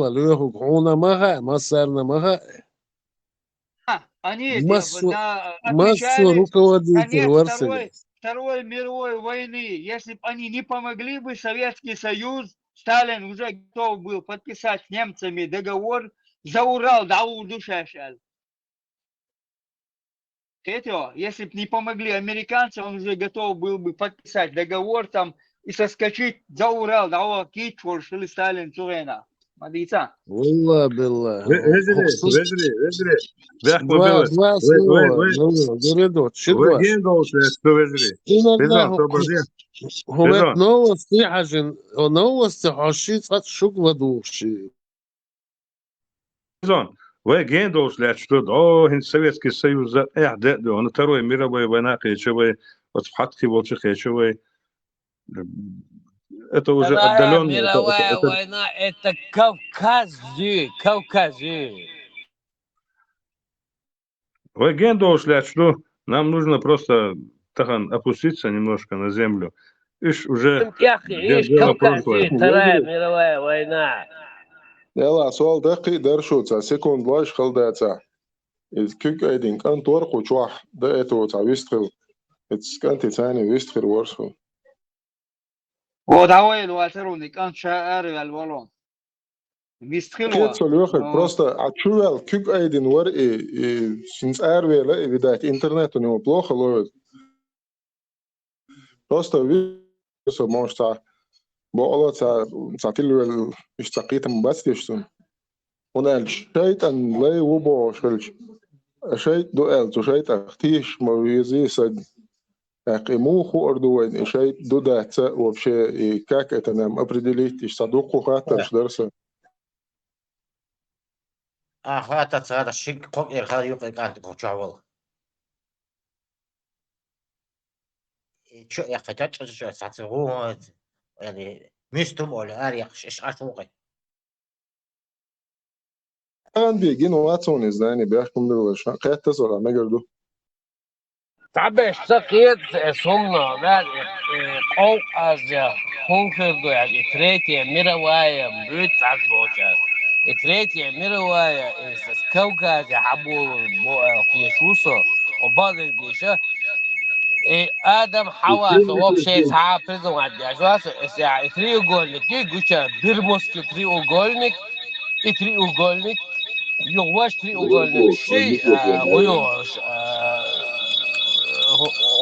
мало, лёгу, хуна мага, массарна мага. Они Массу отвечали руководитель конец Варсега. Второй мировой войны. Если бы они не помогли бы, Советский Союз, Сталин уже готов был подписать с немцами договор за Урал, да удушаешь. Если бы не помогли американцы, он уже готов был бы подписать договор там и соскочить за Урал, да кичвор, шли Сталин Цурена. Мадица. Wallah billah. Vezri. Два слова. Говорит, Вы щербаш. гендолше, что vezri. Иногда Безон, тобази. هو новости حاجن новости حشيت فات شوك ودوشي. Безон. Вы гендолше, что до Советский Союз да, он Второй мировой война, кичевой, вот в хатке волчи кичевой. Это уже отдаленно. Мировая война – это Кавказы. Вы гендолше, что нам нужно просто опуститься немножко на землю. Ишь уже... Кавказы, Вторая мировая война. يلا سؤال دقيق درشو سيكوند لاش خلداتا كيك ايدين كان تورق وشواح دقيتو تا ويستخل اتسكنتي تاني ويستخل ورسخل ودعوه الواتروني كان شاعر الوالون ويستخلوا كيت سوليوخك просто ачувал كيك ايدين ورقي سنس ارвела видать интернет у него плохо ловит просто висо может بقولة ساعتين مش ساقيتم بس يشتون ونال شيطان لا وبو شلش شيط دوال شيط اختيش مويزي سد اقيمو خو اردوين شيط دودات وبشي كاك اتنام ابردليت صدوقو خاطر درسه خاطر هذا الشيء قوق الخير يقع كانت قوچاول شو يا خطات شو ساتو يعني مستم ولا اريح ايش عارفوقي كان بيجين واتسون ازاي بيحكم دلوقتي قيادة ولا مجردو تعبش سقيت صمنا بعد قوق از هونكردو يعني تريتي ميروايا بيت عزبوشات تريتي ميروايا كوكاز حبو في شوصة وبعض الجيشة آدم حواس وب شيء ساعة بريزون عدي أشواس ساعة تريو جولنك يقولش بيرموسك تريو جولنك تريو جولنك يغواش تريو جولنك شيء غيوش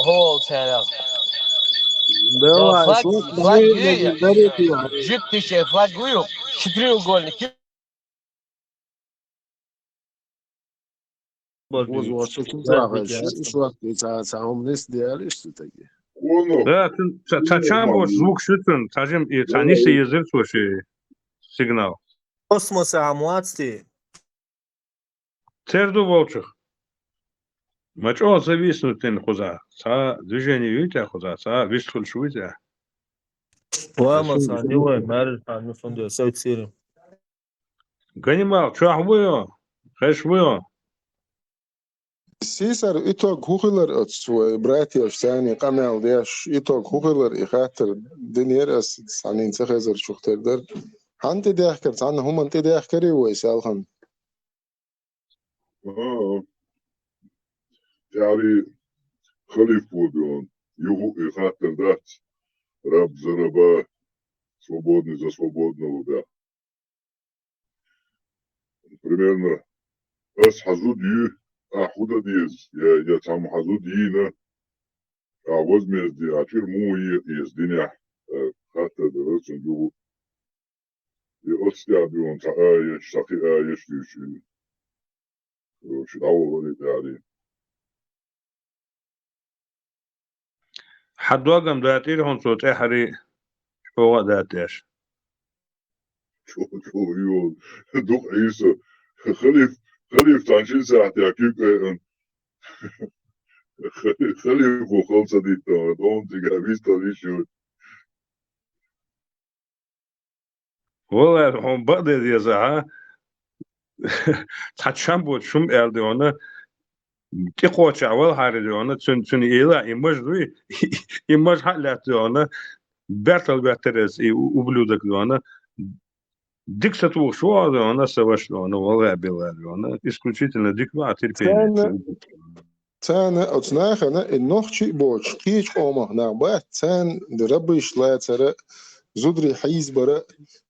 هو سيرا بالله فلاج شوف فلاج جبت جبت شيء فلاج غيو تريو جولنك وزوجتك زاغش شو ساهم ناس ديالش تتجي Да, тачам звук шутен, тажим и танисе язык слушай сигнал. Космос амуацти. Церду волчих. Мачо зависнут тен хоза. Са движение юйте хоза, са висхул шуйте. Вамас анивай мэр ануфондо саутсирим. Ганимал, чахвуё, хэшвуё. سيسر إتوك هوخلر أتسوى براتي أشتاني قمال دياش إتوك هوخلر إخاتر دنير أس سانين سخزر شوختر در هانت دياح كرت عنه هم أنت دياح كري ويسالهم يعني خليف بودون يهو إخاتر دات راب زربا свободный за свободного, да. Примерно أس حزودي أخودا ديز يا تام حزودينا عوض مزدي عشير مو يزدنيا حتى درسن جو يأستيع بيون تعايش ساقي آيش يشي شدعوه ولي داري حدوغم داتي لهم صوت حري شو داتيش شو يون دوق عيسى خليف تانشين ساعة ياكيك خليف وخلصة دي دون تقابيستا دي شو والله هم بعد دي زها تحشم بود شوم الديونا تقوش أول حاجة تون إيلا إيماج إيماج حالات ديونا باترس وبلودك ديونا Диксатур шуаза, она совашла, она вала белая, она исключительно диква терпение. تانا أو تناخ أنا النخشي بوش كيش أومه نعبات تان دربيش لا ترى زودري حيز برا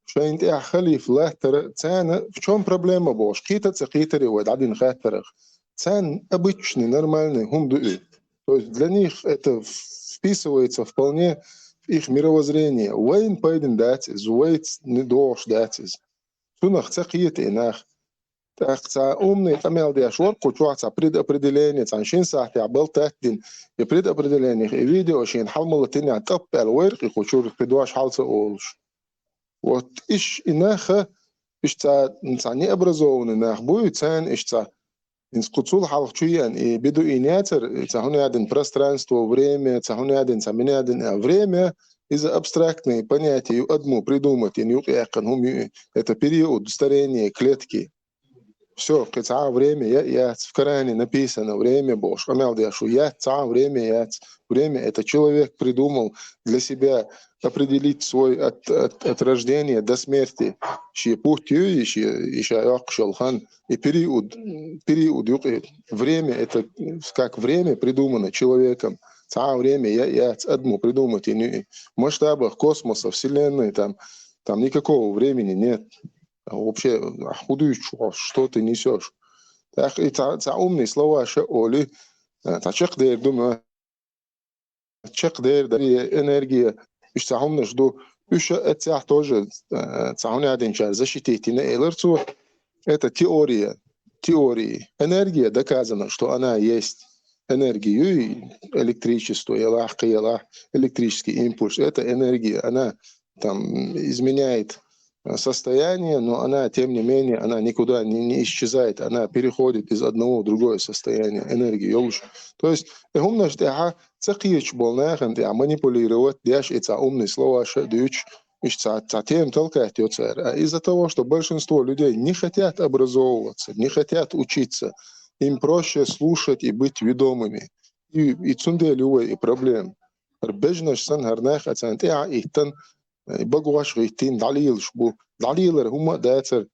شاين تاع خليف لا ترى تانا شون проблема بوش كيتا تسقيتري ودعدين خاطرخ تان обычный нормальный هم дуэ. То есть для них это вписывается вполне в их мировоззрение. Вейн пойден датис, вейт не дош датис. Тунах цакиет инах. تاع أمني تعمل دي أشوار كوتشوا تاع بريد أبريدليني تاع 20 ساعة تاع بلتاتين بريد أبريدليني فيديو شين حمل تاني عتب الورق يخوشور كدواش حالة أولش وإيش إناخه إيش تاع نتعني أبرزون إناخ بوي تان إيش تاع نسقطول حالة شوية إن بدو إنياتر تاع هنا عدن пространство время تاع هنا عدن تاع من عدن время إذا абстрактные понятия يقدموا придумать и يقعقن هم это период старения клетки. Все, кица время я в Коране написано время Божь. Амел диашу я ца время это человек придумал для себя определить свой от рождения до смерти. Ши путь еще акшалхан и период время это как время придумано человеком. Ца время я одну придумать и в масштабах космоса вселенной там никакого времени нет. Вообще, худую, что ты несешь? Так, и та умные слова, что Оли, та чекдер, думаю, чекдер, энергия, и та умные, что еще это тоже, та умные один час защитить на элерцу, это теория, теории. Энергия доказано, что она есть. Энергию, электричество, электрический импульс, это энергия, она там изменяет состояние, но она, тем не менее, она никуда не исчезает, она переходит из одного в другое состояние, энергии. То есть, умно, что цакич болнахен, манипулировать, дяш, это умные слова, шадыч, тем толкать из-за того, что большинство людей не хотят образовываться, не хотят учиться, им проще слушать и быть ведомыми. И цунде любой проблем. Рбежнаш сан харнах ацантеа ихтан بقواش غيتين دليل شبو دليل هما داتر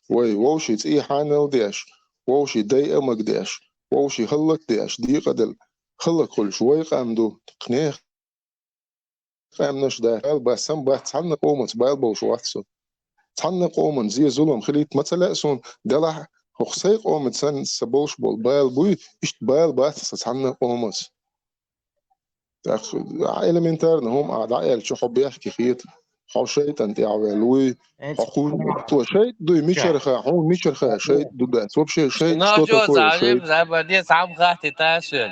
ووشي تي حانل داش ووشي داي امك داش ووشي خلق داش دي قدل خلق كل شوي قامدو تقنيخ قامناش دا بسم با تحنق قومت بايل بوشواتسو تحنق قومن زي ظلم خليت مثلا سون دلح خصيق قومت سن سبوش بول بايل بوي اشت بايل بات تحنق قومت إلمنتارن هم أعداء شو حب يحكي خيط حوشيت أنت عوالوي حقول تو شيء دوي ميشرخة حون ميشرخة شيء دودا سوب شيء Nou, شو تقول شيء die сам гахти ташен.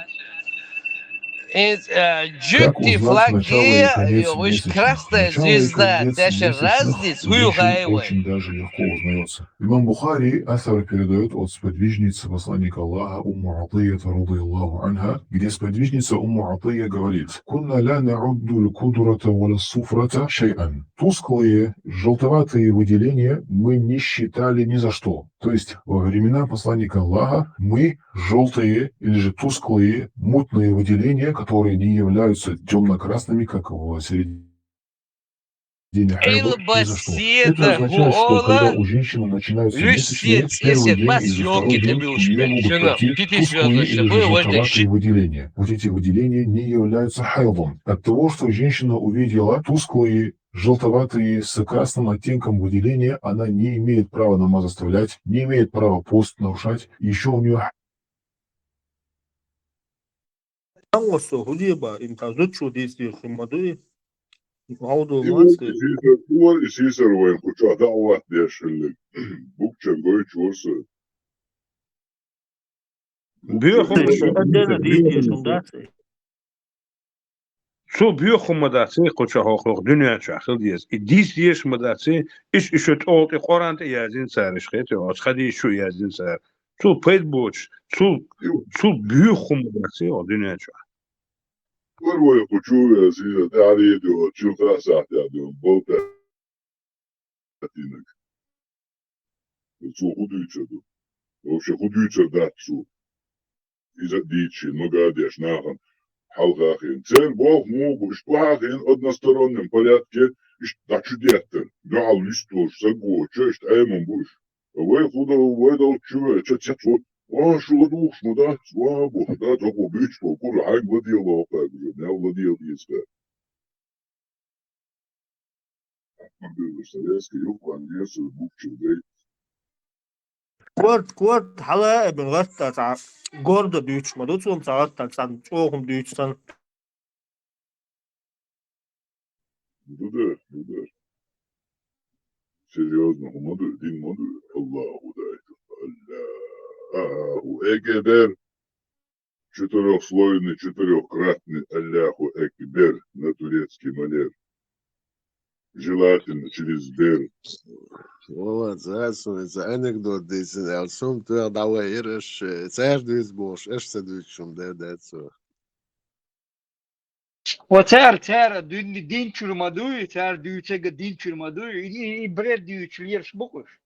Как узнать начало и конец месячных? Начало и конец месячных женщин очень даже легко узнается. Имам Бухари Асар передает от сподвижницы посланника Аллаха Умму Атия радийаллаху анха, где сподвижница Умму Атия говорит: «Кунна ла на'удду аль-кудрата валя суфрата шай'ан». Тусклые, желтоватые выделения мы не считали ни за что. То есть во времена посланника Аллаха мы желтые или же тусклые, мутные выделения, которые не являются темно-красными, как в середине хайда, ни за что. Это означает, что когда у женщины начинаются месячные, в первый день или второй день у нее могут пойти тусклые или же желтоватые выделения. Вот эти выделения не являются хайдом. От того, что женщина увидела тусклые, желтоватые с красным оттенком выделения, она не имеет права намаз оставлять, не имеет права пост нарушать. Еще у нее يسيسر وين كنت دعوة ديش اللي بوكشا قوي شورسة Su büyük madası koça hokuk dünya çakıl diyez. Dis diyeş madası iş işet ol Kur'an'da yazın sarışket ya. Hadi şu yazın sar. Su peyboç. Su büyük madası o dünya çak. Первое хочу я сидел далее до чилтра саат я до болта тинок. Су худуйча до. Вообще худуйча датсу. Из-за дичи, магадеш нахан. Халгахин. Цель Бог мог, что хахин одностороннем порядке إيش داشو ديتر جعل يستوش سجوا تشيش أيمن بوش ويخودا ويدا وتشوي تشتشتو شو دوش مدات وابو ده تبو بيتش وكل حاجة بدي الله وقع بجد يلا دي يسكت Советский юг вангесу букчу كورت حلا ابن غتا تاع гордо дүйч модо цун цагааттан сан чоогум дүйчтан Дудер. Серьезно, моду, дин моду, Аллаху дайте. Аллаху Экбер. Четырехслойный, четырехкратный Аллаху Экбер на турецкий манер. Желательно через Бер. والله це анекдот десь, а сум то дала іриш, це ж десь бош, еш це дучум, де це. O cer din çürümadı, cer düğüçe din çürümadı, bre düğüçlüyer şbukuş.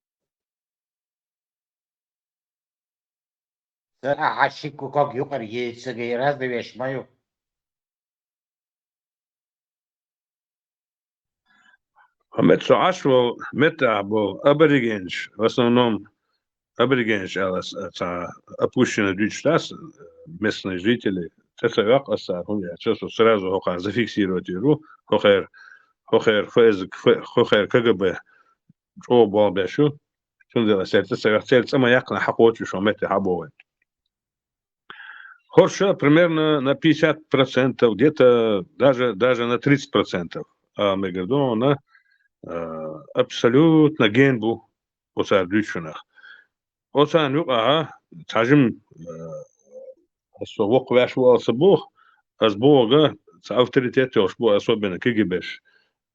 Ашику как юкар ецеге раздавешь мою. Met zoals met de aboriginals, в основном aboriginals, это опущенные дичь, местные жители, это как оса, это сразу хохер зафиксировать его, хохер КГБ, о балбешу, что делать, это самое якно хапочу, что мете хабовый. Хорша примерно на 50%, где-то даже на 30%, а мы говорим на абсолютно генбу оса дючунах. Оса нюка, тажим совок ваш волсабух, аз бога, авторитет ёшбу, особенно КГБш.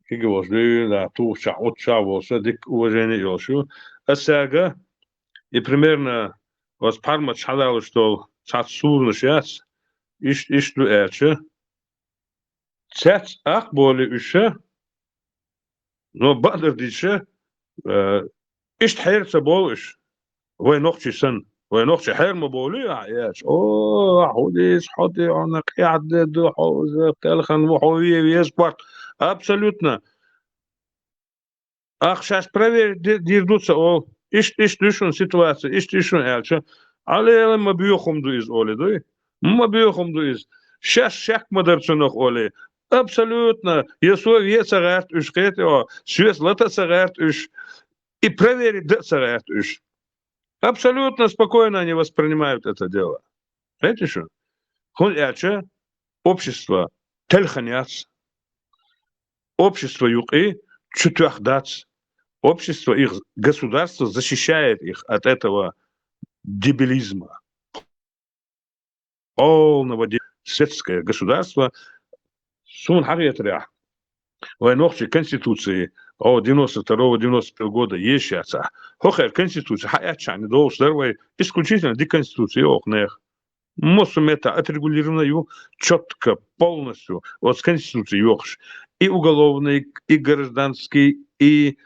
КГБш, да, ту отча волса, дик уважение ёшу. Асага, и примерно вас парма чадал, что цат сурны шяц, ишту эрче, цат ах боли үше, но бадр диче, ишт хайрца болыш, وين نقشي سن وين نقشي حير مبولي عياش حوديس حودي انا قاعد دو حوز تلخن وحويه ويسبورت абсолютно ах сейчас проверь дирдуца о иш düşün ситуация иш düşün elçe ale ma biyохum du iz ole du ma biyохum du iz сейчас шак мадерцунох ole абсолютно есо весагат ушкет о свес лата сагат уш и проверить да сагат уш. Абсолютно спокойно они воспринимают это дело. Знаете что? Хуляча, общество тельханяц, общество юки, чутахдац, общество их, государство защищает их от этого дебилизма. Полного светское государство. Сун харьятря. Войнохчи конституции 92-91 года есть сейчас. Хохер конституция, хаячани долж дарвай исключительно ди конституции окнех. Мосум это отрегулировано четко, полностью. Вот с конституцией йохш. И уголовный, и гражданский, и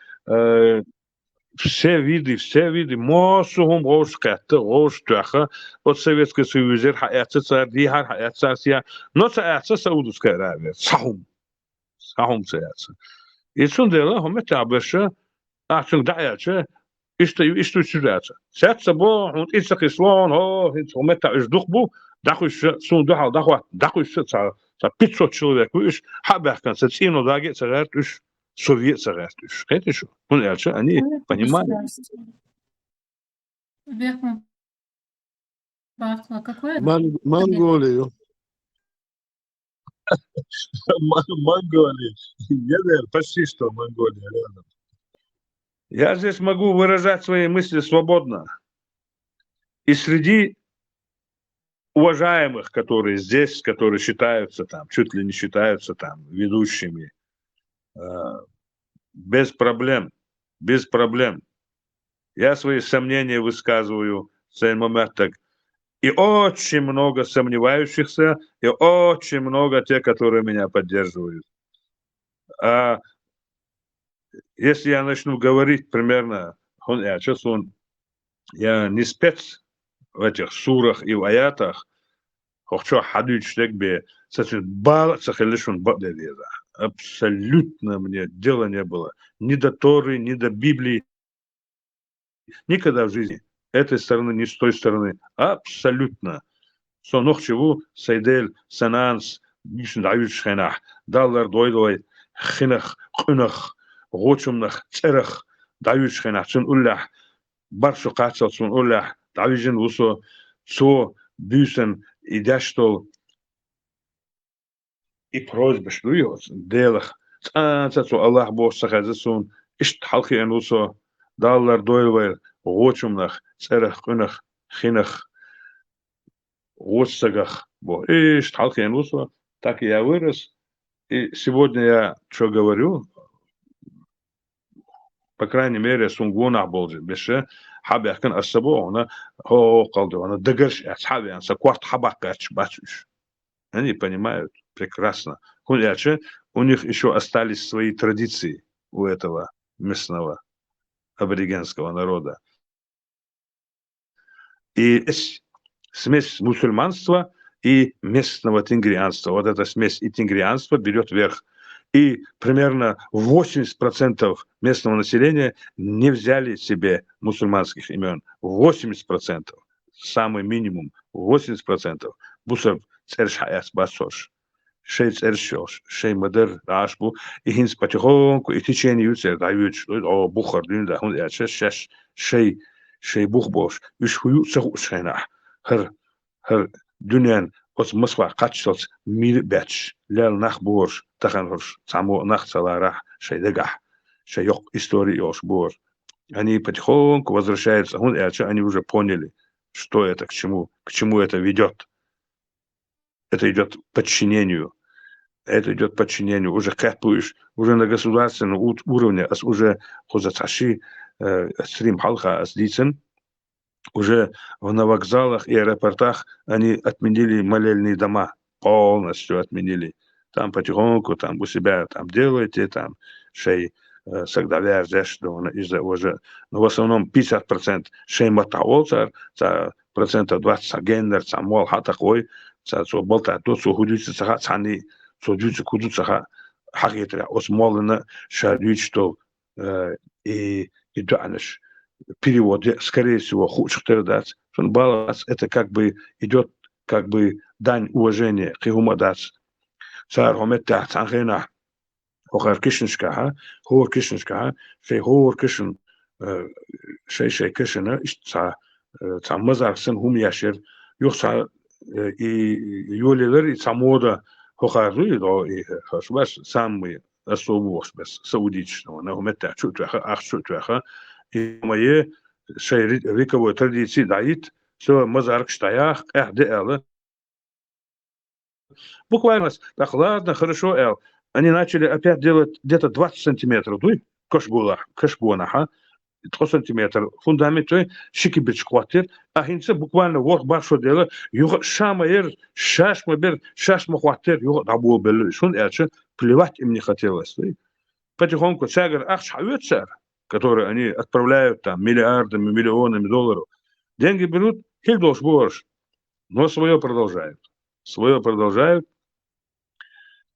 все виды, мосум рошката, роштаха, от Советского Союза, хаяца царь, дихар, хаяца сия, но царь Саудовская Аравия, сахум царь. И сундела, хомет абеша, achtung daertje, is to studeren. Zet ze bo, want iets is geslaan, met dat is dochbo, dat is zo'n dat is het pitchot человек, is habberkan, zet zien dat het zegt, is Совет zegt, is weet je zo. Want eltje, они понимают. Монголию. Монголия. Почти что Монголия рядом. Я здесь могу выражать свои мысли свободно. И среди уважаемых, которые здесь, которые считаются там, чуть ли не считаются там ведущими, без проблем. Я свои сомнения высказываю в цей момент так. И очень много сомневающихся, и очень много тех, которые меня поддерживают. А если я начну говорить примерно, я не спец в этих сурах и в аятах, хочу хадить штекбе, бал цахелишун бадевиза. абсолютно мне дела не было. Ни до Торы, ни до Библии. Никогда в жизни. Этой стороны, ни с той стороны. Абсолютно. Сонох чего, Сайдель, Сананс, Бишн Давид Шхенах, Даллар Дойдой, Хинах, Хунах, Гочумнах, Церах, Давид Шхенах, Цун Уллах, Баршу Кацал, Цун Уллах, Давижин Усо, Цо, Бюсен, и Даштол, и просьба, что ее делах, Цацу Аллах Бог Сахазасун, Ишт Халхи Анусо, Даллар Дойдой, Гочумнах, Церах, Хунах, Хинах, Госсагах. И шталки Анусо, так и я вырос. И сегодня я что говорю, по крайней мере, сунгуна болжи, беше, хабяхкан асабо, она қалды, она дагаш, асхаби, она кварт хабакач, бачуш. Они понимают прекрасно. У них еще остались свои традиции у этого местного аборигенского народа. И смесь мусульманства и местного тенгрианства. Вот эта смесь и тенгрианства берет верх. И примерно 80% местного населения не взяли себе мусульманских имен. 80%. Самый минимум. 80%. Бусов цершаяс басош. Шей цершош. Шей мадер рашбу. И хинс потихоньку, и течение юцер дают. О, бухар дюнда. Шей бухбош. Ишхую цехушхайна. Her dünyanın os Moskva kaçsals mil batch lel nach borş taxanırş само нахцаларах шейдегах шейок истории ош бор. Они потихоньку возвращаются, они уже поняли, что это, к чему это ведет. Это идет подчинению. Это идет подчинению. Уже кэпуешь, уже на государственном уровне, уже хозацаши стрим халха аслицен. Уже на вокзалах и аэропортах они отменили молельные дома, полностью отменили. Там потихоньку, там у себя там делайте, там шей сагдавяр, из-за уже, но в основном 50% шей матаолцар, за процентов 20 гендер, самол ха такой, за болта, то худицы саха, цани, дюцы куду саха, хагитра, осмолена, шарюч, что и дуанеш. Перевод, скорее всего, худших тердац. Балас это как бы идет как бы дань уважения к Хумадац. Цар Хомета Цанхена Хохар Кишншка, Хор Кишншка, Шей Хор Кишн, Шей Кишна, Цам Мазарсен Хум Яшер, Юхса и Юлилер и Самода Хохару, и Хашбаш самый особый саудичного, на Хомета Чутваха, Ахчутваха. И мои вековой традиции дают, все мазарк штаях, эл. Буквально так, ладно, хорошо, эл. Они начали опять делать где-то 20 сантиметров, кашгуана, 3 сантиметра, фундамент, шикибич квартир, а хинце буквально вот башо дело, юг шамаер, шашмабер, шашмахватер, юг дабул беллю, шун элче, плевать им не хотелось. Потихоньку цягар, ах, шавёцер, которые они отправляют там миллиардами, миллионами долларов. Деньги берут, хильдош борш, но свое продолжают. Свое продолжают.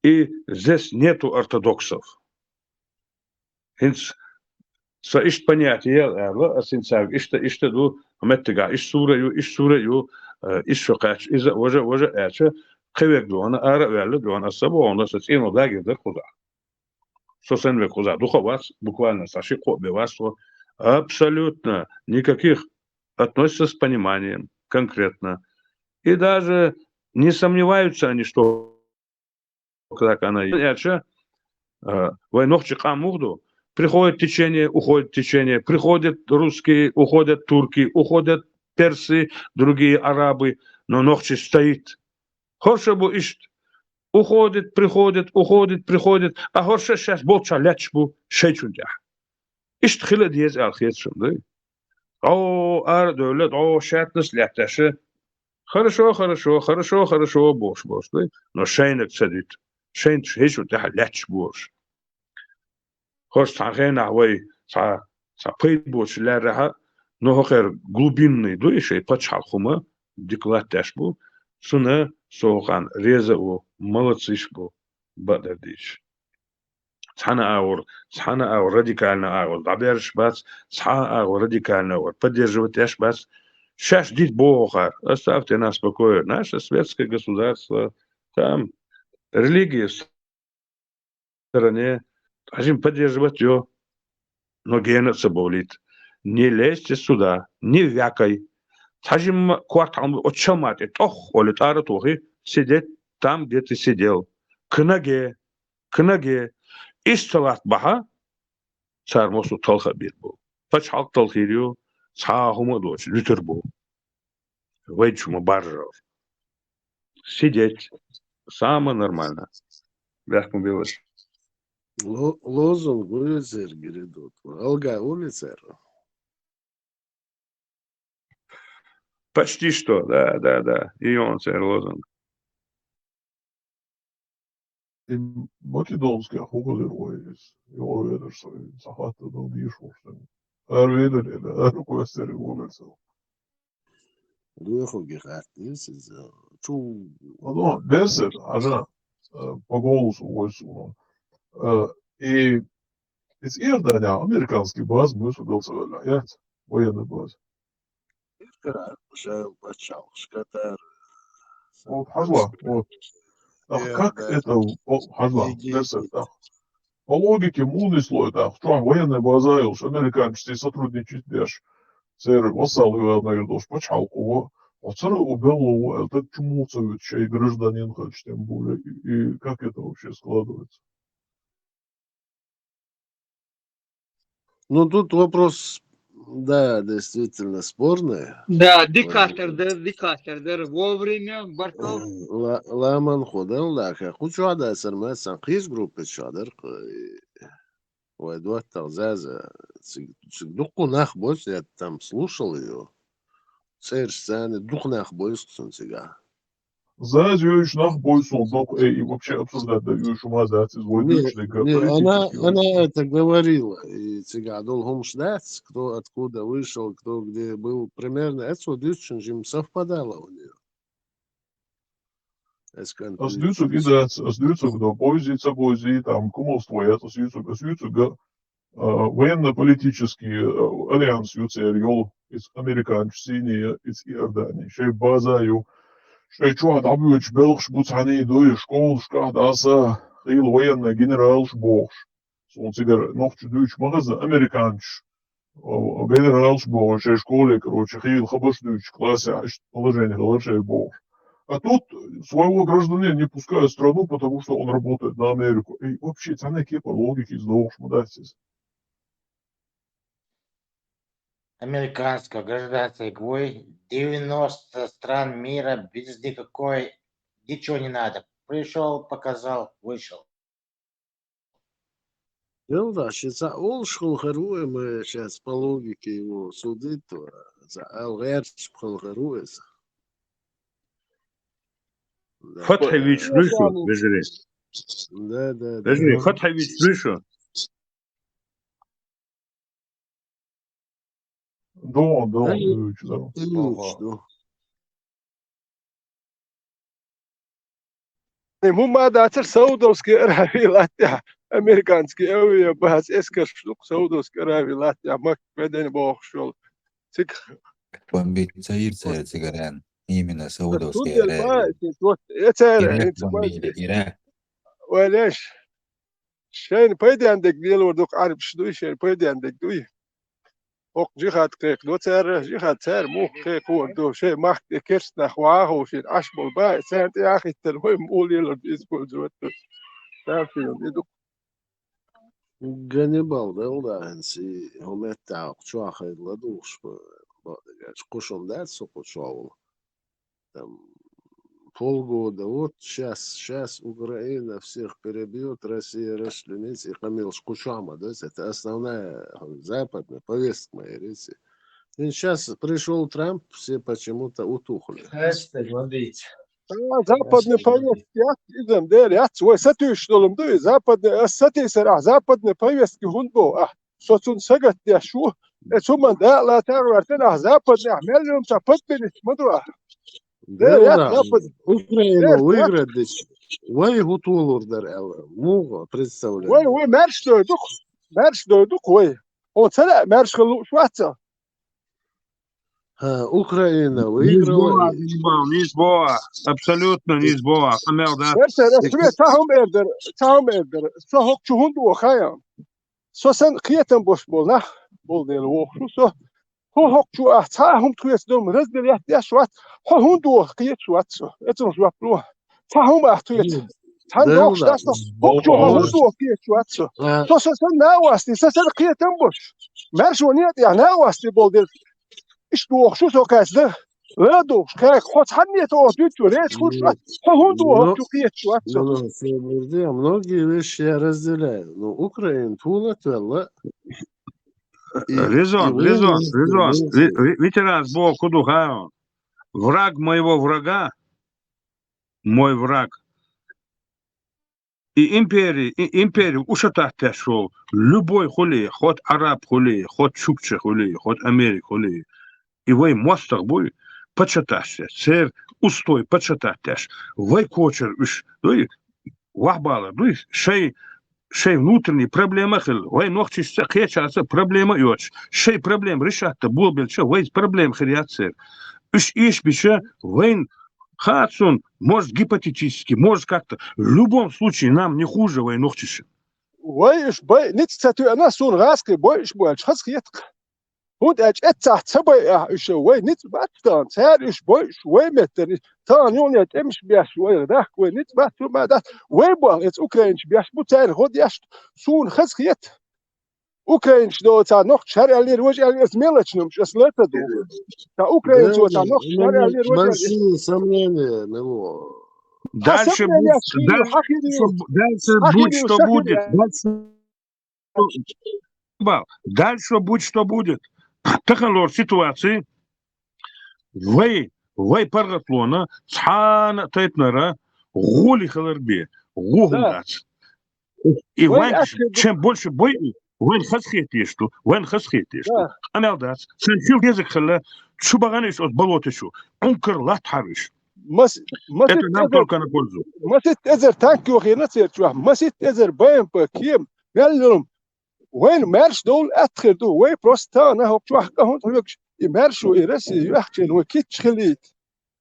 И здесь нету ортодоксов. Хинц, ишт понятие, асинцаг, ду, меттега, сураю, шокач, уже эче, хевегду, она аравелду, она собой, она социально даги, да куда. Сосен векуза, духовац, буквально, саши кобеваство, абсолютно никаких, относятся с пониманием, конкретно. И даже не сомневаются они, что как она есть. Войнохчи камухду, приходит течение, уходит течение, приходят русские, уходят турки, уходят персы, другие арабы, но нохчи стоит. Хошабу ишт. Уходит, приходит, а горше сейчас болча лячбу шейчундя. Ишт хилад ез алхетшун, да? О, ардолет, о, шатнес ляпташе. Хорошо, бош, да? Но шейнек садит. Шейн шейчундя лячбуш. Хош тахена вой са пейбош лараха, но хохер глубинный, да, еще пачалхума, деклатяшбу, суна сохан реза у молодцишбу бадардич. Цхана аур, радикально аур, даберш бац, цха аур, радикально аур, поддерживать эш бац. Сейчас дит бога, оставьте нас в покое. Наше светское государство, там религия в стороне, хотим поддерживать ее, но гена соболит. Не лезьте сюда, не вякай. Хотим квартал отчалмать, ох, олитара тухи, сидеть там, где ты сидел. Кнаге, исталат баха, цар мосу толха бит был. Пачал толхирю, ца хумадоч, лютер был. Вейчума баржал. Сидеть. Самое нормально. Бяхму билось. Лозунг улицер грядут. Алга улицер. Почти что, да. И он царь лозунг. In Makedonska hogerhuis, jorveder så hade de dyrsorten. Veder det, ko ser uverso. Дуеху гехатнис из чу. Ну, десер, ага, по голосу войсу. И из Ирдания американский баз мы голосовали, военный баз. Шел почал, шкатар. Вот, хажла, вот. Как это, хажла, десер, да. По логике мудрый слой, да, что военная база, уж американцы сотрудничать без церы, вассалы, наверное, уж почалку, а церы убило, это чему чей гражданин хочет, тем более, и как это вообще складывается? Ну, тут вопрос, да, действительно спорный. Да, Декастер, вовремя, Барков. Ламан ходил, да, как учу, да, сарматсан, хиз группы чадр, вайдуат талзаза, дуку нах бось, я там слушал ее, церь сцены, дух нах бось, сега. Знаешь, юж нах бойсон, док, и вообще обсуждать, да, юж умазать из военной она это говорила, и сега долгом ждать, кто откуда вышел, кто где был, примерно, это вот очень совпадало у нее. Остаются до позиции, там, кумовство, остаются военно-политический альянс юцерьол из американцев, из Иордании, шей базаю, шей чуа дабюч белш буцани дуй школ шкад аса хил военный генерал шбош. Он цигар нох чудуч магаза американч генерал шбош, шей школе, короче, хил хабаш дуч классе положение шей бош. А тут своего гражданина не пускают в страну, потому что он работает на Америку. И вообще, цены по логике сдохнут, мудацись. Американского гражданства гвой 90 стран мира без никакой, ничего не надо. Пришел, показал, вышел. Да, сейчас он шел харуя, мы сейчас по логике его судить, то за алгерч пхалгаруется. Фатхович, слышу, Бежри. Да. Бежри, Фатхович, слышу. Да. هم داتر سودوسكي راوي لاتيا امريكانسكي اوي بس اسكرشلوك سودوسكي راوي لاتيا مك بدن بوخشول تك Бомбить Цигарян, именно тут Саудовский الباس Ирак. وليش شين بيدي عندك ديال وردوك عارف شنو شين بيدي عندك دوي فوق جهات كيك دو تسار جهات تسار مو كيك هو دو شيء ما كيرس نخواه وشين عشبول باي سانت يا اخي المهم قول يلا بيسبول زوت تعرفين يدوك Ганнибал, да, انسي هم التعاق شو اخي لدوش قشом дать соку шоу. Там полгода, вот сейчас Украина всех перебьет, Россия расчленится, и Хамил Шкучама, да, это основная западная повестка моей речи. И сейчас пришел Трамп, все почему-то утухли. западный повестки идем дели свой сатюшнолом дуй западный сатисера западный повестки гунбо соцун сагат я шу это манда ла тарвартена западный ахмелем сападный мадуа Да, Украина выиграет здесь. وي هو طولور در مو представляю. وي مرش دويدوك وي он سلا مرش خلو شواتسا Украина Низ выиграла. низ боа, абсолютно низ боа. Амел да. مرش رسمي تاهم إردر سهوك شهود وخايا سو سن قيتن بوش بولنا بول ديل وخشو سو هو شو تاهم كويس دوم رزدل يحتيا شوات هو هندو قيت شوات سو اتن شوات بلوه تاهم احتيت تاهم داشت هو شو هندو قيت شوات سو سو سن ناواستي سن قيتن بوش مرش ونيت يعني ناواستي بول ديل إيش دوخ شو سو كاس ده لا دوخ كاك خد حني تو ديتو ليش خد هندو قيت شوات سو Многие вещи я разделяю. Но Украина тулат вела. Резон. Ветеран Бог куду хаон. Враг моего врага, мой враг. И империю ушатах тешол. Любой хули, ход араб хули, ход чукче хули, ход Америк хули. И вы мостах бой початашься. Цер устой початаш. Вы кочер уж. Вахбала. Шей внутренние проблемы хил. Вы ногти сахечаться проблема йоч. Шей проблем решать-то был бельче. Вы проблем хириацер. Уж иш биче вы хатсон, может гипотетически, может как-то. В любом случае нам не хуже вы ногтишь. Вы иш бой нет цату она сон раски бой иш бой хасхиетк. Und etza tsabay ish way nit batdan tsar ish boy way meter tan yon et ems bias way dak way nit bat ma dat way bo et ukrainch bias buter hod yast sun khaskhiyet ukrainch do ta noch char alir waj al esmelachnum shas lata do ta ukrainch do ta noch char alir waj большие сомнения него. Дальше будь что будет. Дальше будь что будет. تخلور سيتواسي وي برغطلونا صحان تيتنرا غولي خلر بيه غوهم دات и чем больше бой وين خسخيتيشتو انا دات سنشوف язык خلا شو بغانيش от болота شو انكر لا تحرش это нам только на пользу مسيت ازر تانكي وخينا تيرتوا مسيت ازر باين بكيم قال وين مارش دول أدخل دول وين بروستانا هو بتوح كهون تلوكش يمارشوا يرسي يحكي وكيتش خليت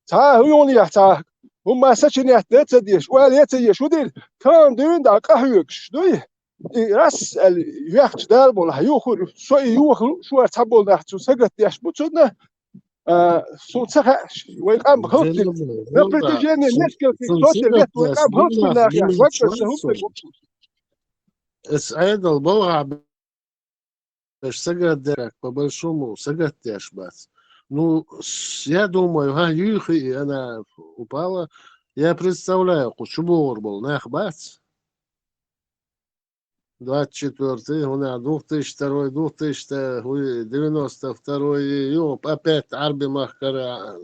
تا هو يوني تا هم ساتشين يحتاج تديش ولا يتيش وديل كان دون دا قهوكش دوي يرس يحكي دال ولا يوخر شو يوخر شو تحبول نحتو سقط ياش بتشدنا صوت سخش وين قام بخوتي نبتجيني نشكل في صوت البيت وين قام بخوتي ناخي وقت اسعد البلغة باش سقط درك по-большому сагаттяш бац. Ну, я думаю, юхи она упала. Я представляю, кучубор был нах бац. 24-й, у нас 2002, 2092 يوم опять عربي مخكرة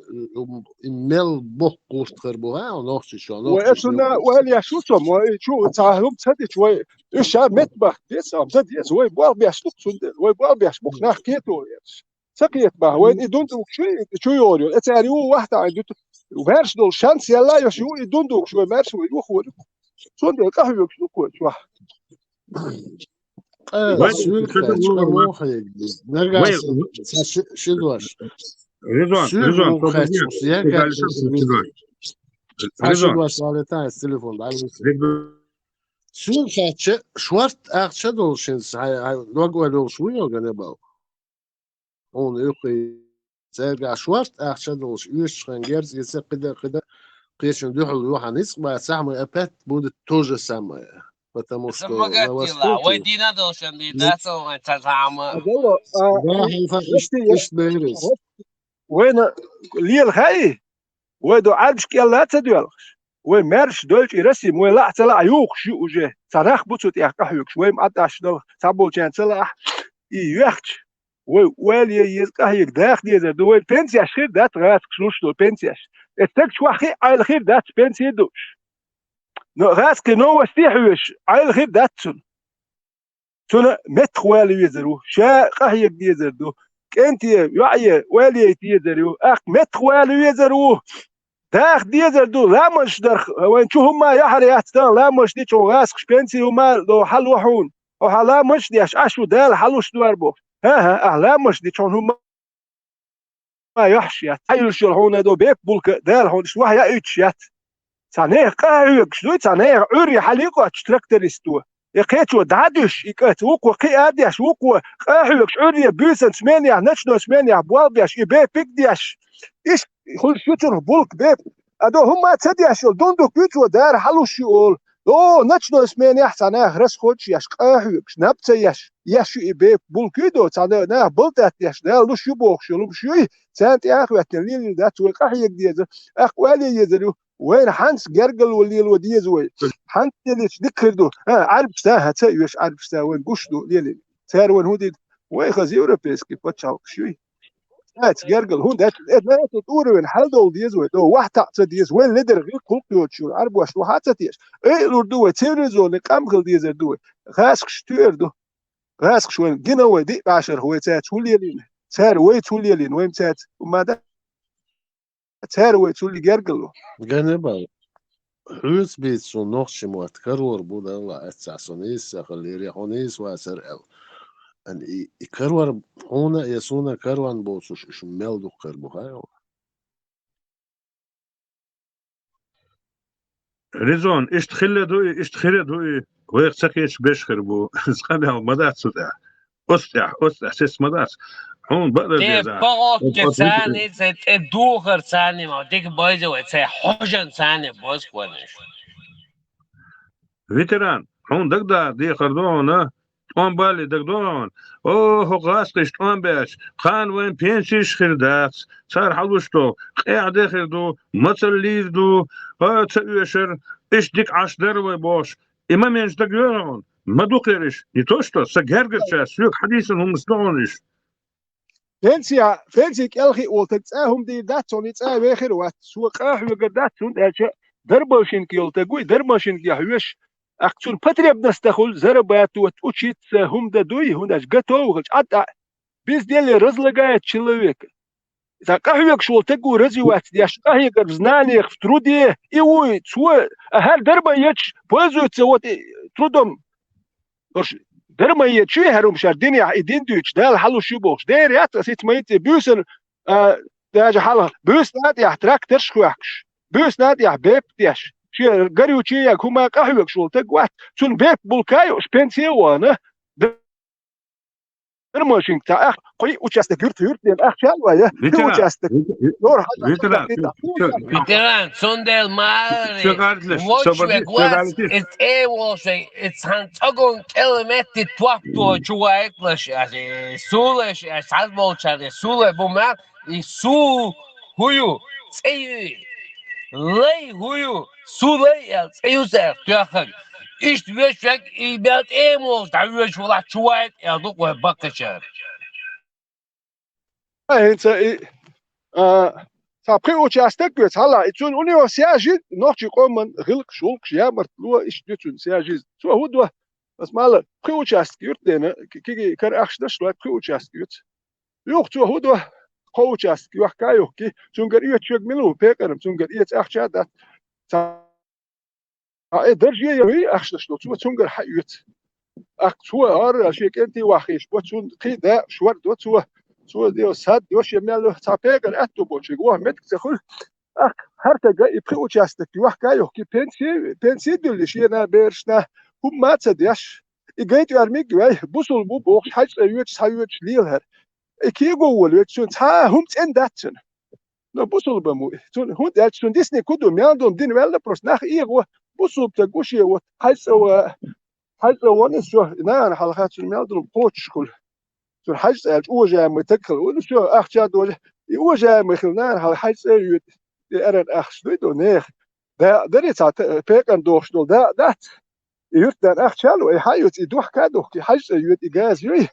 имел бог куст خربوها ونوخش شو وإسنا وهل يشوتهم وشو تعهلهم تهدي شوي إيش متبخ ديس أم تديس وين بوال بيشلوك سند وين بوال بيشلوك نحكيتو سقيت بها وين يدون دوك شو يوريو أتاريو واحدة عنده ومارش دول شانس يلا يشو يدون دوك شو مارش ويروح ورك سند القهوة يشلوك شو شوارت أخشى دولشنس نقول شو يوجد نبأ он يقي سرجع شوارت أخشى دولش يش خنجرز يسق كده قيشن دوحل دوحة نسمع سامي أبات بود توجه سامي потому что на востоке وين ليل هاي وين عارفش كيلا تدولش وين مارش دولش يرسي مو لا تلا يوخ شو وجه صراخ بوتوت يحكيوك وين عطاش دول تابول كان تلا يحكي وين يزقهيك داخل يزر دول بنسيا خير دات رات كشوش دول بنسيا التك شو خي على خير دات بنسيا دوش نو راس كنو وستيحوش على خير داتسون سنة متخوالي يزرو شا قهيك يزردو كنتي وعي والي يزرو اخ متخوالي يزرو داخ ديزر دو لا مش در وين شو هم يحريات لا مش دي شو غاسق شبنسي هم لو حلوحون او حلا مش دي اشو دال حلوش دواربو ها لا مش دي شون هم ما يحشيات حيل شو هون دو بيك بولك دال هون شو يا اتشيات ثاني قاعد شو ثاني عري حليقو اشتركترستو يقيتو دعدش يقيت وقو قياديش وقو قاعد عري بيسن ثمانية نشنو ثمانية بوالديش يبي بيك ديش ايش خل شوتر بولك بيب ادو هم تديش دوندو كيتو دار حلوش يقول او نشنو ثمانية ثاني رس خلش يش قاعد نبتيش يش يبي بولكيدو ثاني نا بولتات يش دال لوش يبوخ شلوم شوي سانت اخوات اللي ذات وقاعد ديز اخوالي يزلو وين حنس جرجل واللي الوديز وين حنس اللي تذكردو عارف ساها تسويش عارف ساها وين قشدو ليلي سار وين هودي وين خزي اوروبيسكي بتشاو شوي هات جرجل هون ده ما تقول وين حلدو ديز وين دو واحد ديز وين لدر غير كل شو عارف واش واحد تيش اي لوردو تيرزو نقام ديز دو خاسك شتيردو خاسك شو جنا ودي 10 هو تات وليلين سار وين وليلين وين تات وما ده سار وين ولي جرجل جنبا حوس بيت سو نوخش موتكرور بودا الله اتساسونيس خلي ريحونيس واسر ال ان يكرور هنا يسونا كروان بوسوش شمال دو قربو هاي ريزون اشتخلدوي ويقتكيش بشخربو سقنا مدات سدع أستع سيس مدات هون بقدر دي ديزا بقى ثاني دوخر ثاني ما ديك بايزه وتسي حجن ثاني باز كونش فيتران هون دقدا دي خردونا طوان بالي دقدون اوه غاسقش طوان باش خان وين بينشيش خردات صار حلوشتو قاعد خردو مثل ليردو تسويشر ايش ديك 10 دروي بوش امام ينش دقيرون ما دوقيرش يتوشتو سجرجر سيوك حديثا هم مسلونش فنسي كالخي والتساهم دي داتون يتساه بخير وات سوق احو قداتون داش دربوشين كيلتقوي دربوشين يحوش اقتون باتريب نستخل زربات وتوشيت هم دوي هنداش قطو عطا بيز ديال رزلقايت человек إذا قهوك شو تقو رزي وات دياش قهي قرزناني خفترودي إيوي تسوى هل دربا يتش بوزو تسوى ترودم درما يتشي هروم شار دنيا إدين دوش دال حلو شبوش دير يات سيت ميت بيوسن داج حلا بيوس نات يحترك ترشخوكش بيوس نات يحبيب دياش شي قريو شي يك هما قهوك شو تقوات سن بيب بولكايو سبنسي وانا درماشين تا اخ قوي وشاستك يرت دين اخ شالوا يا وشاستك نور فيتران سوندل ماري وش وقواس ات اي وشي اتس هانتاغون كلمتي توقتو جوايكلش يعني سولش يعني سالبولش يعني سولة بومات يسو هيو سيو لي هيو سولة سيوسر تاخر İşte veşek ibet emos da veş valla çuvat ya do ko bakışır. انت فابخي وشاستك بيت هلا يتون اونيو سياجي نوخشي قومن غلق شولك يامر لو ايش ديتون سياجي سو هو دو بس مال بخي وشاستك يرتنا كي كار اخشدش لو بخي وشاستك يت يوخ تو هو دو قو وشاستك يوخ كايو كي تونغر يتشوك منو بيقرم تونغر يت اخشا دا درجه يوي اخشدش لو تونغر حيوت اخشوا هر شيك انت واخيش بوتون قيدا شوار دو سو ديو ساد يوش يميلو تابيقر اتو بوشي جوا متك تخل اخ هرتا جاي بخي وشاستك يوخ كايو كي بنسي دلش ينا بيرشنا هم ما تصديش يجيت يرميك جاي بوصل بو بوخ حاج يوتش ليلهر كي جول يوتشون تا هم تنداتن لو بوصل بمو تون هم داتشون ديسني كودو مياندون دين ولا بروس ناخ ايغو بوصل تغوشي و حاج ونسو انا حلقات المياندون بوتش كل تون حاج اوجا متكل ونسو اخشاد وجه اوجا مخلنا هل حاج يوت ارن اخشدو نيخ دا دريت بيكن دوخشدو دا دات يوت دان اخشالو اي حيوت يدوح كادو كي حاج يوت اجاز يوي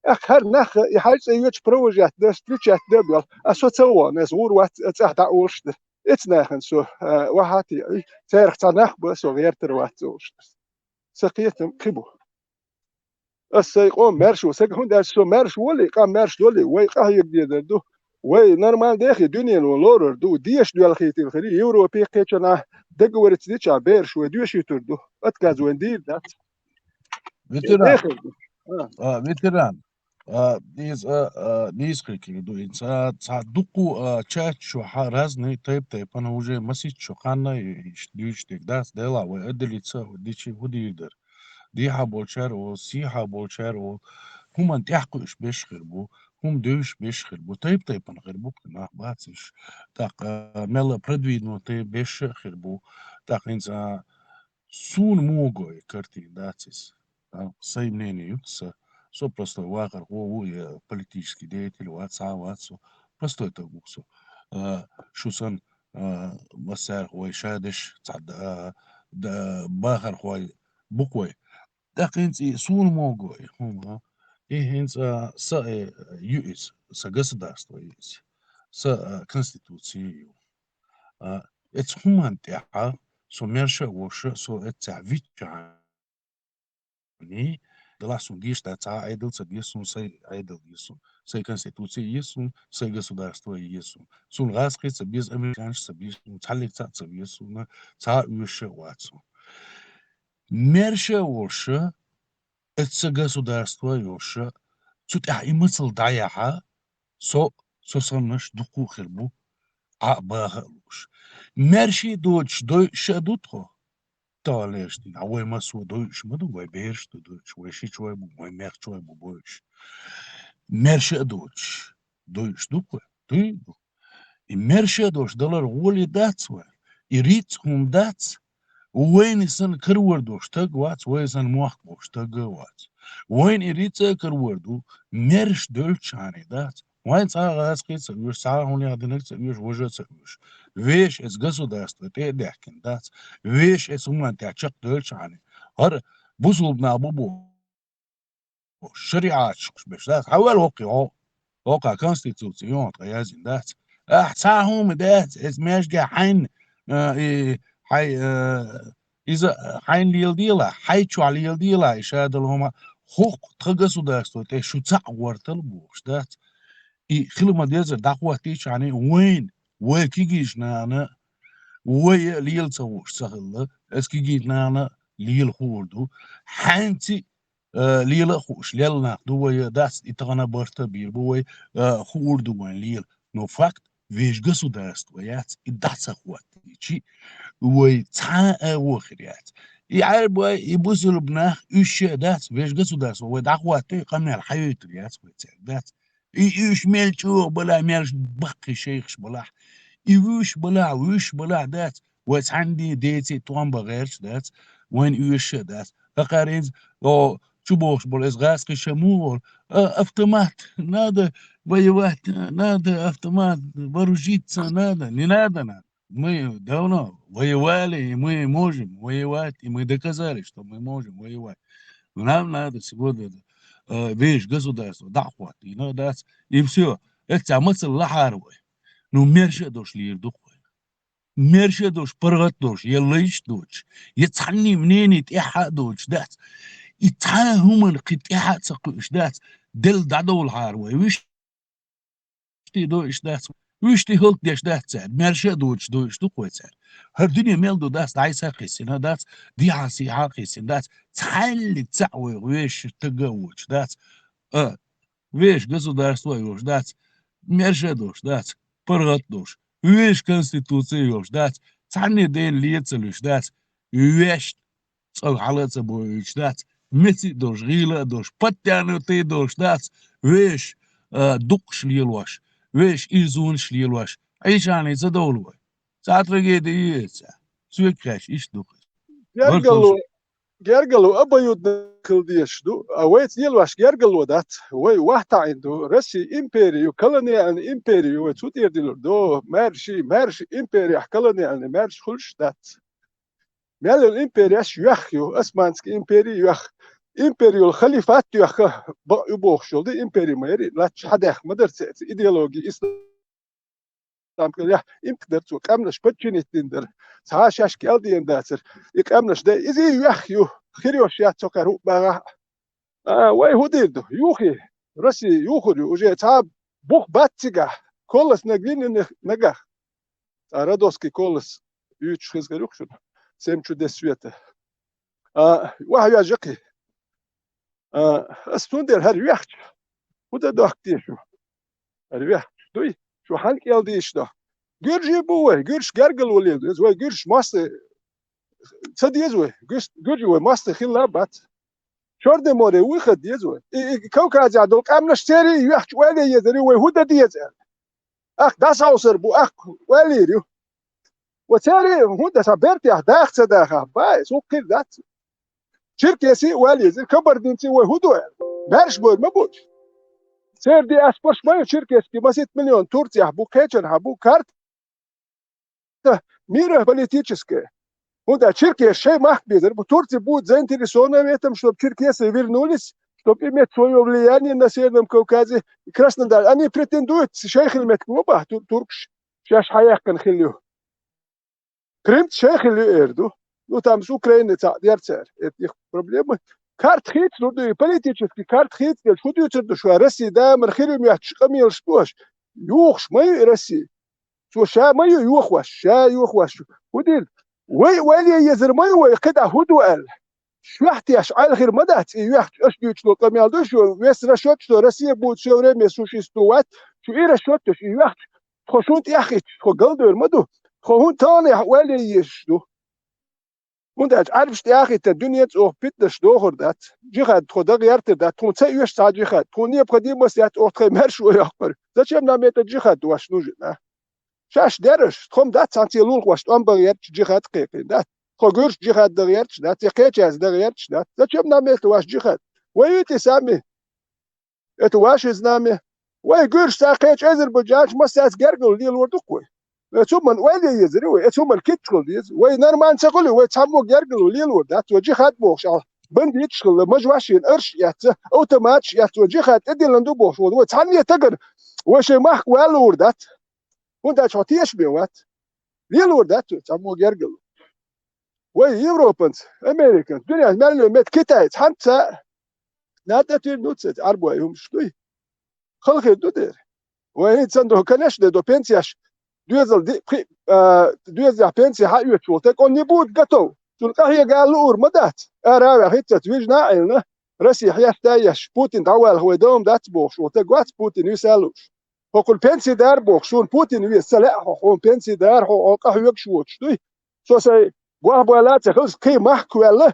اخر نخ يحاج يوت بروجات داس تلوشات دبل اسو تسوا ناس ور وات تحت اورش اتناخن سو وحاتي تاريخ تناخ بس غير تروات سقيتم قبو السيقوم مارشو سيقون دار سو مارش ولي قام مارش ولي ويقاه يقدي دو وي نورمال داخل دنيا ولورر دو ديش دو الخيتين خلي يورو بي قيتنا دغور تديچا بير شو ديش يتردو اتكاز وين دير دات فيتران داخل فيتران نيسكري دو انسان دقو تشات شو رازني طيب انا уже مسيت شو خانا يشديش داس دلا وادليتسا وديشي وديدر دي حبولشار و سي حبولشار و هم انت يحقوش بيش خربو هم دوش بيش خربو طيب انا خربو كنا باتش تاق ملا предвидно طيب بيش خربو تاق انسان سون موغوي كرتي داتس ساي мнение юкса со просто вахар о политический деятель ватсо просто это гуксо шусан مسار هو شادش تعد باخر هو بقوي دقينتي سون موغوي هم هينز يوز государство есть конституцию это хумантиха сумерша воша со это вичани гласун дишта ца айдл цадисун сай айдл дисун сай конституция есун сай государство есун сун раскрица без американца без цалица есун ца уша ватсу мерша воша это государство воша тут имысл даяха со санаш дуку хербу бахалуш мерши доч дой шадутхо талешти а вой масу дой шмаду вой берш дой вой шичой бу вой мерчой бу бойш мерши доч дой штуку ты и мерши доч доллар воли дацва и риц хум дац وين سن كروردو شتاق واتس وين سن موحكو شتاق واتس وين إريتsa كروردو مرش دولشاني دات وين ساعة غاسقي تسويش ساعة هوني عدنك تسويش وجه تسويش ويش إس государство تدحكن دات ويش إس همان تعشق دولشاني هر بوصلنا بوبو الشريعة شخص بش دات حوال وقع كونستيتوسيون تغيازين دات ساعة دات إس ماشجع حين حي إذا حين ليل ديلا حي شو على ليل ديلا إشهاد لهما حق تجسوداستو شو تعورتل بوش دات إي خلما ديزر دعوة تيش يعني وين كيجيش نانا وين ليل تسوش سهل اسكيجيش نانا ليل خوردو حنتي ليل خوش ليل ناخدو ويا دات إتغنا برتا بير بوي خوردو وين ليل نو فاكت ويش جسوداستو يات إدعس أخواتي وي تا وخريات يعرب يبوس لبنان ايش دات ويش государство وي دعواتي قمنا الحياة ريات ويتسعدات ايش ملشو بلا ملش بقي شيخش بلا ويش بلا دات ويت عندي ديتي توان بغيرش دات وين ايش دات اقاريز او شبوش بوليس غاسقي شمول افتمات نادا ويوات نادا افتمات بروجيت نادا نادا мы давно воевали, и мы можем воевать, и мы доказали, что мы можем воевать. Нам надо сегодня вещь государства, дохват, и все. Это мысль лахаровая. Ну, мерше дошли ирдухой. Мерше дош, паргат дош, елыш дош. Яцани мнение тиха дош, дат. И та хуман китиха цакуш, дат. Дел дадол харовая. Виш ти дош, дат. ويش تي هولك ديش دات سعد مرشا دوش دو قوي سعد هر دنيا ميل دو داس دايسا قيسين دات دي عاسي عاقيسين دات تحلي تسعوي ويش تقوش دات ويش государство يوش دات مرشا دوش دات برغت دوش ويش конституция يوش دات تعني دين ليتسلوش دات ويش تصل على تبويش دات متي دوش غيلة دوش بطيانو تي دوش دات ويش دقش ليلوش ويش إيزون شليلوش عيشاني تدولوي ساعات رجيت يسا سويكاش إيش دوك جرجلو أبا يدخل ديش دو أويت يلوش جرجلو دات وي واحد عنده رسي إمبيريو كلني عن إمبيريو وتوتير ديلو دو مارشي إمبيريو كلني عن مارش خلش دات مال الإمبيرياش يخيو أسمانسك إمبيريو يخ إمبريو الخليفات يخ يبوخ شو دي إمبريو ميري لا تحدخ مدرسة إيديولوجي إسلام كلها إمكدرت وكاملش بتشيني تندر سهاشاش كالدي انداتر يكاملش ده إزي يخيو خيريوش ياتسوكارو بغا واي هو ديردو يوخي رسي يوخريو وجي تاب بوخ باتيغا كولس نجلين نجح رادوسكي كولس يوتش خزق يخشن سمشو دسويته واحد يجقي استوندر هريحت وده داختي شو هريحت دوي شو حالك يلديش ده جرجي بوه جرش جرجل وليد زوي جرش ماست تصدق زوي جرجي ماست خلابات شرد موري ويخد يزوي كوكا زادو قام نشتري يحكي ولا يدري وهدا ديزل اخ داس اوسر بو اخ وليريو وتاري هدا سبرتي داخ صداخه باي سو كيف ذات شركه سي ولي زي كبر دينتي وهدو مارش بور ما بوش سير دي اسبوش ما شركه سي بسيط مليون تورتي بو كيتشن بو كارت ميره политическое هدا شركه شيء محبيزر بو تورتي будет заинтересованы в этом чтобы черкесы вернулись чтобы иметь свое влияние на Северном Кавказе и Краснодаре. Они претендуют شيخ المكتوبة تركش شاش حياكن خليه كريمت شيخ اللي يردو ну там с Украины дерцер это проблемы карт хит ну политический карт хит что ты что Россия да مرخيرم يحشقم يلشبوش يوخش ما Россия شو شا ما يوخوش شا يوخوش وديل وي يزر ما يقدع هدو قال شو احتياج على غير مدات يحت اش بيتلو قميالدو شو ويسرا شوت شو روسيا بود شو ريمي سوشيستوات شو ايرا شوت شو يحت خوشونت ياخي خو قلدر مدو خو هون تاني ولي يشدو und عارف شتاخي الدنيا او بيتش دوغر دات جيخات خو دغيرت دات تون تسا يش تاجيخات تون يبقى بس يات او تخمر شو يخبر زاتشم ناميت جيخات واش نوجنا شاش درش تخم دات سانتيلول واش امبريت جيخات قيقي دات خجورش جهات دغيرش دات يقيتش دغيرش دات زاتشم ناميت واش جهات ويتي سامي اتواش زنامي ويقرش ساقيتش ازربيجان مساس جرجل ديال وردقوي ثم ويلي يزري ثم الكتشل ديز وي نرمان تقول وي تسمو جرجل ديال وردات وجهات بوخش بند يتشل مجواشين قرش يات اوتوماتش يات وجهات ادي لندو بوخش وتعني تقر وش ماخ والوردات وانت شوتيش بيوات ديال وردات تسمو جرجل وي يوروبنز امريكان دنيا مالو مت كيتايت حتى ناتاتير نوتس اربوا يوم شوي خلق دودر وي تصندو كناش دو بنسياش دوزل بنسي حق يتوتك اون يبود قطو تلقى هي قالور مدات ارا حتى توجنا عينا راسي حياتايش بوتين داول هو دوم دات بوخ وتقوات بوتين يسالوش وكل بنسي دار بوخ شون بوتين يسلع هو بنسي دار هو قهوك شوتش دوي سو سي وابولات خلص كي محكو ولا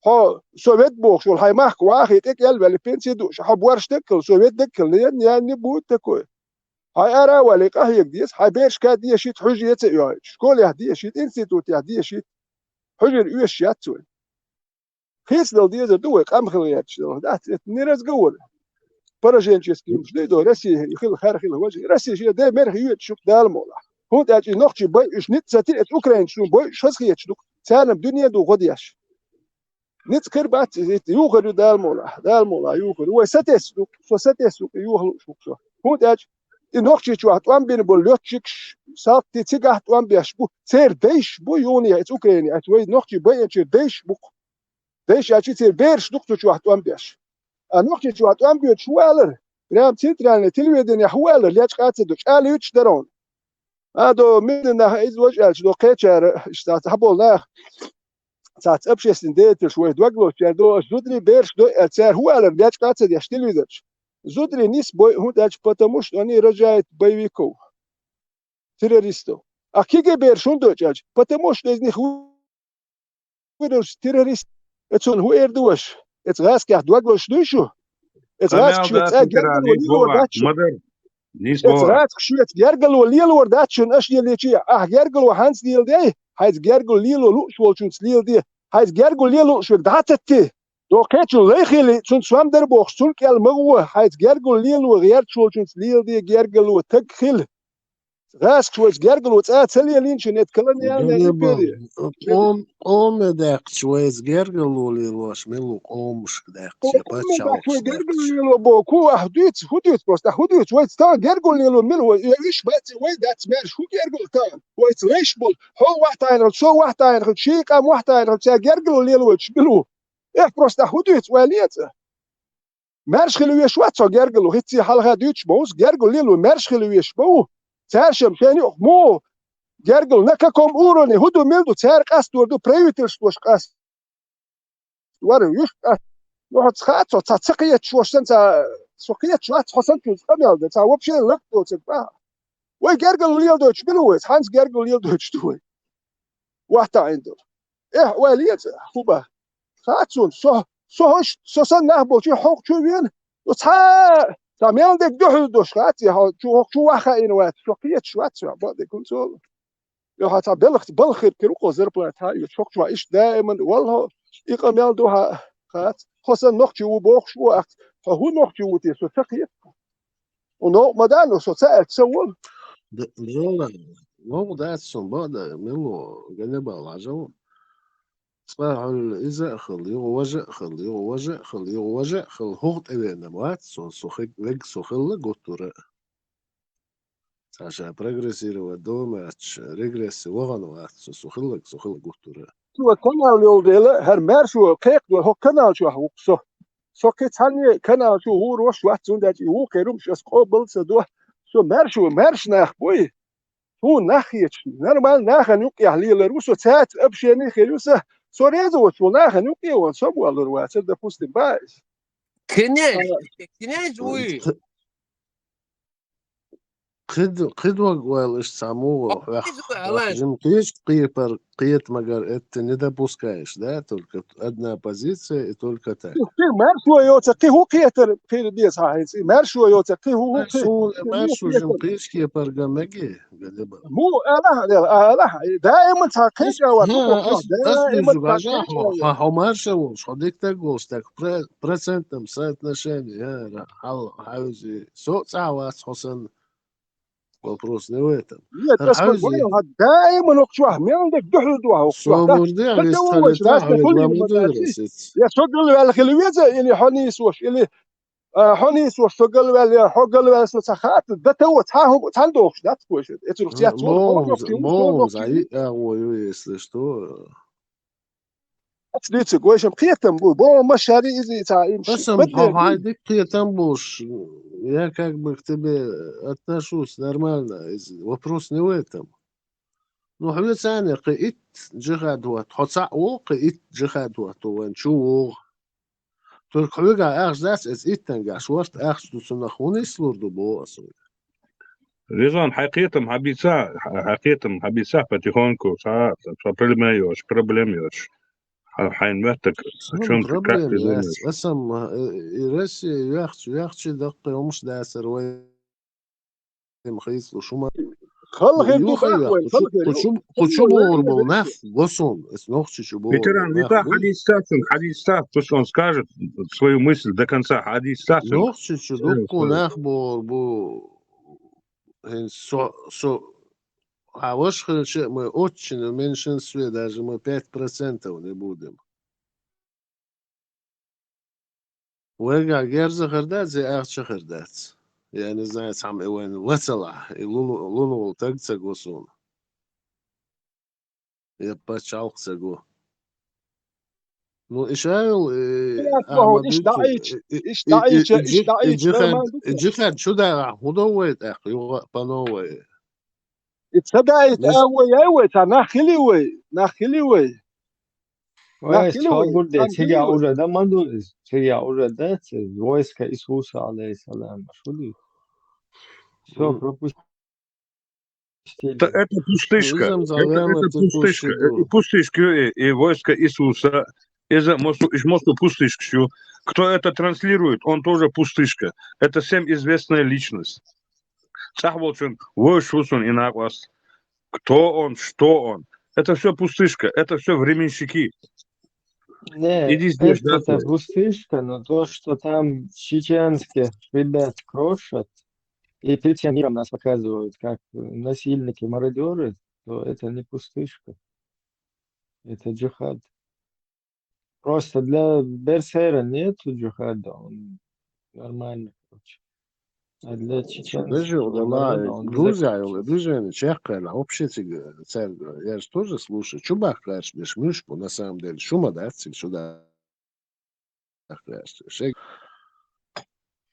ها سوفيت بوخ شو هاي محكو واحد يقل ولا بنسي دوش حب ورش تكل سوفيت دكل يعني بوت تكوي هاي ارا ولا قهيك ديس هاي بيرش كاد يشيت حجيه يا شكون يهدي يشيت انستيتوت يهدي يشيت حجر يوش ياتوي خيس دل ديز دوي قام خليات شو دات نيرز قول برجنشسكي مش دو راسي يخل خير خير وجه راسي شي ده مرخ يوت شوك دالمولا هون تاجي نوختي باي اش نيت ساتي اوكران شنو باي شخصيه شنو سالم دنيا دو غدياش نيت كربات يوغر دالمولا يوغر هو ساتيس سو ساتيس يوغل شو هون تاجي نوختي شو اتوان بين بولوتشيك سات تيغا اتوان بيش بو سير ديش بو يوني ات اوكراني اتوي نوختي باي اتش ديش بو ديش اتش سير بيرش نوختي شو اتوان بيش نوختي شو اتوان بيش شوالر رام تيتران تلويدن يحوالر ليش قاتدوش اليوتش درون هادو من إذ وجهش لو قيتشر اشتات حبولنا ساعات أبشيسن ديت شوي دوغلو شادو زودري بيرش دو أتسار هو على بداية قاتل يشتلي ذاتش زودري نيس بوي هو داش потому что они рожают боевиков террористов а киге биршун дочач потому что из них вырос террорист это он هو эрдуаш это расках دوغло шдушу это расках نيس Het raad geschuurd gergelo lilo dat schon as je leetje ach gergelo hans deel de hij gergelo lilo luxwol schon sleel de hij gergelo lilo schon datet do ketjo legele schon swam der boch sul kel mago hij gergelo lilo reert schon sleel de gergelo tek gil rask was gergelo tsat selelin schon net kalan ya قوم داك شويز جرجلو ليلوش ملو قومش داك شو جرجلو بوكو هديت بس هديت ويت تا جرجلو ملو ايش بس ويت ذات مار شو جرجل تا ويت ليش بول هو واحد شو واحد شي قام واحد تا جرجلو ليلو ملو ايه بس هديت وليت مارش خلو يش وات جرجلو هيتي حلقه ديتش بوس جرجلو ليلو مارش خلو يش بو царшем шени му гергл на каком уровне худу милду цар кастурду правительство шкас вару юш ну hat хатso цацкиет шошен ца сокиет шат хосан чуз камелда ца вообще лакто ца ой гергл лилдо чбилуес ханс гергл лилдо чтуй вата индо وليت خوبه خاتون سوش سوسن نه بوچی حق چوین و تا میان دک دو دوش خاطی ها چو واخا این وقت شوقیت شوات شو بعد کنترل یا حتی بلخیر کرو قزر پلات ها یو شوق شو ایش دائما والله ایقام دوها خات خصوصا نقطی و بوخش وقت فهو نقطی و تی سوقیت و نو مدانو سو سوول والله ده بعد ملو جنبه العجوم صباح إذا خليه وجه خليه وجه خليه وجه خل هوت إبنا موات سوخك لج سوخله قطورة عشان بريجريسير ودو ماتش ريجريس وغن وات سوخله قطورة تو كانال يولديلا هر مرشو قيق دو هو كانال شو هو سو كتاني كانال شو هو روش وات زوندات هو كيروم شس قبل سدو سو مرش ناخ بوي هو ناخيتش نورمال ناخن يقيا ليلا روسو تات ابشيني خيلوسه سوريزو وشونا هنوكي ونصبوا على الرواتر ده بوست بايس كناج وي قد وقوال إيش سامو جم قيت مجر ندا بوسكايش ده только одна позиция и только так. مرشو يوتقي هو قيتر في ديس هاي مرشو يوتقي هو مرشو جم قيش كي برجمجي مو انا دائما تحقيق دائما تحقيق هو مرشو شو ديك تقول так процентном соотношении عاوز سوء ساعات حسن вопрос не в этом. Нет, دائما وقشوه ما عندك دحلدوها وقشوه يا شغل على خلويزه اللي حنيس وش اللي حنيس وش شغل على حقل على سخات ده تو تاهم تندوش ده كويس это все زي если что Отлично, гойшем приятно было, машари из Хайдик приятно буш. Я как бы к тебе отношусь нормально. Вопрос не в этом. Ну, حبيت أنا قيت جهاد وقت حصع وقيت جهاد وقت وانشوف ترك حبيقة أخش داس إز إتنجع شورت أخش تسنخوني سلوردو بو أصوي ريزون حقيقتهم حبيسا потихоньку ساعات проблемиош حين وقتك شون проблем أسم راسي يخشي دقة ومش داسر وين مخيس وشو ما خلهم شو بوربو نف وصون اسنوخش شو بوربو ветеран حديث пусть он скажет свою мысль до конца حديث نوخش شو دقو نخ بوربو عاوش خلشة мы очень в меньшинстве, даже мы 5% не будем. ويرجع غير زخردات زي أخش خردات يعني زي عم وين وصلع لونو تجسق وصون يبقى شالق سجو نو إشايل إيش شو ده هو دوت أخي بنوه تصدقت اوي تا نخلي وي Çağbur'da çeya orada manduz çeya orada войска Иисуса алейхиссалам что ли все пропустили это пустышка и войска Иисуса это может пустышка кто это транслирует он тоже пустышка это всем известная личность Сахволчун войшусон и наглас кто он что он это все пустышка это все временщики. Нет, это пустышка, но то, что там чеченских ребят крошат, и перед всем миром нас показывают как насильники, мародеры, то это не пустышка. Это джихад. Просто для Берсера нету джихада, он нормально, короче. А для чеченского народа он Грузия, движение Чехия, вообще церковь, я же тоже слушаю. Чубак, конечно, мишмишку, на самом деле, шума, да, сюда.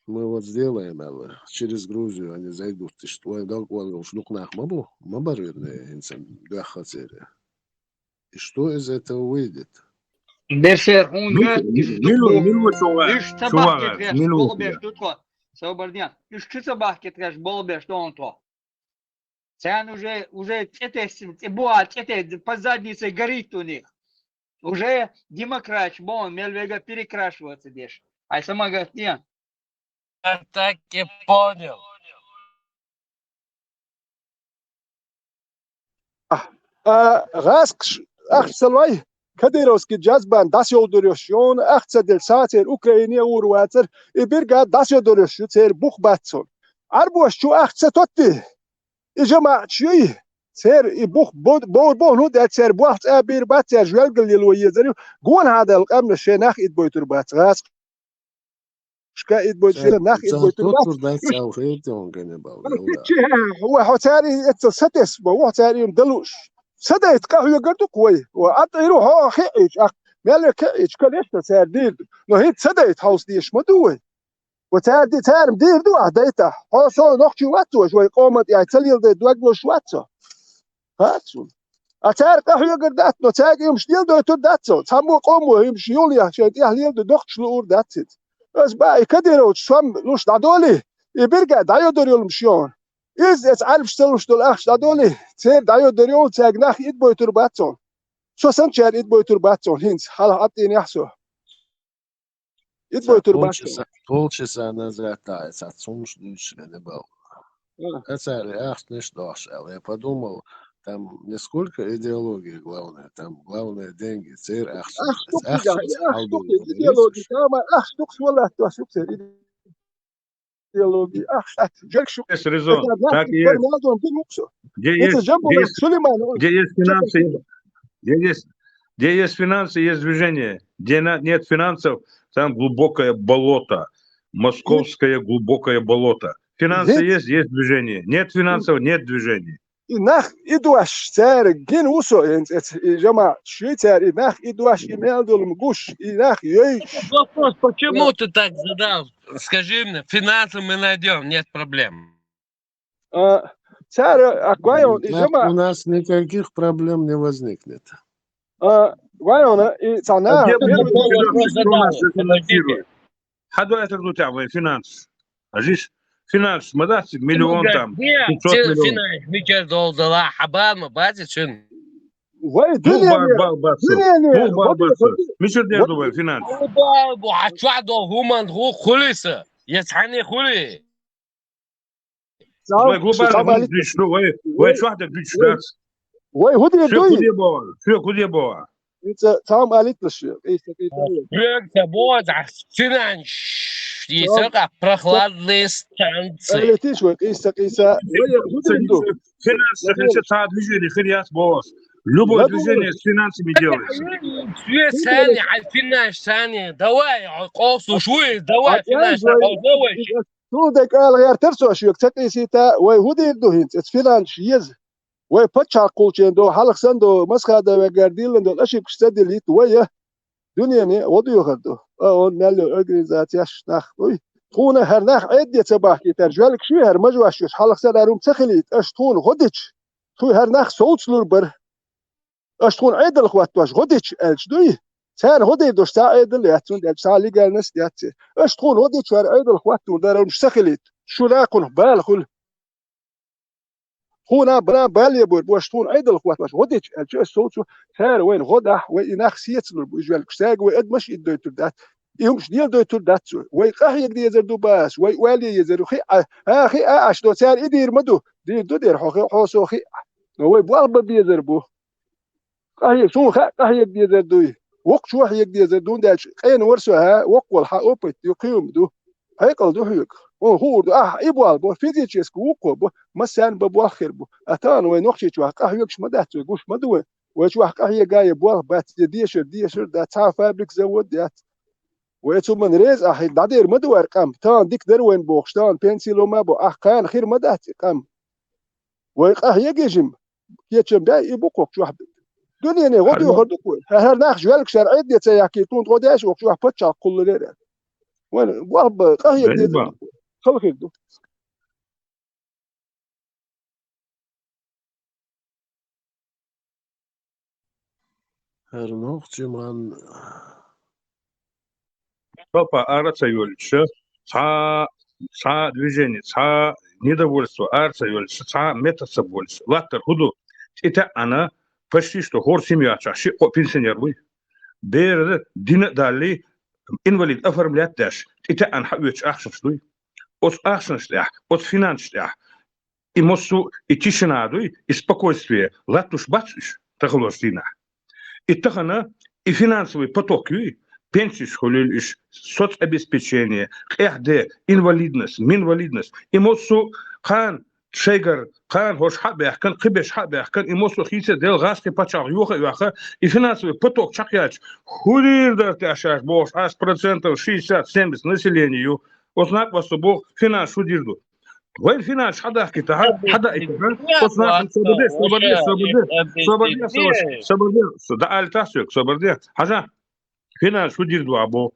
Мы вот сделаем это. Через Грузию они зайдут. Ты что, уж лукнах мабарырные инсан дуахацери. И что из этого выйдет? Дешер унга Милу iş sabah çuvağa, getirеш milu bol okuyor. beş tutko. Sabırdan. İş sabah getirеш bol beş то. Sen уже çetesin. Bu çete по заднице горит у них. Уже демократ, бон, мельвега перекрашиваться дешь. А сама говорит, нет. Я так и понял. غاسق أخسلوي كديروسكي جذبان داسيو دوريوشيون أخسدل ساتر أوكرانيا ورواتر إبرجع داسيو دوريوشيو تير بوخ باتسون أربوش شو أخسطتي إجماع شيء تير إبوخ بود نود تير بوخت أبير باتير جوال قليلو يزريو قون هذا الأمر الشيء إد بويتر بات غاسق شكا إد بويتر ناخ إد بويتر بات هو حتاري اتسدس بو حتاري مدلوش سديت كهو يقردو كوي وأطيرو ها خيج مالك خيج كليش تسار دير نو هيت سديت هاوس ديش مدوي وتار دي تار دير دو أهديته ها صار نخشي واتو شوي قامت يعني تليل دي دوغلو شواتو هاتون أتار كهو يقردات نو تاقي يمش ديل دو يتو داتو تامو قومو يمش يوليا شايد يهليل دو دخش لور داتت بس بقى كديرو تشوام لوش دادولي يبرجع دايو دوريول مشيون إز عارف شتلوش دول أخش دادولي تير دايو دوريول تاق ناخ إد بويتر باتون شو سنشار إد بويتر باتون هينز حالا عطيني يحسو إد بويتر باتون Полчаса назад отцом ждущего не было. Это реакция, что я подумал, там не сколько идеологии главное, там главное деньги, цирк, идеология, штук والله شو بصير идеология جلك شو Есть резон. Так и есть. Где есть финансы, есть движение. Где нет финансов, там глубокое болото. Московское глубокое болото. Финансы есть движение. Нет финансов, нет движения. إنخ إدواش تار جين وصو جماعة شو تار إنخ إدواش إيميل دول مجوش إنخ يي. Вопрос, почему ты так задал? Скажи мне, финансы мы найдем, нет проблем. تار أقويون جماعة. У нас никаких проблем не возникнет. أقويون إتانا. حد يقدر تعمل فينانس. أجيش فينانس مدرسة مليون там 500 مليون. Финанс микер долдала хабар мı bazı için? Vay مش بدي أدوبه فينانس. Bu hatfado human hu kulisi. يسحني خلي. Vay global güçlü vay şu anda güçlü. Vay hadi شو كودي بوا. أنت تام قالت له شو؟ Бьёрка боза финанс. Дисока прохладные станции. قالت شو قيسة Финансы это та движение хряс босс. Любое движение с финансами делается. شوية ثانية على الفينانس ثانية دواء قوسوا شوية دواء فينانس دواء. شو دك قال غير ترسو شو تقيسي تا وهودي دوهين فينانس يز وبتشا قولشين دو حلق سندو مسخة دو وقارديل دو الأشي كشتدي ليت ويا دنيا ني وديو خدو نالو أورجانيزاتياش ناخ وي تخون هر ناخ عدة صباح كي ترجالك شو هر مجواش حلق سداروم تخليت أش تخون غدش شو هر ناخ صوت لوربر أش تخون عدل خوات واش غدش ألش دوي سان غدي دوش تا عدل ياتون دل سان لي قال ناس ياتي أش تخون غدش هر عدل خوات داروم تخليت شو لاكون بال خل هنا بنا بالي بوشتون عيد الخوات واش غديش الجو الصوت هار وين غدح وين خسيت الجوال كشتاق ويد مش يدوتر دات يهمش ديال دوتر دات وي قاه يقدر يزردو باس وي والي يزرو خي اخي اش دو سار يدير مدو دير حوسو خي وي بوالب بيزربو قاه شو قاه يقدر يزردو وق شو يقدر يزردون داش قين ورسوها وق والحق اوبت يقيم دو هيقل دو هيك هو يبوال بو فيزيتشيس كوكو بو مسان ببوال خير بو اتان وين وقتي تو قاه يكش مدات يقوش مدو ويش واحد قاه جاي بوال بات ديشر دا تا فابريك زود دات ويتو من ريز اخي دادير مدو ارقام تان ديك دروين بوخشتان بنسيلو ما بو كان خير مدات قام وقاه يجيجم يتشم دا يبوكوك واحد دنيا ني غدو خدو هر ناخ جوالك شرعي ديت ياكيتون غداش وقت واحد بتشا كل ليره وين واب قهية ديت غريبة خلق يدو Her nochtje man. папа арца юльчы ца движение ца недовольство арца юльчы ца метаться больше латтер худу это она почти что хор семья чаши пенсионер вы бер дин дали инвалид оформлять даш это ан хавич ахшн что от ахшн что от финанс что и мосу и тишина дуй и спокойствие латтуш бачиш тахлостина и тахана и финансовый поток пенсии школы соцобеспечение эхде инвалидность минвалидность и мосу хан шейгар хан хош хабех кан кибеш хабех кан и мосу хисе дел гаски пачал юха и финансовый поток чакяч хурир дарташаш бош 60% 60-70 населению ознак вас бог финанс шудирду وين فيناش حدا حكيتها حدا اصنع صبر ده قال تاسك صبر ده حاجه فيناش شو دير دو ابو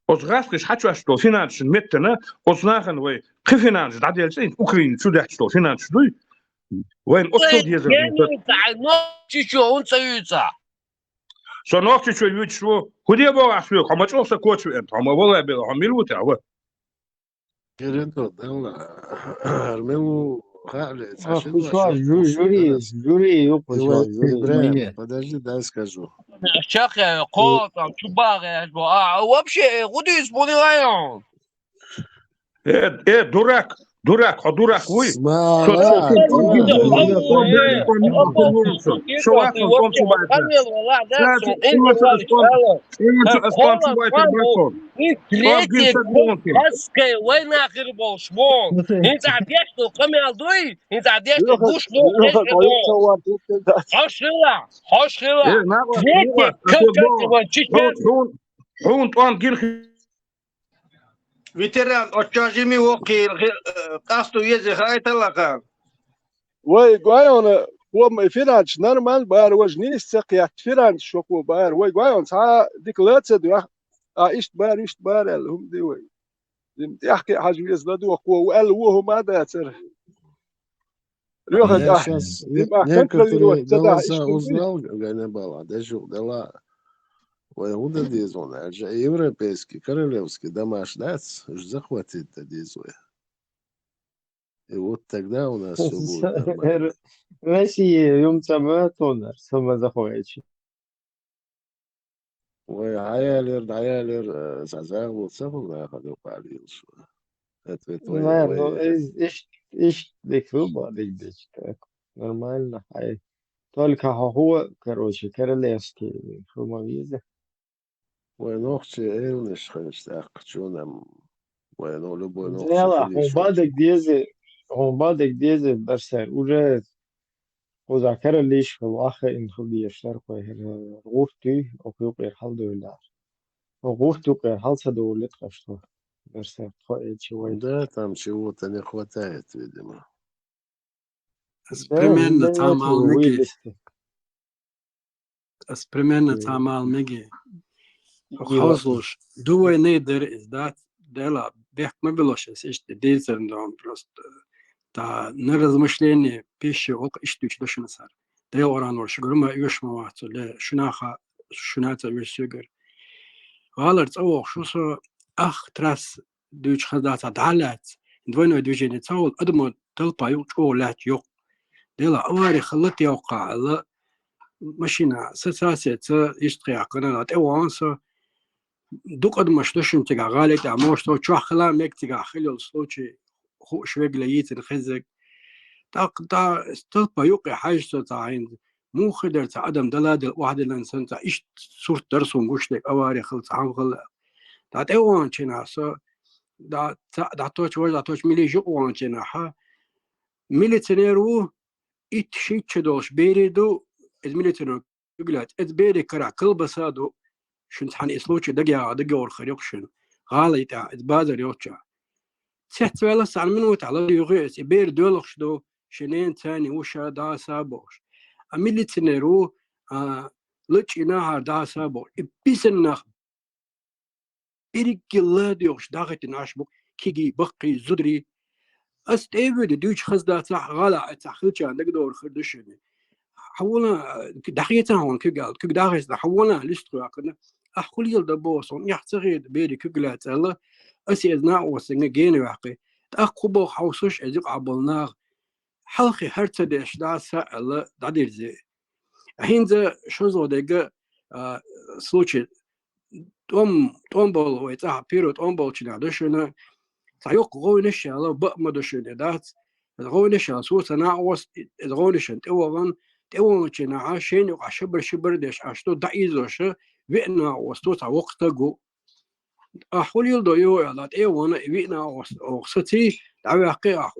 ozgaszkiś haczło finansz metna oznachen we finansz dadel sein Ukraine شو ده شو finansz du وين اصل دي no чичо он цаюца so noch чичо вичво куди бо ашло хамач оса коч хама вола бел хамилута ава Gerento dela. Армелу хали. Жюри, Подожди, дай скажу. شاخ قوط شباغ вообще غدي يسبوني رايون дурак вы وين اخر بوشمون انت عديش تو قمي الدوي انت عديش تبوش لو خوش خلا ветеран отчажими وقي قصدو يزي خايت لقان وي غايون هو فينانش نورمال بار وجني استقيات فينانش شوكو بار وي غايون سا ديكلاتس دو ايش بار هم دي وي يحكي حاجه يزدادو قوه وقال هو ما ده تر Я сейчас некоторые голоса узнал, Ганнибала, даже дала Вайгуда дизона, а же европейский, королевский домашняц захватит дизуя. И вот тогда у нас все будет нормально. Россия يوم تونر ثم захватит. وعيالر زعزعوا صفوا أخذوا قليل شو. Ну, إيش بيكتبوا ديك так. Нормально. Только هو, короче, королевский хромовизы. ونوختي إيرنش خنشتاق شونم وينو любой Дела, он бадек дезе برسر уже مذاكرة ليش في الآخر إن خلي يشتركوا هنا غوفتي أو يقير حال دولار غوفتي يقير حال سدولت قشطة برسر خائد شوي Да, там чего-то не хватает, видимо. Примерно там алмеги. Примерно там алмеги. Хозлуш. Думаю, не издать дела. Бег мы белошес, ишь дизель дом просто. Та на размышление пищи ок иштуч дошнасар. Да я оран ворш. Говорю, юш мават. Ле шуната юшюгер. Галерц ох шусо ах трас دوش خدات عدالات دوينو دوجيني تصول أدمو تلقى يوقع لات يوق ديلا أواري خلت يوقع لا ماشينا ساساسة يشتغي قناة أوانسا دوك أدمو شلوشن تيجا غالي تعموش تو شو خلا ميك تيجا خلو الصوتي خو شويق ليت الخزق تا تلقى يوقع حاجة تعين مو خدر تعدم دلاد واحد الإنسان تا إيش صورة درسهم وشلك أواري خلت عام خلا تا أوان شنا سا دا توش ملي جو وانجناها ميليتيرو ات شي تشدوش بيريدو الميليتيرو يقولات ات بيري كرا كل بسادو شنت حن اسلوچ دغيا ور خريقشن غاليتا ات بازر يوچا تحت ولا سال من وتعالى يغيس بير دولخشدو شنين ثاني وشا دا سابوش ميليتيرو لچ نهار دا سابو بيسنخ إريك الله ديوش داغت ناشبو كيجي بقي زدري أستيفد دوش خزدا صح غلا تحخلش عندك دور خردشني حولا دحيتها هون كقال كقداغس حولا لستو كنا أحقول يلدا بوسون يحتغيد بيري كقلات الله أسيدنا وسنة جيني واقي تأقبو حوسوش أزيق عبالناغ حلقي هرتدش دا سأل دادير زي هينزا شوزو ديگه سلوچي تومبول ويتاها بيرو تومبول چنا دشنا سايوق غونش الله بأما دشنا دات غونش سوسا ناوس غونش توغن توغن عاشين وعشبر شبر دش عشتو دعيزوش وينا وستوتا وقتغو أحول يلدو يو على وانا وينا وستي دعواقي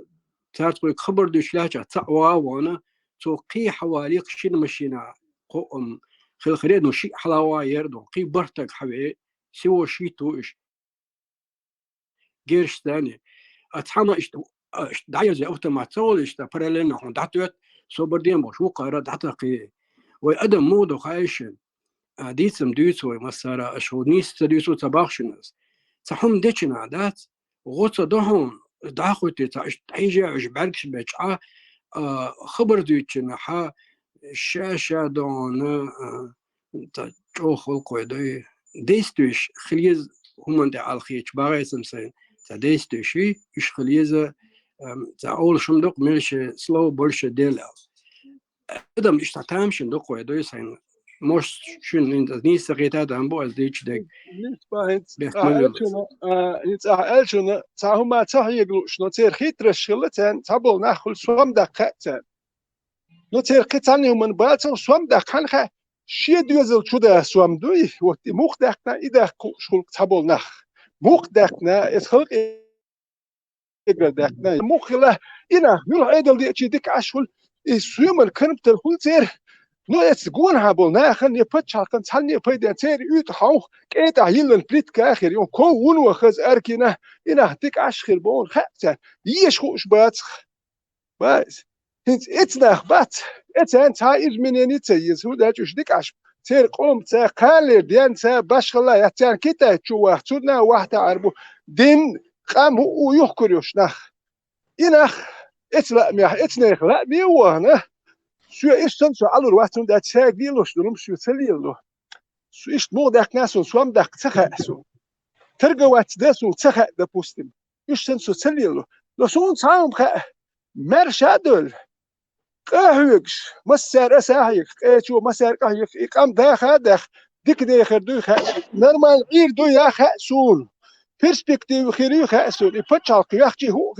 تارتقي خبر دوش لاجا تقوى وانا توقي حوالي قشين مشينا قوم خلخريد نو شي حلاوة يردو قي برتك حوي سوى شي توش غيرش ثاني اتحنا دعيا زي اوتا ما تقول اشتا برلنا هون دعتوت سوبردين بوش وقارا دعتقي وادم مودو خايشن ديتم دوتو مسارا اشو نيست دوتو تباخشنس تحم ديتشنا دات غوتا دهون داخوتي تعيجي عش بركش بيتشعا خبر دوتشنا حا الشاشة دون تجوخ القويدي ديستوش خليز هم انت على الخيش باغي سمسين تا ديستوشي اش خليزة تا اول شمدق ملش سلو برش ديلا ادم اش تتامشن دو قويدي سين مش شن انت نيس غيتا دامبو از ديش ديك ألشنا تاهما تاهيقلو شنو تير خيتر شلتان تابل ناخل سوام دقاتان نو تير قطعني ومن باتن سوام دقان خا شي دوزل شودا سوام دوي وقت موخ دقنا إذا شغل تابل ناخ موخ دقنا إسخلق إقرا دقنا موخ له إنا يلو عيدل دي أشي ديك عشول سوام الكرم تلخل تير نو يتسقون هابل ناخن يبتش هالكن تحلني بيدان تير يوت حوخ كيتا يلن بليت كاخر يوم كون وخز أركينا إنا ديك عشخر بون خاتان يشخوش باتخ بايز إتناخ بات إتان تا إزمنيني تيز هو دا جوش ديك عش تير قوم تا قالر ديان تا باشخلا يتان كيتا تشوه تودنا واحدة عربو دين قام هو يحكر يوشناخ إناخ إتلا ميح إتناخ لا ميوهنا سو إستن سو ألور واتون دا تاق ديلوش دلوم سو تليلو سو إشت مو داك ناسون سوام داك تخأسون ترقوات داسون تخأ دا بوستم إشتن سو تليلو لو سون تاهم خأ مرشادل قهوكش مسار أساهيك قيتشو مسار قهيك إقام داخا داخ ديك داخر دوي خأ نرمال غير دوي يا خأسون perspektivi خيري خأسون إبتشال قياخجي هو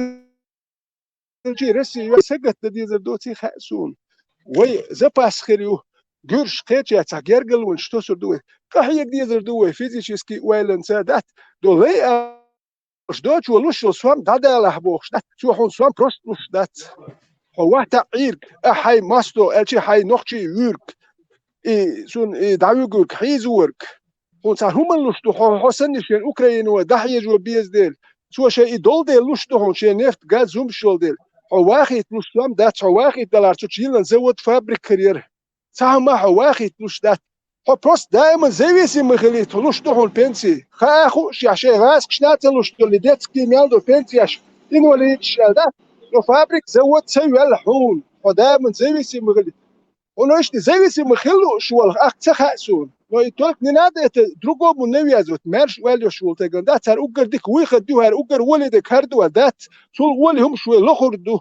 جي رسي يسقط ديزر دوتي خأسون وي زباس خيريو قرش قيتشي تاقيرقل ونشتوسر دوي قهيك ديزر دوي فيزيشيسكي ويلن سادات دو لي دوتش ولوش سوام دادا لحبوخش دات شو حون سوام بروستوش دات هو تعيرك أحي ماستو ألشي حي نخشي يورك سون دعويقك حيزورك هون صار هم اللوشتو حسن شين أوكرين ودحيج وبيز ديل سو شيء دول ديل لوشتو هون شيء نفط غاز زوم شول ديل واخد لوشتوام دات واخد دولار تشيلن زود فابريك كارير صار ما واخد لوش دات هو بروست دائما زيويسي مخليت لوشتو هون بنسي خاخو شي عشان راسك شنات لوشتو اللي ديت كيميالدو بنسي اش إن وليد شالدات لو فابريك زود سوي الحون ودائما زيويسي مخليت ونوشتي زيويسي مخلو شو الأخ تخأسون ويتولك ننادى دروغو منوي ازوت مارش واليو شو تيغن دات هر اوغر ديك ويخد دو هر اوغر ولدك هردو دات سول ولي هم شوي لخر دو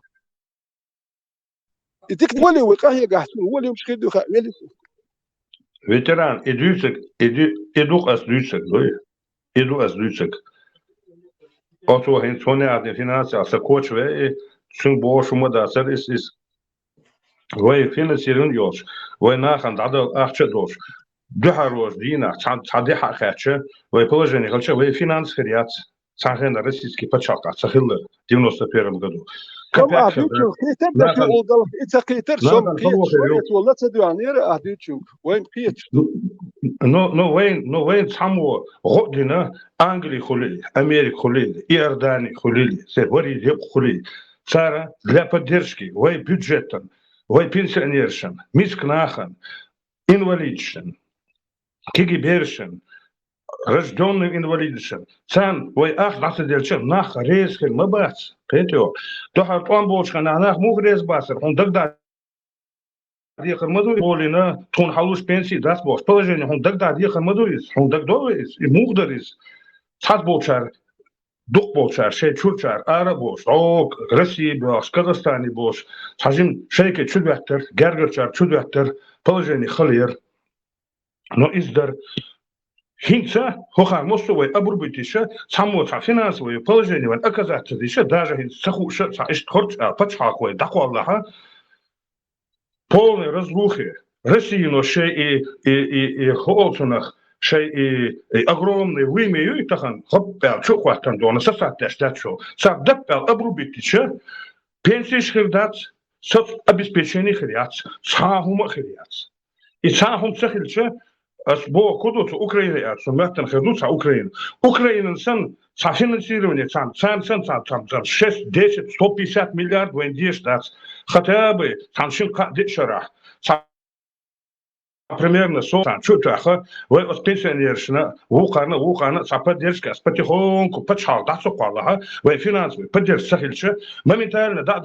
ديك ولي وقاهي قاحسون ولي هم شخيدو خا ولي Veteran eduk as lüsek loy. Eduk as lüsek. Auto hin tone adin finansial sa coach ve sun boşuma da ser is وي فينانسيرون يوش وي ناخن عدد أخشى دوش دهروش دينا تعدي حقاتش وي بلجني قالش وي فينانس خريات سانخن رسيسكي بتشاقة سخيل 91 году كم أديتشون كيتر ده أولدال إتقيتر سوم كيت ولا تدوانير أديتشون وين كيت نو وين سامو غدنا أنجلي خليل أمريكا خليل إيرداني خليل سيبوري ديب خليل صار для поддержки وي бюджетом وي пенсионершен мискнахен инвалидшен кигибершен рожденным инвалидом. Сан, ой, ах, нас делчен, нах, резкин, мы бац, петё. То хат он болчка, нах, мух рез басер, он тогда ехал мадури, болина, тон халуш пенсии, даст бос, положение, он тогда ехал мадурис, он тогда и мухдарис. Цат болчар, дух болчар, шей чурчар, ара бос, о, Россия бос, Казахстане бос, сажим шейке чудвяттер, гергерчар чудвяттер, положение халир. Но издар Хинца, хохар мостовой обрубитиша, самота финансовое положение оказаться еще даже сахуша, истхорча, пачхахой, дахуаллаха, полной разрухи. России, но шей и холцунах, шей и огромный вымею, и тахан, хоппел, чухватан дона, сосатяш, дачо, сабдаппел обрубитиша, пенсии шхирдац, соцобеспечение хряц, сахума хряц. И сахум сахильча, Бо кудут Украина, сумматен хедут Украина. Украина сан финансирование сан 6, 10, 150 миллиардов в Индии штат. Хотя бы саншин дешарах. Примерно 100 чутаха, вы от пенсионершина, вухана, поддержка, потихоньку, почал, да, соколаха, вы финансовый, поддержка сахильча, моментально, да,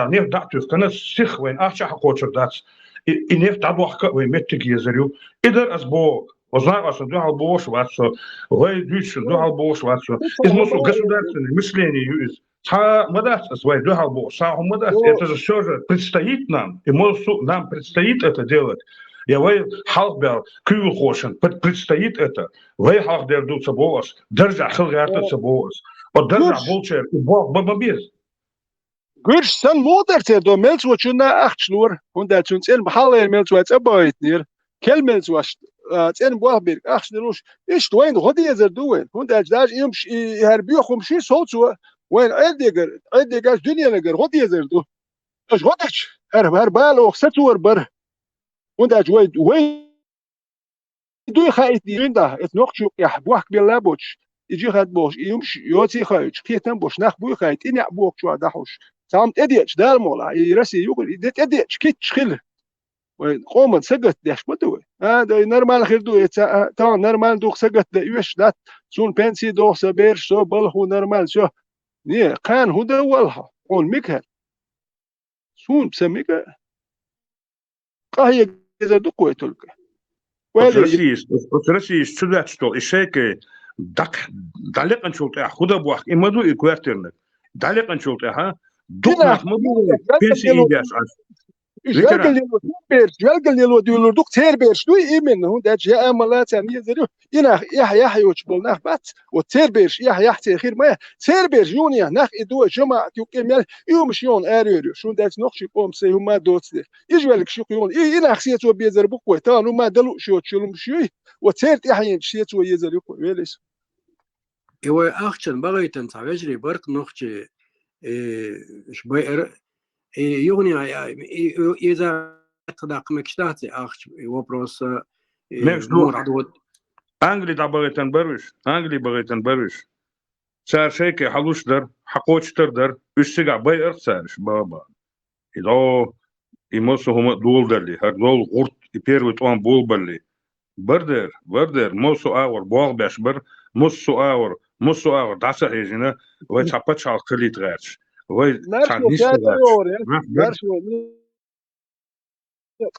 не дату, в конец всех войн, ахча хочет дать. И нефть табуха вы метик езерю. Идер азбог. Узнай вас, дуал бош ватсо. Вы дючу дуал бош ватсо. Из мусу государственное мышление юз. Ха мадас свой дуал бош. Ха мадас. Это же все же предстоит нам. И нам предстоит это делать. Я вы халбел кюл хошен. Предстоит это. Вы халдер дуца бош. Держа хилгартца бош. Вот держа болчер. Бог бабабез. Gurs san motorter do melts wat na 8 schnur und dat uns in halle melts wat abait nir kel melts was in bohberg 8 schnur is doin hodi ezer doen und dat dash im her biukhum shi solt so وين اديگر dünya neger hodi ezer do das hodach her bal och satur bar und dat way do khait dinda et noch shu yahbuh bil laboch يجي خد bosh يمشي يوتي خايش كيتن bosh nach bu khait in yahbuh شو دحوش سامت اديتش دار مولا يرسي يقول يدت اديتش كيت شخل وقوم سقط داش مدوي هذا نورمال خير دو تا نورمال دوخ سقط دا يوش دات سون بنسي دوخ سبير سو بلخو نورمال شو ني قان هو دولها قول ميكها سون بسميك قاهي اذا دقوا تلك Россия сюда что ишеке дак далеко чулта худа буах имаду и квартирник далеко чулта ха Духнах мабу пенсии идешь. جالجل ديولو دوك تيربير شنو يمن هو داج يا امالات يعني يزرو ينا يح يوتشبل ناخ بات وتيربير يح تيخير ما تيربير يونيا ناخ ادو جماعه يوكمل يومشيون اريرو شنو داج نوخشي قوم سي هما دوت يجوالك شو يون ينا خسيتو بيزر بوكو تانو ما دلو شو تشلم شوي وتيرت يحين شيتو يزرو ويلس هو اخشن بغيتن تعجري برك نوخشي شبير يغني إذا تدق مكشتاتي أخش وبروس أنجلي دبغتن برش سار شيء حلوش در حقوش در üstüge bay ırksarış baba İdo İmosu homa dol derli her dol gurt ipervit on bol belli Birder mosu ağır boğ beş bir mosu ağır dasa hejine ve çapa çalkılit gerç ve çandiste gerç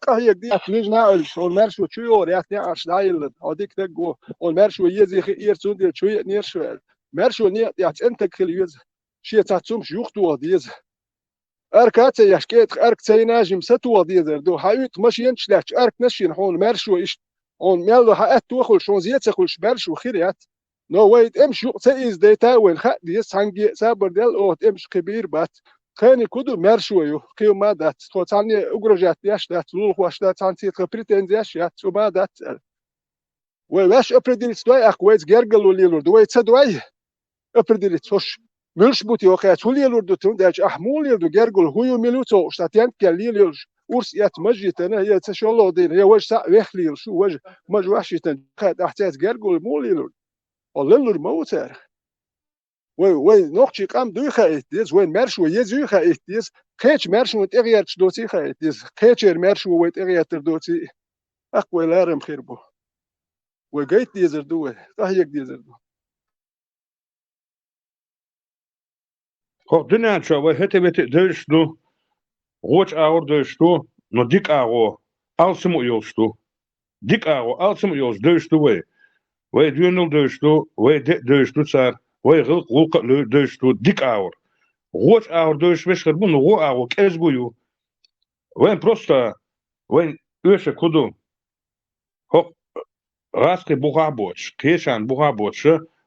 قهية دي ليش ناقل والمرشو شو يور يعني عش دايل هذيك تجو والمرشو يزي يرسون دي شو نيرشو مرشو ني يعني أنت كل يز شيء تعتم شيوخ تو ديز أركات يحكيت أرك تيناجم ستو ديز دو حيوت مش ينشلش أرك نشين هون مرشو إيش هون ميلو حقت توخل شون زيت تخلش مرشو خيريات نو ويت امشي تيز ديتا وين خد ديس هنجي سابر ديل أو امش كبير بات خاني كودو مرشويو كيو ما دات تو تاني اغرجات ياش دات لول واش دات تانتي بريتنزياش يات وما دات واش ابرديلت دوي اخويت جرجل وليلور دوي تسدوي ابرديلت وش ملش بوتي وخات وليلور دو تنداج احمول يدو جرجل هو ميلوتو شتاتيان كليلور ورس يات مجيت انا هي تشولو دين هي واش سا ويخليل شو واش مج واشيتن خات احتاج جرجل موليلور وليلور موتر وين نوخشي قام دوي خايت ديز وين مرشو يزوي خايت ديز خيش مرشو تغيرت دوتي خايت ديز خيش مرشو ويت اغيرت دوتي اقوى لارم خيربو وجيت ديزر دوه تهيك ديزر دو Хох дünyança ve hetebeti dövüştü. Goç ağır dövüştü. No dik ağır. Alsımı yolştu. Dik ağır alsımı yolş dövüştü ve. Ve düğünül dövüştü. Ve dövüştü çar. Ve gılk dövüştü. Dik ağır. Goç ağır dövüşmeşkir bunu go ağır kez buyu. Ve просто ve öşe kudu. Хох раски буга боч. Кешан буга боч.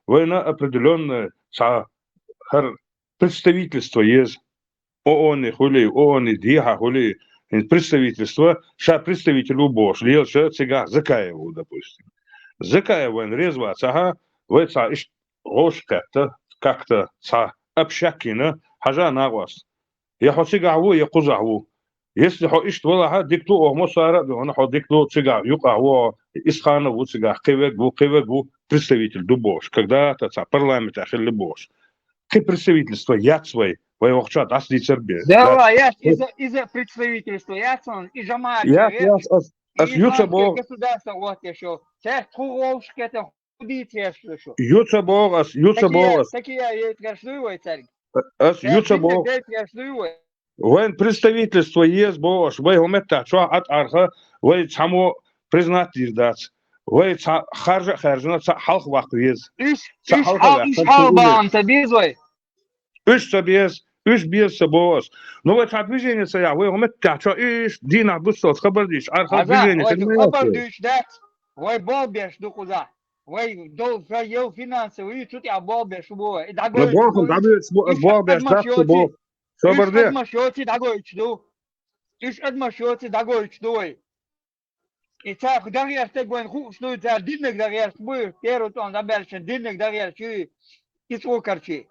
Ve на определенное представительство есть ООН, ООН, ДИХа, представительство, сейчас представителю Бош, лелша цыга Закаеву, допустим. Закаева резва цага, вы ца иш гош как-то ца общакина, хажа нагвас. Я хо цыгаву, я кузаву. Если хо иш твалаха дикту охмосара, он хо дикту цыга, юкаву, исханову цыга, кывегу, представитель Дубош, когда-то ца парламент ахилли Бош. Ты представительство яцвай, вы охчат асли цербе. Да, я из-за представительства яцван и жамат. Я ютса бог. Государство вот еще. Це куровшки это худите что. Ютса бог. Такие я трашлюю царь. Ютса бог. Вен представительство есть бош, вы гомета, что от арха, вы само признать издать. Вы харжна халк вакт есть. Иш халбан табизой. Иш табиз, иш без собос. Но вы движение я, вы гомета, что иш дина бустот, хабардиш, арха движение. Хабардиш дат. Вы болбеш дукуза. Вы дол ел финансы, вы чуть я болбеш бо. И дагой. Болбеш дат бо. Хабарде. Адмашоти дагой чду. Иш адмашоти дагой чдой. И так дарьяш ты гон хушну за динник дарьяш мы первый он забершен динник дарьяш и сукарчи.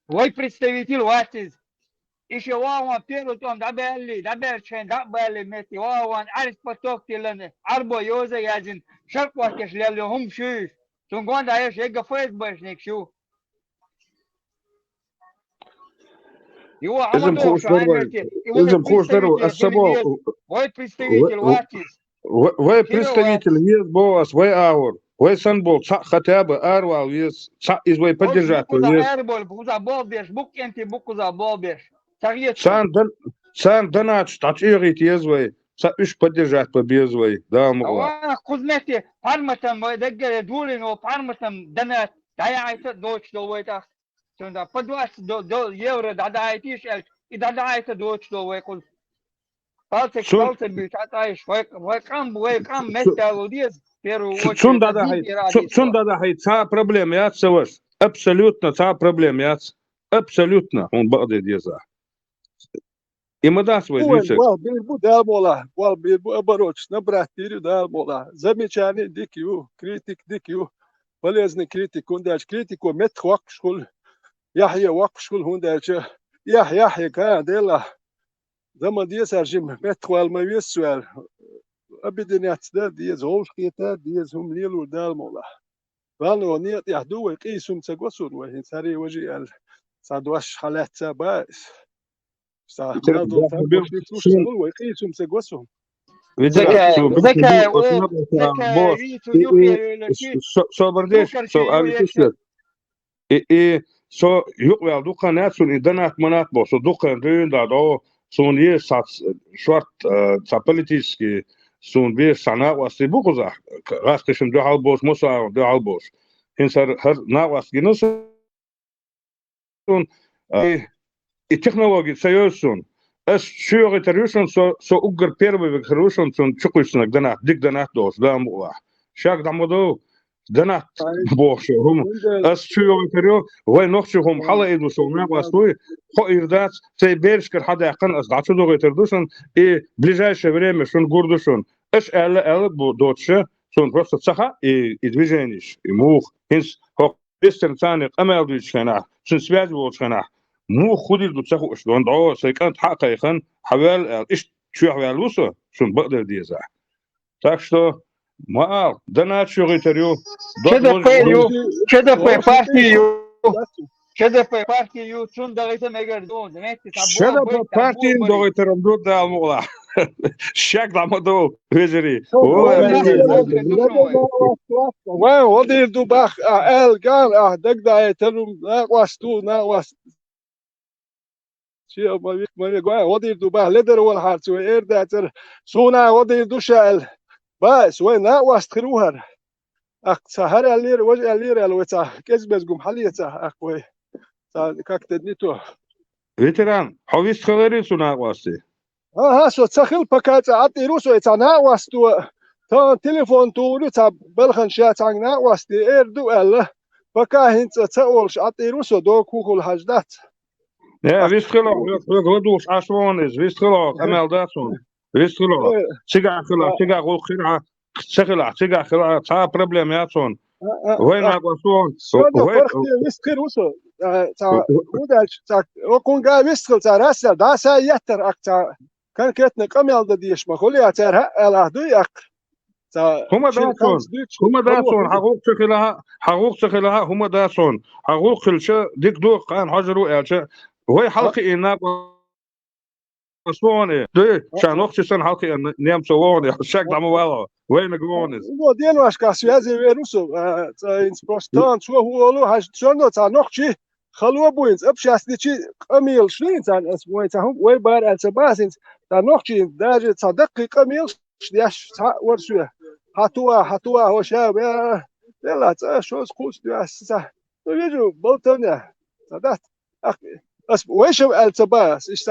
Вой представитель власти еще вон первый он забершен мети вон арис поток тилен арбо йоза язин шарквакеш леле хумшу. Тунгон даеш ега фейсбэшник шу. Его амадош Вой представитель власти. Вы представитель есть босс, вы аур, вы санбол, хотя бы арвал есть, из вы поддержать сан донат, штат ирит есть вы, иш поддержать побез вы, да могла. Кузмети парматам вы дегге дулин о парматам донат, да я это дочь до вы так, сюда по 20 евро да айтиш и да это дочь до вы куз. Palce bitatais, vai kam металлургиз первую очередь. Сунда да хай ца проблем яца ваш. Абсолютно ца проблем яц. Абсолютно он баде деза. И мы да свой дючек. Да мола, обороч, набрать тирю да мола. Замечание дикью, критик дикью. Полезный критик, он дальше критику мет хвакшкул. Яхья вакшкул он дальше. Яхья кан дела. زمان ديز هرجم متخوال ما يسوال أبدا نعتدى ديز هوش قيتا ديز هم ليلو دال مولا فانو نيت يحدو يقيسهم تقوسون وهين ساري وجي ال سادواش حالات سابايس سادو تقوسون ويقيسهم تقوسون زكاة صبرديش и so юквел дука нацун и данат манат бо so дука дында до сон е шварт ца политически сон бе сана васи букуза раскешим до албос моса до албос инсар хар на вас гинос и технологии союзун es шуйгы терюшн so угр первый хрушн сон чукушнак данат дик данат дос дамуа шак дамодо دنا بوشهم أشياء كتير ونخشهم حلا يدوسون واسوي خيردات سيبرش كر حدا يقن أصدعشوا دوغي تردوشن إيه ближайшее время شون гордушон إيش ألا بودوتشة شون просто صحة إيه движенيش موخ هنس هو بيستن ثاني أمل دوتشنا شون سبيعز بوتشنا موخ خودي دوتشة إيش دون دعوة سيكون حقا يخن حوال إيش شو حوال وصل شون بقدر ديزا так что ما دنا شو غيتريو كده في شده partiju çundağıta megar don. Demek ki Şada partiyin doğutarım dur da almıla. Şak damado veziri. وين ودير دو باخ ال قال دقدا يترم لا واستو نا واست شي ما يقول ودير دو باخ لدر ولا حارت وير داتر سونا ودير دو شال بس وين نا واست خروهر اخ سهر اللير وجه اللير الوتا كزبز قم حليتا اخوي كاك تدنيتو Veteran, havist خلری سونا واسه. ها سو تسخل بكات عطي روسو يتانا واستو تا تليفون توري تا بلخن شاتانا واستي اردو الا بكا هنت تاولش عطي روسو دو كوكل حاجدات Ja, wist geloof, we aswoon is, wist geloof, ML dat zo. Wist geloof. Siga ook gira, siga, ta probleem ja zo. Hoe na aswoon. ويست خير وسو تا وداش تا وكون قا ويست تا راسل دا سا يتر اكتا كان كتنا قميل دا ديش ما خليها تر الا دويق تا هما داسون حقوق شغلها هما داسون حقوق الش ديك دو قان حجروا الش وهي حلقي إنك اسمعوني دي شان وقت سن حلقي نيم سووني شاك دعمو والله وين قوونس نو ديال واش كاسيازي ويروسو تا انسبوستان شو هو لو هاش شنو تا نقشي خلوا بوينز ابشاس ديشي قميل شلين تا اسموي تا هم وي بار التباسين تا نقشي داجي تا دقيق قميل دياش تا ورسو هاتوا هو شاب يلا تا شو سقوس دياس تا يجو بولتونيا تادات بس ويش التباس إيش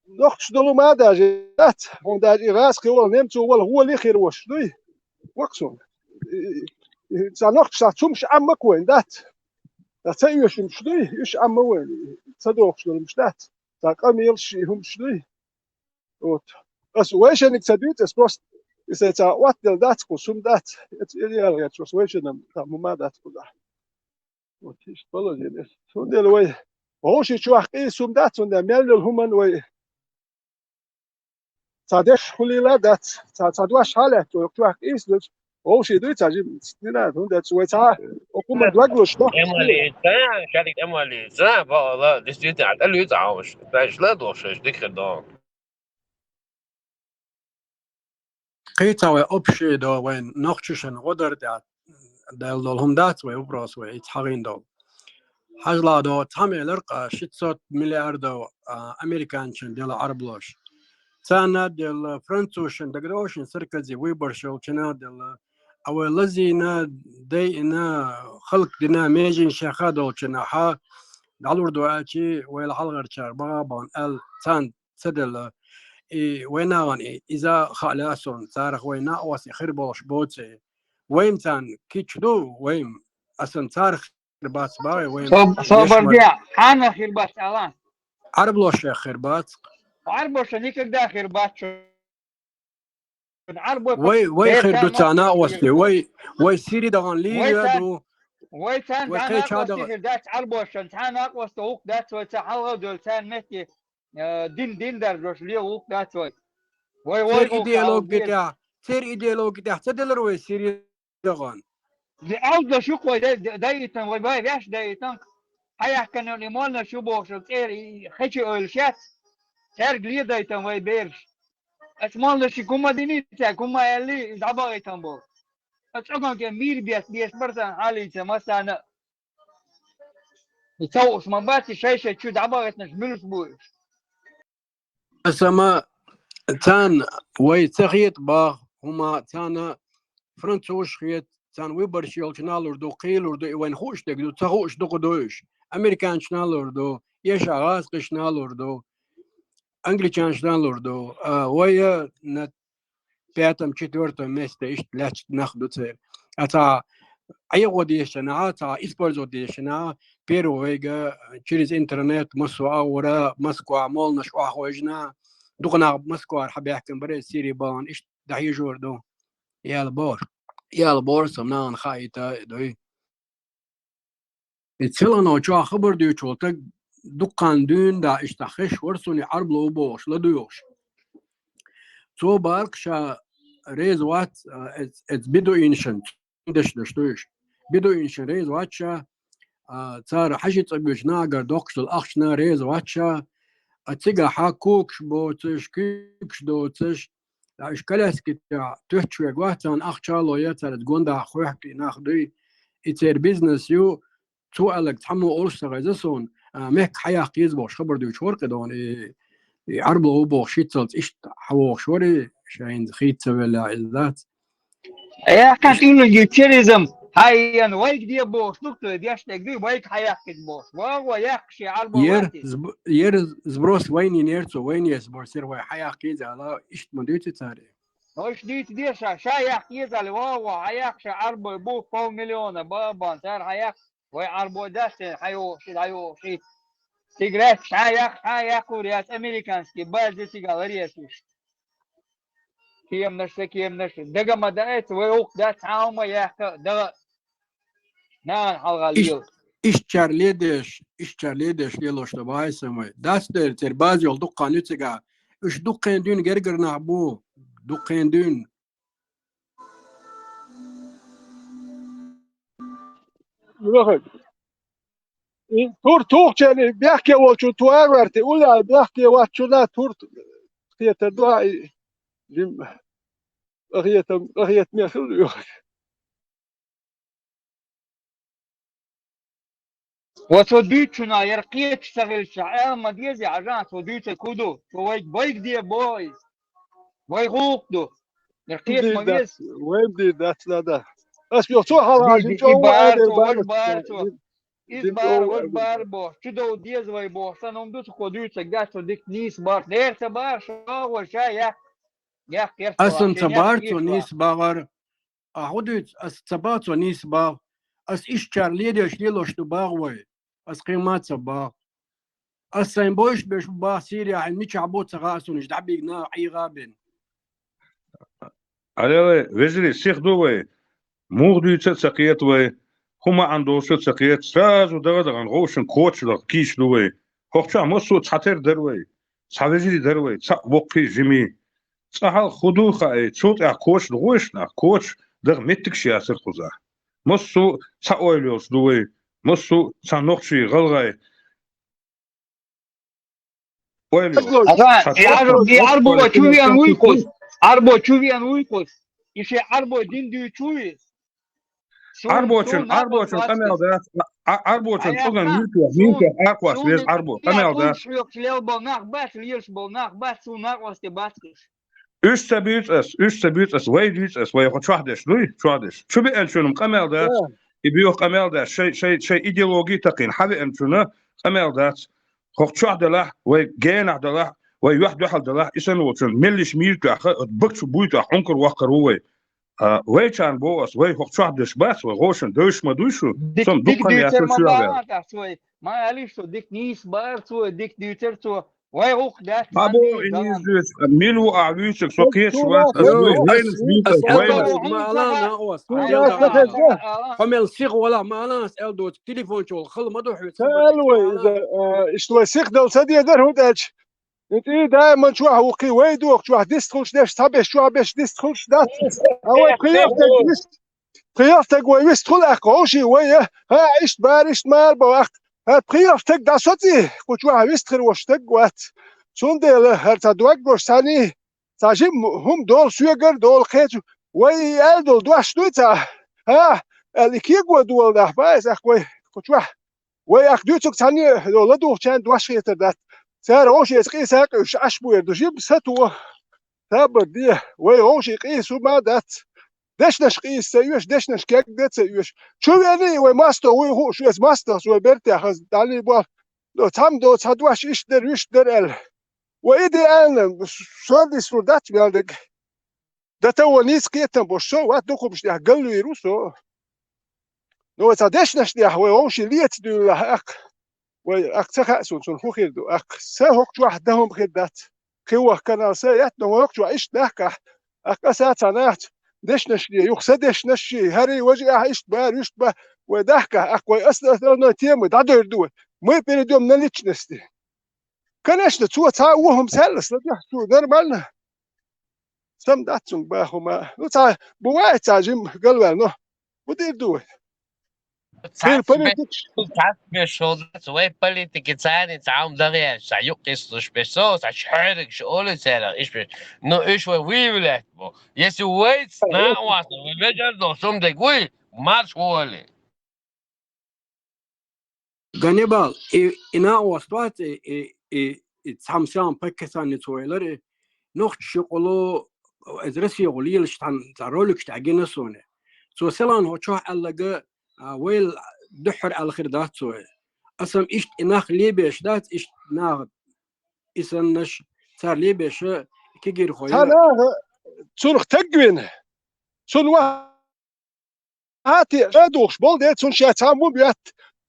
نقش دلو ما داجات هم داجي راس كول نمتو ولا هو اللي خير وش دوي وقسون نقش تشومش عمك وين دات تايوش مش دوي ايش عم وين تصدوقش دول مش دات قميل شي هم شدوي وت بس ويش انك تدوت اسبوست إذا تا وات دات كوسوم دات يلا يا تشوس ويش انا ما دات كلها وتيش طلع جديد شو دلوي هوش شو حقي سوم دات ولا مال الهمن وي صادش خليلا دات صادواش حاله تو حقي سلش هوش دوي تاجي ستنا هون دات وي تا حكومه دواغلوش ده امالي تا شارك امالي زا والله دستيت على اللي يتعاوش باش لا دوش ديك خدام قيتا وأبشي دو وين نقششن غدر دال هم دات ويبراس ويتحقين دو حجلا دو تامي لرقا 600 مليار دو أمريكانشن ديال عربلوش تانا ديال فرنسوشن دقدوشن سركة زي ويبرشو كنا ديال أو لزينا دينا خلق دينا ميجين شاخادو كنا حا دالور دواتي ويل حلغر شار بغابان تان تدل ويناغن إذا خالاسون صارخ وينا واسي خربوش بوتسي وين تان كيتشدو وين أصلا صارخ خربات باي وين صبر ديا حانا خربات الان عربلوش خربات عربوش никогда خربات عربو وي خربو تانا واسي وي سيري دغان لي دو وي تان انا خربات عربوش تان اقوى سوق دات وتحلو دول تان متي دين درجوش ليه وق دات وي تير ايديولوجي تاع تدلر وي سيري دغان لأوضة شو قوي دايتن ويباي بيش دايتن هيا كانوا ليمون شو بوش تير خشي أولشات تير قليل دايتن ويبيرش اسمان شي كوما دينيتا كوما اللي دابا دايتن بو اتسوكم كمير بيس برسان حالي مثلا يتوقف من باتي شيشة شو دابا دايتن شملش بوش اسما تان وي تخيط باغ هما تان فرنسوش خيط تان ويبر شيل شنالور دو قيلور دو وين خوش دو تخوش دو قدوش امريكان شنالور دو يش اغاز شنالور دو انجليكان شنالور دو ويا نت بياتم четвертое место ايش لاش ناخدو تير اتا اي وديشنا اتا اسبورز وديشنا بيرو ويجا через интернет مسوا ورا مسكو عملنا شو اخوجنا دغنا مسكو حب يحكم بري سيري بان ايش دحي جور دو يا البور سمنان خايتا دوي اتسلنا جو خبر ديو چولتا دقان دون دا اشتخش ورسوني عرب لو بوش لدوش تو باركشا ريز وات اتس بدو انشن دش دوش بدو انشن ريز واتشا صار حشت أبيش ناقر دوكش الأخش ناريز واتشا أتيجا حاكوكش بوتش كيكش دوتش لاش كلاس كتاع تحشوا جواتان أخشالو يتر تقوندا خوحكي ناخدي إتر بيزنس يو سؤالك تحمو أولش تغيزسون مهك حياة قيزبوش خبر دو شورق دون يعربو بوخ شيتلت إشت حووخ شوري شاين خيت ولا إذات يا كانت إنه يوتيريزم هاي أنا وايك دي بوش نقطة دياش تقدي وايك حياة كتبوش واو يحشي عربو واتي ير زبروس وين ينيرتو وين يسبورسير وين حياة قيزة على إشت مدوتي تاري هوش ديت ديشا شايح قيزة لواوا حياكش عربو بو 4 مليون بابا صار حياك وي عربو داستن حيوشي تيجرات حياك ورياس أمريكانسكي بالدي تيجالرياسوش كيم نشت دقا ما دقيت ويوق دات عاوما يحكا دقا نان حلغاليو إشتر ليدش ليلوش تباي سمي داستر ترباز يول دقا نتيجا إش دقين دون جرجر نعبو دقين دون تور توغ بيحكي وشو توار ورتي ولا بيحكي وشو لا تور هي تدعي جم أغية ميخل وتوديتشنا يرقيت شغل شعار ما ديزي عجان توديت كودو ويك دي بويز ويغوقدو يرقيت ما ديز وين دي دات لا ده بس يوصو حالا جنجو بار بو شدو ديز وي بو سنوم دوت كوديت جاتو ديك نيس بار ديرت بار شو شايا يا كيرت أصلا تبارتو نيس باغر أحدث أس تبارتو نيس باغ أس إشتر ليدش ليلوش تباغوي أس قيمات تباغ أس سيمبوش بش باغ سيريا عن ميش عبوت سغاسون إش دعبي قنا عي غابن على وزري سيخ دوي مغدو تسقيت وي هما عنده تسقيت ساز ودغدغ عن غوشن كوتش لغ كيش دوي خوخشا مصو تحتر دروي تحوزي دروي تسقبوقي جيمي تسحل خدو خاي تصوت كوتش لغوشنا كوتش دغ متك شياسر خوزا مصو تساويلوس دوي مصو تسانوخشي غلغاي عربو تشوفي ويكوس عربو تشوفي ويكوس يشي عربو دين دي تشوفي عربوشن أمل ده عربوشن أصلا ميلكو أقوى سويز عربو أمل ده üç es way düz es way hoçahdeş duy çoğadeş şu bir elçönüm kamel da ibiyo kamel da şey ideoloji taqin habi emçuna kamel da hoçahdelah way genahdelah way yuhdahdelah isen olsun milliş mirka bıkçu buyta hunkur waqar way way chan boas way hoçahdeş bas way roşun dövüşme duyşu son dukkan yasın şurada ma alisho dik nis bar tu dik düter tu وي روح ده ابو انيز ميلو اعويشك سوكيت شوات وينس بيتك وينس ما انا اوس حمل سيغ ولا ما انا الدو تليفون شو خل ما دوح سالوي اشتوى سيغ دل سدي در هوداج انت دائما شو وقي ويدوك شو ديستخلش داش تابع شو باش ديستخلش دات او قيافتك ويستخل اقوشي ويا ها عشت بارشت مال بوقت قيافتك دا صوتي كنت واحد يستخر واشتك وات شون ديل هرتدوك بوشتاني تاجم هم دول سويجر دول خيتو وي دول دواش دويتا ها اللي كيقوا دول ده بايز اخوي كنت واحد وي اخدوتك تاني دول دول كان دواش خيتر دات سار اوشي يسقي ساقش عشبو يردو جيب ستو تابر دي وي اوشي قيسو ما دات دشنش قيس سيوش دشنش كيك دت سيوش شو يعني وي ماستر وي هو شو اس ماستر شو بيرتي خز دالي بو لو تام دو تدواش ايش در ال وايدي انا سودي سودات بيالدك ده تو نيس كيتن بوشو وات دوكو مش ده قالو يروسو نو تدشنش دي وي اوشي ليت دو اك وي اك تخاسون سون خو خير دو اك سهوك وحدهم خدات كيوه كان سيات نو وقت وايش دهكه اك اساتنات دشنش يخسدش هري وجه عيشت بار يشبه وضحكه اقوى اصلا تيم دادر دو ما بيردو من ليتشنستي كانش تو تاوهم سلس لا تو نورمال سم داتون باهما نو تا بوات جيم قالوا نو ودير دو Fil politik. بشغلات وين بوليتيك تاني تعاون دغيا يقصش بسوس حرق شغل سنة إيش نو إيش ويولات بو يسويت ناقص بجر دوسم دقوي مارش وولي Gannibal, ina waslat samsam Pakistan تويلر نوخت شغلو ادرسي غليل شتان تارولك تاجينا سونه سو سلان هو شو علقه ويل دحر على خردات سوي أسم إشت إناخ ليبيش دات إشت ناغ إسنش صار ليبيش كيجير خويا أنا سنخ تجوين سنوا هاتي أدوش بول ده سن شاتامو بيات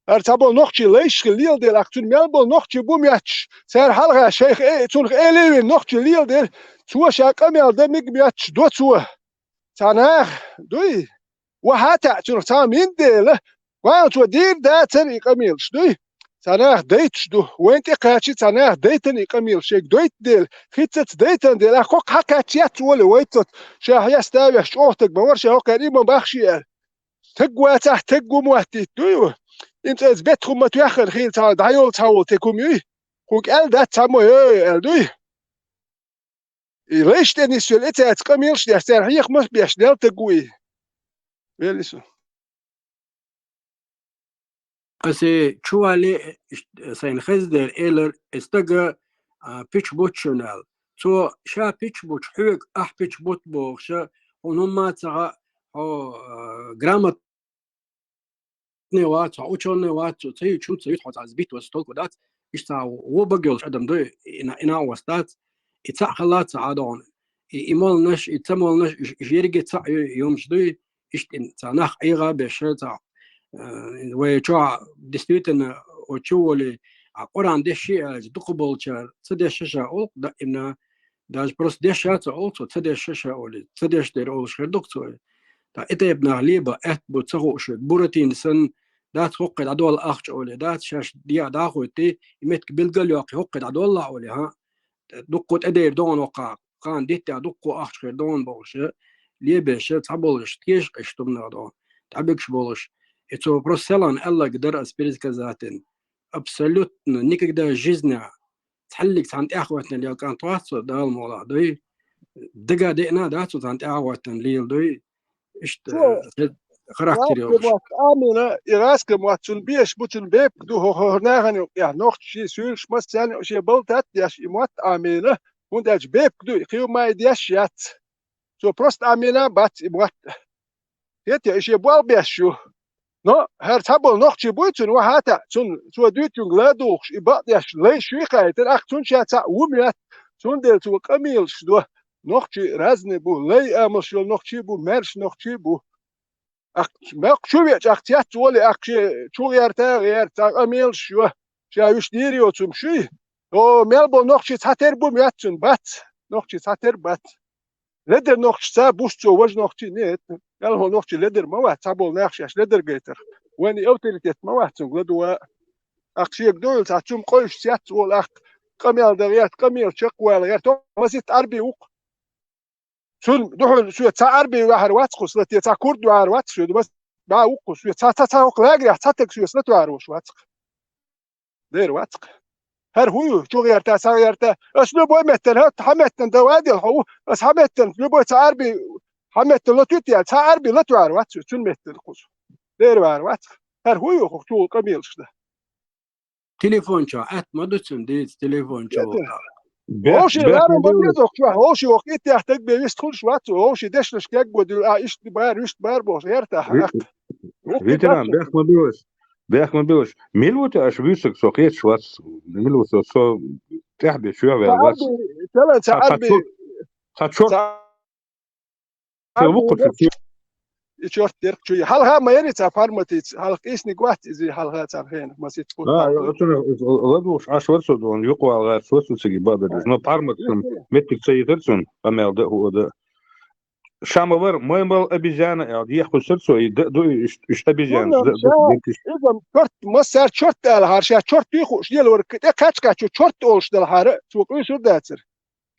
ارتبو نخشي ليش ليل ده لكن ميلبو نخشي بومياتش سر حلقة شيخ إيه سنخ إلين نخشي ليل ده سوا شاك أميل ده ميج بياتش دو سوا سناخ دوي وهاتا سنخ تامين ده وأنا سوا دير ده تري أميلش دوي سناخ ديتش دو وين كاتشي سناخ ديتني أميل شيك دويت ديل خيتت ديتن ديل أخوك حكاتشيات ولا ويتت شاه يستاوي شوتك بورش هو قريبا بخشي تقوى تحت تقوى موتي دوي انت ازبتكم ما تاخر خيل تا دايول تاول تكم يي خوك ال ده تامو ال دوي ليش تاني سولت اتقميلش ده سرحيخ مش بيشنال تقوي ويلسو أسي شو عليه سين خزدر إيلر استجا بيتش بوتشنال سو شا بيتش بوتش حوك بيتش بوت بوخشا ونما تغا أو جرامت نوات أو شون نوات تي شو تي تحط عزبيت وستوك ودات إشتا وبقولش أدم دوي إنا وستات إتسع خلات عادون إيمال نش إتمال نش جيرجي تسع يوم شدوي إشتن تناخ أيغا بشرتا ويشوا دستيتن وشولي قران دشي دقبل شر تدش شاول دا إن داش بروس دشات أولسو تدش شاول تدش در أول شر دكتور تا إتبنا ليبا بتصغو شو بروتين سن دات حقد عدول أخش أولي دات شاش ديا داخوتي يمتك بالقلياق حقد عدول أولي ها دقوت أدير دون وقع كان ديتا دقو أخش دون بوش ليبا شر تعبولش تيش اشتمنا دون تعبكش بولش это просто الله قدر أسبرز كذاتن абсолютно никогда в жизни تحلق عند أخواتنا اللي كان توصل ده الموضوع ده دقة دقنا ده عند أخواتنا اللي ده إيش خراكتري آمنا إراسك مواتون بيش بوتون بيب دو هو ناهن يا نوخت شيء سولش مثلا شيء بولتات ياش إموات آمنا ونداج بيب دو خيو ما يديش يات سو просто آمنا بات إموات يتي إيش يبوال بيشو no her tabel noch chibutun wa hata tun so dutun gladoch ibat ja lei schwierigkeiten ach tun schatza umjat tun del zu kamil shdo noch chi razne bu lei amosol noch chi bu mersh noch chi bu ach mek shuvich ach tiat woli ach chu yerta kamil shwa shawish dirio zum shi o melbo noch chi hater bu myatsun bat noch chi hater bat leder noch sa busto waj noch chi net قال هو نوختي ليدر ما واحد تابول ناخش ليدر جيتر وين اوتيليتيت ما واحد تقول اخشيك دول تاعتم قوش سيات ولا قميل دغيات قميل شق ولا غير تو مسيت اربي وق شون دحول شو تاع اربي واحد واتخص لتي تاع كرد واحد واتخ شو بس با وق شو تاع وق لاغري تاتك شو سلت واحد وش واتخ دير واتخ هر هو شو غير تاع غير تاع شنو بو متن هات حمتن دوادي هو بس حمتن لو تاع اربي حمت لا تيتي تاع اربي لا تعرف وات تون مت القص دير وات هر هو يخطو قبيل شده تليفون شو ما دوتسم ديت تليفون شو هوشي لا ما بديتك شو هوشي وقت يحتاج بيدخل شوات هوشي دشلش كاك بود ايش بار بوش يرتاح فيتران بيخ ما بيوش ميلوت اش بيسك سوقيت شوات ميلوت سو تحبي شويه وات تاع اربي خاطشو يشورت ديرك شويه حلها ما يري تاع فارماتيت حلق ايش نقوات زي حلها تاع هنا ما سيت تقول غدوش عشوات سودون يقوى غير سوسو سيجي بابا نو فارمات متك سيترسون اما هو ده شامبر مويمبل ابيجانا يعني ياخذ سرسو دو ايش ابيجان اذا شورت مسار شورت الهار شورت يخوش ديال ورك كاتش شورت اولش ديال الهار سوق ايش داتر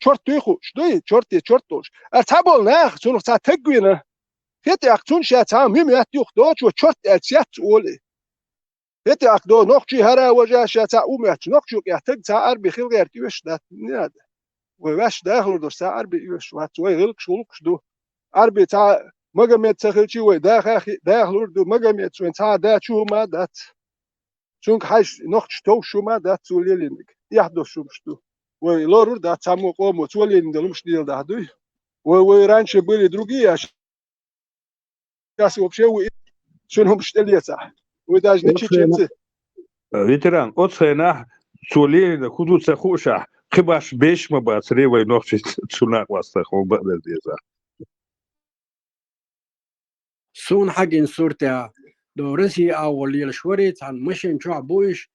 شورت يخوش دوي شورت اولش ارتبول ناخ شنو تاع تقوينه هتي أكتون شات هم يمتيوخ دوش وشرط أتيات أولي هتي أكدو نقشي هرا وجا شات أمت نقشوك يحتاج سعر بخير غير تيوش ده ناد وواش داخل دو سعر بيوش واتوي غلق شولقش دو أربي تاع مجمع تخلشي داخل دو مجمع تسوين تاع دا شو ما دات شونك حيش نقش تو شو ما دات سوليلينك يحدو شو مشتو ولورور دا تامو قومو سولين دلمش ديل دا دوي ورانش بلي другие сейчас вообще شنو مشتلية صح وداج نتشي تشينسي ветеран оцена سولين خدو تخوشح خباش بيش ما باتري وي نوخش تسوناق واستخو بدل ديزا سون حاجين صورتها دورسي أول الشوريت عن مشين شعبوش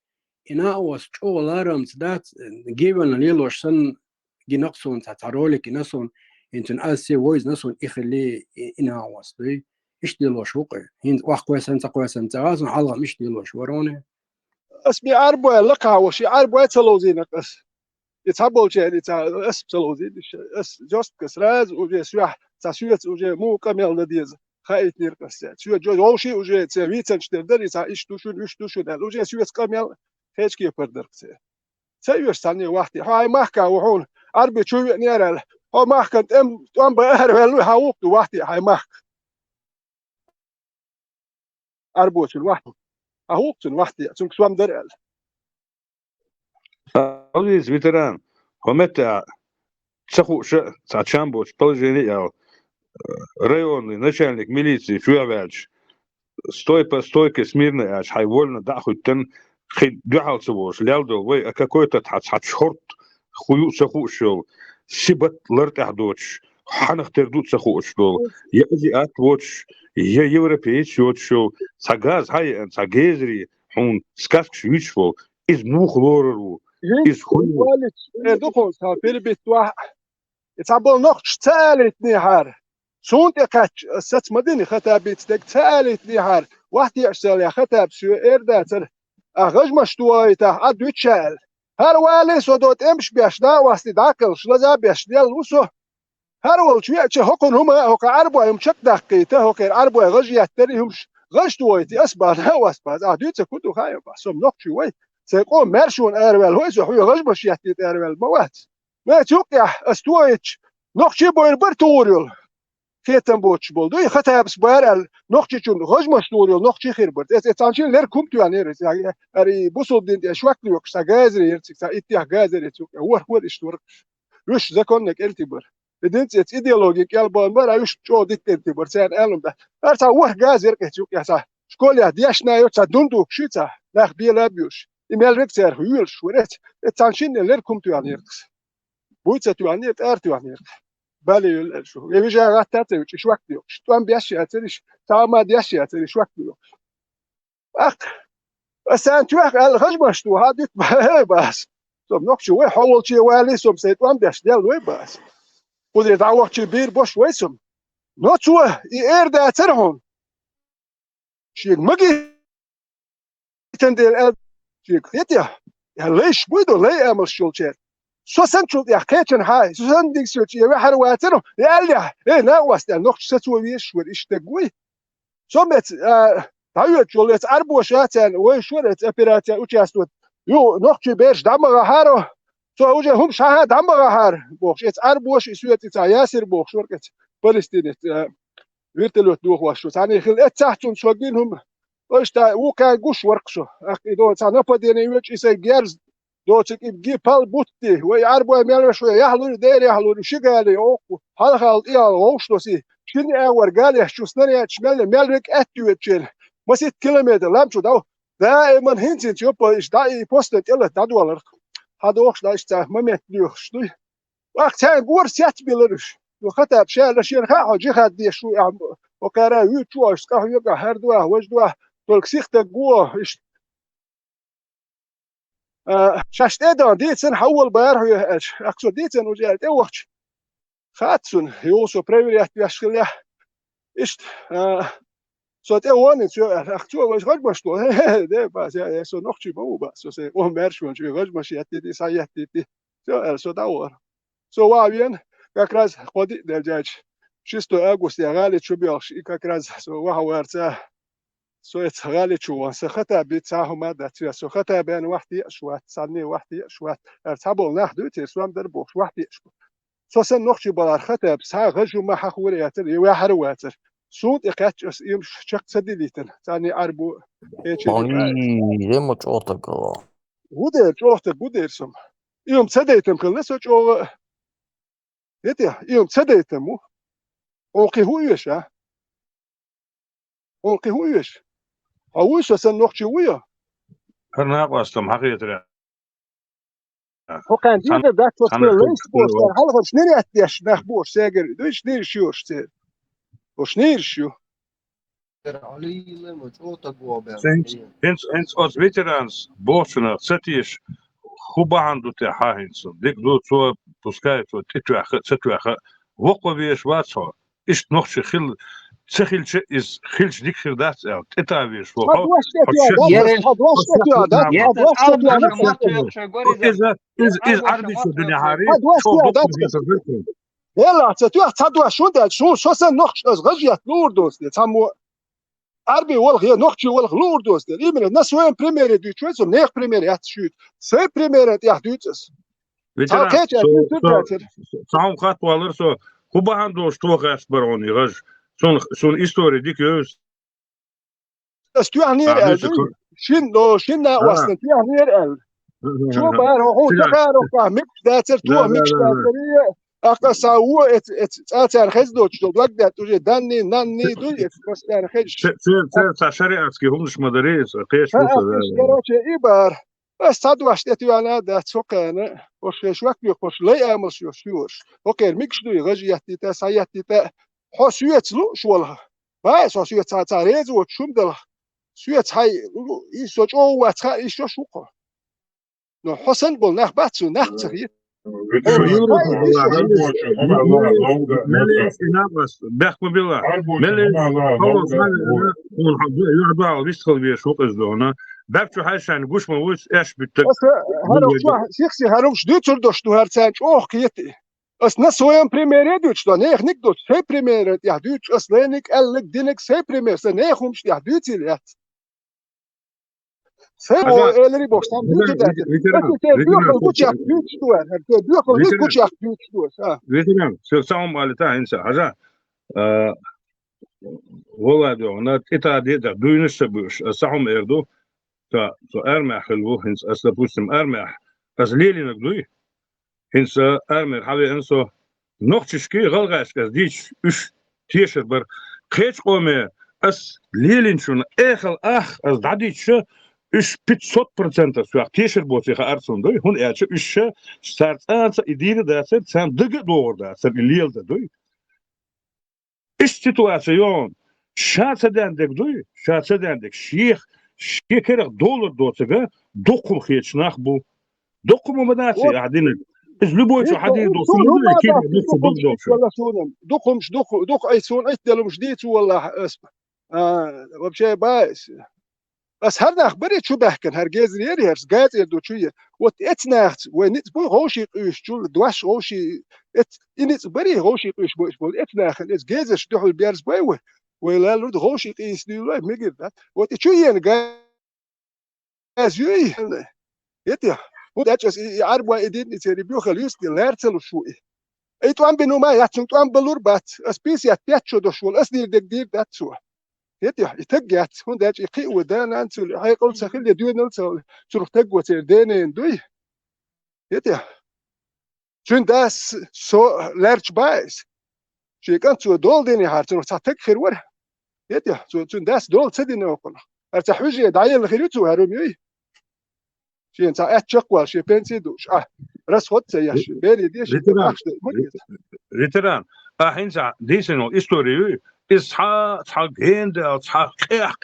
إنا was alarms that given a little son جنقصون تعرولك نسون إنتن أسي ويز نسون إخلي إنا was دي إيش دي لوش وقع هين واحد كويس أنت غازن حلقة مش دي لوش وروني اسمي عربو لقها وشي عربو تلوزين قص يتحبوا شيء اس تلوزين اس جوست كسراز وجي سواح تسويت وجي مو كامل لديز خايت نيرقص سوى جو وشي وجي سيرفيتن شتردر يتا إيش توشون ده وجي سويت كامل هيك كيف بردرقس سيوش ثانية واحدة هاي محكة وهون عربي شو نيرال هاي محكة ام بأهر ولو هاوقت واحدة هاي محكة عربوش الواحدة هاوقت واحدة سمك سوام درال أوليز ветеран همتا تخوش تشامبوش بلجيني أو районный начальник милиции Шуявельч стой по стойке смирно аж хайвольно дахуйтен дюхалцевош лялдо вы какой-то шорт хую сахушел сибат ларт ахдоч ханах тердут сахушел язи атвоч я европеец йотшел сагаз хай сагезри хун скаsk швичфол из мухлору из хуй دخل سافر بتوح يتعبوا نقش ثالث نهار سونت كاتش ست مدينة خطابيت دك ثالث نهار واحد يحصل يا خطاب شو إرداتر أخرج مشتوى يتاح أدو تشال هر والي سودوت امش بيشنا واسي داكل شلزا بيشنيل وسو هر والشوية هكون هما هكا عربوا يمشك دقيته هكا عربوا غج يتري همش غج تويتي أسباد هوا أسباد أدو تكودو خايو باسم نقشي وي سيقوم مرشون أروال هو يسوحوا غج مش يتيت أروال موات ما توقع أستويتش نقشي بوين برتوريول فيتن بوتش بولدو يخطابس بارال نقشي چون غج مشتوريول نقشي خير برد اتانشين لير كومتو يعني اري بوسو دين شوكلي وكسا غازري يرتسا اتيح غازري هو اشتورك وش زكونك التبر بدنت ايديولوجيك يالبون بار ايش جو ديت التبر سان الم ده ارتا هو غازر كتوك يا صح شكوليا دياشنا يوتا دوندوك شيتا لاخ بيلابيوش ايميل ريكسر هيول شورت اتانشين لير كومتو يعني بويتsa يعني ارتو يعني بالي شو يجي غاتاتي شو وقت يوك شتوان بياشي اتريش تاما دياشي اتريش وقت يوك اخ بس انت واخ الغج مشتو هاديت بس سوم نقشي وي حول شي والي سوم سيتوان بياش ديال وي بس ودي دعوة شي بير بوش ويسم نوتسو اير دا ترهم شي مجي تندير شي كيتيا ليش بيدو لي امل شولشير سو سنتشل يا كيتن هاي سو سنديك سوتشي يا حرواتنو يا لي ايه ناوس نقش ستو ويش وريش تقوي سومت تايوت جولت اربو شاتن وي شورت ابيراتيا اوتشاستوت يو نقشي بيرش دمغه هارو سو وجه هم شاهد دمغه هار بوخش ات اربوش سويت تا ياسر بوخ شوركت فلسطين ويرتلوت دوخ واشو ثاني خل اتحتون سوغينهم وشتا وكا غوش ورقشو اكيدو تا نبدين يوتش اسي جيرز دوتك يجي بال بوتي ويعربوا يعملوا شويه يحلوا داير يحلوا شغالي او حلقه يا وشتوسي شنو ورقالي شو سنري شمال مالك اتوتشل مسيت كيلومتر لامشو داو دائما هنتين يوبا ايش داي بوستت يلا $1 هذا وقت داش تا ممت ليخشتو وقت هاي بور سيات بيلرش وخطب شال شير خا جي خدي شو وكارا يوتشو اسكا يبقى هردوا وجدوا تلكسيخت جوا شاشت ادان ديتسن حول بار اكسو ديتسن وجالت وقت خاتسون يوسو بريفيريات يشخليا اشت صوت اوان سو اكتو واش غد مشتو ده بس يا سو نوختي بو بس سو او ميرشون شو غد مشيات دي سايات دي سو داور سو وابين как раз ходи держать شستو أغوست يا غالي شو بيالش إيكا كراز سو وهوارتا سو غالي شو سختا بيتساهو ما داتيا سو ختا بين وحدي أشوات صارني وحدي أشوات ارتبول ناخدو تيسوام دربوش وحدي أشوات سو سن نوخشي بلار ختا بسا غجو ما حخوري ياتر يويا حرواتر سود إقاتش أس إيم شق سديليتن تاني أربو إيشي Ay, much otaka. Gudel çoğuhta gudersum. İyum sedeytem kılnes çoğu. Yeti iyum sedeytem mu. Olqi huyuş ha. Olqi huyuş. Huyuş sen nokçi huyu. Kırnak bastım hakikaten. Hokan değil de dat was der lees boos. Half schnell at der nach boos sagen. Du schnell schuurst. O schnell schu. Hens als veterans boosvenaar zetisch goed behandeld te hainsen. Dik doet zo pускай zo titwache wokwa weer wat zo. Is nog zo gil zegiltje is gils dik gerdacht uit. Eta weer zo. Is arbitje de nahari. يلا تدوا شو ده شو سن نخش غجيت لوردوس تسمو أربي والغ نخشي والغ لوردوس يمكن الناس وين بريمير دي تشوز نيخ بريمير يحتشوت سي بريمير يحدوتس Saam gaat wel er zo. Hoe behandeld toch als baron? Zo'n historie die keus. بس تو هنير شن واسن تو هنير شو بارو هو تقارو فهمك داتر تو ميكس داتر أخذ ساوو أتأثر خزدو تشتغل لقدر تجي دني نني دوي بس يعني خيش. شريعة كي هم مش مدريس قيش بس كروتشي إبار بس تدو أشتتي أنا ده سكانة وش وقت يخش لا أمر شوش أوكي ميكس دوي غجيتي تا سايتي تا حسيت لو شوالها بس حسيت تعريز وتشوم ده سويت هاي يسوج أو واتخا يشوش شوكا نو حسن بول باتسو تغيير Бехмобила. يعبا ويشتغل بيشوق الزونة. بابتو حاشان قوش موش ايش بتك. هروش شخصي هروش دو تردوش تو هرسان اوه كيتي. اس نسويم بريمير دوتش تو نيخ نيك دوت سي بريمير يا دوتش اصلينك قالك دينك سي بريمير سنيخهمش يا دوتي ليات. سيبو إلري بوكسام دوتي ده. بيوخل بوتشاك دوتش تو بيوخل بوتشاك دوتش تو. فيتنام سام على تا إنسان حاجة. والله ده أنا إتادي ده دوينش سبوش سهم إردو. تا أرمح الوه هنس أصلا بوسم أرمح. بس ليلي نقدوي. هنس أرمح حبي إنسو نقطش كي غلغاش كذيش إيش تيشر بر خيش قومي أس ليلين شون آخر أس دعديش إيش 500% سواء تيشر بوسيخ أرسون دوي هون إيش إيش سارت أنسا إدير داسر سام دق دور داسر الليل ده دوي إيش سيتواسيون شاسدندك دوي شاسدندك شيخ كيرق دولار دوتسجا دقم خيش نخبو دقم مداسي قاعدين إيش لبوي شو حدين دوسون دقمش دق أي سون أيتدلو مش ديتو والله اسمه وبشي بايس بس هر نخبري شو بحكن هر جازريري هرس جاز يردو شوية وات اتناخت ونت بو غوشي قيش جول دواش غوشي إنت بري غوشي قيش بول اتناخن إس جازش دحول بيارس بايوه ولا لود غوشي قيس ديولاي ميجر ده وات شوية جاز يوي يتيا وات أجلس يعربوا إدين يتيري بيوخل يستي لارتلو شوي أي توان بنو ما يحتم توان بلور بات أسبيس يتبيتشو دوشول أسدير دير دات سوا يتيا يتجات هون داش يقي ودان أنت هاي قول سخيل يدوين أنت تروح تجوا تردين دوي يتيا شون داس سو لارج بايس شيء كان سو دول ديني هارتنو تعتك خير ورا يتيا شون داس دول تديني وقنا ارتحوجي دعية الخيرتو هروميوي شيء أنت أتشقوا شيء بنسي دوش راس خد سياش بيري ديش ريتران هنسا ديسنو إستوريو إسحاق هند إسحاق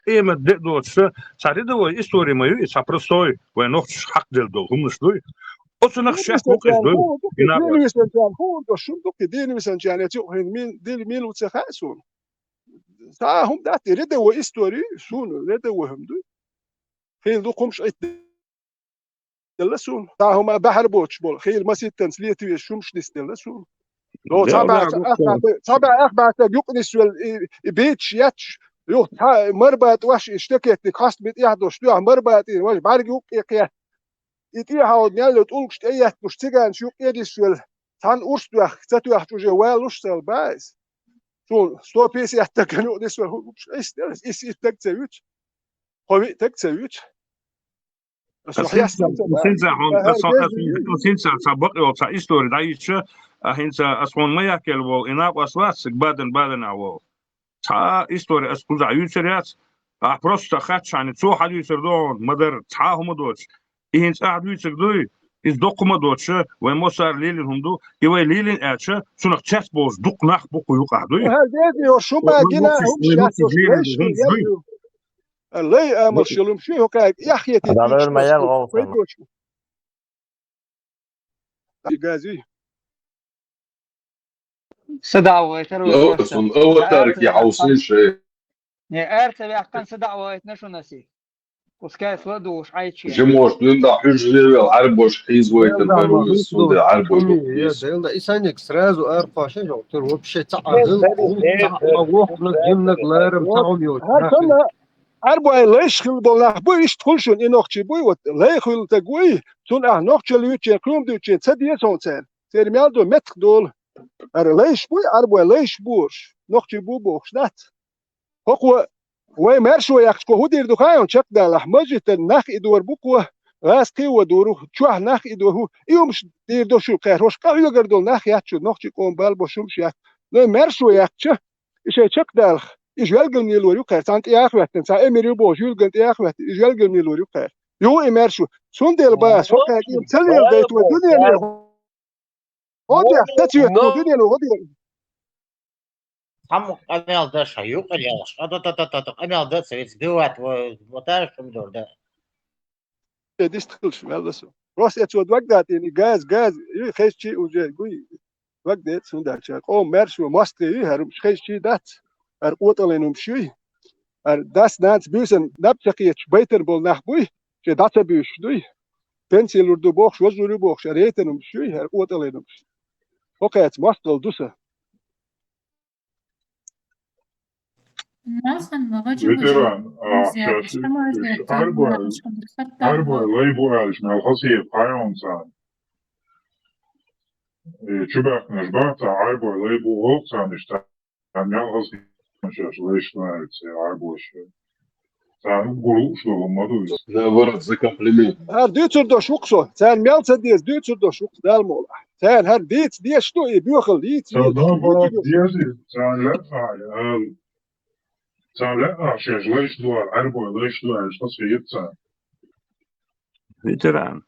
قيمة دوتش ساعتها إستوري ما يو إسحاق برستوي ونوخش حق دل هم نشلوي أصلا خشاف موقف دوي ديني مثلا هو دوشون دوك ديني مثلا يعني تيوهن مين ديل مين وتخاسون ساهم داتي رده وإستوري سون رده وهم دوي خيل دوكمش أيت دلسون تاهم بحر بوتش بول خيل ما سيتن سليتي شومش ديستلسون لو طبعا أخبرت يقنس البيتش ياتش يو مربط واش اشتكت خاص بتيحدو شتوع مربط واش بعرق يوك يتيحو نيالو تقول شتيات مش تيجان شو يديش تان أرستوح تتوح توجه والوش سال بايس شو ستو بيس يحتكنو ديس هو مش إيش يتكتسويش هو يتكتسويش Sinds sabak yol sa istori da içe hinsa asmon maya kelvo ina waswas baden awo ta istori as kuza yuseriat просто хатшани цо хали юсердон мадер таахум доч ihins ад юсердой из докума доч ve mosar lilin humdu iwe lilin açı sunak chess boz duk nach boku yuqadu هذا diyor şu bagina الله أمر شلوم شو هو كاي يحيتي هذا الميال غوصة جازي صداوة ترى أول تارك يحوصين شيء يا أرتب يحكن صداوة نشو نسي وسكاس ودوش عايش جموش بلندا حجري العرب وش حيز ويتن بروس سود العرب يا ده إسانك سرازو أرقى شيء جوتر وبشي تعقل وروح لك جنك لارم تعم يوت أربعة ليش خل بالله بوي يشتغلشون إنوخشي بوي ولا خل تقوي تون نوخشي ليوتشين كلهم دوتشين تدي سونسين ترميال دو متر دول ليش بوي أربعة ليش بورش نوخشي بو بوش نات هو وين مرشوا يحكوا هو دير دخايون شك ده مجت النخ يدور بوكوا غاسقي ودورو شو نخ يدور هو يومش دير دو شو خير وش قاعد يقدر نخ يحكوا نوخشي كون بال بوشومش يحكوا لا مرشوا يحكوا إيش شك ده إجوال نيلو يقهر سانت ياخوات سا إميريو بوش يلقن ياخوات إجوال نيلو يقهر يو إمرشو سون ديل باس هو كان يمثل ديت ودنيا له هودي احتاجي الدنيا له هودي هم أميال ده شيوخ الياش أميال ده سويت دوات ومتعرف كم دور ده ديستخلش مالسو روس يتشود وقت يعني غاز خيش شيء وجاي قوي وقت سون ده شاك أو مرشو ماستي هرم خيش شيء دات أرقوتلينهم شوي داس ناس بيسن نبتقي بيتر بول نحبوي شي داتا بيش دوي بنسي لوردو بوخش وزوري بوخش ريتنهم شوي أرقوتلينهم وقعت ماستل دوسة Veteran, Arbor Leibuāļš nav hasiet Pajonsan. Čubāk naš bātā Arbor Leibu Olcāniš tā nav hasiet Šāš Leišlēts Arboš. Tā gulušo madu. Nevarat za kompliment. Her dütür do şukso. Sen melsa diye dütür do şuk dalmola. Sen her diye što je büyükl diye. Sen daha diye sen lefaya. Sen lefaya Šāš Leišlēts Arbor Leišlēts hasiet. Veteran.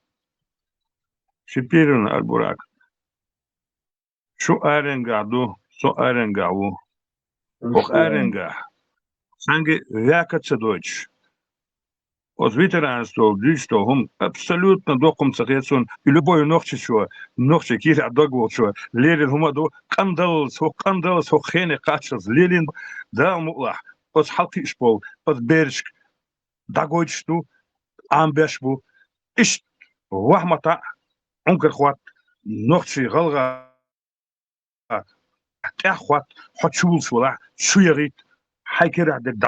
Шипирин Арбурак. Şu Erengadu, so Erengavu. Och Erenga. Sange вякаться дочь. От ветеранства, что он абсолютно докум сахетсон и любой ногче кир адогвол что лерин хумаду кандал со хене качас лелин да мула от халки шпол от бершк дагочту амбешбу иш вахмата онкер хват ногче галга تأخذ حشول شولا شويريت حكر عند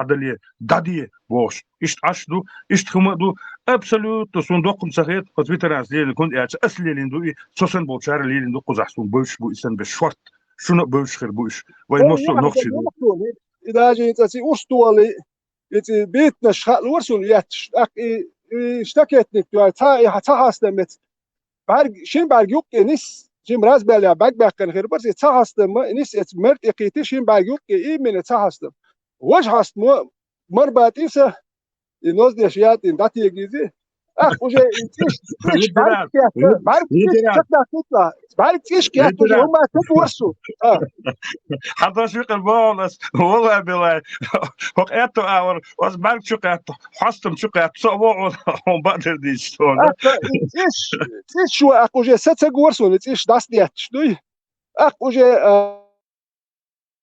دادية واش إشت عشدو إشت خمدو أبسولوت صندوق مسخيت قطبيتراس لين كنت أصلي ليندو سوسن بوشار ليندو قزحسون بوش بو إنسان بشورت شنو بوش خير بوش وين مصر نقشي إذا جيت أسي أسطولي إذا بيتنا شخال ورسون ياتش اشتكيتني تا هستمت شين برجوك نس جيم راز بالي باك كان غير بس يتحسن ما نيس مرت يقيتي شين بايوك اي من يتحسن واش حسن مرباتيسه الناس دي اشياء داتي يجيزي وجا ايش بعرف ايش كيف هم تورسوا حتى شو البولس والله بالله وقعت اور واس بعرف شو قعدت حصتم شو قعدت صوبوا وبقدر دي شلون ايش شو اكو ست ورسوا ايش داس ديت شنو اكو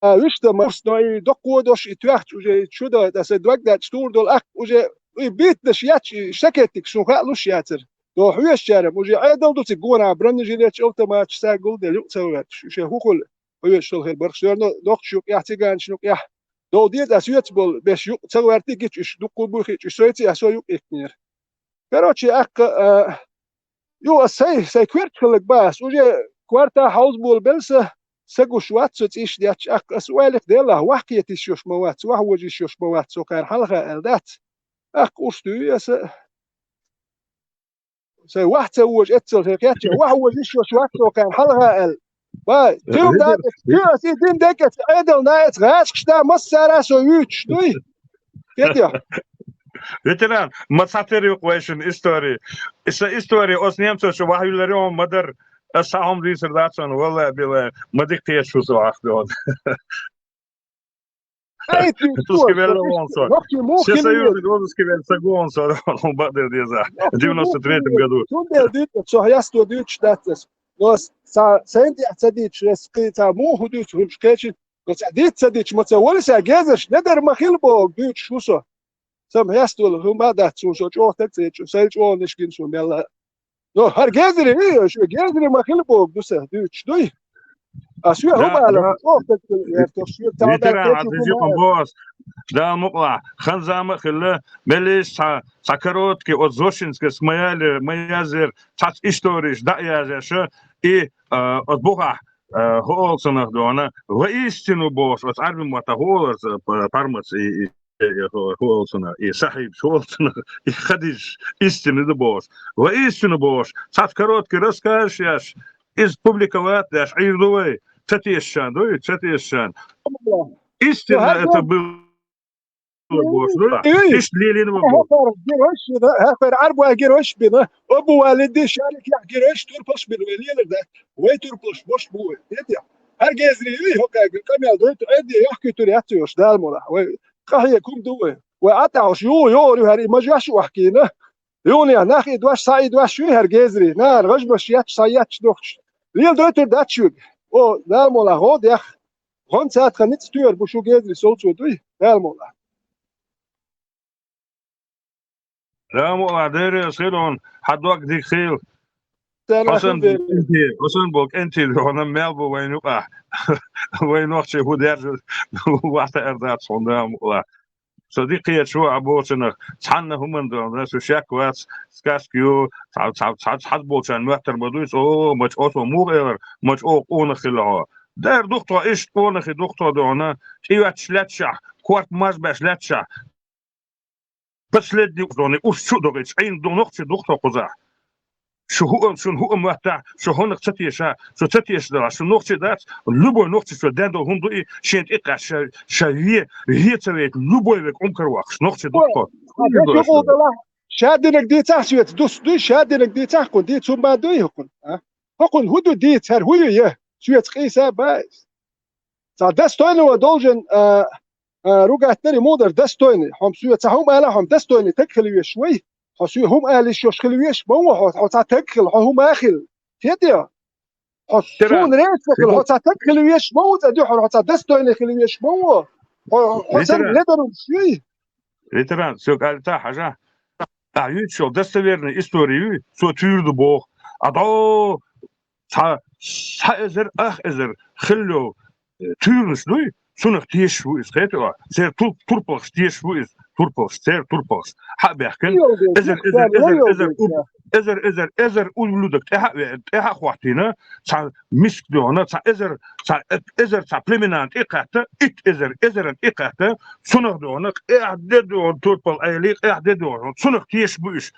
وش ما صناعي دقوا دوش اتوخت وجا شو ده دوك ده شتور دول اك وجا بيت دشياتش شكتك شو خالوش ياتر دو حويش شارب وجا عيدل دو تقونا برن جيليتش اوتوماتش ساقول ده لو سوات شو هو كل ويش الخير برخشور نقشوك يحتاجان شنوك يح دو ديت أسويت بول بس يو تسوارتي كيش إيش دقو بوخيش إيش سويتي أسويك إكنير كروتشي أك يو أسي كويرت خلق باس وجي كوارتا هاوس بول بلسه سجوش واتس إيش دياتش أك أسوالك ديلا وحكي تيشوش موات وحوجي شوش موات سوكر حلقة الدات أك أستوي سي واحد سوج اتسل في كاتش وحوجي شوش وات سوكر حلقة ال باي تيوم دات تيوم سي دين ديكت عدل نايت غاشكش دا مسارة سويتش دوي كده Veteran, matsateri question history. Isa history os Niemco što vahjulerio madar sahom diserdacion wala bile madik tešu zvahbjod. Tu skivele Lonsor. Все союзы годы скивели с Лонсор, он бадер деза. В 93 году. Туннел дит, что я сто дит штатс. Но сенди отсадить, респита муху дит, хумшкечин. Но садить садить, мацаволись, а гезеш, недер махилбог дит шусо. Sam hestul humadat so jochtet se selch on nishkin so mella no har gezri shu gezri ma khilbog dusa duch doy asu humala jochtet erto shu tabat да мукла ханзама хилла мелис сакаротки от зошинска смаяли маязер тач историш да язеша и от бога холсонах дона воистину бос от арбим мата холс пармац и Холсона и Сахиб Холсона и Хадиш истинный босс. Воистину босс. Цат короткий расскажешь из публиковать дашь айрдовой. Цатешан, да, цатешан. Истинно это был босс. Иш лилиного босс. Герош да, хер арбу герош бина. Обу والدي شارك يا герош турпош بالوليل ده. وين турпоش boş bu. Dedi. Her gezriyi hoka kamel doyt edi yahki turiyatıyoruz dalmola. خاهي كم دوه وقطعوا شو يوري هري ما جاش وحكينا يوني ناخي دواش سعيد واش شو هرجزري نار غجبش ياتش ساياتش دوخش ليل دوتر داتشوج او لا مولا هود يخ هون ساعت خنيت ستير بو شو جزري صوت ودوي لا مولا لا مولا دير سيرون حد وقت ديك خيل حسن بوك انت هون ملبو وين وقع وين وقت هو دير وقت اردات صندام مولا صديقي شو عبوتنا صحنا هم دون سو شاكوات سكاسكيو صعد بوتشان وقتر بدويس او ماتش اوتو موغير ماتش او اونخيلا دار دكتور ايش اونخي دكتور دونا ايوات شلاتشا كوارت ماز باش لاتشا بس لدي دوني اوش شو دوغيتش عين دون وقت دكتور قزا شو هو مهتا شو هونك تتيشا شو تتيش دا شو نوختي دات لوبو نوختي شو داندو هوندو اي شينت اقا شاويه هيتويت لوبو يك امكرواخ نوختي دكتور شادنك دي تحسويت دوس دي شادنك دي تحكون دي ثم دوي هكون هكون هدو دي تر هو يه شويت قيسا بايس تا دستوين ودولجن روغات تري مودر دستوين هم سويت هم هم دستوين تكخلي شوي حسوي هم قال شو خلويش بو حط تكخل هم اخل كده حسون ريت حط تكخلويش بو ادي حط دستوين خلويش بو حسن ليدر شوي ليتران سو قال تا حاجه ايوت شو دستويرن استوري سو تيرد بو ادو ازر ازر خلو تيرنس دوي سونخ تيش شو اسخيتو سير توربوخ تيش شو اس توربوخ سير توربوخ حق بيحكي ازر اولودك تها خواتينا صار مسك دونا صار ازر صار بليمينانت اقاته ازر اقاته سونخ دونا اعدد توربول ايليق اعدد سونخ تيش بوش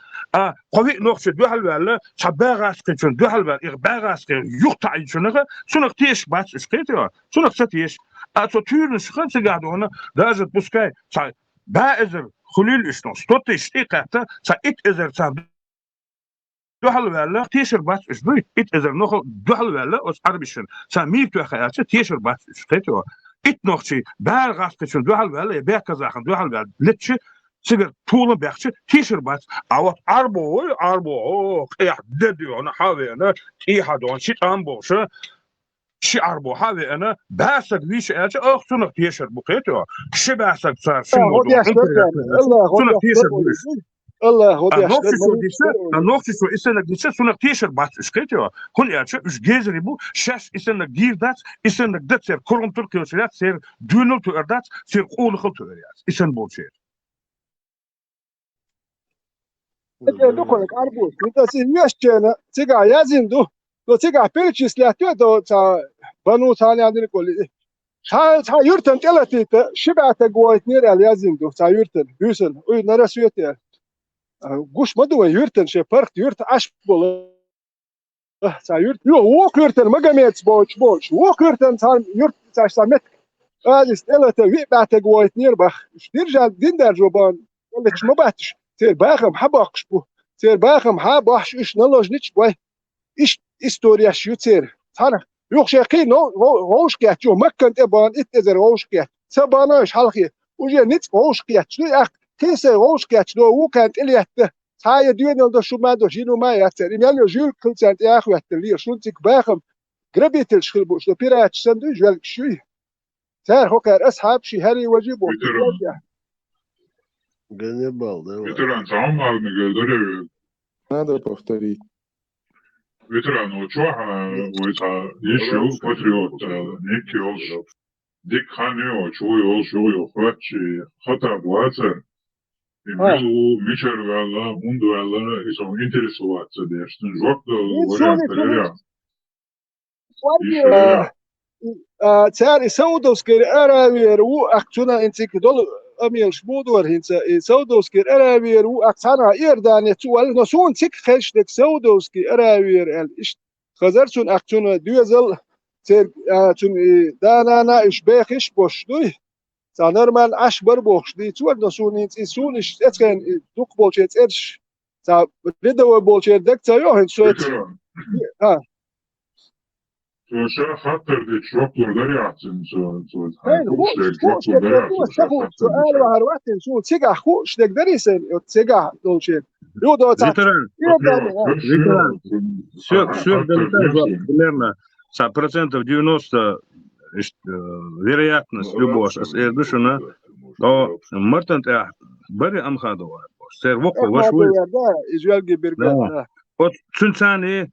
قوي نوخ دو حلوال صار باغاس كنت دو حلوال باغاس يقطع سونخ تيش باس اسخيتو سونخ تيش أتو تيرن شخص قاعد هنا داجت بوسكاي صار بائزر خليل إشتون ستوتش إقاطة صار إزر صار دوحل ولا تيشر باس إشبوي إزر نخل دوحل ولا أس عربيشن صار ميت وخياتة تيشر باس إشكيتوا نخشي بارغاس كشون دوحل ولا يبيع كزاخن دوحل ولا لتش سيجر طول بيحش تيشر باس أو أربو إحدادي أنا حاوي أنا إحدون شيء أمبوش شي عربو هذه انا باسك ليش اجي سنه تيشر بقيتو شي باسك صار شنو سنه تيشر Allah o da Anokçu istenek gitse sunak teşer bat sketiyor. Hun ya üç gezeri bu şaş istenek girdat istenek dat ser koruntur köyselat ser dünül tüerdat ser qoğluqıl tüeriyat. İsten bol şey. Dokonek arbuz. Da si mješćena, ciga jazindu, do ciga perečisljatio do ca banu taljandini koli. Ta yurten telatite, šibate goit nirel jazindu, ca yurten, hüsen, uy nara süete. Guş maduva yurten, še parkt yurt aşbolu. Ca yurt, yo, wok yurten, magamets boç. Wok yurten, ca yurt, ca samet. Adis telate, vibate goit nirbach. Stirjal dinder joban, leç mabatiş. Ser baxam habaqş bu. Ser baxam habax iş nalojniç boy. İş istoriyaş yuter. Sana yok şey no hoş get yo makkan eban ittezer hoş get. Sabanaş halqi. Uje nit hoş get. Şu ak kese hoş get do ukant eliyatte. Saya düğünde şu mado jinu ma yater. İmel jül kılsant ahvetli. Şuntik baxam grabitel şılbu. Şu piraç sandu jvel şu. Ser hokar ashab şi hari wajibu. Ганнибал, давай. Ветеран, сам мало говорю. Надо повторить. Ветеран, вот что, еще патриот, некий олш. Дик ханео, чуй олш, чуй охватчи, хата буаца. И милу, мичер вала, мунду вала, и сам интересоваться, дешн. Жокта, вариант, проверял. Цари Саудовской Аравии, актуна интик дол أمير شبودور هنسا سودوسكي أراوير وأقصانا إيرداني توال نسون تك خشتك سودوسكي أراوير إيش خزرتون أقتون دوزل تر تون دانا إيش باخ إيش بوش دوي سانرمال أش بربوش دي توال نسون إنسون إيش أتكن دوك بولشيت إيش تا بدو بولشيت دك تايو هنسويت Şu hatırda çoklar yaptın so. Hayır, bu sual var vaktin şu çiga hoş degderisen o çiga dolçe. Yo do ta. Ветеран. Все примерно 90% вероятность любого душина до мартант бери амхадова. Сер вoko вашвы. Да, изжалги бергат. Вот Чунцани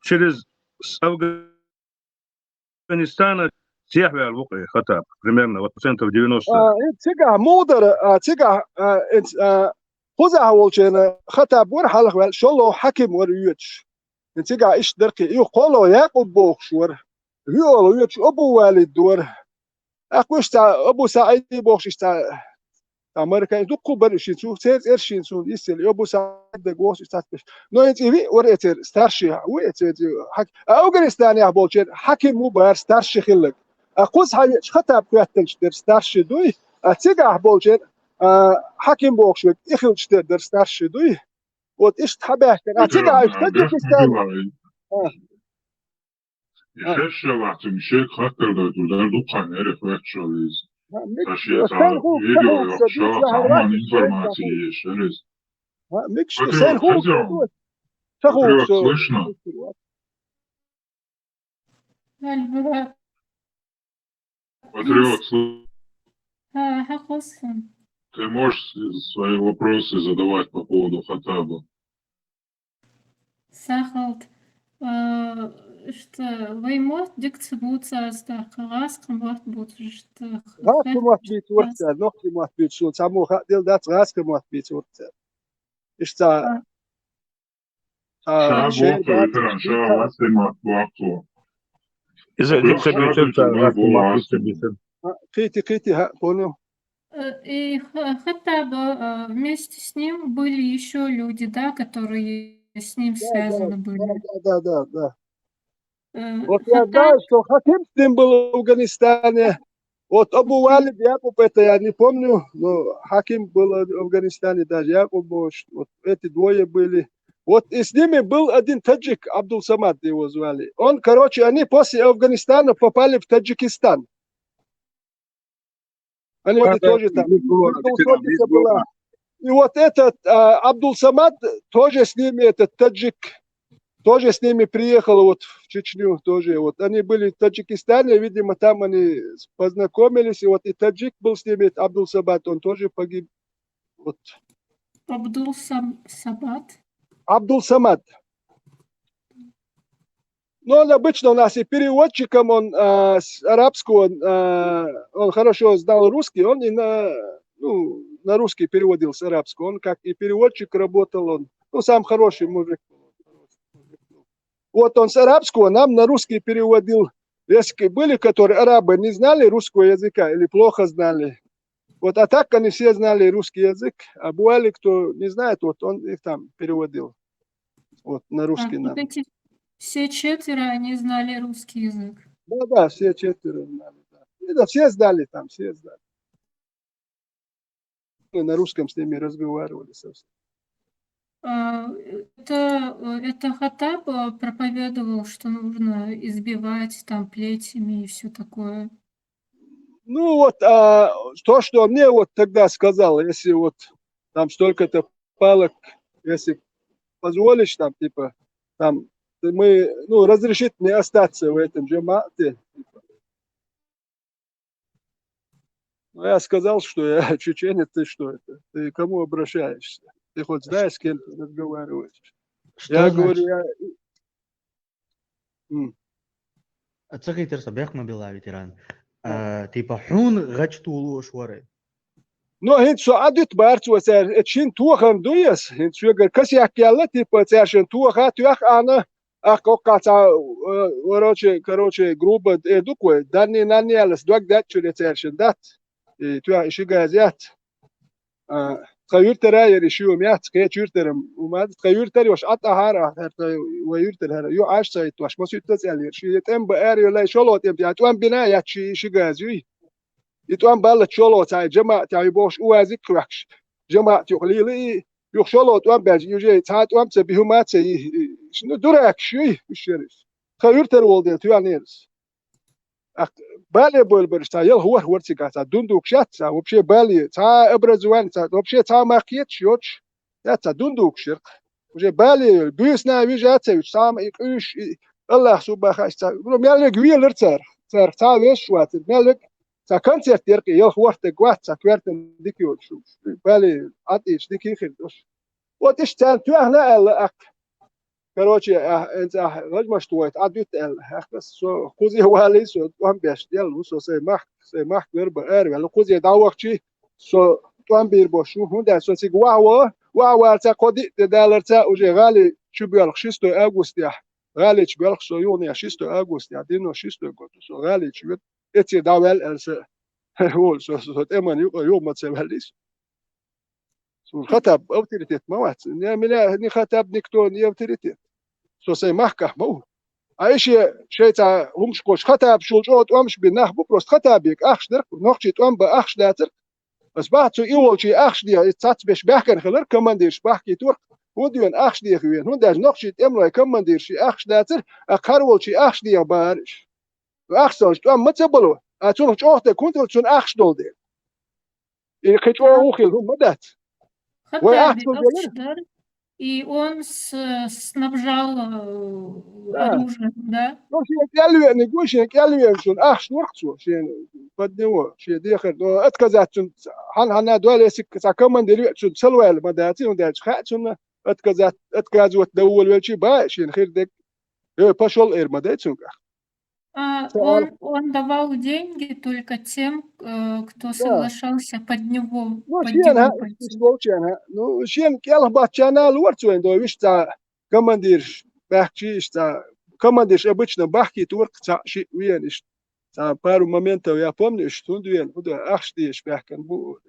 через Афганистана всех الوقع خطأ примерно вот процентов 90. تيجا مودر تيجا خذها والشين خطأ بور حلق وال شلو حكم وريوتش تيجا إيش دركي يقولوا ياقوب بوخشور يقولوا يوتش أبو والد دور أقوش تا أبو سعيد بوخش تا أمريكا دكوا بريشين شو سير إرشين شو يسيل أبو سعيد دقوس يستاتبش نو يتيبي وريتر ستارشي ويتر حك أفغانستان يا بولشين حكم مو بار ستارشي خلق أقوس هاي خطأ بقتلش در ستارشي دوي أتيجا بولشين حكم بوخش إخلش در ستارشي دوي وإيش تحبه كان أتيجا تاجيكستان İşeş yaptım şey hatırda durlar dukan herif veçoliz. Taşıyata video yok şu zaman informasyayı yaşarız. Микс sen hu. Патриот, слышно? Патриот, ты можешь свои вопросы задавать по поводу Хаттаба? Сахалт, что ваймот дикция будет состав, раском вот будет что. Раском вот бит урца, ногти вот бит что, само дел дат раском вот бит урца. Ишта. Крити, понял. И хотя бы вместе с ним были еще люди, да, которые с ним связаны были. Да. Вот я знаю, что Хаким с ним был в Афганистане. Вот Абу Валид, Якуб, это я не помню, но Хаким был в Афганистане, даже Якуб, вот эти двое были. Вот и с ними был один таджик, Абдул Самад его звали. Он, короче, они после Афганистана попали в Таджикистан. Они тоже там. И вот этот Абдул Самад тоже с ними, этот таджик, тоже с ними приехал вот в Чечню тоже. Вот они были в Таджикистане, видимо, там они познакомились. И вот и таджик был с ними, Абдул Самад, он тоже погиб. Вот. Абдул-Самад. Абдул-Самад. Ну, он обычно у нас и переводчиком, он с арабского, он хорошо знал русский, он и на русский переводил с арабского. Он как и переводчик работал, он, сам хороший мужик. Вот он с арабского нам на русский переводил. Если были, которые арабы не знали русского языка или плохо знали. Вот, а так они все знали русский язык. А бывали, кто не знает, вот он их там переводил. Вот, на русский нам. Вот эти все 4, они знали русский язык. Да, все 4 знали. Да, все знали там, все знали. Мы на русском с ними разговаривали совсем. Это Хаттаб проповедовал, что нужно избивать там плетями и все такое. Ну вот, то, что он мне вот тогда сказал, если вот там столько-то палок, если позволишь там, типа, там, мы, разрешит мне остаться в этом джамате. Ну, я сказал, что я чеченец, ты что это? Ты к кому обращаешься? Ты хоть знаешь, с кем ты разговариваешь? Я говорю, Отсакай صباح ما بيلا ветеран. Типа حون غجتولو شوري. Ну, хин со адит барцу сер, чин тухан дуяс, хин сугер касяк ялла типа цершен туха тух ана акокаца, короче, грубо эдукой, данни нанялс, дуак дат чуре цершен дат. И туа ишигазят. خيرتر يريشيو ميات كيرتر وما خيرتر وش أطهارة ويرتر هذا يو عاش سايت وش ما سيت تسأل يرشي تم بأري ولا شلوت يم تياتوان بناية شي جازوي يتوان بالت شلوت تاع جماعة تاع بوش وازك كرش جماعة يقليلي يخ شلوت وان باج يجي تاعت وان تبيهم ما تي شنو دراك شوي الشريف خيرتر ولدي توان يرس بالي بولبرش تا يل هو ورتي قاتا دوندوك شات تا وبشي بالي تا ابرزوان تا وبشي تا ماكيت شوتش تا دوندوك شرق وجي بالي بيسنا ويجات تا يقش الله سبحانه خاش تا مالك ويلر تر تا ويش وات مالك تا كونسرت يرقي يل هو ورت تا كوارت ديكيو شو بالي عطيش ديكي خيرش وتش تا تو هنا короче, انت رجمش تويت عديت بس خوزي والي سو وان بيش ديال سو سي ماخ غرب ار ولا خوزي داوقشي سو توان بير بوشو هوندا سو سي واوا تا قدي دالر تا وجي غالي شبيل 6 август غالي شبيل سو يوني 6 август دينو 6 سو غالي شبيل اتي داول الس هو سو تمن يوم ما تسواليس سو خطب اوتوريتيت موات ني خطب نيكتون اوتوريتيت سو سي محكه مو ايش شيء تا همش كوش خطب شولجوت وامش بنخ بروست خطبك اخش درك نوخشي توام باخش داتر بس بعد سو يولشي اخش دي تات بش بحكن خلر كمانديرش بحكي تور وديون اخش دي خوين هونداج نوخشي املو كمانديرش اخش داتر اخرولشي اخش دي بارش اخسوش توام متبلو اتون جوخت كنت تون اخش دولدي и хочу ухил мадат Хаттаби Акшдар, и он снабжал оружием, да? Ну, شيء كلوي نقول شيء كلوي شون أخش وقته شيء بدنوا شيء ديخر أتكذات شون هن دول سك سكمن دلوي شون سلوال مداتي وداش خات شون أتكذات دول وشي با شيء خير دك пошел مدات شون Он давал деньги только тем, кто соглашался под него. Ну, شيء كله باتشانا لورتو عندو وش تا كماندير بحكيش تا командиш обычно бахки турк ши виениш за пару моментов я помню что дуен ахштиш бахкан бу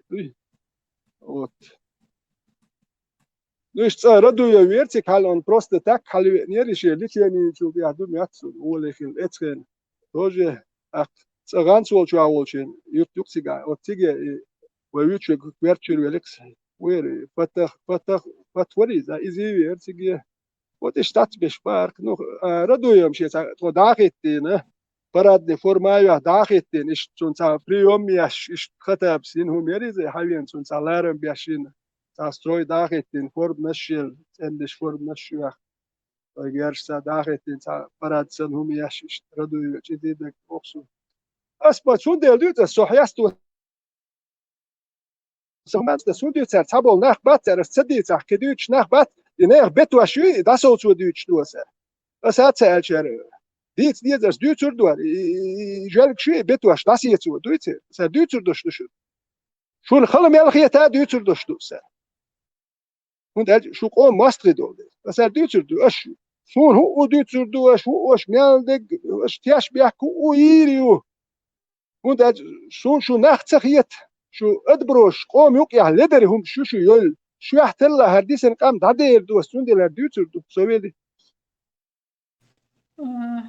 вот ну и что радуя вертик хал он просто так хал не решил личный чук я думаю отсюда олехил эцген тоже ах цаган солчу аволчин ютюк сига вот тиге вючек верчур великс вери патвори за изи вертиге Вот и штат бешпарк, ну, радуемся, что дахитин, парадный формаю дахитин, и что он прием яш, и хотя бы син хумеризе, хавен, что он ларем бешин, строй дахитин, форм нашел, эндиш форм нашел, герша дахитин, парад сын хумяш, радуемся, и так оксу. А спасу делают, сохясту Samans судиться цабол нах бацер цадица кедүч нах бат и нах бетуаши дасоцу дүч дуаса. Асаца чер. Диц диэзас дүчүр дуар. И жалкши бетуаш дасиецу дуйце. Са дүчүр доштушу. Шун халам ялхиета дүчүр доштуса. Und şu o mastrid oldu. Mesela düçürdü aş. Şun o düçürdü aş o aş meldik aş tiyaş bir ku o iriyor. Und şu nachtsakhiyet şu adbroş qom yok ya lederhum şu yol. Şu yahtalla herdisen qam dader dostundeler düçürdü. Söyledi.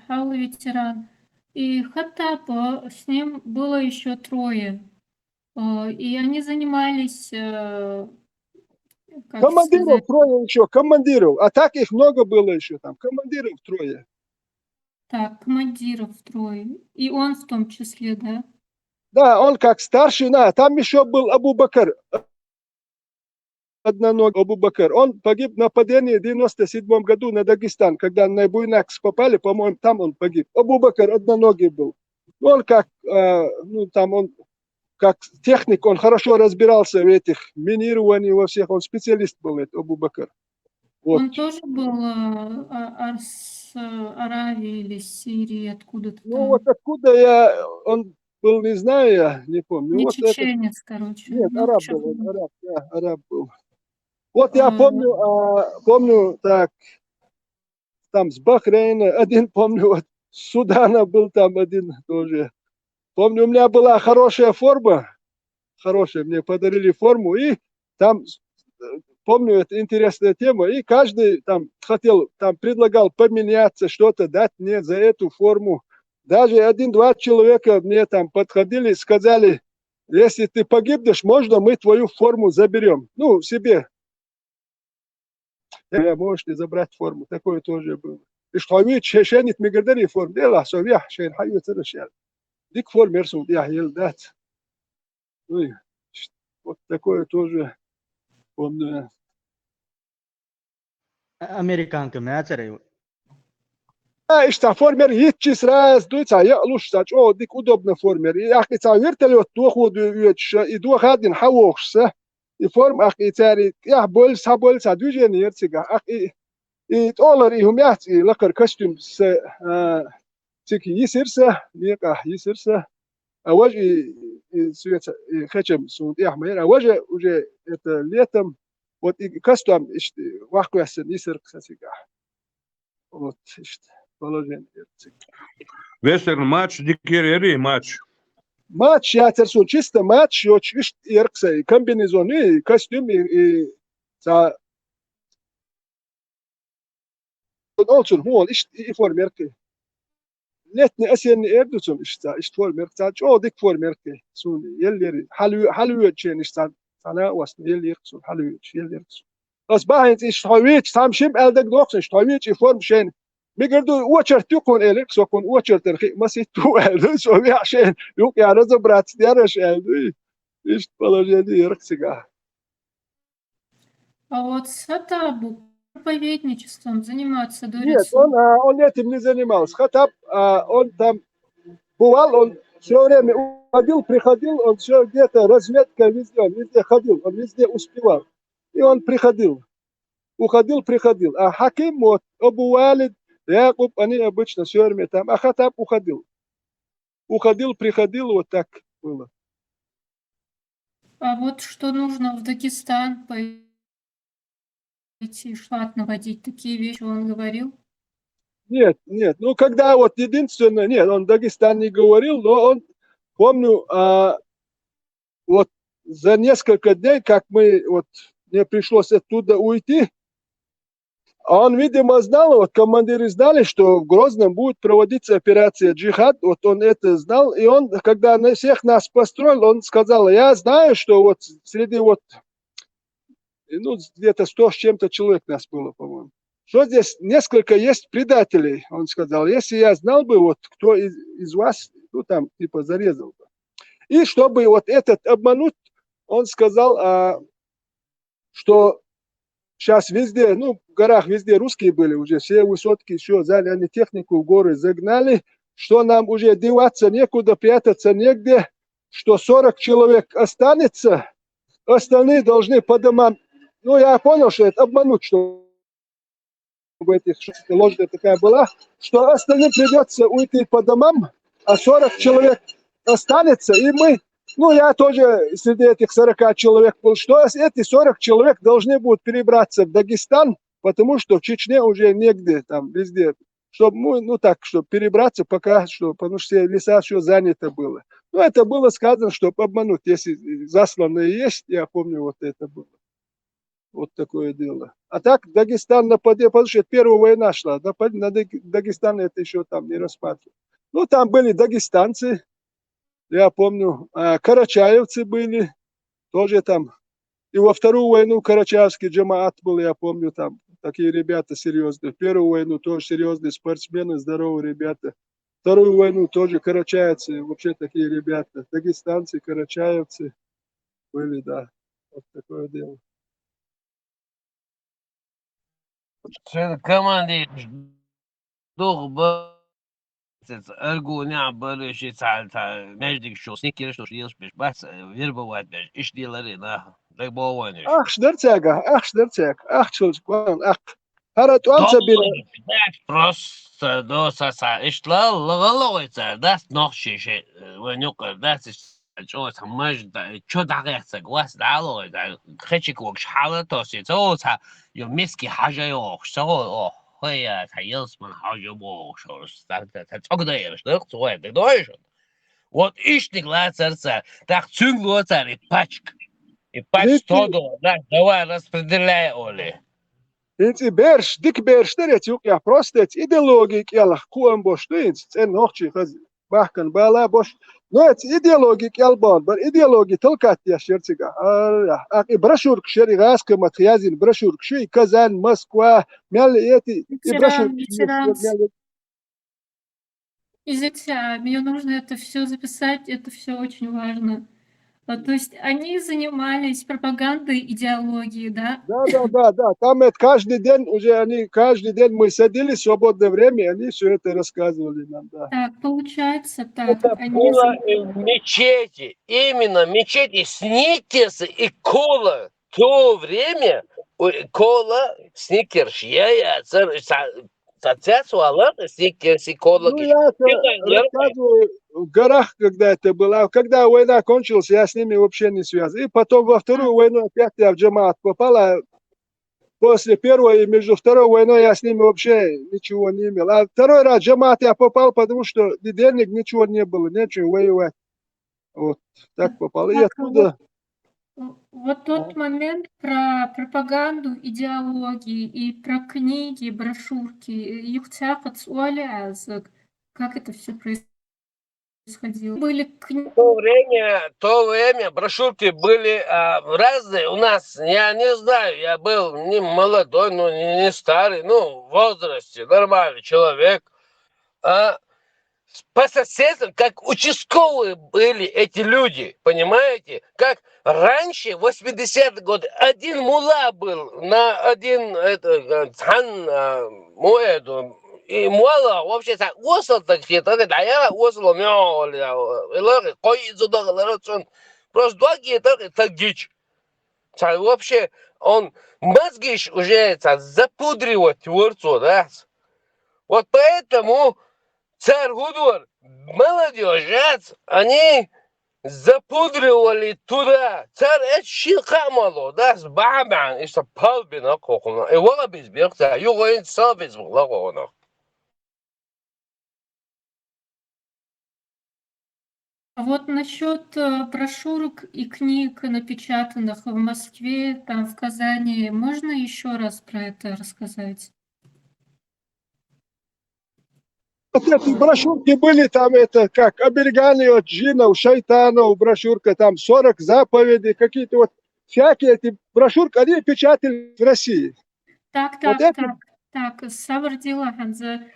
Хал ветеран. И Хаттаб, с ним было еще трое. И они занимались, как Командиров сказать, трое еще, командиров. А так их много было еще там. Командиров трое. так, командиров трое. И он в том числе, да? Да, он как старшина. Там еще был Абу Бакр. Одноногий Абу Бакр. Он погиб в нападении в 97 году на Дагестан, когда на Буйнакс попали, по-моему, там он погиб. Абу Бакр одноногий был. Он как, там он как техник, он хорошо разбирался в этих минировании, во всех, он специалист был, это Абу Бакр. Вот. Он тоже был с Аравии или с Сирии, откуда-то Ну там. вот откуда он был, не знаю, я не помню. Не Вот чеченец, короче. Нет, Ну, араб чё был, там. араб, да, араб был. Вот я помню, так, там с Бахрейна один, помню, вот с Судана был там один тоже. Помню, у меня была хорошая форма, хорошая, мне подарили форму, и там, помню, это интересная тема, и каждый там хотел, там предлагал поменяться, что-то дать мне за эту форму. Даже 1-2 человека мне там подходили и сказали, если ты погибнешь, можно мы твою форму заберем. Ну, себе. Можете забрать форму. Такое тоже было. И что вы чешенит мигрдери форму. Дела, совья, шейн хаю церешел. Дик форм мерсун, я елдат. Вот такое тоже помню. Американка мяцеры. И что формер hitчис раз, дуйца, я лучше сач, о, дик удобно формер. И ах, это вертолет доходу и дух один хавохся. И форм ах, и цари, я больса, движение ерцига. Ах, и толар и хумят, и лакар костюм с цики есирса, мека есирса. А вот и свет, и хачем суд, я мэйр, а вот же уже это летом, вот и костюм, вахкуясен есиркса сега. Вот, положение. Вестерн матч, дикерери матч. Матч, я терсу чисто матч, очень иркса, комбинезон, и костюм, и за... Olsun, huol, и формерки. Летний, осенний эрдуцун, ишт формерки, о, дик формерки, сун, еллери, халуючен, sana wasn еллерксун, халуюч, еллерксун. Das bahint ist hawich, sam shim eldek doks, ist hawich, I form shen. Migerdu uacher tukun elik, so kun uacher terhi, masit tu eldu, so vi shen, yuk ya razobrat, diarash eldu. Ist положение ирксига. А вот с Хаттабу проповедничеством заниматься до Нет, он этим не занимался. Хаттаб, он там бывал, он все время уходил, приходил, он все где-то разметка везде, он везде ходил, он везде успевал. И он приходил, уходил, приходил. А Хаким, вот, Абу Валид, Якуб, они обычно все время там. А Хаттаб уходил. Уходил, приходил, вот так было. А вот что нужно в Дагестан пойти, шват наводить, такие вещи он говорил? Нет, ну когда вот единственное, нет, он Дагестан не говорил, но он, помню, вот за несколько дней, как мы, вот, мне пришлось оттуда уйти, он, видимо, знал, вот командиры знали, что в Грозном будет проводиться операция «Джихад», вот он это знал, и он, когда на всех нас построил, он сказал, я знаю, что вот среди вот, ну, где-то 100 с чем-то человек нас было, по-моему, что здесь несколько есть предателей, он сказал, если я знал бы, вот, кто из вас, ну, там, типа, зарезал бы. И чтобы вот этот обмануть, он сказал, что сейчас везде, ну, в горах везде русские были уже, все высотки еще взяли, они технику в горы загнали, что нам уже деваться некуда, прятаться негде, что 40 человек останется остальные должны по домам. Ну, я понял, что это обмануть, что в этих ложная такая была, что остальным придется уйти по домам, а 40 человек останется, и мы, ну, я тоже среди этих 40 человек был, что эти 40 человек должны будут перебраться в Дагестан, потому что в Чечне уже негде, там, везде, чтобы, ну, так, чтобы перебраться пока, что, потому что все леса все занято было. Ну, это было сказано, чтобы обмануть, если засланные есть, я помню, вот это было. Вот такое дело. А так Дагестан нападет, потому что первая война шла. На Дагестан это еще там не рассматривали. Ну, там были дагестанцы, я помню, карачаевцы были, тоже там. И во вторую войну карачаевский джамаат был, я помню, там такие ребята серьезные. Первую войну тоже серьезные спортсмены, здоровые ребята. Вторую войну тоже карачаевцы, вообще такие ребята. Дагестанцы, карачаевцы были, да. Вот такое дело. كمان دوغ ارجو نعبر شي تاع ماجدك شو سنيكير شو يلش بيش بس يربا واحد بيش ايش دي لرينا داي بوانش Ах, шдерцега, ах, чулч, ах. Харат уанца бир. просто доса са ишла лагалоица дас нохши ши ونوق داس شو تماج شو دقيقة قواس دالو دا خشك وقش حالة توسي تو تا يو مسكي حاجة يوخ شو هي تيلس من حاجة بوخ شو تتوقع يرش دقت وين دقدوش вот ишник лацарца так цюнгло цари пачк и пач todo да давай распределяй оли Инци берш, дик берш, терец юк я просто идеология кела куам бош инц, цен нохчи хаз бахкан бала бош. Но это идеология келбан, бар идеология толкат я шерцига. А и брошюрк шери гаска матхязин брошюрк ши Казань, Москва, мяли эти и брошюрк. Извините, мне нужно это все записать, это все очень важно. То есть они занимались пропагандой идеологии, да? Да. Там это каждый день каждый день мы сидели в свободное время, они все это рассказывали нам, да. Так, получается так. Это было в мечети, именно мечети Сникерс и кола. В то время кола, Сникерс, я соответствовала Сникерс и кола. Ну, я рассказываю в горах, когда это было. Когда война кончилась, я с ними вообще не связан. И потом во вторую войну опять я в джамаат попала. После первой и между второй войной я с ними вообще ничего не имел. А второй раз в джамаат я попал, потому что денег ничего не было, нечего воевать. Вот, так попал. И оттуда... Вот тот момент про пропаганду идеологии и про книги, брошюрки, юхтяхат суалязок, как это все происходило? Были книги. В то время брошюрки были разные у нас, я не знаю, я был не молодой, но не старый, ну, в возрасте, нормальный человек. По соседству, как участковые были эти люди, понимаете? Как раньше, в 80-е годы, один мулла был на один муэду. И мула вообще так осал так все, так я осал мёл, просто долгие так дичь. Вообще он мозги уже запудривать творцу, да? Вот поэтому царь Гудвар, молодежь, они запудривали туда. Царь это щелкамало, да, с бабан, и с палбина кокона. И вот безбегта, югоин сабиз благона. А вот насчет брошюрок и книг, напечатанных в Москве, там в Казани, можно еще раз про это рассказать? Вот эти брошюрки были там, это как оберегание от джинов, шайтанов, брошюрка там 40 заповедей, какие-то вот всякие эти брошюрки, они печатали в России. Так, Савр Дилаханзе,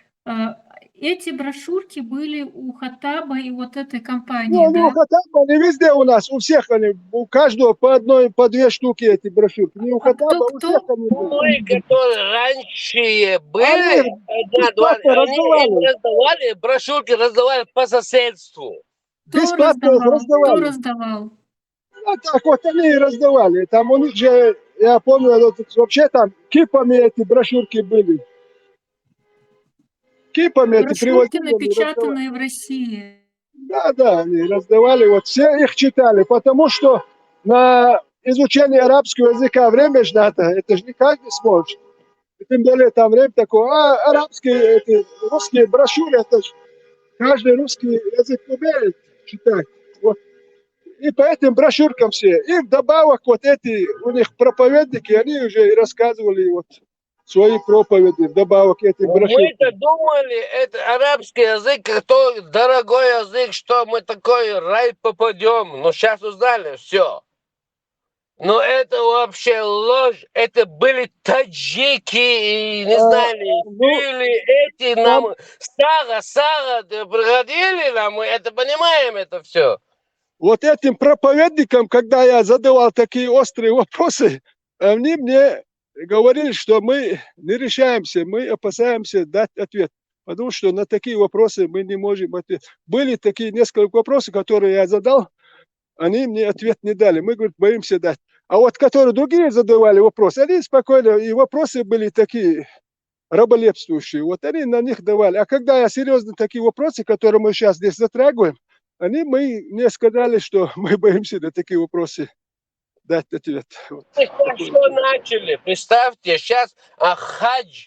эти брошюрки были у Хаттаба и вот этой компании, Ну, да? у Хаттаба, они везде у нас, у всех они, у каждого по одной, по две штуки эти брошюрки. Не у Хаттаба, у всех они были. Которые раньше были, они раздавали, брошюрки раздавали по соседству. Бесплатно их раздавали. Кто раздавал? А так вот они и раздавали. Там у них же, я помню, вообще там кипами эти брошюрки были. Кипами эти Брошюрки, привозили, они раздавали. напечатанные в России. Да, они раздавали, вот все их читали, потому что на изучение арабского языка время же надо, это же не каждый сможет. И тем более там время такое, арабские, эти, русские брошюры, это же каждый русский язык умеет читать. Вот. И по этим брошюркам все. И вдобавок вот эти у них проповедники, они уже и рассказывали вот свои проповеди, вдобавок этим брошюркам. Мы-то думали, это арабский язык, то дорогой язык, что мы такой рай попадем. Но сейчас узнали все. Но это вообще ложь. Это были таджики, и не знали, были эти нам. Сара, приходили нам, мы это понимаем, это все. Вот этим проповедникам, когда я задавал такие острые вопросы, они мне говорили, что мы не решаемся, мы опасаемся дать ответ. Потому что на такие вопросы мы не можем ответить. Были такие несколько вопросов, которые я задал, они мне ответ не дали. Мы, говорит, боимся дать. А вот которые другие задавали вопросы, они спокойно, и вопросы были такие раболепствующие. Вот они на них давали. А когда я серьезно такие вопросы, которые мы сейчас здесь затрагиваем, мне сказали, что мы боимся на такие вопросы дать ответ. Вот. Что начали? Представьте, сейчас хадж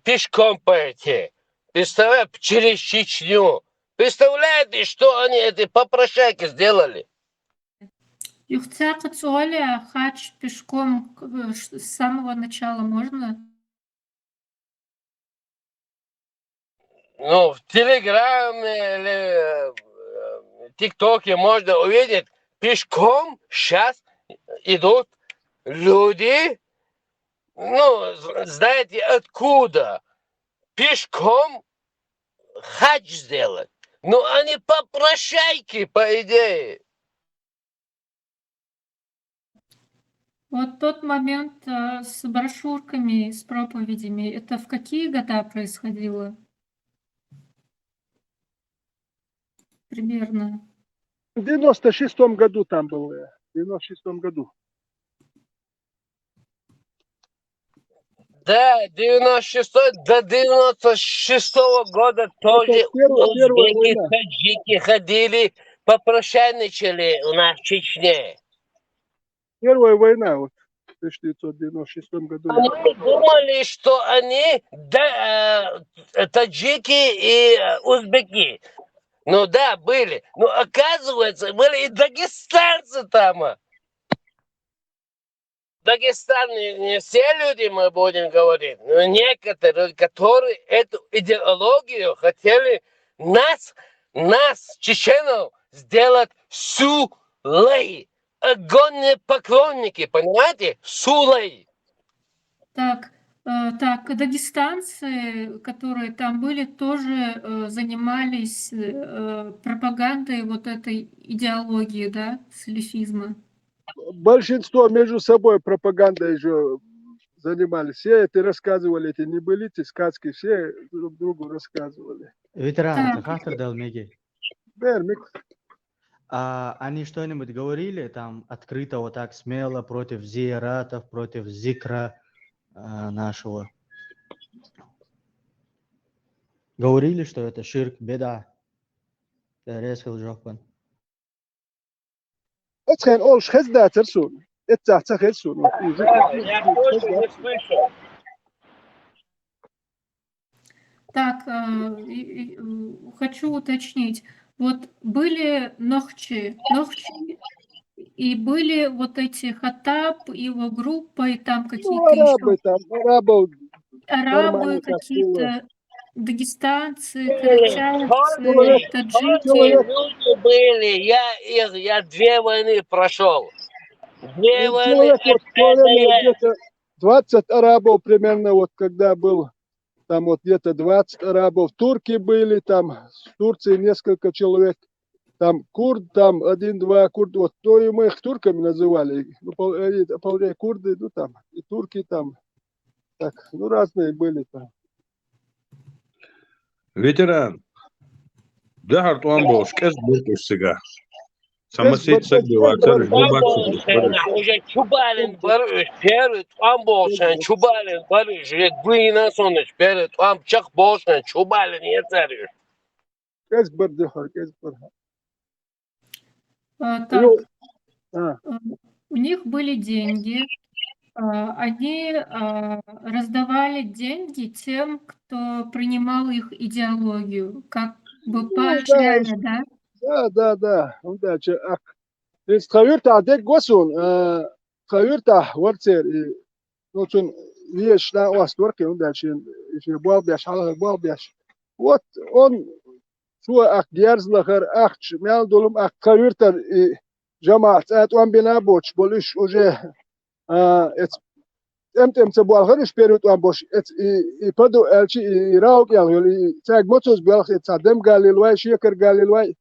пешком пойти. Представляете, через Чечню. Представляете, что они эти попрошайки сделали? Юхтя Кацуоля, хадж пешком с самого начала можно? Ну, в Телеграме или ТикТоке можно увидеть, пешком сейчас идут люди, ну, знаете, откуда? Пешком хадж сделать. Ну, они попрошайки, по идее. Вот тот момент с брошюрками, с проповедями, это в какие года происходило? Примерно. В 96-м году там был. В 96-м году. Да, 96 до 96-го года тоже узбеки, таджики ходили, попрошайничали у нас в Чечне. Первая война, вот, в 1996 году. Мы думали, что они таджики и узбеки. Ну да, были. Но оказывается, были и дагестанцы там. Дагестан не все люди, мы будем говорить, но некоторые, которые эту идеологию хотели нас, чеченов, сделать сулей. Огонные поклонники, понимаете? Сулей. Так, дагестанцы, которые там были, тоже занимались пропагандой вот этой идеологии, да, салифизма. Большинство между собой пропагандой же занимались. Все это рассказывали, эти небылицы, сказки, все друг другу рассказывали. Ветеран, хатер дал Меги. Бермик. А они что-нибудь говорили там открыто, вот так смело против зиаратов, против зикра нашего? Говорили, что это ширк, беда. Резкий жопан. Это geen олш хездатер сун. Это цахельсун. Я тоже не слышал. Так, хочу уточнить. Вот были нохчи, и были вот эти Хаттаб, его группа, и там какие-то еще... Там, арабы какие-то, дагестанцы, карачаевцы, таджики. Люди были, я 2 войны прошел. 2 войны. Где-то 20 арабов примерно, вот когда был, там вот где-то 20 арабов. Турки были, там в Турции несколько человек. Там курд, там 1-2 курда. Вот то и мы их турками называли. Ну, вполне курды, ну там, и турки там. Так, ну разные были там. Ветеран. Да, Артуан Бош, кез буртуш сега. Самосид сагдеватар жбабаксу. Уже чубалин барыш, перед там болшан чубалин барыш, глина соныш, перед там чак болшан чубалин ецарыш. كاس برد حر كاس برد. Так, у них были деньги, они раздавали деньги тем, кто принимал их идеологию, как бы поощряли, да? Да. Удача. Из хавюрта дек госун, хавюрта ворцер, ну чун веш на остворке удача, еще балбяш, халах балбяш. Вот он شو أخ جيرز لخر أخ مال دولم أخ كويرتر جماعة أتوان بنا بوش بولش وجه أم تبوا الخرش بيروت وان بوش يبدو ألشي يراوك يعني تاج موتوس بيالخ يتصدم قال للواي شيكر قال للواي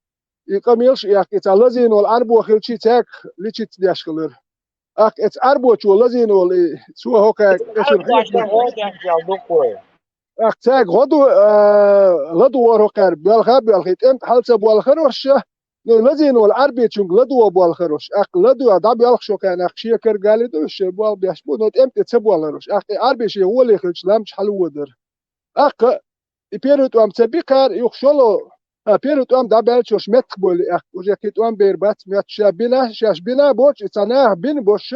يقاميلش ياك يتعلزين والعرب وخلشي تاج ليش تداشكلر أخ عرب وشولزين ولا سوا هوكا أختاج غدو ورقار بالخاب بالخيت أنت حالت بالخير ورشة لازين والعربي تشون غدو بالخيرش أخ غدو دعبي بالخ شو كان أخ شيء كر قال دوش بال بيشبون نت أنت تسبوا بالخيرش أخ عربي شيء هو اللي خرج لامش حلو ودر أخ يبيرت وام تبيكار يخشلو بيرت وام دعبي شوش متقبل أخ وجاكيت وام بيربات متشا بنا شاش بنا بوش إتناه بين بوش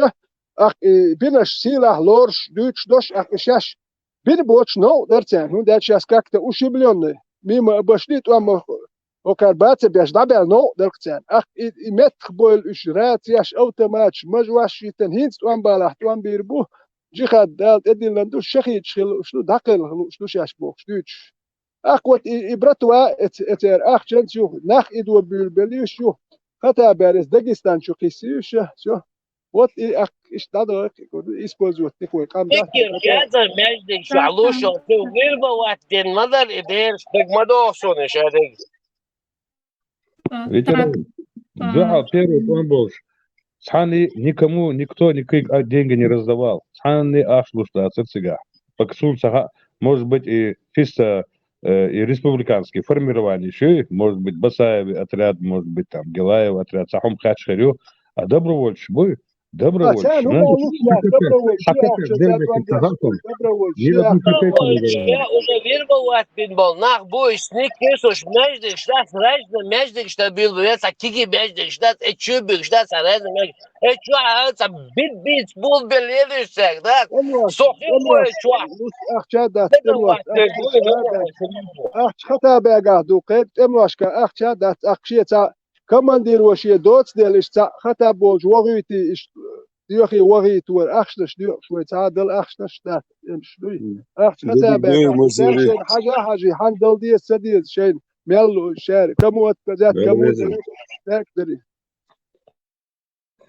أخ بينش سيله لورش دوش دوش أخ شاش بين بوش نو درتين هون داتش أسكاكت وش بليون ميم بشليت وام وكربات بيش دبل نو درتين أخ يمت قبل إشرات ياش أوتوماتش مجواش يتنهينس وام بالح وام بيربوه جيخاد دالت إدي لندوش شخيت شلو دقل شلو شاش بوش دوش أخ وات إبرتوا إتر أخ جنسيو نخ إدو بيلبليو شو خطأ بارز داغستان شو قيسيو شو Вот и надо использовать такой камзат. Fikir mecdik şaluş oldu. Bir vaktin madar eder stigmado olsun işaret. Ветеран, да, первый план был. Цаны никто деньги не раздавал. Цаны ашлушта церцига. Поксульца, может быть, и фиста и республиканские формирования еще, может быть, Басаев отряд, может быть, там Гилаев отряд, Сахом Хачхарю, а добровольцы бой. Добровольцы. Уже вирбал ватбин бол. Нах бой сник кесош междик штат режна междик штат бил вец акиги междик штат чубик штат режна междик. Чу аца бит бул беледишек, да? Сохи бой чу. أخشادات خطأ بقى دوقت أمواشك أخشادات أخشيتا كمان دير وشي دوتس ديلش خطأ بولج وغيتي ديوخي وغيت ورأخشش ديوخ شوي تعادل أخشش ده مشلوي أخش خطأ بقى شين حاجة حندل دي سديد شين ميلو شارك كموت كذات كموت تقدري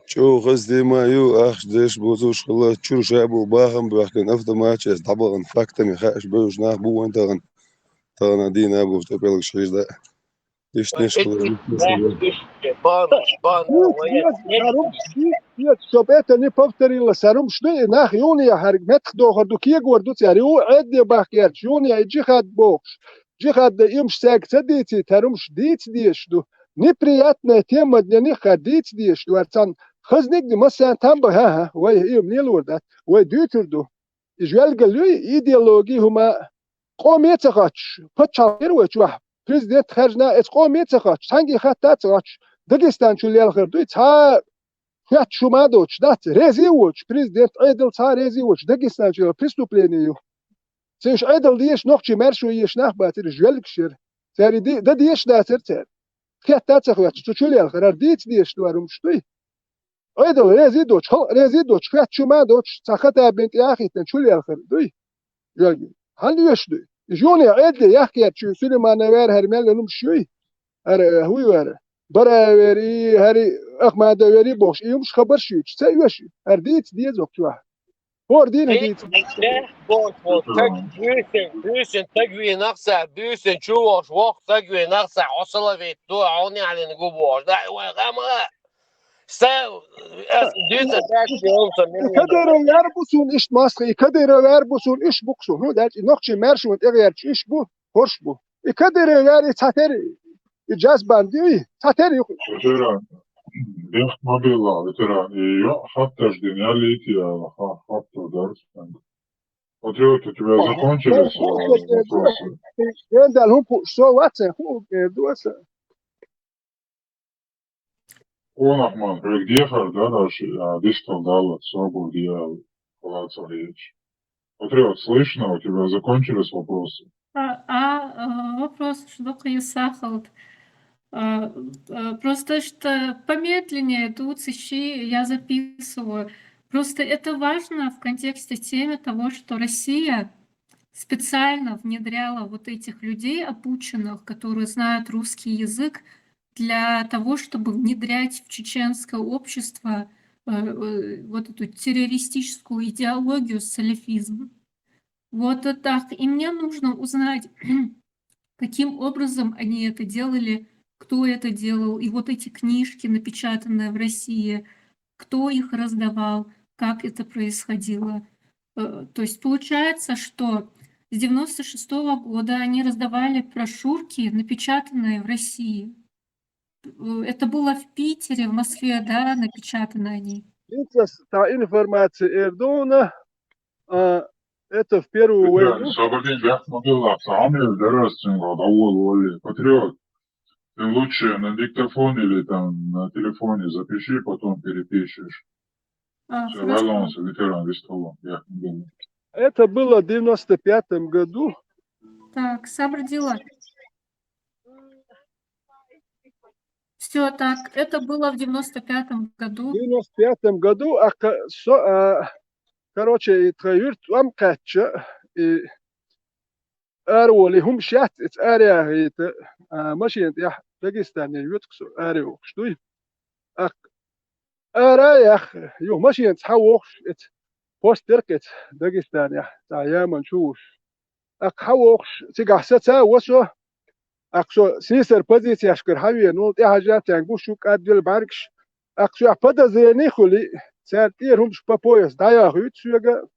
شو قصدي ما يو أخش ديش بوزوش خلاص شو شابو باهم بحكي نفط ما تشيس طبعا فاكتني خاش بوش ناخ بو أنت تغن دينا أبو تبلغ شريش ده ليش نشخل Sobeta ni povtorila sarum što je nah junija hargmet dohor do kiegor do cari u edde bahker junija jihad box jihad da im seg cedici tarum shdic dieshdu неприятная тема для них ходить диeshdu арцан хазник ди масан там ба вай им нелурда вай дютурду ижвал галуй идеологии хума قوميتخاч пачалер вачва президент хажна эс قوميتخاч санги хаттацгач داغستان شو خردوي تا فات شومادوش دات ريزيوش بريزيدنت عيدل تا ريزيوش داغستان شو بريستوبلينيو سيش عيدل ديش نوخشي مارشو يش نخباتر جوالكشير ساري دي ديش داتر تر خياتات خوات شو الخرار ديت ديش دوارم شتوي عيدل ريزيدوش فات شومادوش ساختا بنت اخي تن شو الخردوي ياغي هل يشدوي جوني عيدل يحكي شو سليمان وير هرمل لهم شوي هو وير برا وری هری اخما دا وری باش ایمش خبر شید چه یوشی هر دیت دیز وقتوا هور دین دیت نه باش تک büyüsün تگوی نقصه büyüsün چوش وقت تگوی نقصه حصل وید دو عونی علی نگو باش ده غما سو دیت داش یوم کدر ور بوسون اش ماسخی کدر ور بوسون اش بوکسون هو دات نقچ مرشون اگر اش بو هوش بو کدر ور تاتر جاز باندی تاتری Бех мобила, ветеран. Ее хаттаж гениалити, хатту дарс. Патриот, у тебя закончились вопросы? Онахман, где Хардадаш, дистал дала, собу диал, Палаццо речь. Патриот, слышно, у тебя закончились вопросы? Вопрос, что Юсахалт. Просто что помедленнее тут ищи, я записываю. Просто это важно в контексте темы того, что Россия специально внедряла вот этих людей обученных, которые знают русский язык, для того, чтобы внедрять в чеченское общество вот эту террористическую идеологию салафизм. Вот так. И мне нужно узнать, каким образом они это делали, кто это делал, и вот эти книжки, напечатанные в России, кто их раздавал, как это происходило. То есть получается, что с 96-го года они раздавали брошюрки, напечатанные в России. Это было в Питере, в Москве, да, напечатаны они. Информация Эрдогана, это в первую очередь. Патриот, ты лучше на диктофон или там на телефоне запиши, потом перепишешь. Это было в 95-м году. Так, Сабрдила. Все так, это было в 95-м году. В 95-м году, короче, травирт вам катча, и أروى هم شات أريا هيت ماشي يا داغستان يوتكسو أريو شتوي أريا يو ماشي تحوش بوستركت داغستان يا تايا منشوش حوش تيغاستا وسو أكسو سيسر بوزيسي أشكر هاوي نول تي حاجات تانغو شو كادل باركش أكسو أبدا زيني خلي ساتير هم شبابويس دايا هيت سوغا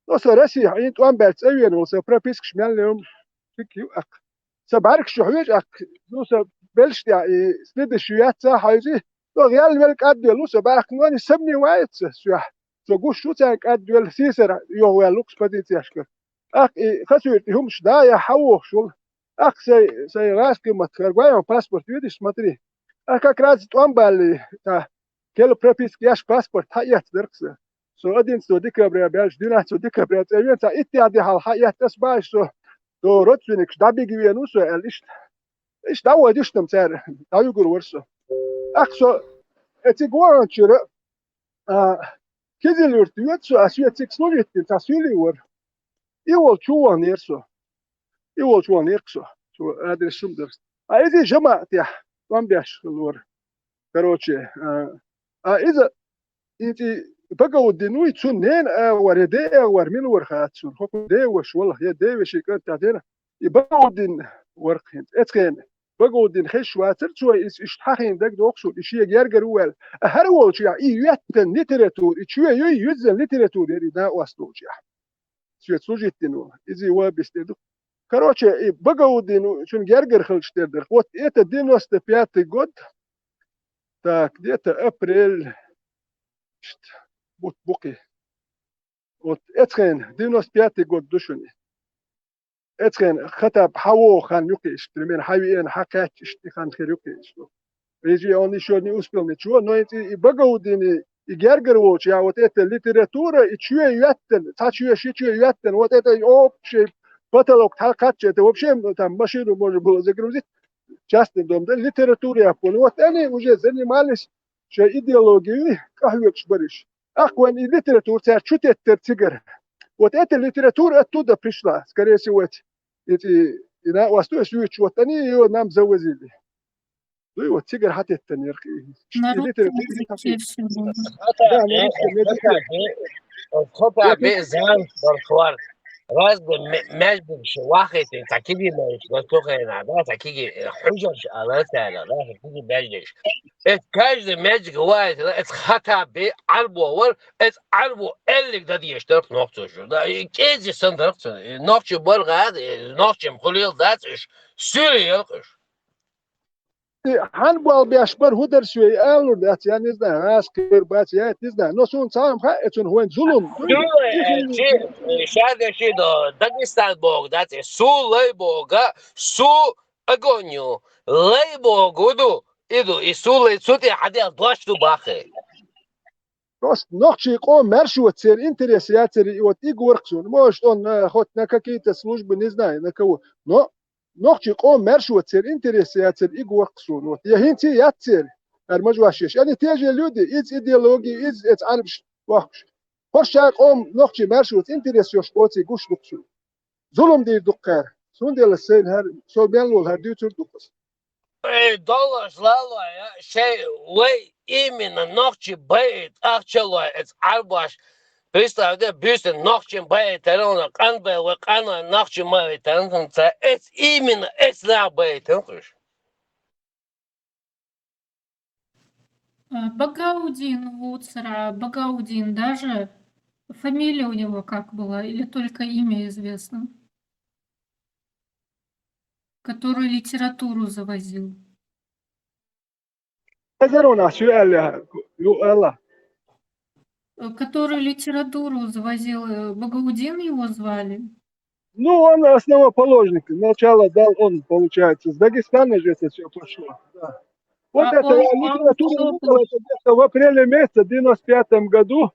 نوصل راسي عين توان بات أوين وصل برابيسك شمال اليوم فيكيو سبارك شو حويج نوصل بلش يعني سند الشويات حاجي لو غيال الملك أدي لوصل بارك نواني سبني وايت سوح سوقوش شو تانك أدي سيسر يوه لوكس بديت يشكر خسويت همش دايا حوخ شو سي راسك ما تخرجوا باسبورت يدش ما تري كراز توان بالي تا كل برابيسك ياش باسبورت هايت دركسه سو أدين سو ديكابريا بياش دينا سو ديكابريا تأوين تا إتيادي هالحياة تسباش سو روتسينكش دابي جوينو سو إيش دعوة ديشتم تار دعوة يقول ورسو أخسو إتيقوان شراء كذي الورتيوت سو أسوية تكسلوجيت تاسيولي ور إيوال شوان يرسو إيوال شوان يرسو سو هذا الشم درس إذا جماعة يا وان بياش الور كروتشي إذا إنتي بقى ودينوي تسنين وردي ورمين ورخات سن خو دي وش والله يا دي وش كانت تعتنا يبقى ودين ورخين اتخين بقى ودين خش واتر شو اشتحين دك دوقسو شي يرجر وال هرول شي يتن ليتراتور شو يزن ليتراتور يري دا واستوجي شو سوجيتنو اذا وابستدو كروتشي بقى ودين شو يرجر خلش تدر وات اتا دينوست بيات جود تاك ديتا ابريل بوكي وت اتخن دينوس بياتي قد دوشني اتخن خطب حوو خان يوكيش ترمين حيوين حكاك اشتخان خير يوكيش يجي اوني شوني اسبلني شو نو انت يبقوا ديني يجرجر ووش يا وت ات الليتراتورا تشوي يتن تشوي شي تشوي يتن وت ات اوب شي بطلوك حلقات ده وبشي تم ماشي مو ذكروزي جاست دوم ده الليتراتورا يقول وت اني وجه زني مالش شي ايديولوجي قهوه بريش أقوى الليتراتور تاع شو تترتجر وتأتي الليتراتور أتودا بريشلا سكريسي وات يتي إنا واستو شو وتاني يو نام زوزي لي دوي وتجر حتى التاني رخي خطأ بإذن برخوار راز مجبر شو واحد تأكيد ما يشتغل هنا بس تأكيد حجج على سنة لا تأكيد بيجلش كاج مجد واحد خطأ بعربو عربو اللي ده يشترك نقطة شو ده كيز يصندرق نقطة برغاد نقطة مخليل ذاتش سوري يلقش handball бяшбар худер швей элур дац я не знаю аскер бац я не знаю но сон сам ха это хуен зулум Шада шидо, Дагестан бог, да, су лей бога, су агоню, лей богуду, иду, и су лей цути, хадя двашту бахе. Просто ночи о мершу цер интерес я цер и вот и горксун может он хоть на какие-то службы не знаю на кого но ночи о мершу цер интерес я цер и горксун вот я хинти я цер армажвашиш они те же люди из идеологии из арбш вахш Hoşçak nokçi merşut interes yok oçi guş duksu. Zulüm değil dukkar. Sundel sen her soben ol her dütür dukkas. Доллар слава, şey, лей именно ночи бейт, ахчалой, это арбаш. Представьте, бюстен ночи бейт, это канбе, кана ночи бейт, это именно, это на бейт, Багаудин Луцера, Багаудин даже фамилия у него как была или только имя известно? Который литературу завозил. Который литературу завозил, Багаудин его звали? Ну, он основоположник. Начало дал он, получается. С Дагестана же это все пошло. Да. Вот это литература где-то в апреле месяце, в 95 году.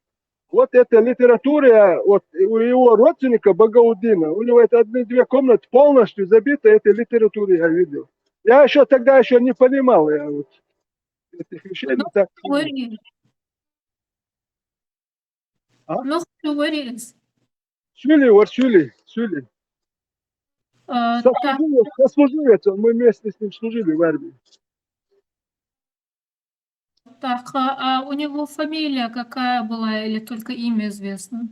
Вот эта литература, вот у его родственника Багаудина, у него это одни-две комнаты полностью забиты этой литературой, я видел. Я еще тогда еще не понимал, я вот этих вещей не так. Сюли. Сослуживец, мы вместе с ним служили в армии. Так, а у него фамилия какая была или только имя известно?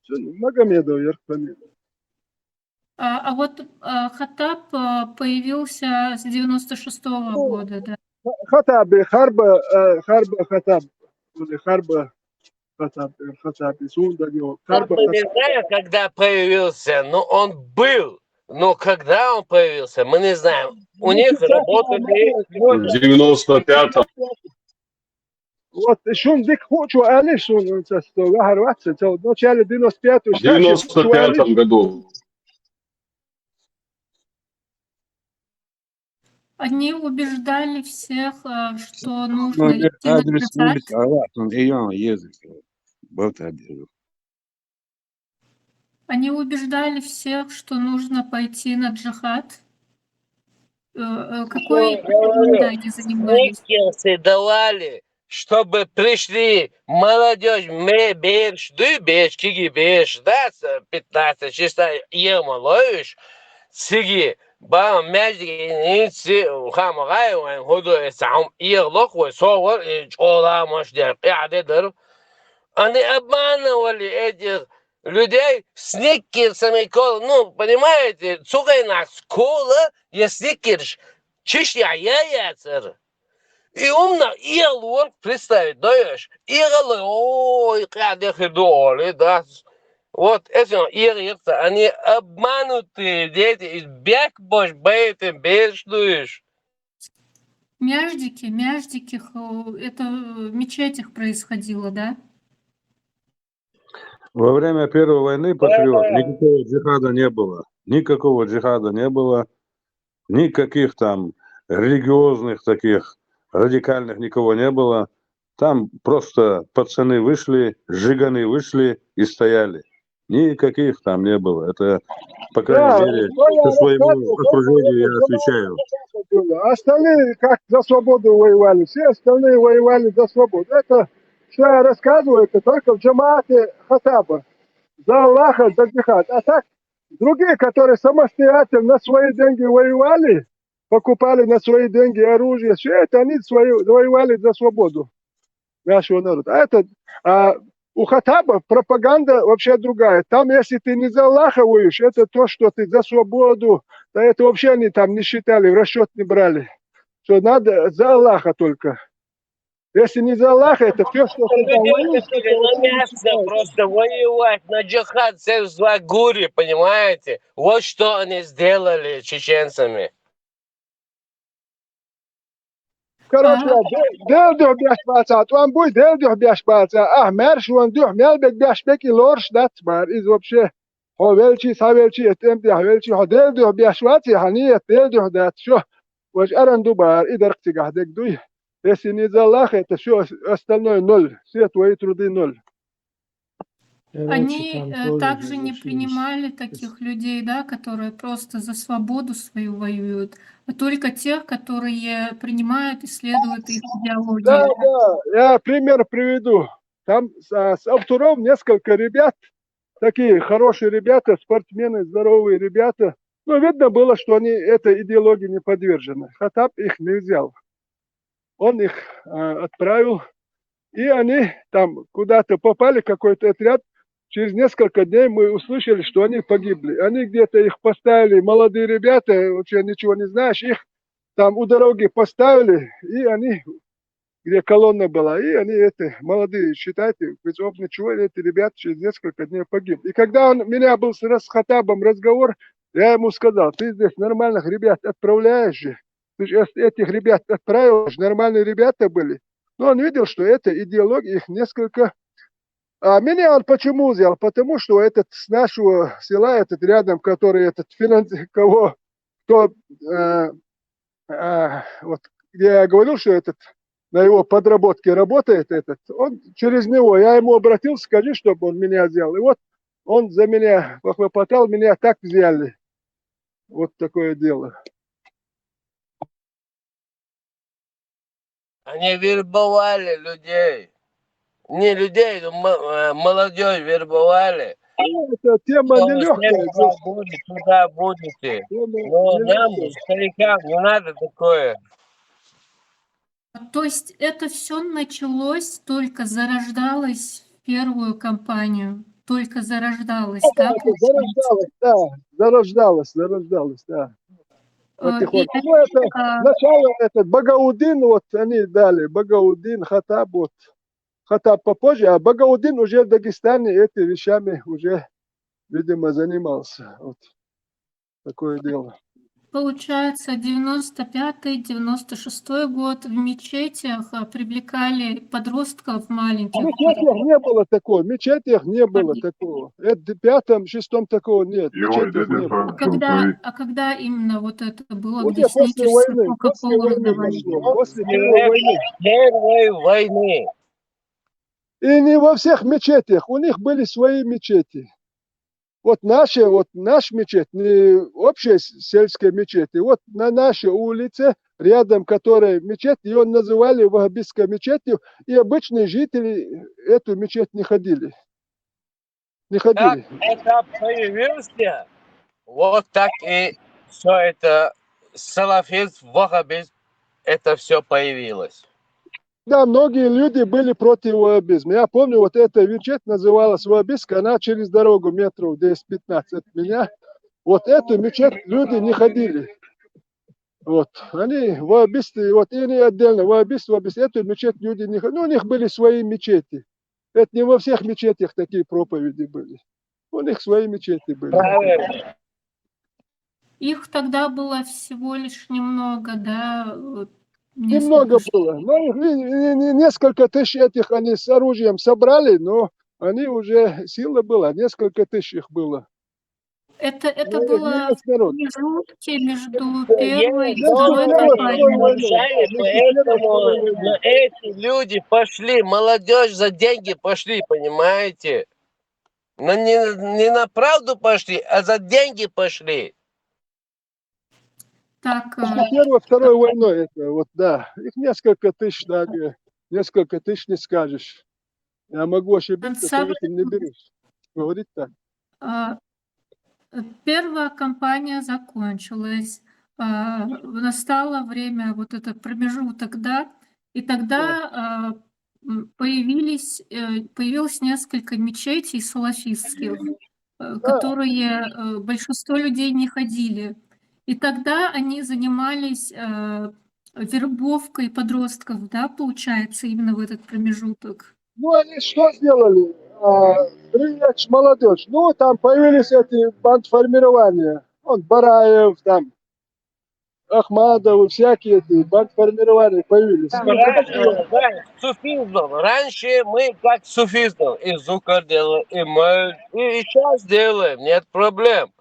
Магомедов, верх фамилия. А вот Хаттаб появился с 96-го года, да? Хаттаб, Харба Хаттаб. Харба Хаттаб, мы не знаем, когда появился, но он был. Но когда он появился, мы не знаем. У них работали... В 95-м. Вот шум дик хочу али шум это что лахарваться то в начале 95-го. В 95-м году. Они убеждали всех, что нужно идти на джихад. Они убеждали всех, что нужно пойти на джихад. Какой ерунда они занимались? Давали, чтобы пришли молодежь, беш, киги беш, да, 15 числа ема ловишь, сиги, ба мяждики, хамагай, худу, сам, ирлох, совар, чола, машдер, пядедер. Они обманывали этих людей сникерсами, ну, понимаете, цукайна скола, я сникерш, чишья яйцер. И умно, и лор представить, даешь, и ой, как доли, да. Вот это ирится, они обманутые дети, из бег бош бейтем беждуешь. Мяждики, это в мечетях происходило, да? Во время Первой войны, Патриот, никакого джихада не было. Никакого джихада не было. Никаких там религиозных таких радикальных никого не было. Там просто пацаны вышли, жиганы вышли и стояли. Никаких там не было. Это, по крайней мере, по своему окружению я отвечаю. Остальные как за свободу воевали, все остальные воевали за свободу. Это, что я рассказываю, это только в джамаате Хаттаба. За Аллаха, за джихад. А так, другие, которые самостоятельно на свои деньги воевали, покупали на свои деньги оружие, все это они воевали за свободу нашего народа. А это, у Хаттаба пропаганда вообще другая. Там, если ты не за Аллаха воюешь, это то, что ты за свободу, да это вообще они там не считали, в расчет не брали. Что надо за Аллаха только. Если не за Аллаха, это все, что ты там воюешь. Просто воевать на джихад, все в горе, понимаете? Вот что они сделали чеченцами. Короче, del бяш баца, туан буй del бяш баца. Мерш вон мелбек бяш беки лорш датмар из вообще هوالشي ساوالشي اتمدي هوالشي هدل دو بيشواتي هني تل دات شو واش ارن دوبار ادركتي قاعدك دوي بس نزل شو остальное ноль все твои труды ноль. Они также не принимали таких людей, да, которые просто за свободу свою воюют, а только тех, которые принимают и следуют их идеологии. Да, я пример приведу. Там с авторов несколько ребят, такие хорошие ребята, спортсмены, здоровые ребята. Но видно было, что они этой идеологии не подвержены. Хаттаб их не взял. Он их отправил, и они там куда-то попали, какой-то отряд. Через несколько дней мы услышали, что они погибли. Они где-то их поставили, молодые ребята, вообще ничего не знаешь, их там у дороги поставили, и они, где колонна была, и они молодые, считайте, без опыта чего, эти ребята через несколько дней погибли. И когда у меня был с Хаттабом разговор, я ему сказал, ты здесь нормальных ребят отправляешь же, ты же этих ребят отправил, нормальные ребята были. Но он видел, что эта идеология их несколько... А меня он почему взял? Потому что этот с нашего села, этот рядом, который кто вот где я говорил, что этот на его подработке работает он через него, я ему обратился, скажи, чтобы он меня взял. И вот он за меня похлопотал, меня так взяли. Вот такое дело. Они вербовали людей. Не людей, но молодежь вербовали. Это тема нелегкая. Туда будете. Но нам, старикам, не надо такое. То есть это все началось, только зарождалось в первую кампанию, только зарождалось, да? Зарождалось, да. Потихоньку. Ну, это начало, Багаудин, вот они дали, Багаудин, Хаттаб, вот. Хаттаб попозже, а Багаудин уже в Дагестане этими вещами уже, видимо, занимался. Вот такое дело. Получается, 95-96 год в мечетях привлекали подростков маленьких. В мечетях не было такого, Это в 5-6 такого нет. А когда именно вот это было? После войны. После Первой войны. И не во всех мечетях, у них были свои мечети. Вот наш мечеть, не общая сельская мечеть. И вот на нашей улице, рядом которой мечеть, ее называли ваххабистской мечетью, и обычные жители эту мечеть не ходили. Как это появился, вот так и все это салафизм, ваххабизм, это все появилось. Да, многие люди были против ваххабизма. Я помню, вот эта мечеть называлась ваххабистская, она через дорогу метров 10-15 от меня. Вот эту мечеть люди не ходили. Вот, они ваххабисты, вот и они отдельно, ваххабисты, эту мечеть люди не ходили. Ну, у них были свои мечети. Это не во всех мечетях такие проповеди были. У них свои мечети были. Правильно. Их тогда было всего лишь немного, да? Немного было. Но несколько тысяч этих они с оружием собрали, но они уже, сила была, несколько тысяч их было. Это было в промежутке между первой и второй кампанией. Поэтому эти люди пошли, молодежь за деньги пошли, понимаете? Но не на правду пошли, а за деньги пошли. Так, Первой, второй войной это, вот да, их несколько тысяч, да, несколько тысяч не скажешь. Я могу ошибиться, с этим не берусь. Говорить так. Первая кампания закончилась, настало время, вот этот промежуток, да, и тогда появилось несколько мечетей салафистских, которые большинство людей не ходили. И тогда они занимались вербовкой подростков, да, получается, именно в этот промежуток. Ну, они что сделали? Привлечь молодежь. Ну, там появились эти бандформирования. Вот Бараев, там, Ахмадовы, всякие эти бандформирования появились. Суфизм. Раньше мы как суфизм. И зукар делали, и мы, и сейчас делаем, нет проблем.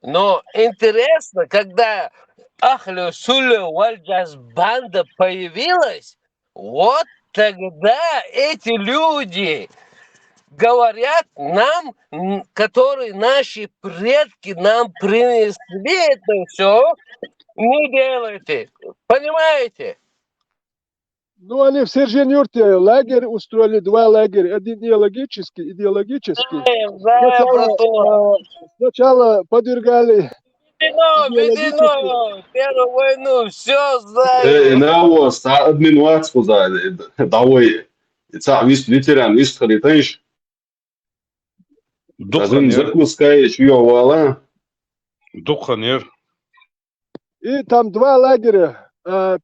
Но интересно, когда Ахлю Сулю Вальджаз банда появилась, вот тогда эти люди говорят нам, которые наши предки нам принесли это все, не делайте. Понимаете? Ну, они в Сержень-Юрте лагерь устроили, 2 лагеря. Один идеологический. Да, братуха. Сначала подвергали Ведено, Первую войну, все знаю. Now start administratie zijn. Dat we het zou wist veteran wist geleden. Dat is закуска еще вала. Духанер. И там 2 лагеря.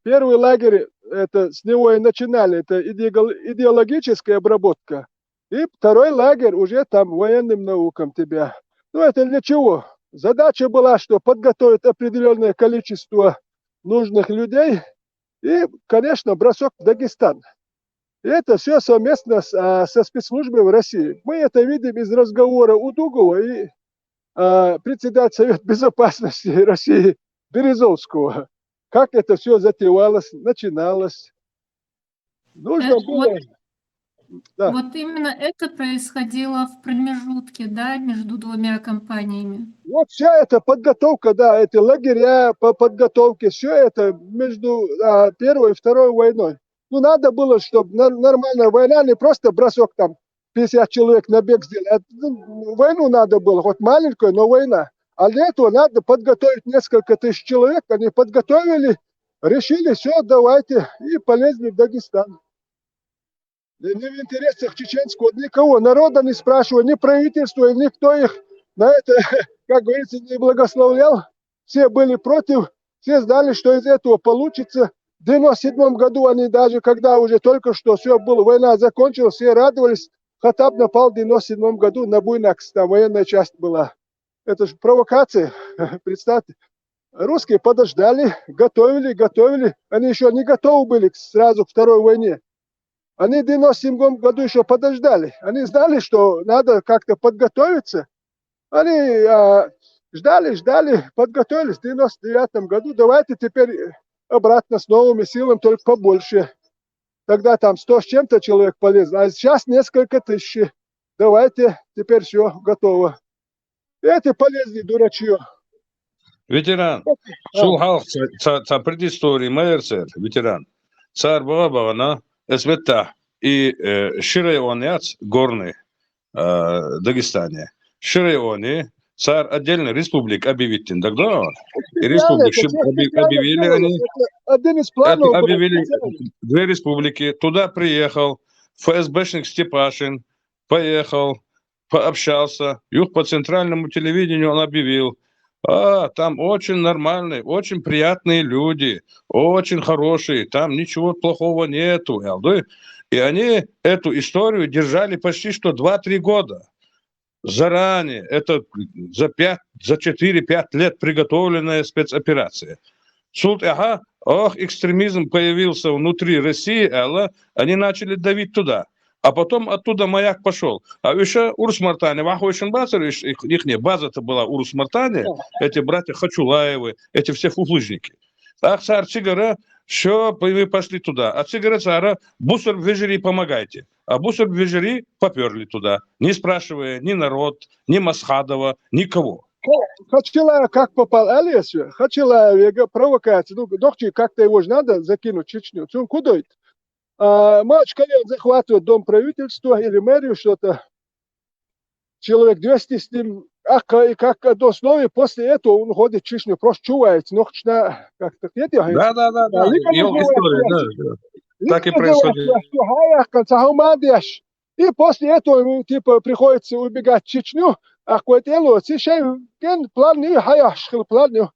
Первый лагерь, это с него и начинали, это идеологическая обработка. И второй лагерь уже там военным наукам тебя. Ну, это для чего? Задача была, что подготовить определенное количество нужных людей и, конечно, бросок в Дагестан. И это все совместно со спецслужбой в России. Мы это видим из разговора Удугова и председателя Совета Безопасности России Березовского. Как это все затевалось, начиналось. Нужно было... Да. Вот именно это происходило в промежутке, да, между 2 компаниями. Вот вся эта подготовка, да, эти лагеря по подготовке, все это между Первой и Второй войной. Ну, надо было, чтобы нормальная война, не просто бросок там 50 человек на бег сделать. Войну надо было, хоть маленькую, но война. А для этого надо подготовить несколько тысяч человек. Они подготовили, решили, все, давайте, и полезли в Дагестан. Не в интересах чеченского никого, народа не спрашивая, ни правительства, никто их на это, как говорится, не благословлял. Все были против, все знали, что из этого получится. В 1997 году они даже, когда уже только что все было, война закончилась, все радовались. Хаттаб напал в 1997 году на Буйнакс, там военная часть была. Это же провокация, представьте. Русские подождали, готовили. Они еще не готовы были сразу к Второй войне. Они в 1997 году еще подождали. Они знали, что надо как-то подготовиться. Они ждали, подготовились в 1999 году. Давайте теперь обратно с новыми силами, только побольше. Тогда там 100 с чем-то человек полезло, а сейчас несколько тысяч. Давайте, теперь все готово. Эти полезли, дурачье. Ветеран. Шулхал, предыстории, майерцер, ветеран. Царь Бабана, Эсвета и Ширеонец, горный, Дагестане. Ширеоне, царь отдельной республик объявить тогда. И республики объявили они. Один из планов объявили 2 республики. Туда приехал ФСБшник Степашин, поехал, пообщался. Юг по центральному телевидению он объявил. Там очень нормальные, очень приятные люди, очень хорошие, там ничего плохого нету. И они эту историю держали почти что 2-3 года. Заранее, это за 4-5 лет приготовленная спецоперация. Экстремизм появился внутри России, они начали давить туда. А потом оттуда маяк пошел. А еще Урус-Мартане, их база-то была Урус-Мартане, эти братья Хачулаевы, эти все фуфлыжники. Царь Цигара, все, вы пошли туда. А Цигара цара, Бусор-Вежери помогайте. А Бусор-Вежери поперли туда, не спрашивая ни народ, ни Масхадова, никого. Хачилаев как попал, Олесю? Хачилаев, провокация. Ну, дохчи, как-то его же надо закинуть в Чечню. Он куда это? Мачкалев захватывает дом правительства или мэрию, что-то. Человек 200 с ним. И как до основы, после этого он ходит в Чечню, просто чувает. Ночно, как-то. Да. Его история, да. Так и происходит. И после этого ему, типа, приходится убегать в Чечню. А какой-то эло, план не хаяшхил, план не.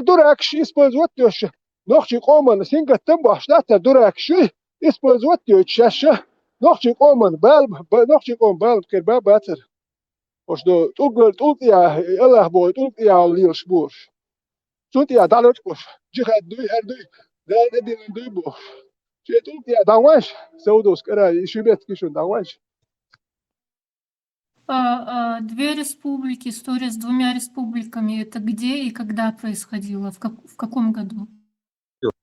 Дурак использовать еще. Ночик оман, синга там башната дурак ши. Использовать ее чаще. Ночик оман, ночик оман, керба батер. Потому что тут я, Элах будет, тут я лил шбур. Sunt ya dalot boş. Cihad duy her duy. Da din duy boş. Sunt ya dawash. Saudos kara işibet kişun dawash. Две республики, история с двумя республиками, это где и когда происходило, в каком году?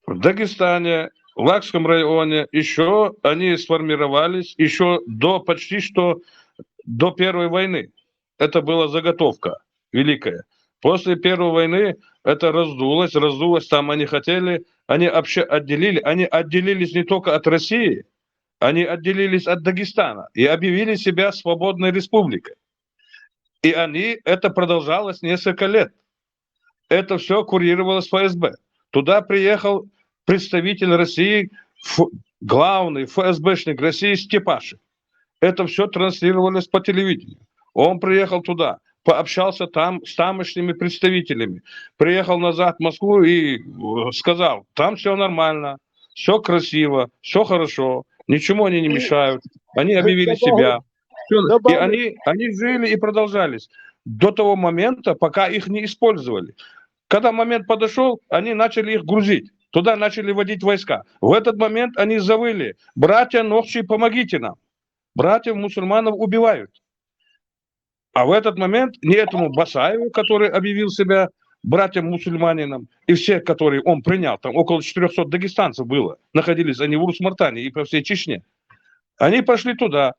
В Дагестане, в Лакском районе еще они сформировались еще почти что до Первой войны. Это была заготовка великая. После Первой войны это раздулось, там они хотели, они вообще они отделились не только от России, они отделились от Дагестана и объявили себя свободной республикой. И это продолжалось несколько лет. Это все курировалось ФСБ. Туда приехал представитель России, главный ФСБшник России Степашев. Это все транслировалось по телевидению. Он приехал туда, пообщался там с тамошними представителями, приехал назад в Москву и сказал, там все нормально, все красиво, все хорошо, ничему они не мешают. Они объявили себя. И они жили и продолжались до того момента, пока их не использовали. Когда момент подошел, они начали их грузить. Туда начали водить войска. В этот момент они завыли: братья Нохчи, помогите нам. Братьев мусульманов убивают. А в этот момент не этому Басаеву, который объявил себя братьям-мусульманином, и все, которые он принял, там около 400 дагестанцев было, находились они в Урус-Мартане и по всей Чечне. Они пошли туда.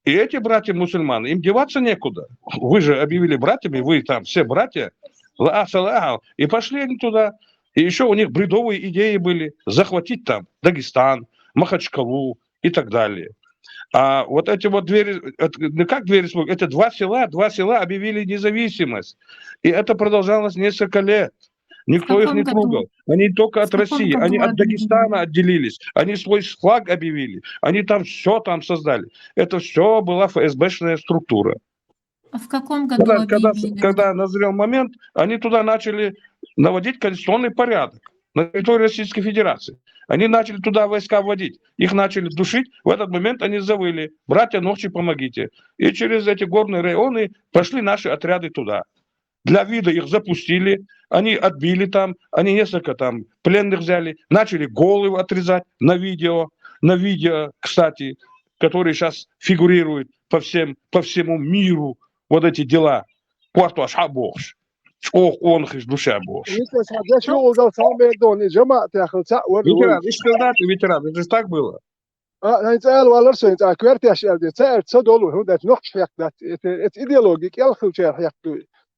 И эти братья-мусульманы, им деваться некуда. Вы же объявили братьями, вы там все братья, и пошли они туда. И еще у них бредовые идеи были захватить там Дагестан, Махачкалу и так далее. А вот эти вот две республики, это два села объявили независимость. И это продолжалось несколько лет. Никто их не трогал. Они только от России, они от Дагестана отделились. Они свой флаг объявили. Они там все там создали. Это все была ФСБшная структура. А в каком году когда назрел момент, они туда начали наводить конституционный порядок на территории Российской Федерации. Они начали туда войска вводить, их начали душить. В этот момент они завыли: братья Нохчи, помогите. И через эти горные районы пошли наши отряды туда. Для вида их запустили, они отбили там, они несколько там пленных взяли, начали головы отрезать на видео, кстати, которые сейчас фигурируют по всему миру. Вот эти дела. Порту Ашабош. Ох, он их душа Бош. Ветеран, это же так было.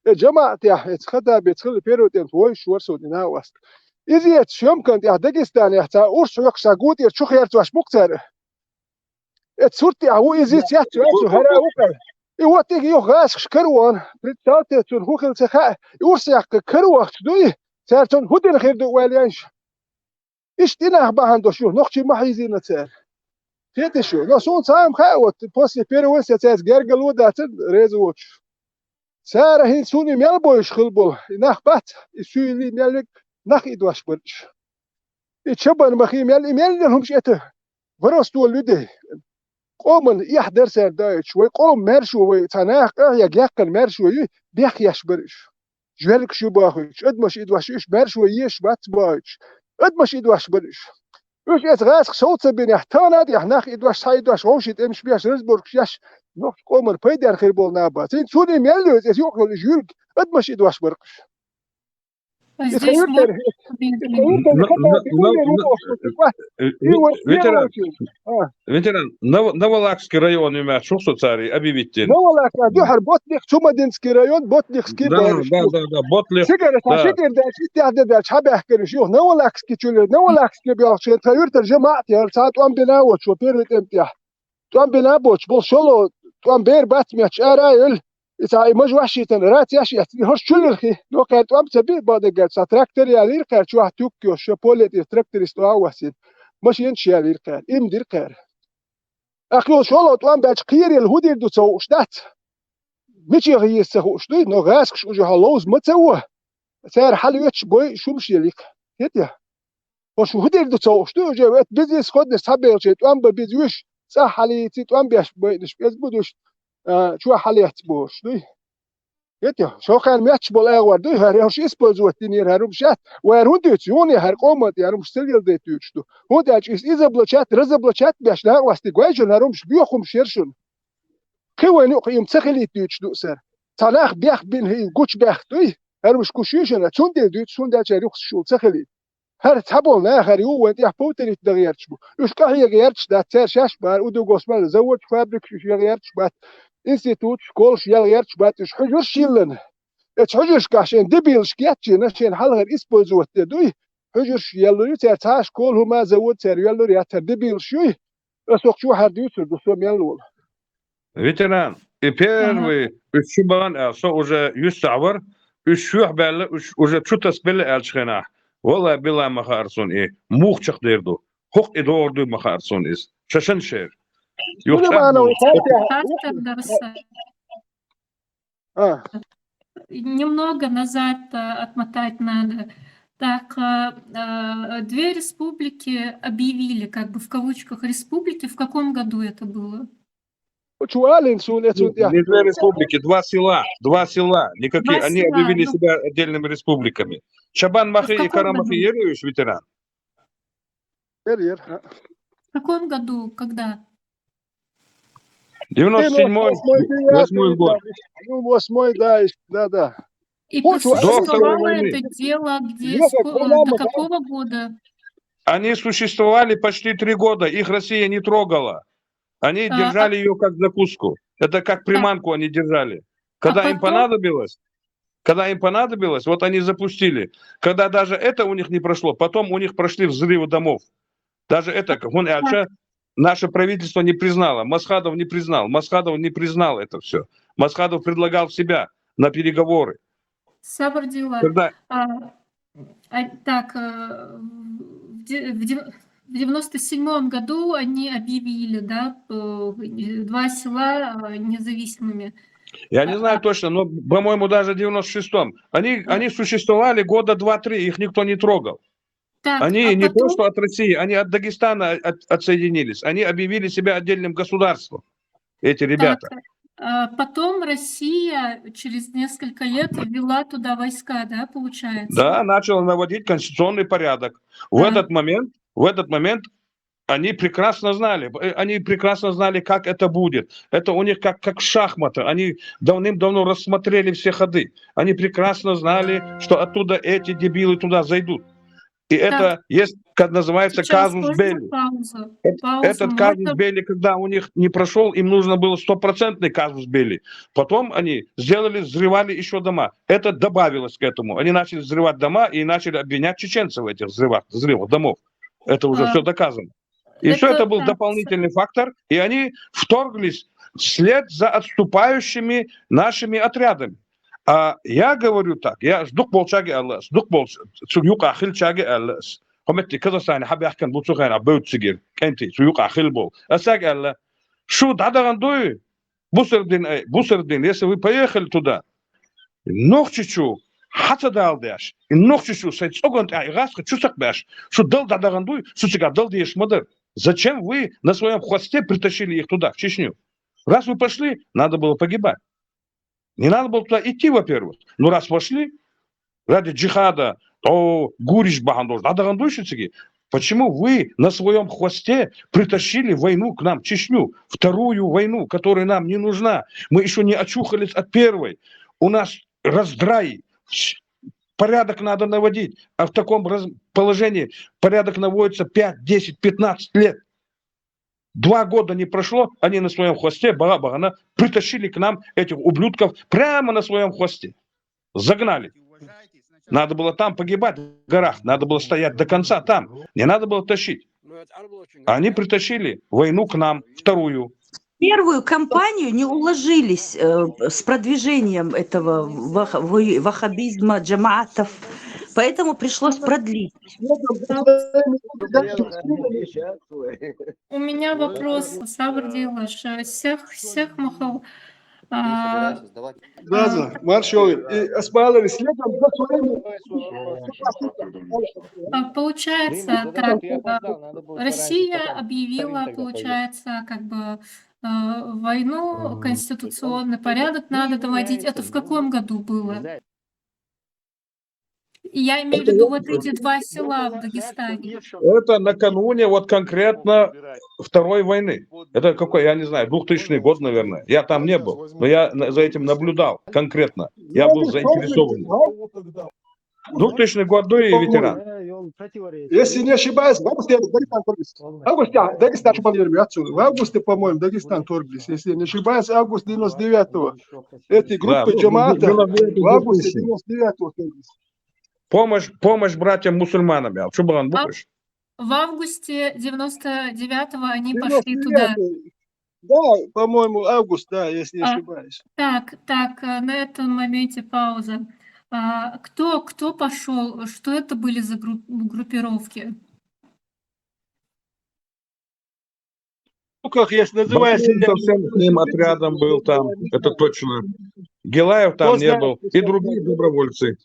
جماعة يا خدا بيتخل بيرود انتوي شورسو دينا واست إذا شيم كنت يا داغستان يا تا أورس يقشا قوت يرشوخ يرتواش مقتر اتسورتي هو إذا سيات شو هرا وكل يوتيك يغاس شكروان بريتالتي تون هوخل سخاء أورس يق كروخ دوي سارتون هودين خير دو واليانش إيش دينا بهاندو شو نخشي محيزين تسار تيتي شو نصون سام خاوت بوسي بيروس يتاز جرجلو داتن ريزوتش سارة هي سوني ميلبوش خلبو نخ بات سوني ميلك نخ إدواش برش يتشبن مخي ميل لهمش إته فرستو لده قومن يحضر سر دايتش ويقوم مرشو ويتناخ يقن مرشو بيخ يش برش جوالك شو باخش ادمش إدواش إيش مرشو يش بات بايتش ادمش إدواش برش إيش إتغاس صوت بين يحتانا دي نخ إدواش سايدواش ووشيت إمش بيش رزبورك يش نوح قومر بيدر خير بول نابا سين سوني ميلوز إذ يوكل الجيرك أدمش إدواش برقش Ветеран, Новолакский район имеет что цари, объявите. Новолак, дюхар Ботних, Чумадинский район, Ботнихский район. Да, Ботних. Сигарет, шикер, да, шитя, да, шабах, короче, Новолакский чулер, Новолакский бьёшь, таюртер جماعة, я саат он бинавот, что первый темпя. Там бинабоч, был шоло, там бер батмяч, арайл. إذا مش وحشيتن رات ياشي هرش شلخي لو كانت أم تبي بعد قال ساتراكتر يا لير كار شو هتوكيو شبولت يتراكتر استوا وسيد مش ينشي يا لير كار إم دير كار أخلو شلو توام بعد قير الهودير دو سو شتات مش يغير سهو شتوي نغاسك شو جهالوز ما تسوه سعر حلويتش بوي شو مش يليك هتيا وشو هودير دو سو شتوي جوات بيزنس خد نسحب شيء توام ببيزوش صح علي توام بيش بوي نش بيز بدوش شو حاليات بوش دوي это шохан мяч бол агвар ду хар яш использовать нир харум шат вар хундыч юни хар комат ярум стелил детючту худач из разоблачать бяшна васти гвайжон харум бьёхум шершун кевани қим цахили тючту сар талах бях бин хи гуч бях туй харум шкушишна чундел дют шундач рюх шул цахили هر تبول نه هری او وقتی اپوتری دغیرش بود. اشکاهی یگیرش داد سر شش بار او دو گسمال زود فابریک یگیرش بود. اینستیتوت شکولش یگیرش بود. اش حجر شیلن. اش حجرش کاشن دبیلش کیتچی نشین حالگر اسپوزوت دوی. حجر شیلوری تر تاش کول هم زود سر یلوری اتر دبیلش شوی. اسوق شو هردیوتر دوستم یلول. Ветеран. И первый шубан элсо уже юсавр, шух белли уже чутас белли элчхена. والله بلا مخارسون إيه موخ شخدير دو حق إدور دو مخارسون إس ششن شير Немного назад отмотать надо. Так, две республики объявили, как бы в кавычках республики. В каком году это было? Не две республики, два села. Никакие, они объявили себя отдельными республиками. Чабан Махи и Карамахи Еруевич, ветеран. В каком году, когда? 97-й год. 8-й, да. И существовало это дело где, до какого года? Они существовали почти 3 года, их Россия не трогала. Они держали ее как закуску. Это как приманку они держали. Когда им понадобилось, вот они запустили. Когда даже это у них не прошло, потом у них прошли взрывы домов. Даже это, наше правительство не признало. Масхадов не признал это все. Масхадов предлагал себя на переговоры. Сабардила. Так, в 97-м году они объявили, да, 2 села независимыми. Я не знаю точно, но, по-моему, даже в 96-м. Они существовали года 2-3, их никто не трогал. Так, они не то, что от России, они от Дагестана отсоединились. Они объявили себя отдельным государством, эти ребята. Потом Россия через несколько лет ввела туда войска, да, получается? Да, начала наводить конституционный порядок. В этот момент они прекрасно знали, как это будет. Это у них как шахматы. Они давным-давно рассмотрели все ходы. Они прекрасно знали, что оттуда эти дебилы туда зайдут. И это есть, как называется, казус белли. Этот казус белли, когда у них не прошел, им нужно было 100% казус белли. Потом они взрывали еще дома. Это добавилось к этому. Они начали взрывать дома и начали обвинять чеченцев в этих взрывах домов. Это уже все доказано. И все это был дополнительный фактор. И они вторглись вслед за отступающими нашими отрядами. А я говорю так, я жду полчаги Аллас, жду полчаги ахилчаги Аллас. Хометти Казахстан حاب يحكي بوتسوغان عبود سجير كنتي سوق اخيل بول اساق الله شو دادغان دوي بوسردين если вы поехали туда нохчичу хата далдяш нохчичу сайцогон айгасха чусак баш что дал дадаган дуй сучига дал деш модер. Зачем вы на своем хвосте притащили их туда в Чечню? Раз вы пошли, надо было погибать. Не надо было туда идти, во-первых. Но раз пошли, ради джихада, гуриш бахандош, почему вы на своем хвосте притащили войну к нам, Чечню, вторую войну, которая нам не нужна? Мы еще не очухались от первой. У нас раздрай, порядок надо наводить. А в таком положении порядок наводится 5, 10, 15 лет. 2 года не прошло, они на своем хвосте, бага-багана, притащили к нам этих ублюдков прямо на своем хвосте. Загнали. Надо было там погибать в горах, надо было стоять до конца там. Не надо было тащить. Они притащили войну к нам, вторую. Первую кампанию не уложились с продвижением этого ваххабизма, джамаатов. Поэтому пришлось продлить. У меня вопрос, Сабардила, всех махал. Получается, так, Россия объявила, получается, как бы войну, конституционный порядок надо доводить. Это в каком году было? Я имею в виду вот эти два села в Дагестане. Это накануне вот конкретно Второй войны. Это какой, я не знаю, 2000 год, наверное. Я там не был, но я за этим наблюдал конкретно. Я был заинтересован. 2000 год, ну и ветеран. Если не ошибаюсь, в августе Дагестан торглись. В августе Дагестан, отсюда. В августе, по-моему, Дагестан торглись. Если не ошибаюсь, август 99-го. Эти группы джамаата в августе 99-го торглись. Помощь братьям-мусульманам. А что было он будешь? В августе 99-го они пошли туда. Да, по-моему, август, да, если не ошибаюсь. Так, на этом моменте пауза. Кто пошел? Что это были за группировки? Как есть, называется... Совсем с ним отрядом был там, это точно. Гилаев там не был. И другие добровольцы.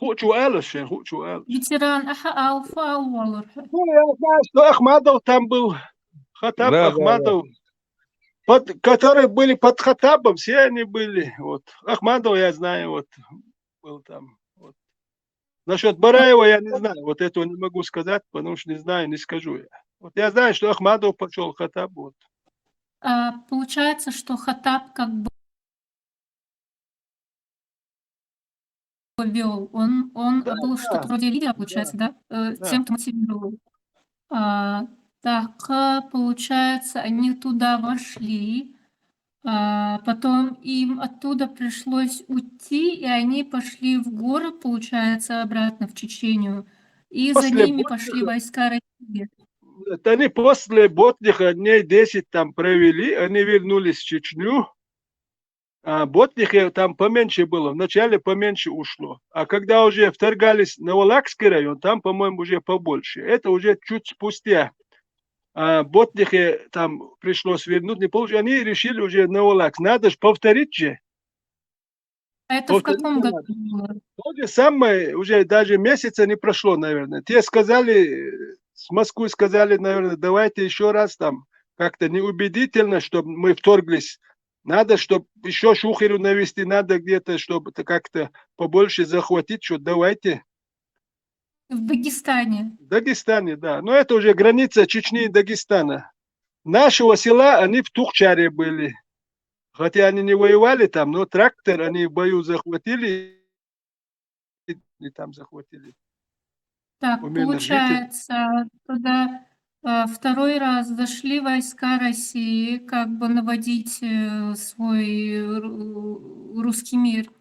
Ветеран Алфа-Уоллер. Ну, я знаю, что Ахмадов там был. Хатаб, да, Ахмадов. Да. Которые были под Хатабом, все они были. Вот. Ахмадов я знаю, вот был там. Вот. Насчет Бараева я не знаю. Вот этого не могу сказать, потому что не знаю, не скажу я. Вот я знаю, что Ахмадов пошел Хатаб. Вот. Получается, что Хатаб как бы вел. Он да, был что-то вроде лидера, получается, да? Тем, кто мотивировал. Так, получается, они туда вошли, потом им оттуда пришлось уйти, и они пошли в горы, получается, обратно в Чечению, и за ними пошли войска России. Это они после Ботниха дней 10 там провели, они вернулись в Чечню. Ботнихе там поменьше было, вначале поменьше ушло. А когда уже вторгались на Валакский район, там, по-моему, уже побольше. Это уже чуть спустя. Ботнихе там пришлось вернуть, не получилось. Они решили уже на Валакс. Надо же повторить же. А это в каком году было? То же самое, уже даже месяца не прошло, наверное. Те сказали, с Москвы сказали, наверное, давайте еще раз там как-то неубедительно, чтобы мы вторглись. Надо, чтобы еще шухеру навести, надо где-то, чтобы как-то побольше захватить, что давайте. В Дагестане. В Дагестане, да. Но это уже граница Чечни и Дагестана. Нашего села они в Тухчаре были. Хотя они не воевали там, но трактор они в бою захватили. И там захватили. Так, получается, туда... Второй раз зашли войска России, как бы наводить свой русский мир.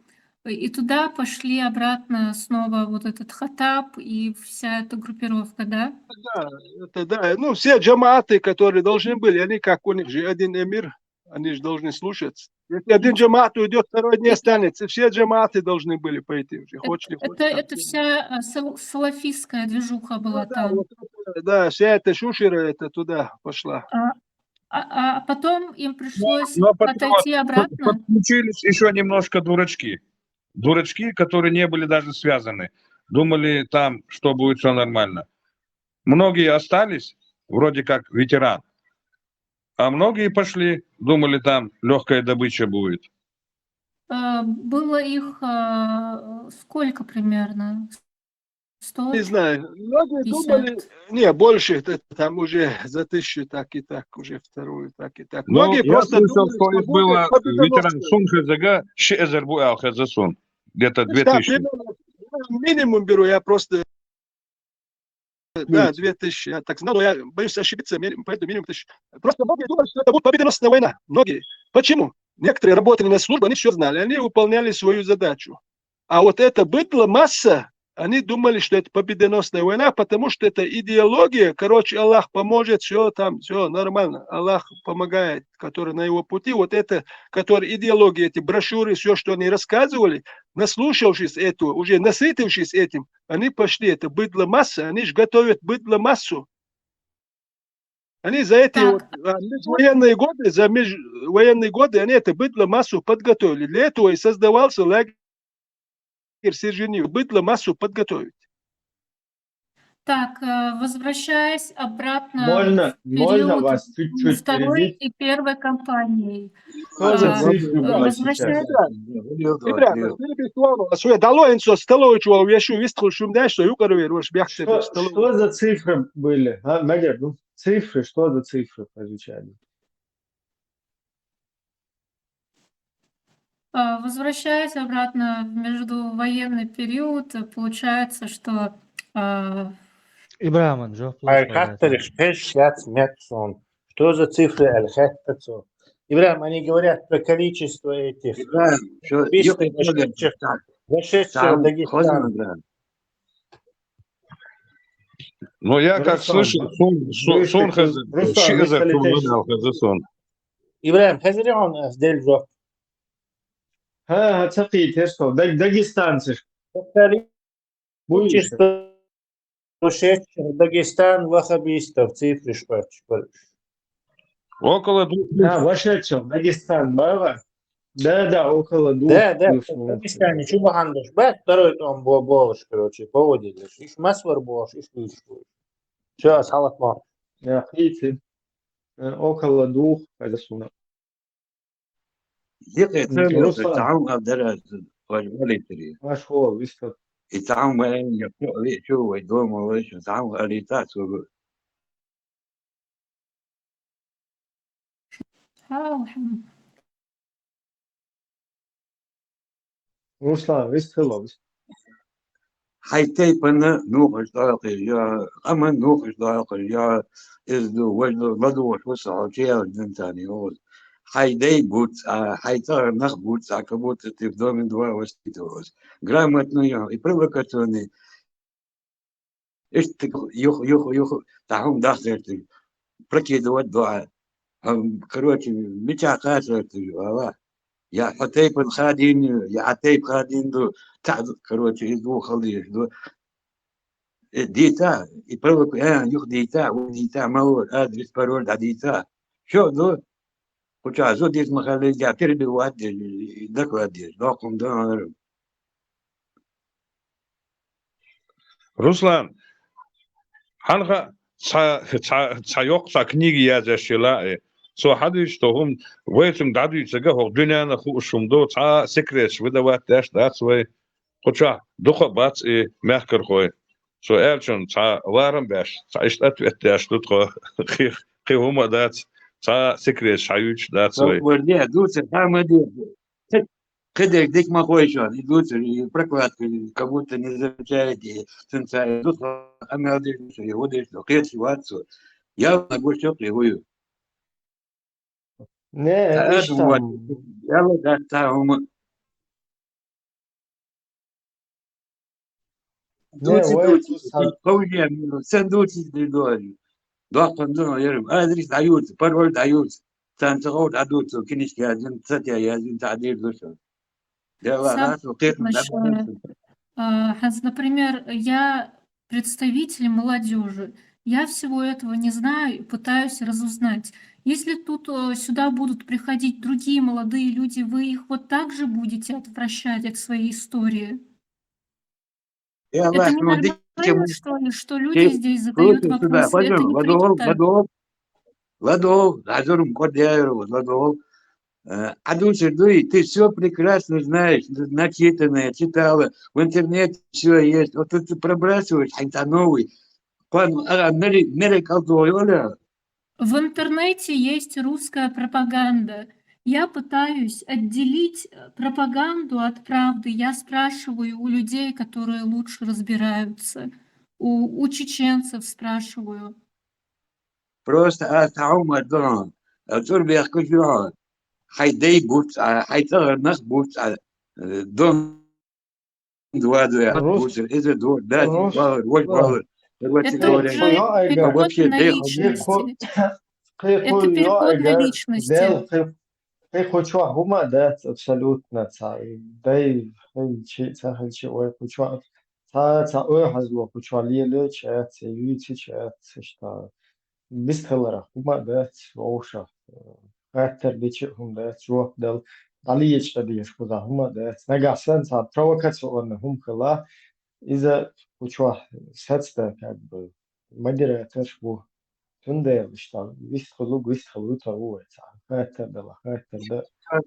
И туда пошли обратно снова вот этот Хатаб и вся эта группировка, да? Да, это да. Ну, все джамааты, которые должны были, они как у них же один эмир, они же должны слушаться. Если один джамаат уйдет, второй не останется. Все джамааты должны были пойти уже. Это вся салафистская движуха была там. Да, вся эта шушера это туда пошла. А потом им пришлось отойти обратно. Подключились еще немножко дурачки. Дурачки, которые не были даже связаны. Думали там, что будет все нормально. Многие остались, вроде как ветеран. А многие пошли, думали, там легкая добыча будет. Было их сколько примерно? 100? Не знаю. Многие думали, не, больше, это там уже за 1000, так и так, уже вторую, так и так. Многие просто слышал, думали, что было ветеран Сун Хедзага, Шезербу Алхедзасун. Где-то 2000. Минимум беру, я просто... Да, 2000, я так знал, но я боюсь ошибиться, поэтому минимум 1000. Просто многие думали, что это будет победоносная война. Многие. Почему? Некоторые работали на службу, они все знали, они выполняли свою задачу. А вот эта быдла масса, они думали, что это победоносная война, потому что это идеология, короче, Аллах поможет, все там, все нормально. Аллах помогает, который на его пути. Вот это, который идеология, эти брошюры, все, что они рассказывали, наслушавшись этого, уже насытившись этим, они пошли, это быдло масса, они же готовят быдло массу. Они за эти вот, военные годы, они это быдло массу подготовили. Для этого и создавался лагерь Серженев, быдло массу подготовить. Так, возвращаясь обратно Можно в период вас чуть-чуть второй перебить? и первой кампании. Что за цифры были сейчас? Возвращаясь... Что за цифры были? Магер, ну, цифры, что за цифры прозвучали? Возвращаясь обратно в междувоенный период, получается, что Ибрахиман, Джо, Аль-Хаттариш, 5 метсон. Что за цифры Аль-Хаттариш? Ибрахим, они говорят про количество этих вошедших в Дагестан. Но я как слышал, сон хазасон. Ибрахим, хазарион сдельжо. Цапи, ты что, дагестанцы. Количество вошедших в Дагестан ваххабистов, цифры шпарчик. Около 2. Вошедших в Дагестан, баба? Да, около 2. Да, в Дагестане, чубахандыш. Второй там болыш, короче, поводились. Иш масвар болыш, иш вышел. Все, салатмар. Видите, около 2, это сумма. التعاون درس والدري مشهور بيستر التعاون يقول شو يدوم وش التعاون قريتات Ruslan, Westfalen. حيتي بنا نوقش داقي يا أما نوقش داقي يا إزدو وجدو بدو وشوسع وشيا الدنتاني هو حيدي بوتس حيتار نخ بوتس عكبوت تفضل من دوا وستيتوز грамотно я и провокационный إيش يخ تعهم داخل прокидывать دعاء короче متى قاسر تجوا يا حتيب خادين يا عتيب خادين دو تعد короче يدو خليش دو ديتا يبروك يخ ديتا وديتا ما هو ادرس بارول ديتا شو دو كنت عزود ديت مخالي جا تربي وادي دك وادي لاقم دار Руслан, ханха цайок книги я зашила. So hatte ich doch weitüm dadü çega ho dünyanı xuşumdo ça sekret выдавать dash that's way xoça doxa bat merker xoy so erçun ça varım baş ça işlet dash tutxo xihuma dat ça sekret şayuç that's way وردي دوت حمدي كده ديك ما خويشان يدوت بركوات как будто не замечаете сенсай тут انا دي يهودي لقيت شواتسو я могу что пригую Не, ايش يلا ده تاعهم دوتي قوية سندوتي دوري ضاقن دون يرم ادريس عيوت برول عيوت تنتقود عدوت كنيش يازن تاتيا يازن تعديل دوشن Например, я представитель молодежи. Я всего этого не знаю и пытаюсь разузнать. Если тут сюда будут приходить другие молодые люди, вы их вот так же будете отвращать от своей истории? Это ненормально, что люди здесь задают вопросы? Это не принято. Ладов, Ладов, Адучи, ты все прекрасно знаешь, начитанное, читала, в интернете все есть. Вот ты пробрасываешь, а это новый. В интернете есть русская пропаганда. Я пытаюсь отделить пропаганду от правды. Я спрашиваю у людей, которые лучше разбираются. У чеченцев спрашиваю. Просто حيدي بوت حيتغير نخ بوت دون دوادو بوت إذا دور داتي باور وش باور Это вообще это переход на личности. Хай хочу гума дать абсолютно дай хай ой хочу ой хазло хочу лиле чат юти чат что бистелера гума дать оша Хаттер бичхум дать жок дал далиеч дадиш куда гума дать нагасан са провокацион хум кала из Кучва сацда как бы модератор бу. Тунде что вистхлу уэца. Хата была, хата да.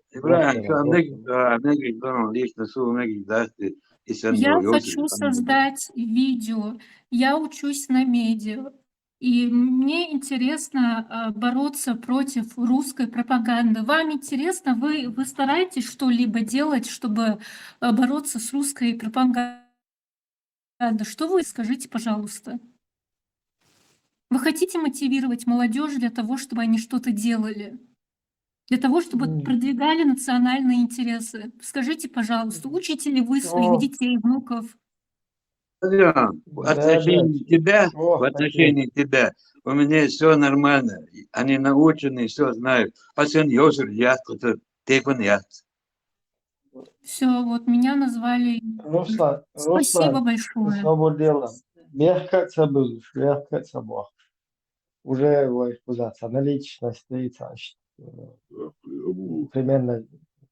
Ибраим, что неги дома лично су неги дасти и сен Я йозер. хочу создать видео. Я учусь на медиа. И мне интересно бороться против русской пропаганды. Вам интересно? Вы стараетесь что-либо делать, чтобы бороться с русской пропагандой? Что вы скажите, пожалуйста? Вы хотите мотивировать молодежь для того, чтобы они что-то делали? Для того, чтобы продвигали национальные интересы? Скажите, пожалуйста, учите ли вы своих детей, внуков? В отношении тебя, у меня все нормально. Они научены, все знают. Пасен йозер яд, который текон яд. Все, вот меня назвали. Руслан, Спасибо большое. свободела. Мягко цабылыш, мягко цабах. Уже кузаться на личности, примерно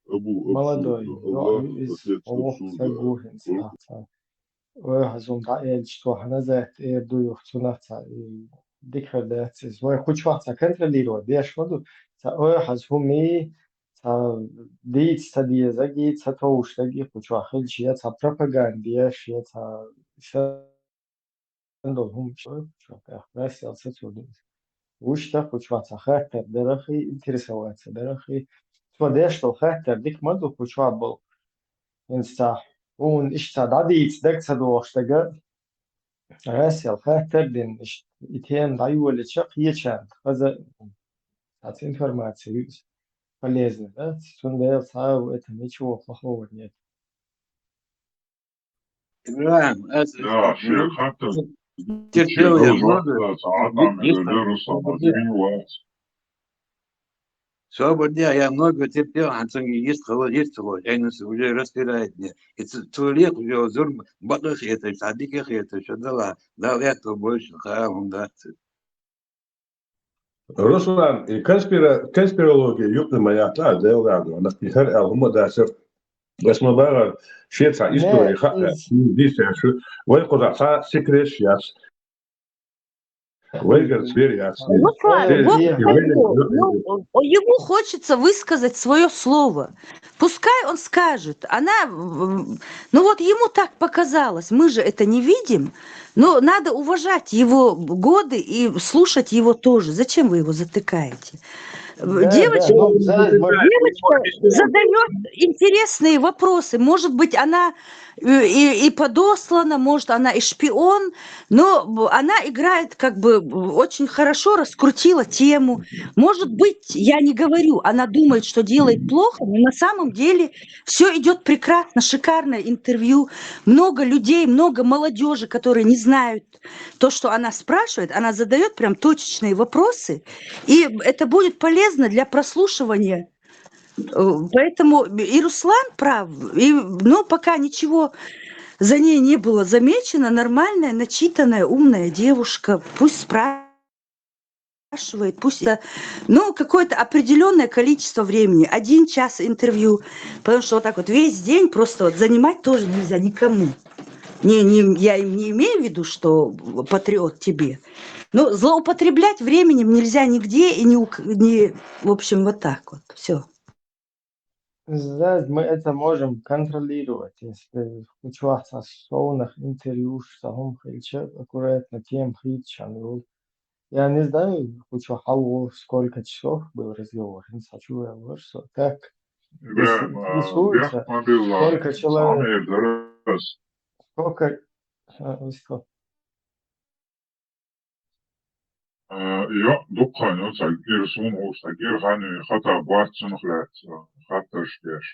молодой, из Гухинца. Зунда что назад дух цунаца и дикрадец. Свой хочется контролировать. Беш воду. Хазуми дить садие загить сатоуш таги хоча хилчия ца пропагандия шия ца сандо хум что расел сатуди. Ушта хоча ца хатер дерахи интересоваться дерахи. Что что хатер дик маду хоча был. Инста un išta dadīts degcadoštaga расел хатер дин итен даюли чак ечан. Хаза информация полезная, да? Сундел сау это ничего плохого нет. Ибраим, Да, шейх, хатта терпел я много. Свободня, я много терпел, а то не есть холодец, я уже распирает мне. И туалет уже зурм, батах это, садиках это, что дала, дал это больше, харам, да. Руслан, конспирология юбна моя та деладу, она пихар алхума дасер. بس ما بقى شيء تاع истории خاطر دي شو ويقول تاع سكريش ياس ويقول سبير ياس Ему хочется высказать свое слово. Пускай он скажет. Она, ну вот ему так показалось. Мы же это не видим. Но надо уважать его годы и слушать его тоже. Зачем вы его затыкаете? Девочка задает интересные вопросы. Может быть, она и подослана, может, она и шпион, но она играет как бы очень хорошо, раскрутила тему. Может быть, я не говорю, она думает, что делает плохо, но на самом деле все идет прекрасно, шикарное интервью. Много людей, много молодежи, которые не знают то, что она спрашивает. Она задает прям точечные вопросы, и это будет полезно для прослушивания. Поэтому и Руслан прав, но пока ничего за ней не было замечено. Нормальная, начитанная, умная девушка. Пусть спрашивает, пусть это, ну, какое-то определенное количество времени. 1 час интервью. Потому что вот так вот весь день просто вот занимать тоже нельзя никому. Я не имею в виду, что патриот тебе. Но злоупотреблять временем нельзя нигде и не в общем, вот так вот. Все. Да, мы это можем контролировать, если участвовать в соунах интервью, что аккуратно тем хитчан. Я не знаю, сколько часов был разговор, не хочу я что так интересуется, сколько человек, сколько Ja, dukkan sagir sun o sagir hani khata bartsun khlat khata shkesh.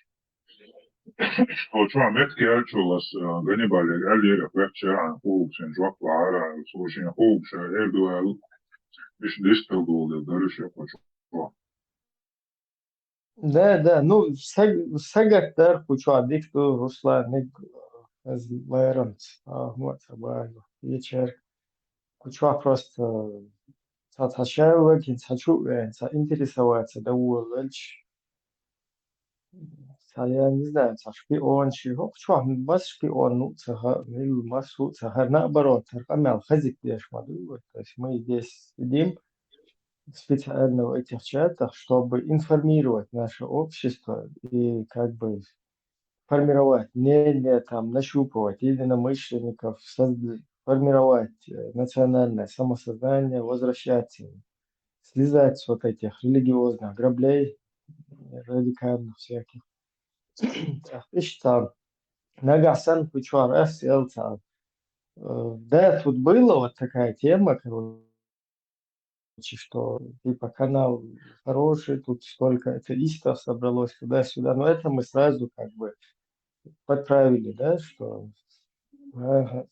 Hoçu Ahmet gelçolas ganibale alir vechera o sen jwak lara sojin o erdoğan iş destel golde görüş yapacak. Да, ну, сагаттар кучуадик ту русланик лайрант, вот, вечер. Кучуа просто заинтересоваться, да, я не знаю, шпион, что бas шпион, ну, массу, наоборот, Аркамял, хазик то есть мы здесь сидим специально в этих чатах, чтобы информировать наше общество и как бы формировать мнение, там, нащупывать единомышленников, формировать национальное самосознание, возвращать, слезать с вот этих религиозных граблей, радикальных всяких. Ишь, Нагасан Пучуар Элца. Да, тут было вот такая тема, короче, что типа канал хороший, тут столько атеистов собралось туда-сюда. Но это мы сразу как бы подправили, да, что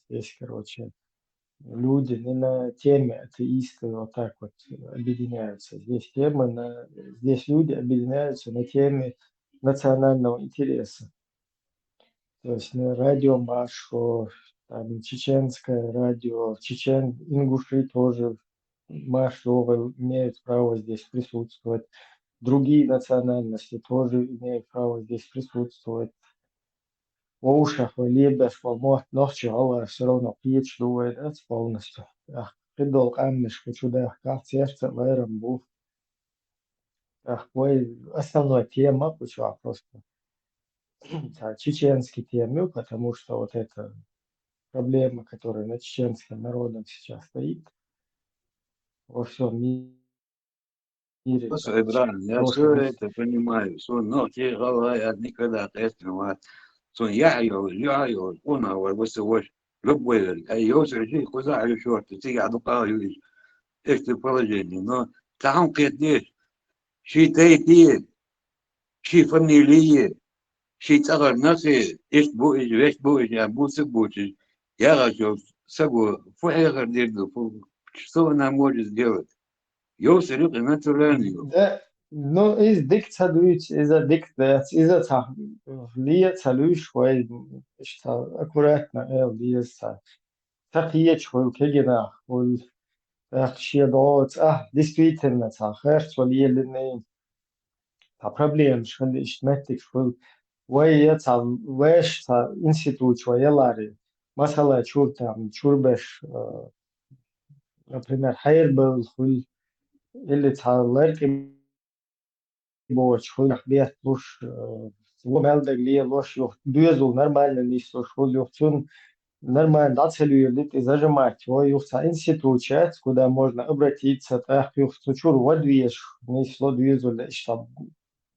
здесь, короче, люди не на теме атеисты вот так вот объединяются. Здесь здесь люди объединяются на теме национального интереса. То есть на радио Машо, там чеченское радио, ингуши тоже Машо имеют право здесь присутствовать. Другие национальности тоже имеют право здесь присутствовать. Оушах, Лебеш, Волмот, Нохчи, Алла все равно пьет, думает, это полностью. Придол камнеш, хочу да, как сердце, лэром был. Мой основная тема, почему просто чеченский тему, потому что вот эта проблема, которая над чеченским народом сейчас стоит во всем мире. Слушай, Эдран, я все это понимаю. Но те говорят, никогда тестировать. Я, он, высовой, любой, а я среди куда еще, ты я докажу это положение. Но там где ши тейти, ши фамилии, ши цагар наси, весь будет, я буду. Я хочу собой, фуэгар дерду, что она может сделать? Я абсолютно натуральный. Да, ну, из дикцадуич, из-за диктат, из-за цах, лия цалуй швай, что аккуратно, лия цахия швай, кегена, швай, шедот, действительно, цахер, швай, елene, проблем, что лишь метик, швай, вай, вэш, институт, швай, елари, масала, чур там, чурбеш, например, хайрбел, швай, или цалерки, боч, хуй бех луш, мелдэг ли луш юх, дюзул нормально лиш луш, хуй юх чун нормально дацелю лит и зажимать, ой юх са институт, куда можно обратиться, так юх чур водвеш, не сло дюзул лиш там,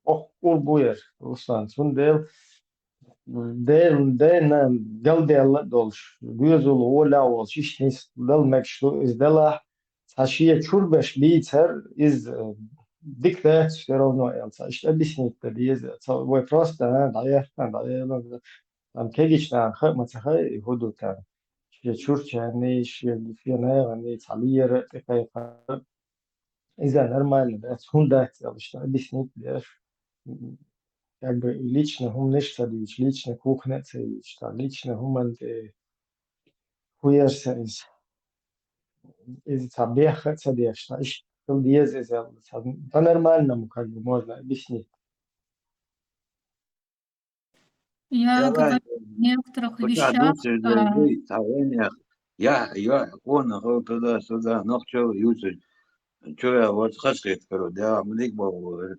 ох урбуер, Руслан, чун дел дел долш, дюзул оля ол, шиш нис дел мекшу из дела, сашия чурбеш лицер из диктат все равно, что объяснить, вы просто, там кегична, мацаха и худу там, что чурча, не, что фена, не цалиер, такая, из-за нормально, да, хундать, что объяснить, да, как бы лично хум не штадич, лично кухня цевич, лично хуман те хуерся из табеха цадеш, что диез по-нормальному как бы можно объяснить. Я говорю о некоторых вещах. Я, он, туда-сюда, ночью, юзать. Что я вот хочу, да, мне был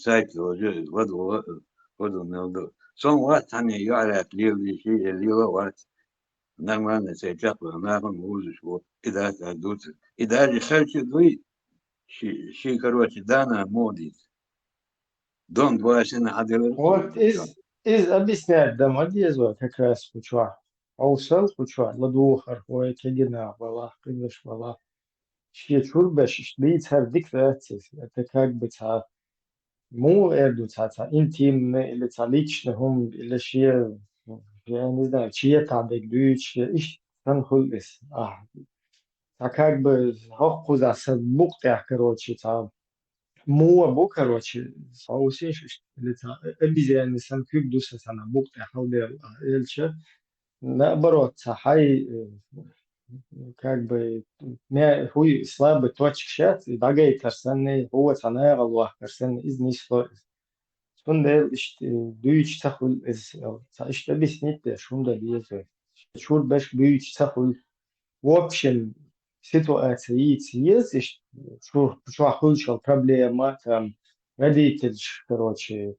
сайт, воду надо. Сон вот они ярят, ливли, лила вот. Нормально, сейчас нормально музыч, вот. И да, дуться. И даже шальчик вы, короче, дана модит. Дом два сына адер. Вот из объяснять, да, модезу как раз куча. Аусал куча, ладухар, ой, кегина, вала, конечно, вала. Шье чурбеш, лицар диктатис, это как бы му эрду интимный или личный хум, или шье, я не знаю, чье-то бегдуч, ищ танхулис. Как бы хохкуза бухтя, короче, му короче, саусиш, или обезьяны сан кюбдуса сана бухтя, халдер, эльче. Наоборот, хай как бы хуй слабый точек сейчас и дагай персоны, вот она голова персоны из них что Sonda işte büyük sahul işte bisnitte şunda diyece. Şur beş büyük sahul в общем ситуация есть, что охуительная проблема, там, родитель, короче,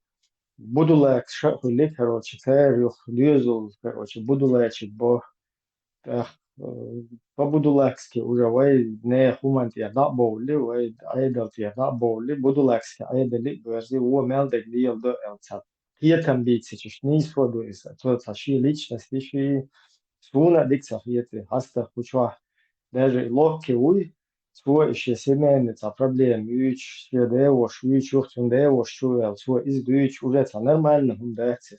буду лек, шахули, короче, царюх, лезу, короче, буду лечить, бо по буду лекски уже, вай, не хумант я да боли, вай, айдалт я да боли, буду лекски, айдали, верзи, о, мелдек, диел до элца. Hier там биться, не исходуется, то цаши личности, свуна дикса, хаста, хучва, даже локки уй, свой еще семейница проблем, üç devoş, üç yoksun devoş, şu свой издуич уже это нормально, дается.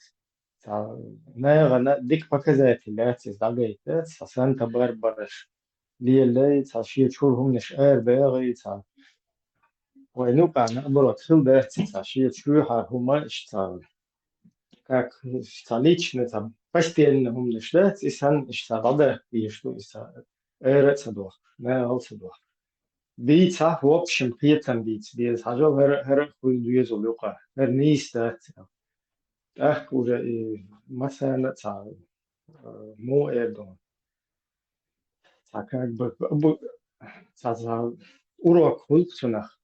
Наверное, дик показатель, дается, дагайте, сасанта барбараш. Лиелей, саши чурхум ниш бегай, ой, ну ка, наоборот, хил дается, саши чурхар хума, как лично, постельно хум ниш дается, и сан, дага, и что, это дух, не алса дух. Бить, в общем, приятно бить. Без хажа хуй дуезу люка. Нистат. Ах, уже и масса мо эрдон. Как бы урок хулцунах.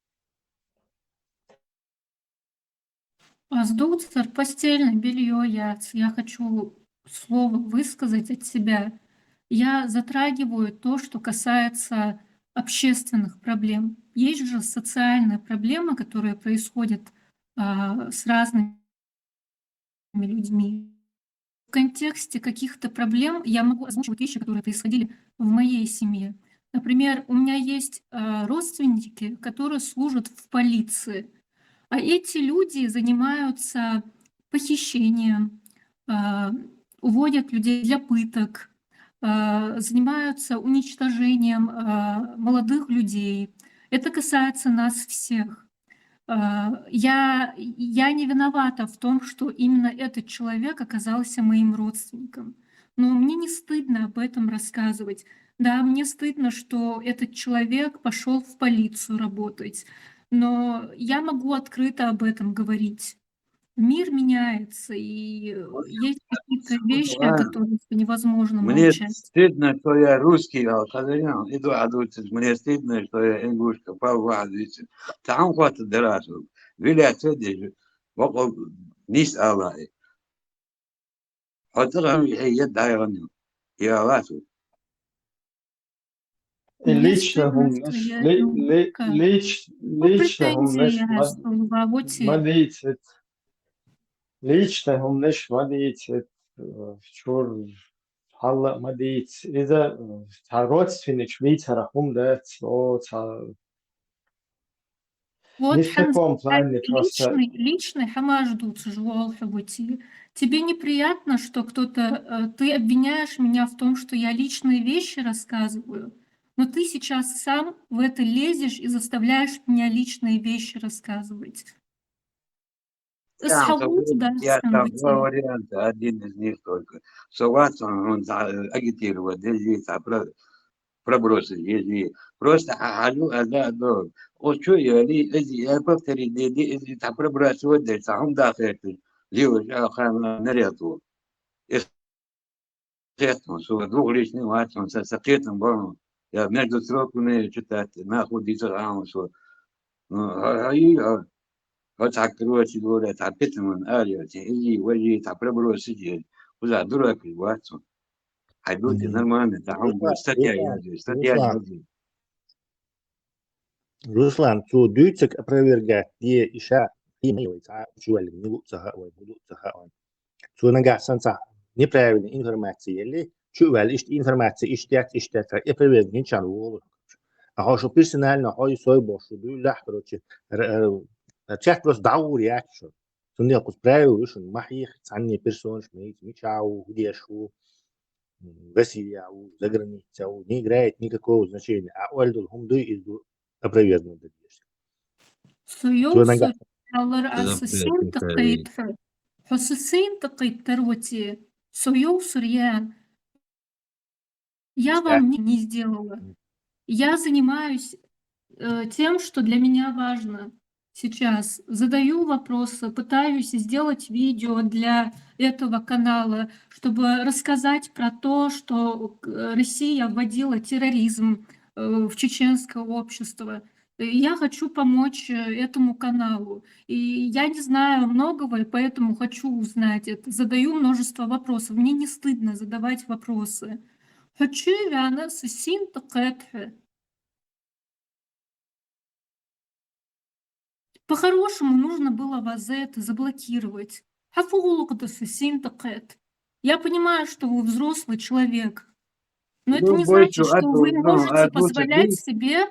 Сдуться постельное белье, я хочу слово высказать от себя. Я затрагиваю то, что касается общественных проблем. Есть же социальные проблемы, которые происходят с разными людьми. В контексте каких-то проблем я могу озвучивать вещи, которые происходили в моей семье. Например, у меня есть родственники, которые служат в полиции, а эти люди занимаются похищением, уводят людей для пыток, занимаются уничтожением молодых людей. Это касается нас всех. Я не виновата в том, что именно этот человек оказался моим родственником. Но мне не стыдно об этом рассказывать. Да, мне стыдно, что этот человек пошел в полицию работать. Но я могу открыто об этом говорить. Мир меняется, и есть какие-то вещи, о которых невозможно Мне молчать. стыдно, что я русский, иду адуцис. Мне стыдно, что я ингушка, павадуцис. Там хватит дырасу. Виля цедежи. Вокол нис алай. Отырам я дайгану. Я ласу. Мне Лично стыдно, он что наш, я ингушка. лично он Претензии наш, я словоте. мадейцет. Лично он наш, мадейцет. Чур, حالا ما دید إذا تعرضت في نشميت رقم ده Вот не в таком плане просто. личный хамаждут жвол хабути. Тебе неприятно, что ты обвиняешь меня в том, что я личные вещи рассказываю, но ты сейчас сам в это лезешь и заставляешь меня личные вещи рассказывать. Я там два варианта, один из них только. Соваться он агитировать, здесь пробросить, если просто вот что я повторю, если там пробрасывать, да, сам дахет, левый наряду. Что двухличный мать, он со сакетом был, я между строками читать, находится там, что, вот так, короче говоря, так питамен, или вожди, так пробросить, куда дурак, Ватсон. А люди нормально, там статья, Руслан, цу дюйцек опровергать те иша и милица, чуали милу цахауай, буду цахауай. Цу нага санца неправильной информации, или чуали информация иштят, и опровергать ничего волу. А хошо персонально, хой сой бошу, дюйлах, короче, чат просто даур якшо. Сунди акус правил, вишен махих, цанни персон, шмейт, мичау, гудешу, Россия, за границей, не играет никакого значения. А Ольдул Хумды изду опровергнут. Суюсу алар ассасин тaqayt حساسين тaqayt тарвати суюсу рьян. Я вам не сделала. Я занимаюсь тем, что для меня важно. сейчас задаю вопросы, пытаюсь сделать видео для этого канала, чтобы рассказать про то, что Россия вводила терроризм в чеченское общество. Я хочу помочь этому каналу. И я не знаю многого, и поэтому хочу узнать это. Задаю множество вопросов. Мне не стыдно задавать вопросы. Хочу я син такая. По-хорошему нужно было вас за это заблокировать. Я понимаю, что вы взрослый человек, но это не значит, что вы можете позволять себе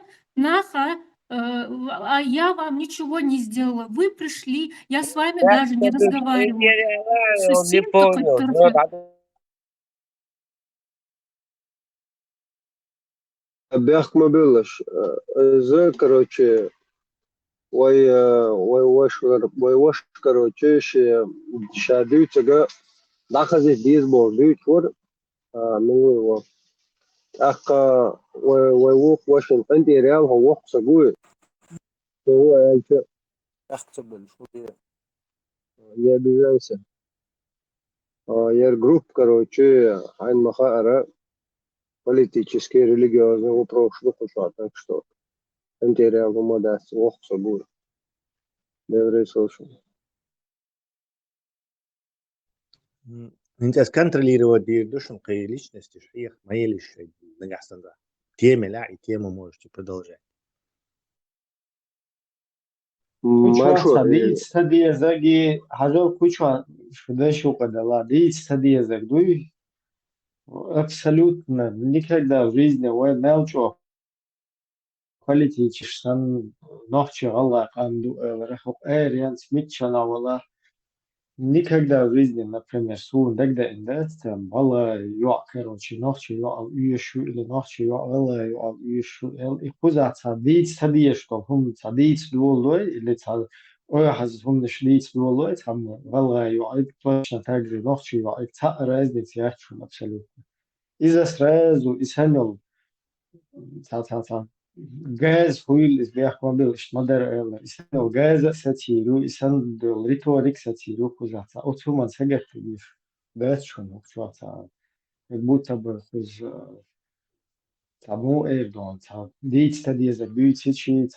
а я вам ничего не сделала. Вы пришли, я с вами Я даже не разговариваю. не понял. Бях мобилаш. Короче, وش короче شادوتشا داخل ديز بوردوت فور نو أخا ووق واشن عندي ريال هو وق سقوي هو أنت أختبل شو يا بيجانسا يا جروب короче عن مخاطر политические религиозные вопросы выхожу, так что интересно помогать вق سقوي Devre слушаю. انت сконтролировать душен кей личности шех моей личности нагастан да теме ля и тему можете продолжать. Кучва стадия заги хажо кучва шуда шукадала дить стадия загдуй абсолютно никогда в жизни ой мелчо политический ночи Allah канду раху эриан смитчана вала никогда в жизни, например, сун дагда индат там вала юа короче ночи юа уешу или ночи юа вала юа уешу и куза цадить стадия что хум цадить дуолой или цад ой хаз хум шлить дуолой там вала юа точно так же ночи юа ца разница яхчу абсолютно из-за сразу и санел ца Gaz хуил из бяхмобил шмадар элла. Исан газа сатиру, исан дол риторик сатиру кузаца. Отсуман сагатиш. Газ шунок чуаца. Как будто бы из тому Эрдоган, дить стадия за бютичи,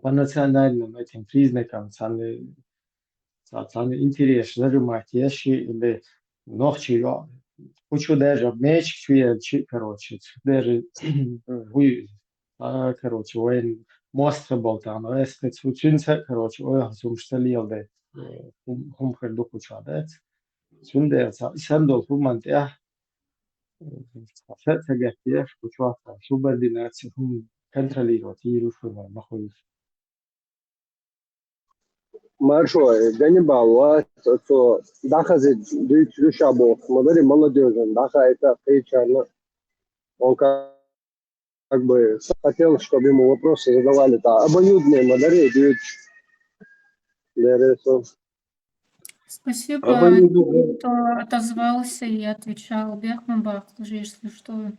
по национальным этим признакам, интерес зажимать ящи или ночи, кучу даже меч, короче, даже короче, воен мост болтан, это цучинца, короче, ой, сум шталил да, хум херду куча, да, сунде, сандол хуман, я, фет сагатия, куча, субординация, хум контролировать, и рушуна, нахуй. Маршо, Ганнибал, что дахазит дуть рушабо, модели молодежи, даха это пейчарно, он как бы хотел, чтобы ему вопросы задавали, обоюдные модели дуть. Спасибо, кто отозвался и отвечал. Бехманбах, если что.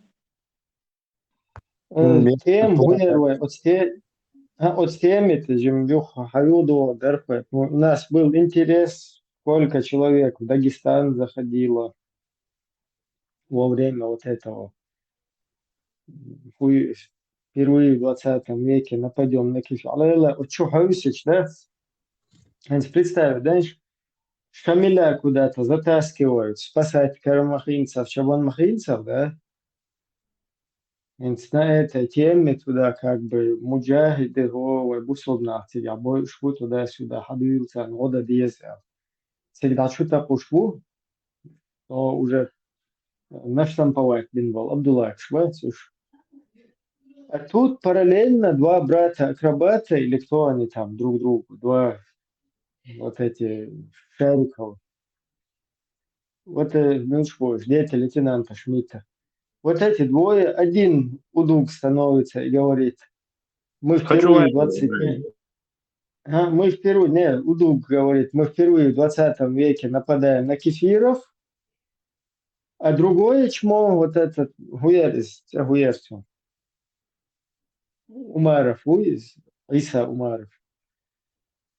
Тем вырвай, от темы Жембюха Хаюду Дерпе. У нас был интерес, сколько человек в Дагестан заходило во время вот этого. Впервые в 20 веке нападем на Кефалела. Вот что Хависич, да? Представь, знаешь, Шамиля куда-то затаскивают, спасать карамахинцев, чабан-махинцев, да? На этой теме туда как бы муджахиды бусобнахти, я шву туда-сюда, хадуился, года дезер. Всегда что-то пошву, то уже наштамповать бин был, Абдуллах Швецуш. А тут параллельно два брата-акробата, или кто они там друг другу, два вот эти шариков. Вот, ну что, дети лейтенанта Шмидта. Вот эти двое, один удуг становится и говорит, мы впервые удуг говорит, мы впервые в 20 веке нападаем на кефиров, а другое чмо, вот этот Умаров, Иса Умаров,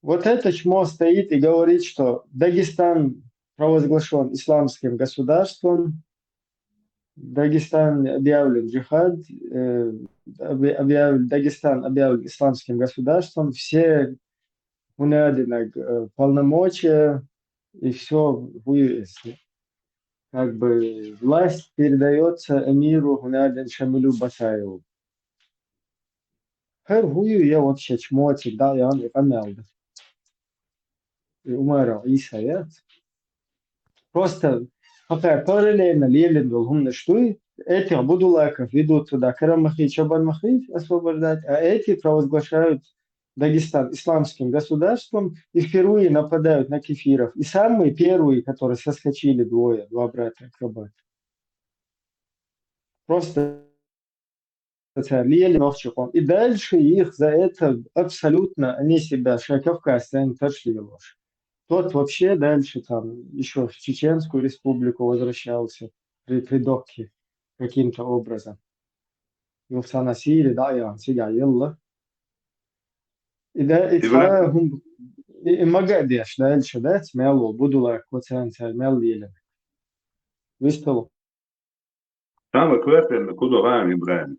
Вот это чмо стоит и говорит, что Дагестан провозглашен исламским государством, Дагестан объявлен джихад, Дагестан объявлен исламским государством, все унадены полномочия и все если как бы власть передается эмиру Гунадин Шамилю Басаеву. Хэр хую я вообще чмо всегда я он помялся. И умара Исаят. Просто пока параллельно Лелин был гумнаштуй, эти Абудулаков ведут туда Карамахи, Чабан-Махи освобождать, а эти провозглашают Дагестан исламским государством и впервые нападают на кефиров. И самые первые, которые соскочили два брата-акробата. Просто и дальше их за это абсолютно, они себя, Кавказцы, они пошли ложь. Тот вообще дальше там еще в Чеченскую республику возвращался при Докке каким-то образом. Yoksa Nasiri da yani siga yalla. إذا إتفاهم ما قديش لا الشدات مالو بدولا كوتسانسا مال يلن ويستلو. Там эквепенно, куда вам Ибраим.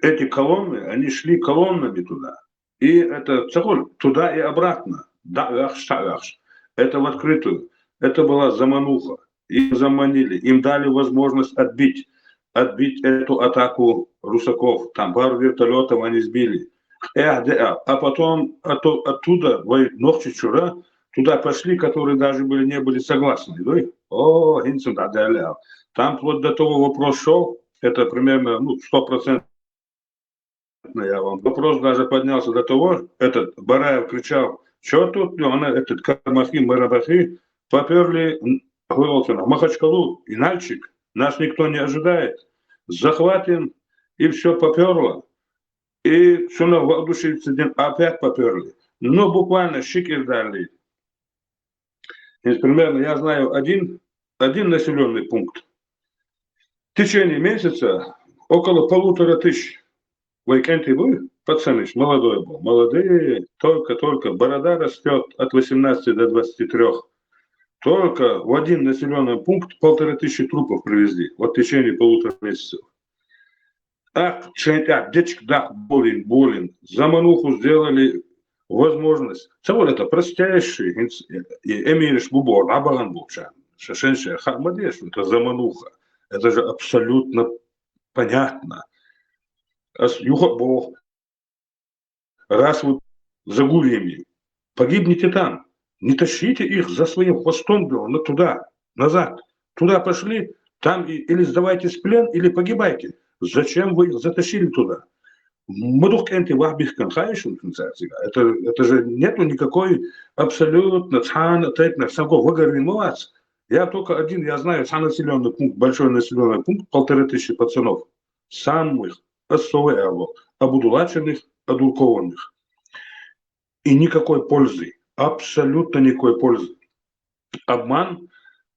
Эти колонны, они шли колоннами туда. И это туда и обратно. Это в открытую. Это была замануха. Их заманили. Им дали возможность отбить эту атаку русаков. Там пару вертолетов они сбили. А потом оттуда, ночью вчера, туда пошли, которые даже не были согласны. Там вот до того вопрос шел, это примерно 100%. Я вам вопрос даже поднялся до того, этот Бараев кричал, что тут, этот Кармахи, Марабахи, поперли в Махачкалу и Нальчик, нас никто не ожидает, захватим, и все поперло. И все на воодушевится день, опять поперли. Но буквально шикер дали. Примерно, я знаю, один населенный пункт. В течение месяца около 1500. Вайкенты вы, пацаны, молодой был. Молодые, только борода растет от 18 до 23. Только в один населенный пункт 1500 трупов привезли. Вот в течение 1,5 месяцев. Дечк, да, болен. Замануху сделали возможность. Это простейший эмириш бубор, абаган бубчан. Шашеншая хамадеш, это замануха. Это же абсолютно понятно. Раз вы за гурьями погибнете там, не тащите их за своим хвостом туда, назад. Туда пошли, там или сдавайтесь в плен, или погибайте. Зачем вы их затащили туда? Это же нету никакой абсолютно выгорный. Я только один, я знаю, населенный пункт, большой населенный пункт, 1500 пацанов. Самых обудулаченных, одуркованных. И никакой пользы, абсолютно никакой пользы. Обман,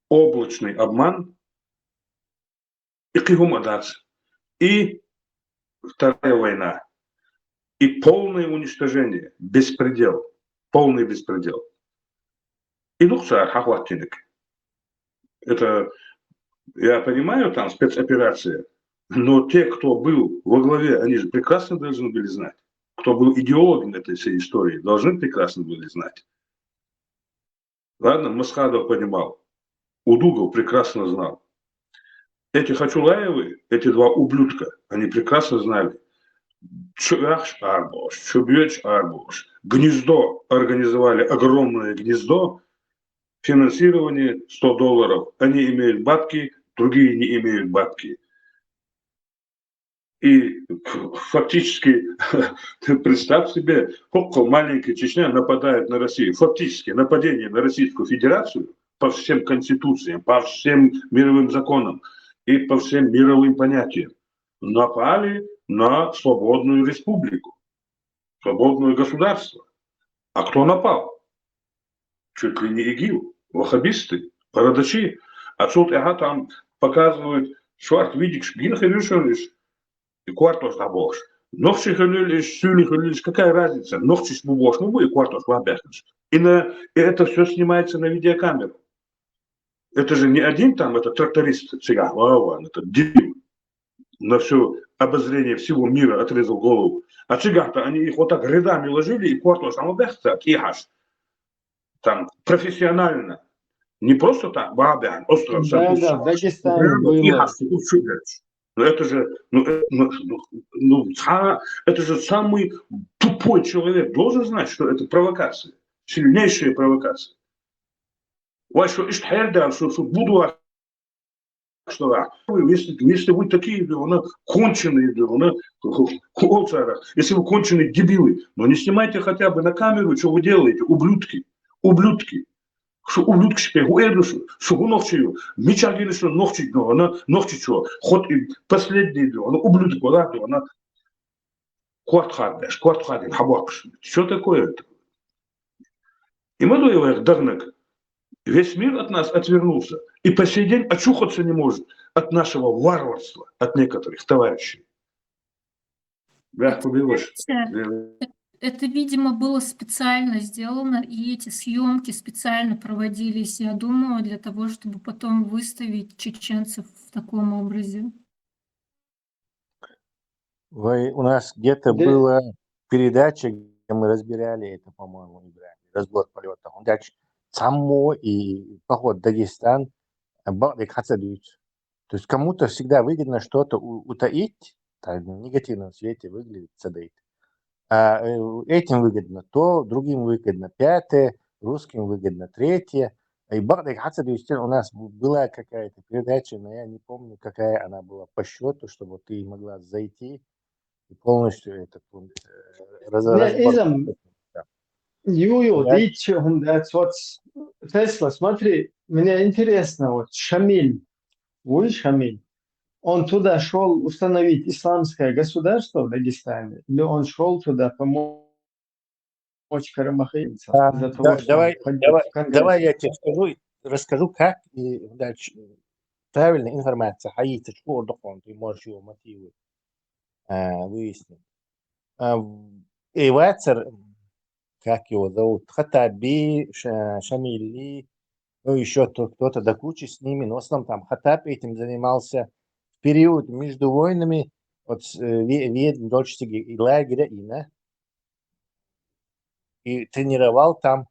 облачный обман, и кигумадация. И Вторая война. И полное уничтожение, беспредел, полный беспредел. И это, я понимаю, там спецоперация, но те, кто был во главе, они же прекрасно должны были знать. Кто был идеологом этой всей истории, должны прекрасно были знать. Ладно, Масхадов понимал, Удугов прекрасно знал. Эти Хачулаевы, эти два ублюдка, они прекрасно знали. Гнездо организовали, огромное гнездо, финансирование $100. Они имеют бабки, другие не имеют бабки. И фактически, представь себе, сколько маленькая Чечня нападает на Россию. Фактически нападение на Российскую Федерацию по всем конституциям, по всем мировым законам и по всем мировым понятиям. Напали на свободную республику, свободное государство. А кто напал? Чуть ли не ИГИЛ, ваххабисты, бородачи. Отсюда там показывают, шварт видишь, гинха решились, и квартос набош. Ногчи хулили, сюли хулили, какая разница? Ногчи с бубош, и квартос лабехнешь. И это все снимается на видеокамеру. Это же не один там, это тракторист, это дебил. На все обозрение всего мира отрезал голову. А чигах-то они их вот так рядами ложили, и квартос лабехнется, кихаш. Там профессионально. Не просто так, бабян, остров, Да, в Дагестане было. Это же, это же самый тупой человек должен знать, что это провокация, сильнейшая провокация. Что буду, если вы такие, конченые, если вы конченые дебилы, но не снимайте хотя бы на камеру, что вы делаете, ублюдки. Şu ulutuk şüphe, bu erdosu, şu bu nokçuyu, miçagini şu nokçu, ona nokçu ço, ход последний, она ублюдок, она кварт хадин, хабакш. Что такое это? И мы думаем, Дарнек, весь мир от нас отвернулся, и по сей день очухаться не может от нашего варварства, от некоторых товарищей. Да, побилось. Это, видимо, было специально сделано, и эти съемки специально проводились, я думаю, для того, чтобы потом выставить чеченцев в таком образе. У нас где-то была передача, где мы разбирали это, по-моему, разбор полетов. Он дальше Саммо и поход в Дагестан, то есть кому-то всегда выгодно что-то утаить, так, в негативном свете выглядит садейт. А этим выгодно то, другим выгодно пятое, русским выгодно третье. И у нас была какая-то передача, но я не помню, какая она была по счету, чтобы ты могла зайти и полностью это разобрать. Тесла, смотри, мне интересно, вот Шамиль, он туда шел установить исламское государство в Дагестане, или он шел туда помочь карамахинцам? Давай я тебе расскажу, как и дальше. Правильная информация, хаица, что ты можешь его мотивы выяснить. Эвацер, как его зовут, Хатаби, Шамили, ну еще кто-то до кучи с ними, но в основном там Хатаб этим занимался в период между войнами от Wiedendoczskiego лагеря и тренировал там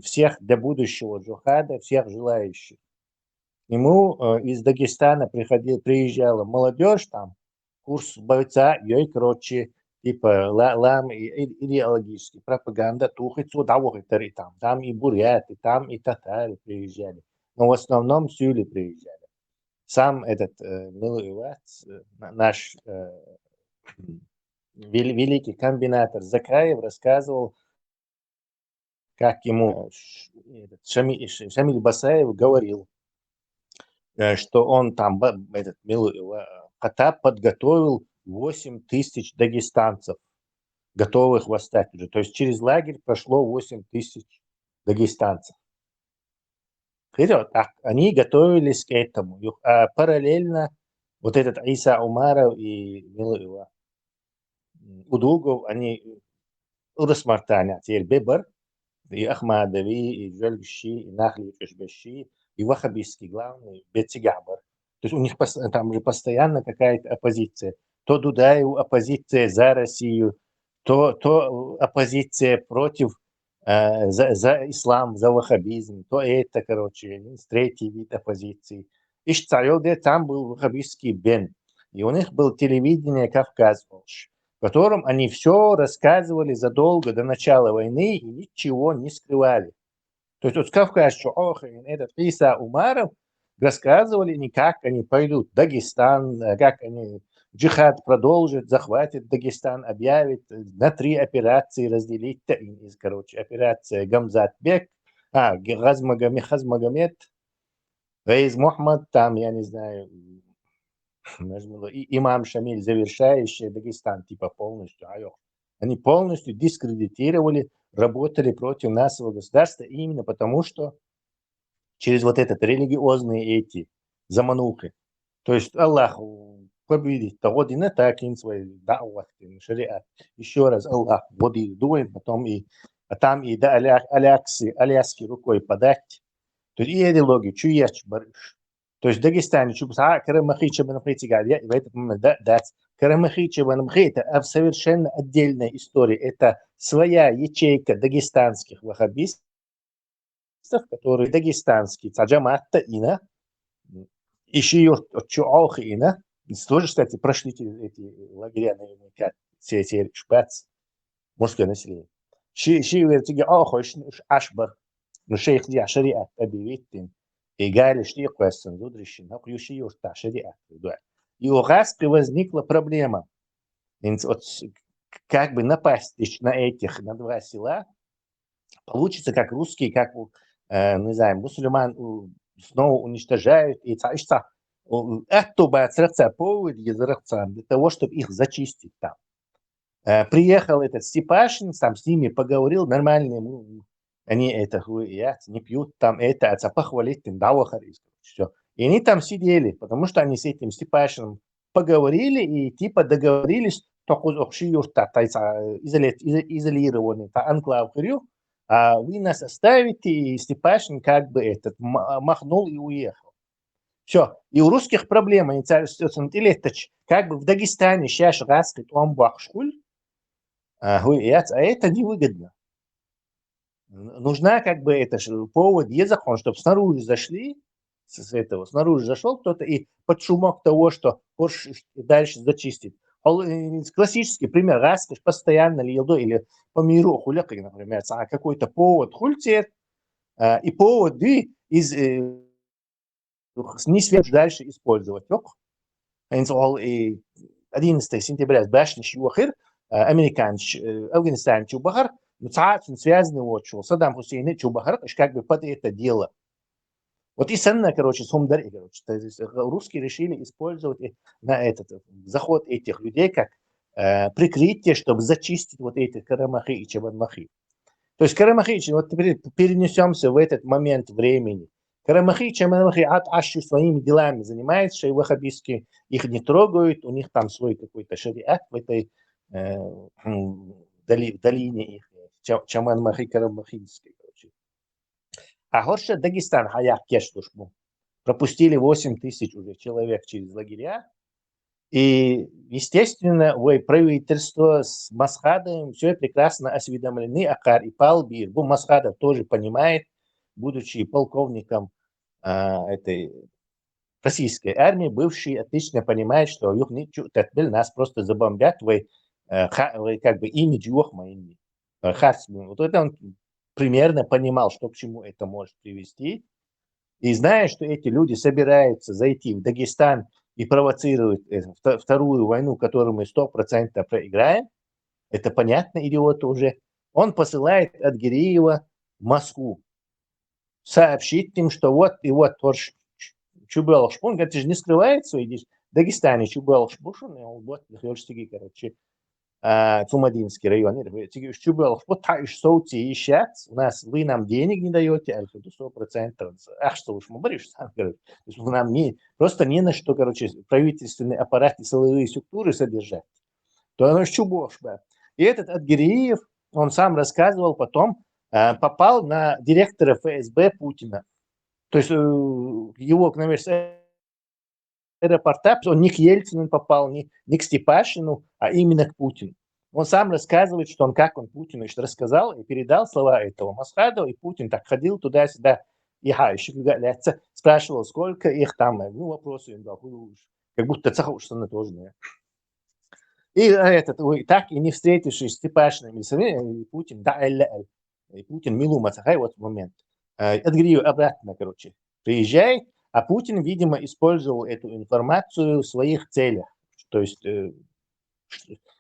всех для будущего джихада, всех желающих. Ему из Дагестана приезжала молодежь, там курс бойца, ей, короче, типа лам идеологический, пропаганда, тухицу, там и буряты, там и татары приезжали. Но в основном сюли приезжали. Сам этот Милый Вац, наш великий комбинатор Закаев, рассказывал, как ему Шамиль Басаев говорил, что он там, этот Милый Хатаб, подготовил 8 тысяч дагестанцев, готовых восстать уже. То есть через лагерь прошло 8 тысяч дагестанцев. Они готовились к этому. А параллельно вот этот Иса Умаров и Милый Удугов, они Урасмартаня, теперь Бебар, и Ахмадови, и Джальгши, и Нахли, и Чешбеши, и Вахабистский главный, Бетигабар. То есть у них там же постоянно какая-то оппозиция. То Дудаеву оппозиция за Россию, то оппозиция против, за ислам, за ваххабизм, то это, короче, третий вид оппозиции. И где там был ваххабистский Бен. И у них было телевидение Кавказ, в котором они все рассказывали задолго до начала войны и ничего не скрывали. То есть вот Кавказ, что этот Иса Умаров рассказывали, как они пойдут в Дагестан, как они джихад продолжат, захватят Дагестан, объявят на 3 операции, разделить, короче, операция Гамзатбек, Хазмагомед, Раиз Мухаммад, там, я не знаю, имам Шамиль, завершающий Дагестан, типа полностью. Они полностью дискредитировали, работали против нашего государства именно потому, что через вот этот религиозные эти заманухи. То есть Аллах победить. Година так им свои дa'wat, шариат. Еще раз Аллах води дует, потом и там и до Аляски рукой подать. То есть и идеологию, чуяч барыш. То есть в Дагестане, Карамахича Банахитига, в этот момент, да, Карамахича Банахита, а совершенно отдельная история. Это своя ячейка дагестанских ваххабистов, которые дагестанские, Таджаматта Ина, еще ее Чуауха Ина, тоже, кстати, прошли эти лагеря, наверняка, все эти шпац, мужское население. Шиевертиги Аухош Ашбар, но шейх Ди Шариат объявит, и Гали Штиквестен, Дудрищин, но ключи та Шариат. И у Гаспи возникла проблема. Как бы напасть на этих, на два села, получится как русские, как, не знаю, мусульман снова уничтожают. И это повод для того, чтобы их зачистить там. Приехал этот Степашин, там с ними поговорил, нормально, они это не пьют, там это похвалить, им давахарис. Все. И они там сидели, потому что они с этим Степашиным поговорили и типа договорились, только изолированный анклав, а вы нас оставите, и Степашин как бы этот махнул и уехал. Все. И у русских проблема, как бы в Дагестане сейчас раскрыт омбахшкуль, а это невыгодно. Нужна как бы это повод, есть закон, чтобы снаружи зашли, с этого снаружи зашел кто-то и под шумок того, что дальше зачистит. Классический пример, раскрыт постоянно или по миру хуляка, например, какой-то повод хультер, и повод не свет дальше использовать. 11 сентября башни Шиухир, Афганистан Чубахар, связаны вот что Саддам Хусейн Чубахар, как бы под это дело. Вот и Санна, короче, Сумдари, короче, русские решили использовать на этот заход этих людей как прикрытие, чтобы зачистить вот эти Карамахи и Чабанмахи. То есть Карамахи, вот теперь перенесемся в этот момент времени. Карамахи и Чабанмахи Ат-Ашу своими делами занимаются, и ваххабистские их не трогают, у них там свой какой-то шариат в этой долине их, Чабанмахи Карамахийской. А горше Дагестан, Хаяк Кештушму, пропустили 8 тысяч уже человек через лагеря. И, естественно, правительство с Масхадом все прекрасно осведомлены. Акар и Палбир, Масхадов тоже понимает, будучи полковником этой российской армии, бывший отлично понимает, что нас просто забомбят, как бы имидж Йохмаини. Вот это он примерно понимал, что к чему это может привести. И зная, что эти люди собираются зайти в Дагестан и провоцируют вторую войну, которую мы 100% проиграем, это понятно идиоту уже, он посылает от Гиреева в Москву сообщить им, что вот и вот Чубалшпун, это же не скрывается, в Дагестане Чубалшпушин, вот, короче, Цумадинский район, вот соути ищат, у нас вы нам денег не даете, а 100%. Ах, что уж мы говоришь, нам просто не на что, короче, правительственный аппарат и силовые структуры содержать. То оно чубошба. И этот Адгириев, он сам рассказывал потом, попал на директора ФСБ Путина. То есть его, наверное, аэропорта, он не к Ельцину попал, не к Степашину, а именно к Путину. Он сам рассказывает, что как он Путину рассказал и передал слова этого Масхадова, и Путин так ходил туда-сюда, и спрашивал, сколько их там, вопросы, как будто что на тоже. И так и не встретившись с Степашиным и Путин, и Путин Милу Мацахай вот в момент, Адгириев обратно, короче, приезжает, а Путин, видимо, использовал эту информацию в своих целях. То есть,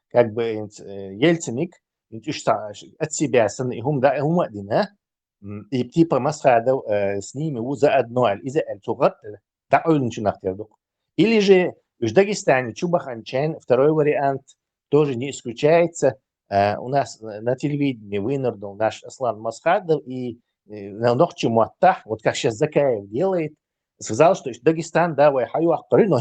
как бы Ельциник от себя и типа Масхадов с ними заодно. Или же в Дагестане Чубаханчен, второй вариант, тоже не исключается. У нас на телевидении вынырнул наш Аслан Масхадов и на ногчи Муаттах, вот как сейчас Закаев делает, сказал, что Дагестан, да, но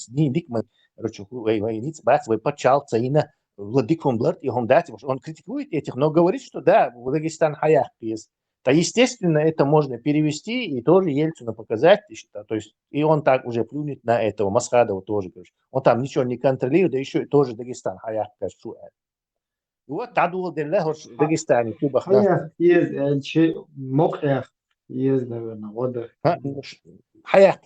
не дикман, короче, ниц бац, вы почал цаина, владыком бларт, и он дать, он критикует этих, но говорит, что да, в Дагестан хаях есть. То, естественно, это можно перевести и тоже Ельцину показать, то есть, и он так уже плюнет на этого Масхадова тоже, короче. Он там ничего не контролирует, да еще и тоже Дагестан хаях, кажется. И вот Тадул Делля, Дагестане, Куба. Хаях есть, Мокях есть, наверное, отдых. Хаях,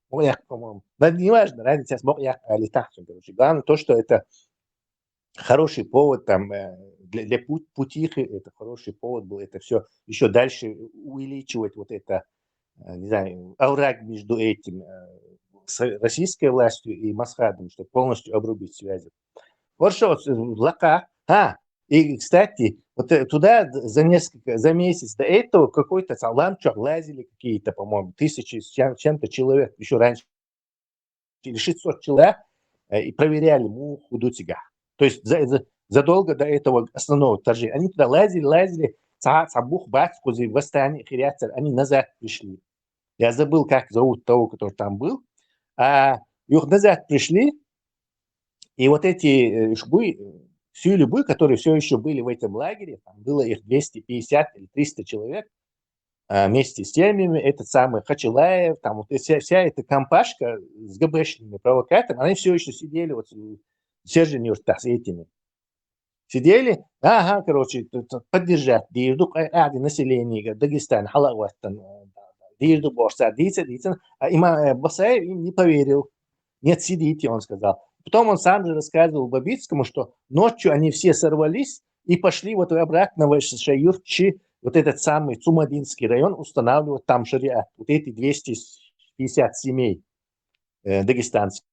Хаях, по-моему. Да не важно, разница с Мокях или Тахтом, короче. Главное то, что это хороший повод там для Путихи, это хороший повод был, это все еще дальше увеличивать вот это, не знаю, овраг между этим, с российской властью и Масхадом, чтобы полностью обрубить связи. Вот что, Лака. И, кстати, вот туда за месяц до этого какой-то ламчак лазили какие-то, по-моему, 1000 с чем-то человек, еще раньше, или 600 человек, и проверяли муху до тяга. То есть задолго до этого основного вторжения. Они туда лазили, цабух, батькузи, восстание, хиряцер, они назад пришли. Я забыл, как зовут того, который там был. Их назад пришли, и вот эти шбуи, всю любую, которые все еще были в этом лагере, там было их 250 или 300 человек, вместе с семьями, этот самый Хачилаев, там вот вся эта компашка с ГБшными провокаторами, они все еще сидели вот Сержинюрта с этими. Сидели, короче, поддержать, население Дагестана, Халаваттан, Дижду Борса, Имам Басаев им не поверил. Нет, сидите, он сказал. Потом он сам же рассказывал Бабицкому, что ночью они все сорвались и пошли вот обратно в Шаюрчи, вот этот самый Цумадинский район, устанавливать там шариат. Вот эти 250 семей дагестанских.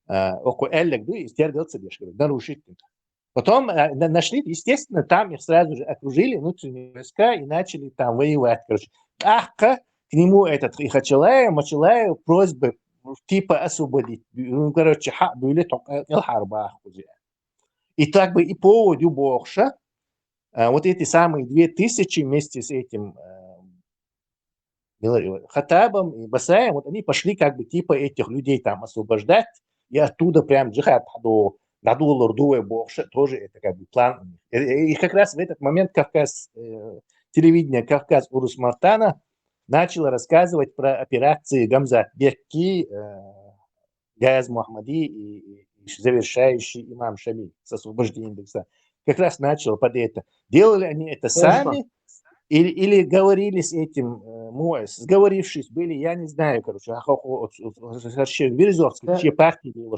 Около Эллик, да, и стердился, нарушитель. Потом нашли, естественно, там их сразу же окружили внутренние войска и начали там воевать. Короче, к нему этот Хачилаев, Мачилаев просьбы типа освободить. Короче, и так бы и поводу Бохша, вот эти самые 2000 вместе с этим Хатабом и Басаем, вот они пошли как бы типа этих людей там освобождать, и оттуда прям джихад до Надулурдуя Бохша, тоже это как бы план. И как раз в этот момент телевидение Кавказ Урус Мартана начало рассказывать про операции Гамзат Бекки, Гаяз Мухаммади и завершающий имам Шамиль с освобождением Дагестана. Как раз начало под это. Делали они это сами или говорили с этим сговорившись были, я не знаю, короче, Березовский, чьи партии было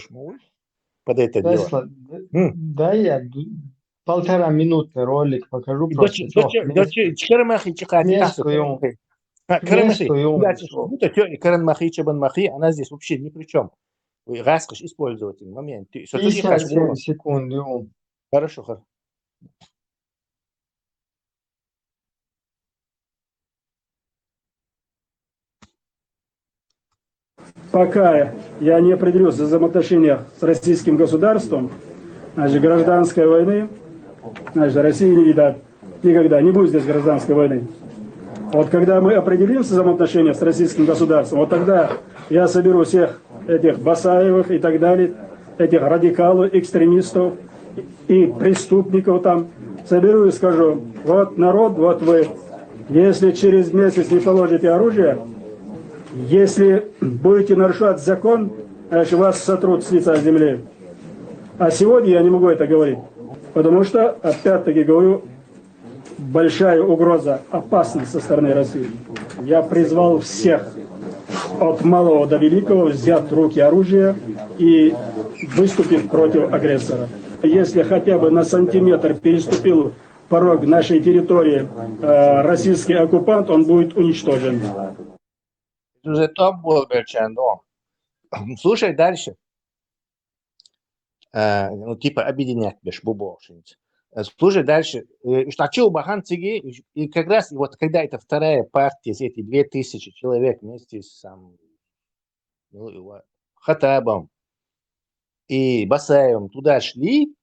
под это дело. Да, я 1,5 минуты ролик покажу просто. Карамахи, Чабанмахи, она здесь вообще ни при чем. Вы раскош использовать момент. 57 секунд. Хорошо. Пока я не определился в взаимоотношениях с российским государством, значит, гражданской войны, значит, России не видать никогда, не будет здесь гражданской войны. Вот когда мы определимся в взаимоотношениях с российским государством, вот тогда я соберу всех этих Басаевых и так далее, этих радикалов, экстремистов и преступников там, соберу и скажу, вот народ, вот вы, если через месяц не положите оружие, если будете нарушать закон, значит, вас сотрут с лица земли. А сегодня я не могу это говорить, потому что, опять-таки говорю, большая угроза, опасность со стороны России. Я призвал всех, от малого до великого, взять в руки оружие и выступить против агрессора. Если хотя бы на сантиметр переступил порог нашей территории российский оккупант, он будет уничтожен. Слушай дальше. Типа объединять бешбубовшинец. Слушай дальше. Штачил Баханциги, и как раз вот когда эта вторая партия, эти 2000 человек вместе с Хатабом и Басаевым туда шли,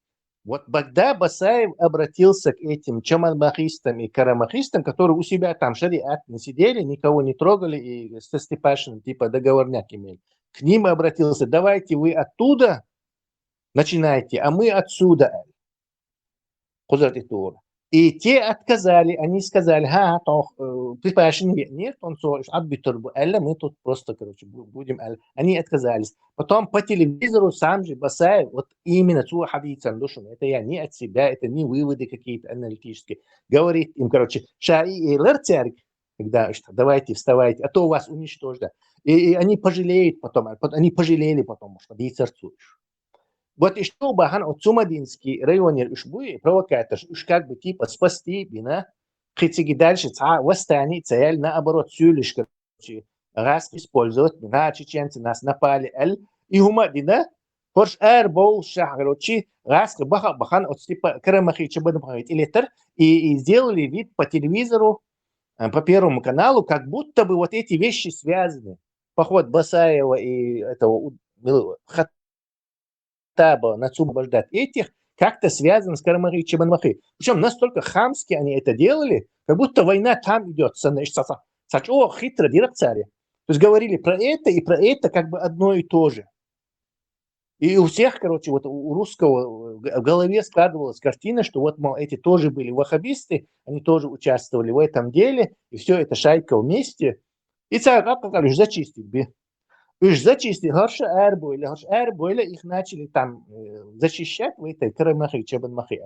Вот тогда Басаев обратился к этим чаманмахистам и карамахистам, которые у себя там шариат не сидели, никого не трогали и со Степашиным типа договорняк имели. К ним обратился: давайте вы оттуда начинайте, а мы отсюда. И те отказали, они сказали: нет, он мы тут просто, короче, будем. Они отказались. Потом по телевизору сам же Басаев, вот именно это я не от себя, это не выводы какие-то аналитические, говорит им, короче, когда давайте вставайте, а то вас уничтожат. И они пожалеют потом, они пожалели потом, что дейцерцуешь. Вот и что Бахан от Цумадинский районер уж будет провокатор, уж как бы типа спасти бина, хотите дальше восстание цель наоборот сюлиш, короче, раз использовать бина, чеченцы нас напали, и Умадина, порш бол шах, короче, раз Бахан от типа Карамахи Чабанмахи Илетер, и сделали вид по телевизору, по Первому каналу, как будто бы вот эти вещи связаны. Поход Басаева и этого Таба освобождать этих как-то связан с Карамахи и Чабанмахи. Причем настолько хамски они это делали, как будто война там идет. Хитро дирекция. То есть говорили про это и про это как бы одно и то же. И у всех, короче, вот у русского в голове складывалась картина, что вот, мол, эти тоже были ваххабисты, они тоже участвовали в этом деле, и все это шайка вместе. И как зачистить бы. Уж зачистили, хорошо Эрбойля, их начали там защищать в этой Карамахи, Чабанмахи.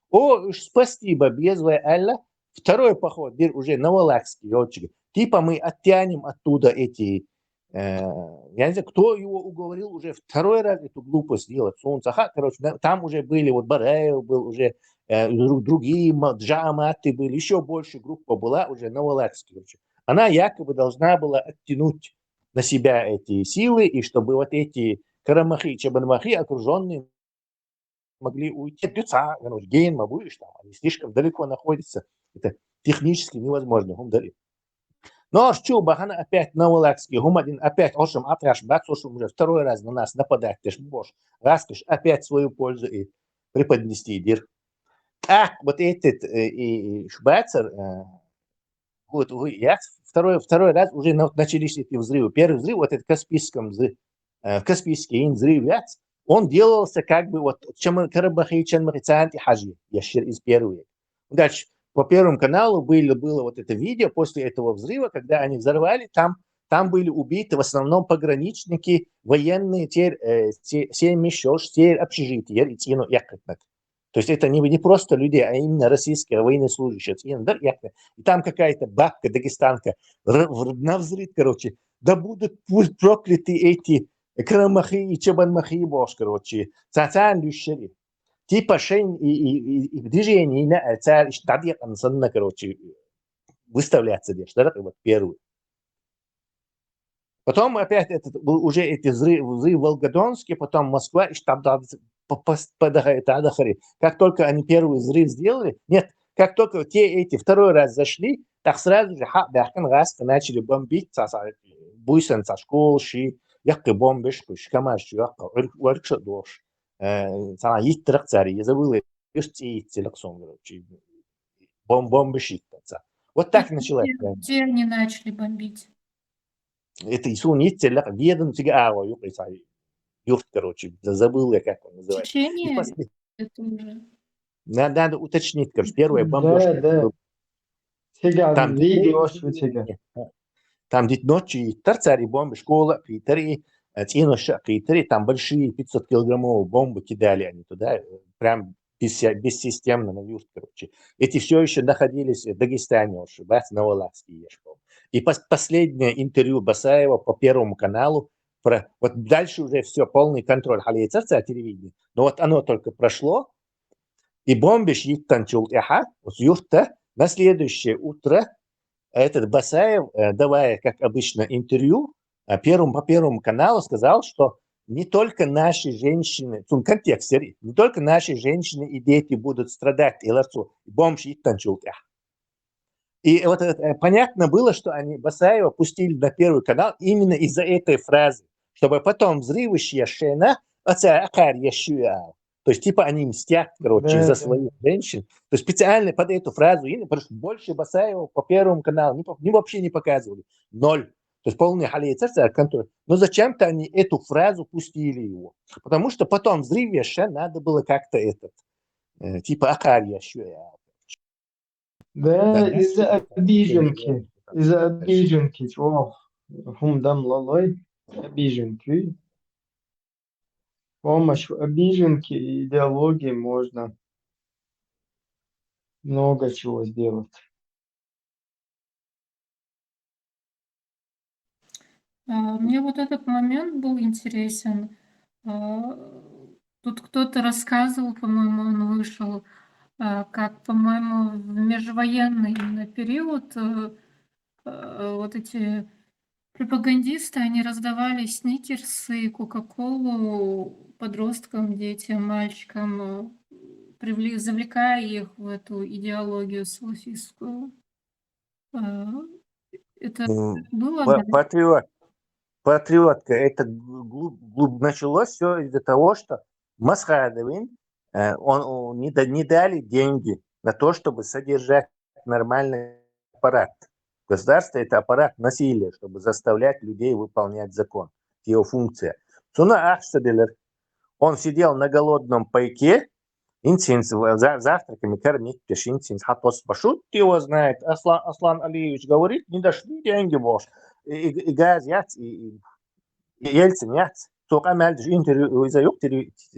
Уж спасибо, безвая Алла. Второй поход, уже Новолакский, типа мы оттянем оттуда эти, я не знаю, кто его уговорил уже второй раз эту глупость делать. Короче, там уже были, вот Бараев был, уже другие джаматы были, еще больше группа была, уже Новолакский. Она якобы должна была оттянуть на себя эти силы, и чтобы вот эти Карамахи и Чабанмахи окруженные могли уйти. Гейн, Мабуиш, там, они слишком далеко находятся. Это технически невозможно. Но что, Бахана опять Новолакский, Гумадин опять, Ошам Атраш, Баксошам уже второй раз на нас нападать, Раскаш опять свою пользу и преподнести дир. Вот этот и Шбацер, вот я второй раз уже начались эти взрывы. Первый взрыв, вот этот Каспийский взрыв, он делался как бы вот Карабахи, Чанмахицанти, Хаджи, ящер из первого века. Дальше по Первому каналу было вот это видео после этого взрыва, когда они взорвали, там были убиты в основном пограничники, военные, 7 общежития, и тину якотнак. То есть это не просто люди, а именно российские военнослужащие. И там какая-то бабка дагестанка навзрит, короче, да будут пусть прокляты эти Карамахи и Чабанмахи, короче, цацан дющери. Типа шейн и движение на царь штадья, короче, выставляться здесь, да, вот первый. Потом опять уже эти взрывы Волгодонские, потом Москва, и штаб как только они первый взрыв сделали, нет, как только эти второй раз зашли, так сразу же начали бомбить буйсан со школ, якы бомбиш, камаш, якы дош, yittiriq цари, я забыл, бомбишь. Вот так началось. Где они начали бомбить? Это Исун Yittiriq, ведом тебя юрт, короче, забыл я, как он называется. Чечение? Это уже. Надо уточнить, короче, первая бомбежка. Да. Там видео, там ночи цари бомбы, школа, Питере, Питере, там большие 500-килограммовые бомбы кидали они туда, прям бессистемно на юрт, короче. Эти все еще находились в Дагестане, Новолакский. И последнее интервью Басаева по Первому каналу, вот дальше уже все, полный контроль халейцерца телевидения. Но вот оно только прошло, и бомбиш yittancul яха, юрта, на следующее утро этот Басаев, давая, как обычно, интервью по Первому каналу, сказал, что не только наши женщины, в контексте, не только наши женщины и дети будут страдать, и бомбиш yittancul яха. И вот понятно было, что они Басаева пустили на Первый канал именно из-за этой фразы, чтобы потом взрывы шена, То есть, типа, они мстят, короче, за своих женщин. То есть, специально под эту фразу, потому что больше Басаева по Первому каналу вообще не показывали. 0. То есть, полный халейцерство контроль. Но зачем-то они эту фразу пустили его. Потому что потом взрыв еще надо было как-то типа, Акария. Да, из-за обиженки. Из-за обиженки. Хумдам лалой. Обиженки. С помощью обиженки и идеологии можно много чего сделать. Мне вот этот момент был интересен. Тут кто-то рассказывал, по-моему, он вышел, как, по-моему, в межвоенный именно период вот эти пропагандисты, они раздавали сникерсы, кока-колу подросткам, детям, мальчикам, завлекая их в эту идеологию салафистскую. Это было, да? Патриотка. Это началось все из-за того, что Масхадовин, он не дали деньги на то, чтобы содержать нормальный аппарат. Государство – это аппарат насилия, чтобы заставлять людей выполнять закон. Это его функция. Суна Ахсаделер, он сидел на голодном пайке, инсинс завтраками кормить, инсинс хатос пашут, его знает. Аслан Алиевич говорит, не дошли деньги, боже. И Газ яц, и Ельцин яц. Только интервью из-за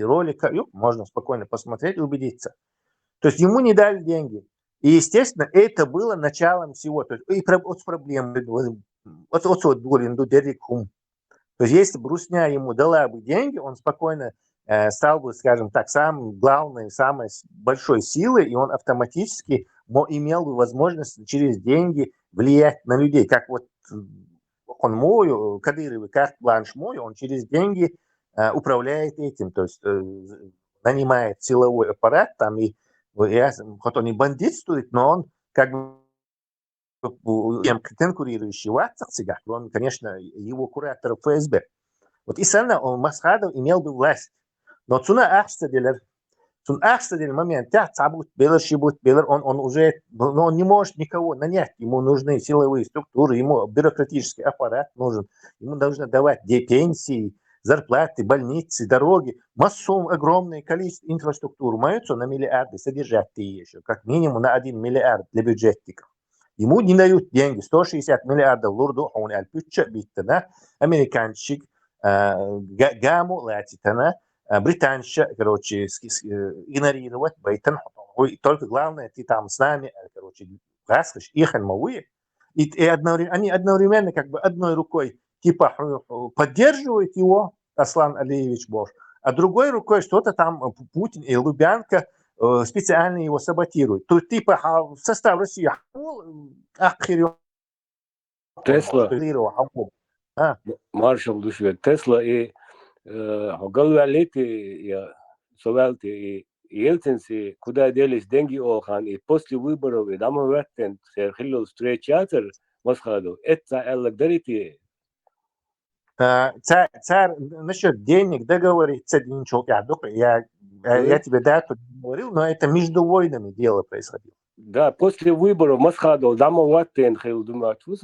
ролика, можно спокойно посмотреть и убедиться. То есть ему не дали деньги. И, естественно, это было началом всего. То есть, и проблемы. То есть, если бы Русня ему дала бы деньги, он спокойно стал бы, скажем так, самой главной, самой большой силой, и он автоматически имел бы возможность через деньги влиять на людей. Как вот он мой, Кадыровый, карт-бланш мой, он через деньги управляет этим. То есть, нанимает силовой аппарат, там и хоть он и бандитствует, но он как бы конкурирующий в акциях, он, конечно, его куратор ФСБ. Вот и сам он, Масхадов, имел бы власть. Но цуна Ахстаделер момент, он уже, но он не может никого нанять, ему нужны силовые структуры, ему бюрократический аппарат нужен, ему нужно давать пенсии, зарплаты, больницы, дороги, массу, огромное количество инфраструктуры, маются на миллиарды, содержать еще, как минимум на 1 миллиард для бюджетников. Ему не дают деньги, 160 миллиардов лурду, он американчик, гаму латитана, британща, короче, игнорировать, только главное, ты там с нами, короче, гаскаш, ихань мауи, и они одновременно как бы одной рукой типа поддерживают его, Аслан Алиевич Бош, а другой рукой что-то там Путин и Лубянка специально его саботируют. То типа в состав России Тесла, маршал душвет, Тесла и Галвалети, Совалти и Ельцинси, куда делись деньги Олхан, и после выборов, и Дамоветтен, Серхилл встречаться Масхаду, это эллагдарити. Царь насчет денег договориться ничего. Я тебе дату говорил, но это между войнами дело происходило. Да, после выборов Масхадов, Дамоваттен, Хилл думает, ну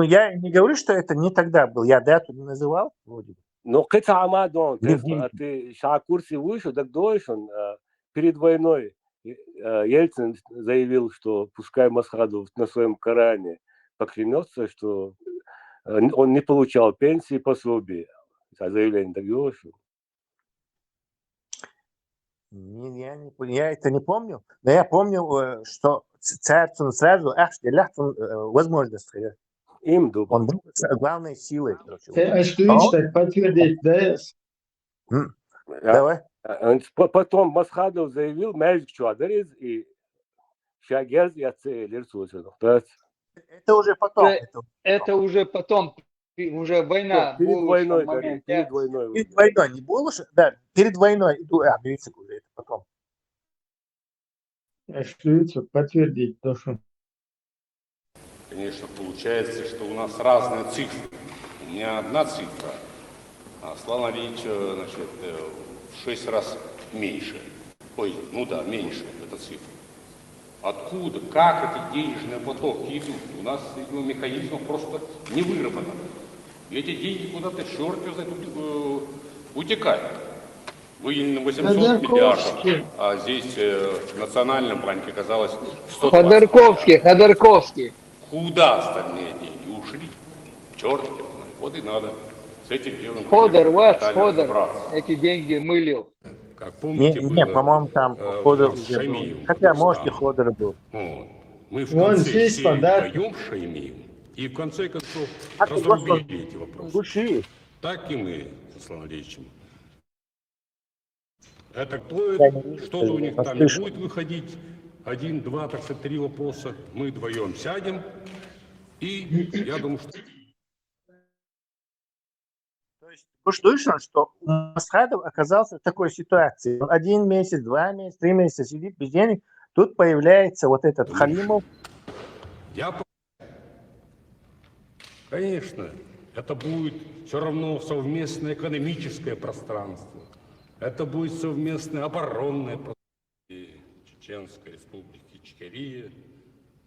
я не говорю, что это не тогда был, я дату не называл, вроде бы. Но Кэца Амадон, а ты Шакурси вышел, так дойшен, перед войной Ельцин заявил, что пускай Масхадов на своем Коране поклянется, что он не получал пенсии, пособия. Заявление так дойшел. Я это не помню, но я помню, что царь сразу возможность. Им думал. Он был главной силой. Подтвердить, да? Давай. Потом Масхадов заявил, и Шагерз это уже потом. Это уже потом, уже война. Перед войной, перед войной не было, да, перед войной. Видите, уже это потом. Подтвердить, прошу. Конечно, получается, что у нас разные цифры. Не одна цифра. Аслан Алиевич, значит, в 6 раз меньше. Ой, ну да, меньше эта цифра. Откуда, как эти денежные потоки идут? У нас механизмов просто не выработано. И эти деньги куда-то, черт его знает, утекают. Выделено 800 миллиардов, а здесь в Национальном банке оказалось 120 миллиардов. Ходорковский. Куда остальные деньги ушли? Черт его знает. Вот и надо с этим делом Ходор, эти деньги мылил. Как помните, Не, по-моему, там Ходор уже был. Хотя, может, и Ходор был. Мы в Вон, конце есть серии подарки. даем Шаймиеву и в конце концов А ты, разрубили эти вопросы. Души. Так и мы с Асланом Андреевичем. Это стоит, что-то у них там не будет выходить. 1, 2, так сказать, 3 вопроса. Мы вдвоем сядем. И я думаю, что... Вы слышали, что Масхадов оказался в такой ситуации? Он 1 месяц, 2 месяца, 3 месяца сидит без денег. Тут появляется вот этот Халимов. Конечно, это будет все равно совместное экономическое пространство. Это будет совместное оборонное пространство Чеченской республики Ичкерия.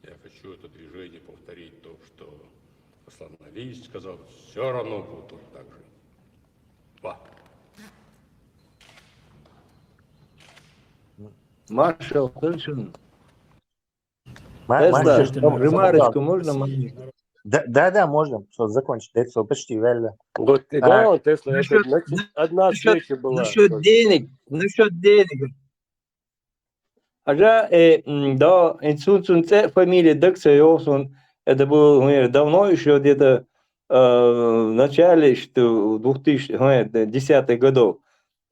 Я хочу это движение повторить, то, что Аслан Андреевич сказал, все равно будет вот так же. Маршал, слышен? Ремарочку можно? Да, можно. Что, закончить. Это почти верно. Вот, да, Тесла, одна встреча была. Насчет денег. Ага, да, институт фамилия Дексайосон. Это было давно, еще где-то в начале 2010-х годов.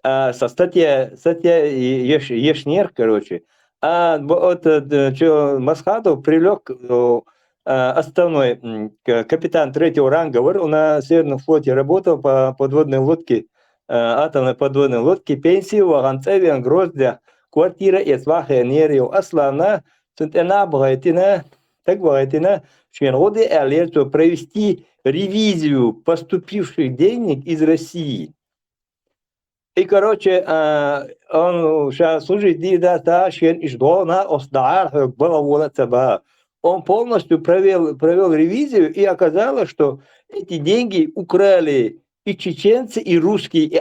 Со статья Ешнер, короче. А вот Масхадов привлек основной капитан 3-го ранга. Он на Северном флоте работал по подводной лодке, атомной подводной лодке, пенсию, ваганцеве, гроздья, квартира и сваха энергию. Аслана, центена, богатина, так богатина, членоды алерту провести ревизию поступивших денег из России. И, короче, он сейчас служит, он полностью провел ревизию, и оказалось, что эти деньги украли и чеченцы, и русские, и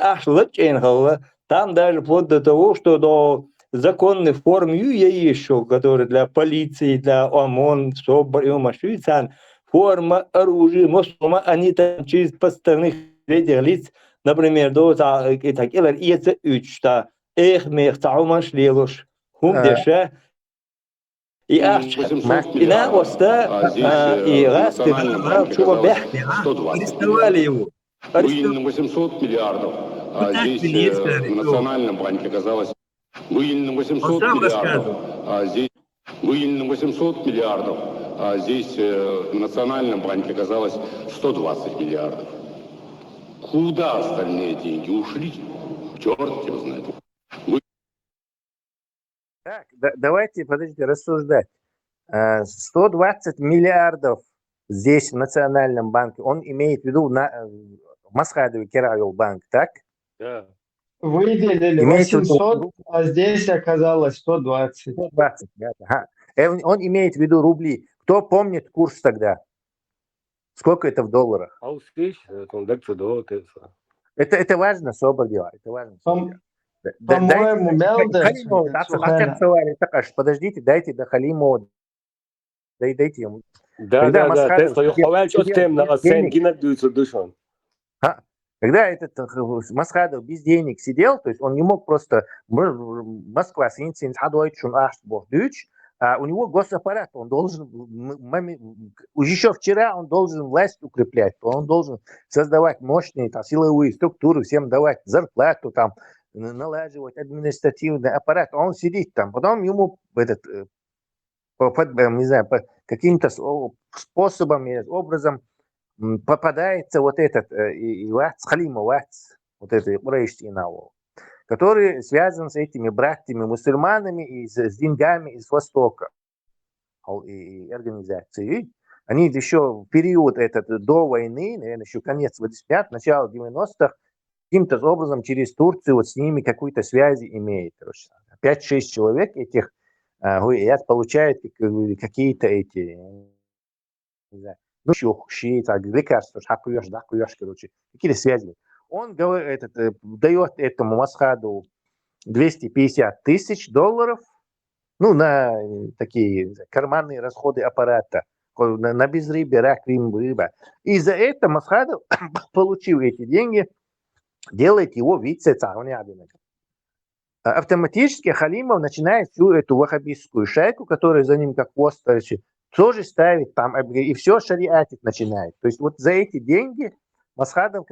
там даже вплоть до того, что до законных форм еще, которые для полиции, для ОМОН, форма, оружие, они там через подставных третьих лиц, например, до таких это учта, деше, и на оста, и раз арестовали его. Выделено 800 миллиардов, а здесь в Национальном банке оказалось выделено 800 миллиардов, а здесь выделено 800 миллиардов, а здесь в Национальном банке оказалось 120 миллиардов. Куда остальные деньги ушли? Черт его знает. Так, давайте, подождите, рассуждать. 120 миллиардов здесь в Национальном банке, он имеет в виду Масхадовый Керавил банк, так? Да. Выделили 800, а здесь оказалось 120. 120, да. Ага. Он имеет в виду рубли. Кто помнит курс тогда? Сколько это в долларах? Это важно, собственно. Это важно. По-моему, Мелдер. Подождите, дайте до Халимова. Дайте ему. Да, Тесла, когда этот Масхадов без денег сидел, то есть он не мог просто Москва, у него госаппарат, он должен, еще вчера он должен власть укреплять, он должен создавать мощные силовые структуры, всем давать зарплату, там, налаживать административный аппарат, он сидит там, потом ему не знаю, по каким-то способом, образом попадается вот этот Халимов, вот этот Курейш-Инау, который связан с этими братьями-мусульманами и с деньгами из Востока и организацией. Они еще в период этот, до войны, наверное, еще конец 80-х, начало 90-х, каким-то образом через Турцию вот с ними какую-то связь имеет. 5-6 человек этих получают какие-то эти, не знаю, ну, лекарства, короче, какие-то связи. Он говорит, дает этому Масхаду $250,000, ну, на такие карманные расходы аппарата, на безрыбье, рак, рыба. И за это Масхадов, получив эти деньги, делает его вице-царем. Автоматически Халимов начинает всю эту ваххабистскую шайку, которая за ним как хвост, тоже ставит там, и все шариатить начинает. То есть вот за эти деньги Масхадов,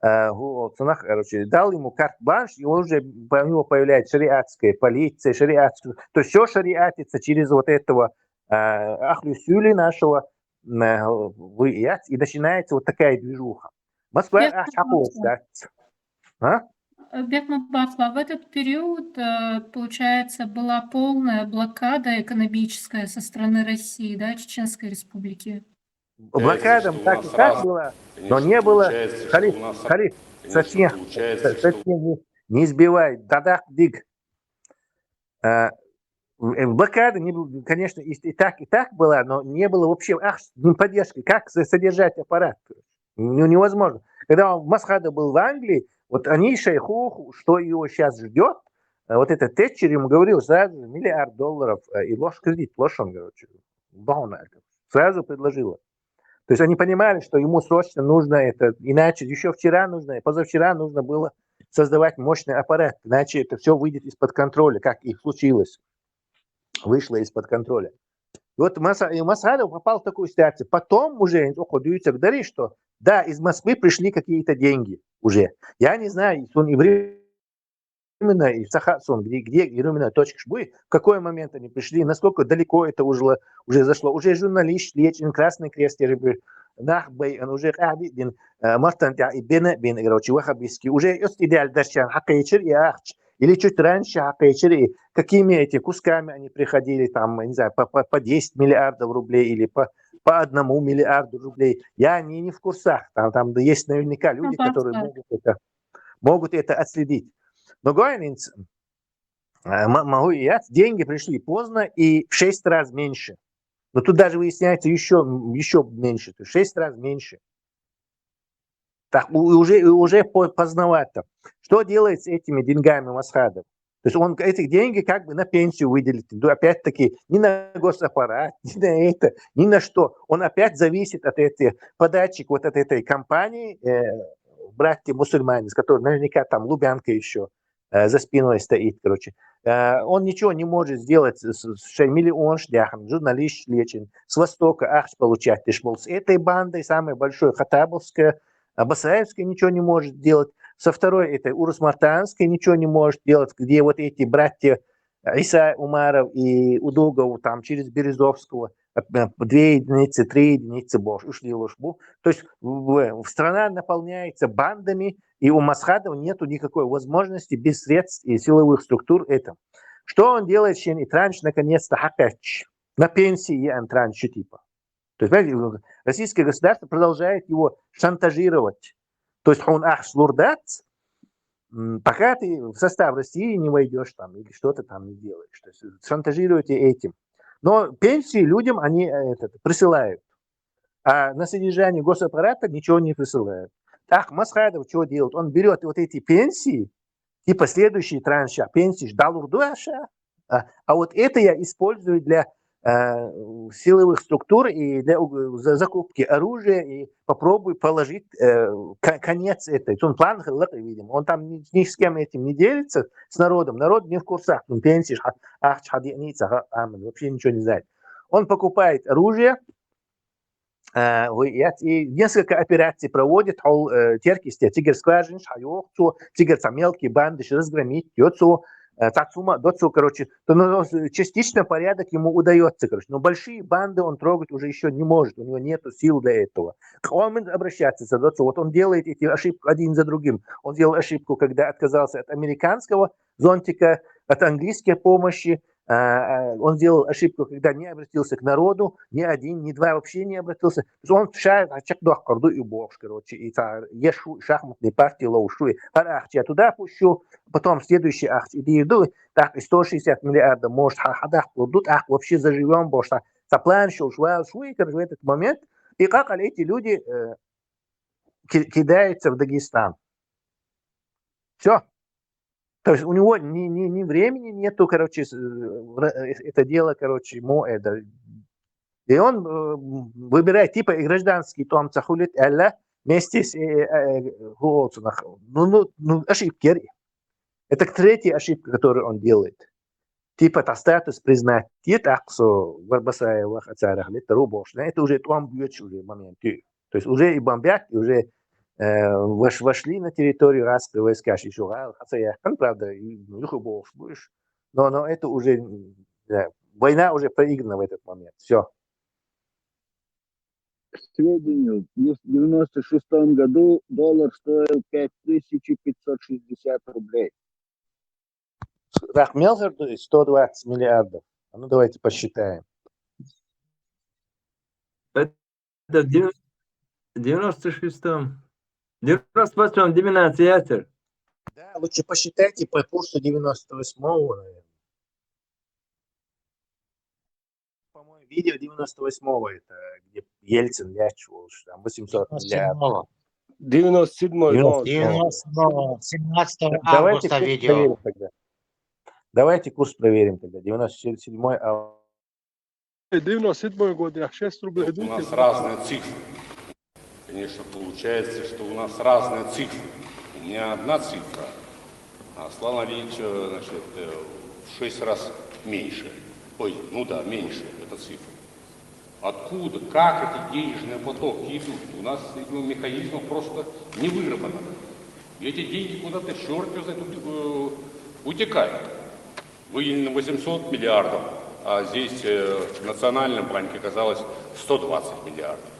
дал ему карт-бланш, и уже у него появляется шариатская полиция, шариатская, то есть все шариатится через вот этого Ахлю Сюли нашего, и начинается вот такая движуха. Москва Бекмамбатова, в этот период, получается, была полная блокада экономическая со стороны России, да, Чеченской Республики? Блокадам так и так было, но не было. Халиф, совсем не избивай. Дадах-дик. Блокада, конечно, и так была, но не было вообще поддержки. Как содержать аппарат? Невозможно. Когда Масхада был в Англии, вот они шейху, что его сейчас ждет, вот этот Тэтчер ему говорил сразу $1 миллиард, и кредит, он, короче, сразу предложила. То есть они понимали, что ему срочно нужно это, иначе еще вчера нужно, позавчера нужно было создавать мощный аппарат, иначе это все выйдет из-под контроля, как и случилось, вышло из-под контроля. И вот Масхадов попал в такую ситуацию. Потом уже уходят говорит, что да, из Москвы пришли какие-то деньги уже. Я не знаю, именно и Сахарсон, где именно точка шбы, в какой момент они пришли, насколько далеко это уже зашло. Уже журналист, Лечин, Красный Крест, Нахбей, он уже Мартан и Бен, короче, ваххабистский, уже идеаль дашчан, Хакайчер и Ахч. Или чуть раньше Хакайчери, какими эти кусками они приходили, там, не знаю, по 10 миллиардов рублей или по 1 миллиарду рублей. Я не в курсах. Там есть наверняка люди, которые могут это отследить. Но говорится, деньги пришли поздно и в 6 раз меньше. Но тут даже выясняется еще меньше, то есть 6 раз меньше. Так, уже поздновато. Что делает с этими деньгами Масхадов? То есть он эти деньги как бы на пенсию выделит. Опять-таки, ни на госаппарат, ни на это, ни на что. Он опять зависит от этой подачек вот от этой компании, братья-мусульмане, с которой наверняка там Лубянка еще за спиной стоит, короче. Он ничего не может сделать с миллион шляхом, журналист Лечин, с востока получать. С этой бандой, самой большой, Хатабовская, Басаевская ничего не может делать. Со второй этой Урус-Мартанской ничего не может делать, где вот эти братья Иса Умаров и Удугов там через Березовского 2 единицы, 3 единицы ушли в Лушбу. То есть страна наполняется бандами, и у Масхадова нету никакой возможности без средств и силовых структур это. Что он делает? И транш наконец-то хакач. На пенсии он транш типа. То есть российское государство продолжает его шантажировать. То есть он слурдац, пока ты в состав России не войдешь там или что-то там не делаешь. То есть шантажируете этим. Но пенсии людям они присылают. А на содержание госаппарата ничего не присылают. Так, Масхадов что делает? Он берет вот эти пенсии, типа следующие транши, пенсии ждал урдуаша, а вот это я использую для силовых структур и для закупки оружия, и попробую положить конец этой. Он план, видимо, он там ни с кем этим не делится, с народом. Народ не в курсах. Он пенсии, вообще ничего не знает. Он покупает оружие, и несколько операций проводит, теркисте, тигр-скважин, тигр мелкие банды, разгромить, Тацума, Доцу, короче, то частично порядок ему удается, короче, но большие банды он трогать уже еще не может, у него нету сил для этого. Он обращается за Доцу, вот он делает эти ошибки один за другим. Он сделал ошибку, когда отказался от американского зонтика, от английской помощи, Он сделал ошибку, когда не обратился к народу, ни один, ни два вообще не обратился. То есть он чек и бокс, короче, и шахматные партии лоушуи. Я туда пущу, потом следующий акт иду, так и 160 миллиардов, может, вообще заживем, потому что план шел шуи, в этот момент. И как эти люди кидаются в Дагестан. Все. То есть у него ни времени нету, короче, это дело, короче, ему это. И он выбирает типа и гражданский том цахулит элла вместе с ошибки. Это третья ошибка, которую он делает. Типа статус признать так, что Барбасаева это уже там бьет уже момент. То есть уже и бомбят, и уже вошли на территорию Иракской войска, правда, но это уже, война уже проиграна в этот момент, все. К сведению, в 1996 году доллар стоил 5560 рублей. Рахмелхер 120 миллиардов. А ну давайте посчитаем. Это в 96-м. 98-м 12 ясер. Да, лучше посчитайте по курсу 98-го, наверное. По-моему, видео 98-го, это где Ельцин лячивал, что там 800 миллиардов. 97-й. 17 Давайте августа курс видео. проверим тогда. Давайте курс проверим тогда. 97-й август. 97 год, 6 рублей. У нас разные цифры. Конечно, получается, что у нас разные цифры. У меня одна цифра, а Аслан Алиевич, значит, в 6 раз меньше. Ой, ну да, меньше эта цифра. Откуда, как эти денежные потоки идут? У нас механизмов просто не выработано. И эти деньги куда-то черт утекают. Выделено 800 миллиардов, а здесь в Национальном банке оказалось 120 миллиардов.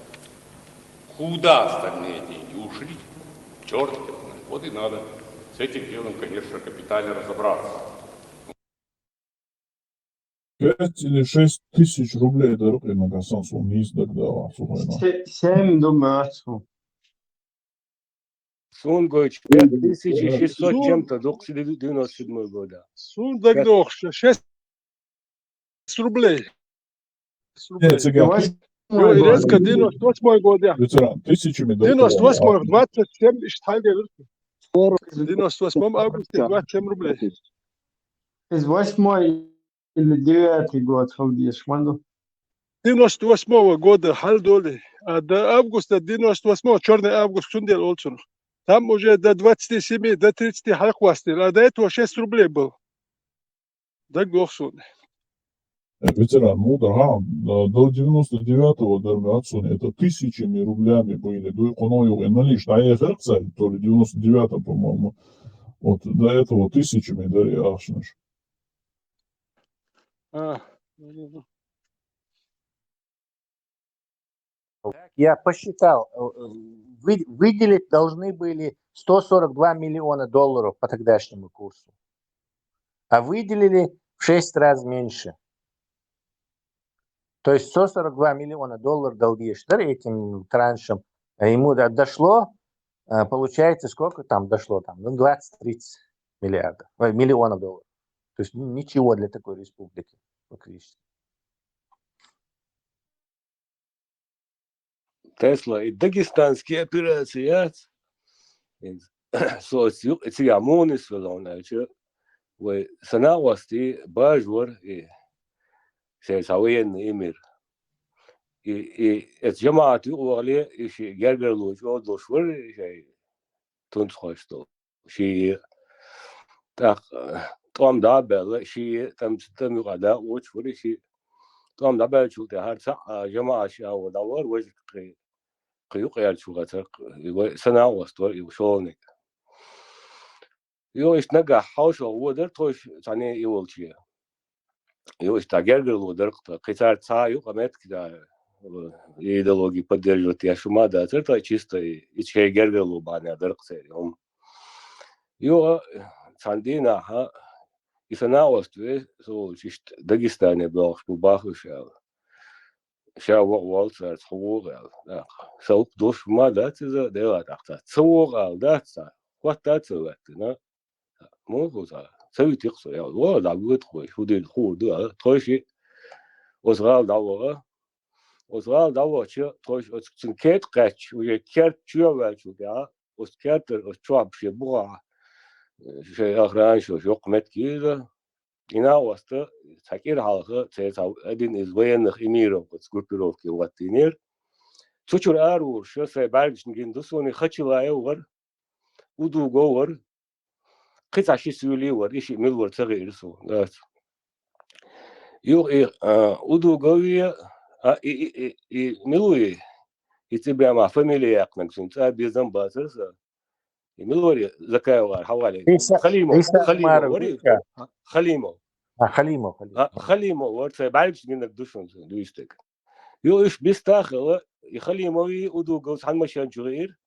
Куда остальные деньги ушли? Черт его знает. Вот и надо с этим делом, конечно, капитально разобраться. 5 или 6 тысяч рублей дороги на Гасансу не издагдала. 7 думаю. Сунгойч 5600 чем-то, 97 года. Сундагдох 6 рублей. Резко 98 год. Ветеран, тысячами 98 27 штангер. 98 августа 27 рублей. Из 8 или 9 год ходишь, манду. 98 года халдоли, а до августа 98 черный август сундел олчун. Там уже до 27, до 30 халхвастил, а до этого 6 рублей был. Да гохсун. Ветеран, ну да, до 99-го Дармиатсуне это тысячами рублями были. До экономии наличь, а я херцаль, то ли 99-м, по-моему. Вот до этого тысячами дари ахшнаш. Я посчитал, выделить должны были 142 миллиона долларов по тогдашнему курсу, а выделили в 6 раз меньше. То есть 142 миллиона долларов долги этим траншем. Ему дошло, получается, сколько там дошло? Там, 20-30 миллионов долларов. То есть ничего для такой республики. Тесла и дагестанские операции, социал, эти амоны связаны, вы санавасти бажвар и военный мир. И это джамаат угли и гергерлуч одошвар и тунцхойстол. Ши так там дабел ши там югада очвар ши там дабел чулте харца джамаат шау давар важ قيوق يالشوغاتك سناوستور يوشونك يوش نجح حوشو ودر توش تاني يولشي يوش تاجرجل ودر قطار تسايو قمت كده идеологии поддерживать я шумада это чисто ичей гергелу баня дырксе ем. Йо цандина И санаост, солчишь Дагестане был, что бахушал. Ща волцар цхуурал. Сауп душ мадатиза дела тахта. Цхуурал датса. Хвататса на. Могуза. Савитиксо я. Ва да будет хой. Худил худу. Тойши озрал давора. Озрал давоча. Тойш цинкет кач. Уе керт чуавачуга. Оскертер осчуабше буа. Şey ahranşo yok metkide. İna vasta takir halkı teyza edin izleyenlik imiro skupirovki vatinir. Çuçur arur şu se belgişin gindusuni xaçılaya var. Udu go var. Kısaşı söylüyor var. İşi mil var tağir su. Evet. Yok udu go ya miluyi. İtibe ma familya yakmak için bizden bazırsa. ملوري زكاة حوالي خليمو ورث بعرفش انك دوشون دويستك يو ايش بيستاخل يخليموي ودو جوز عن مشان شغير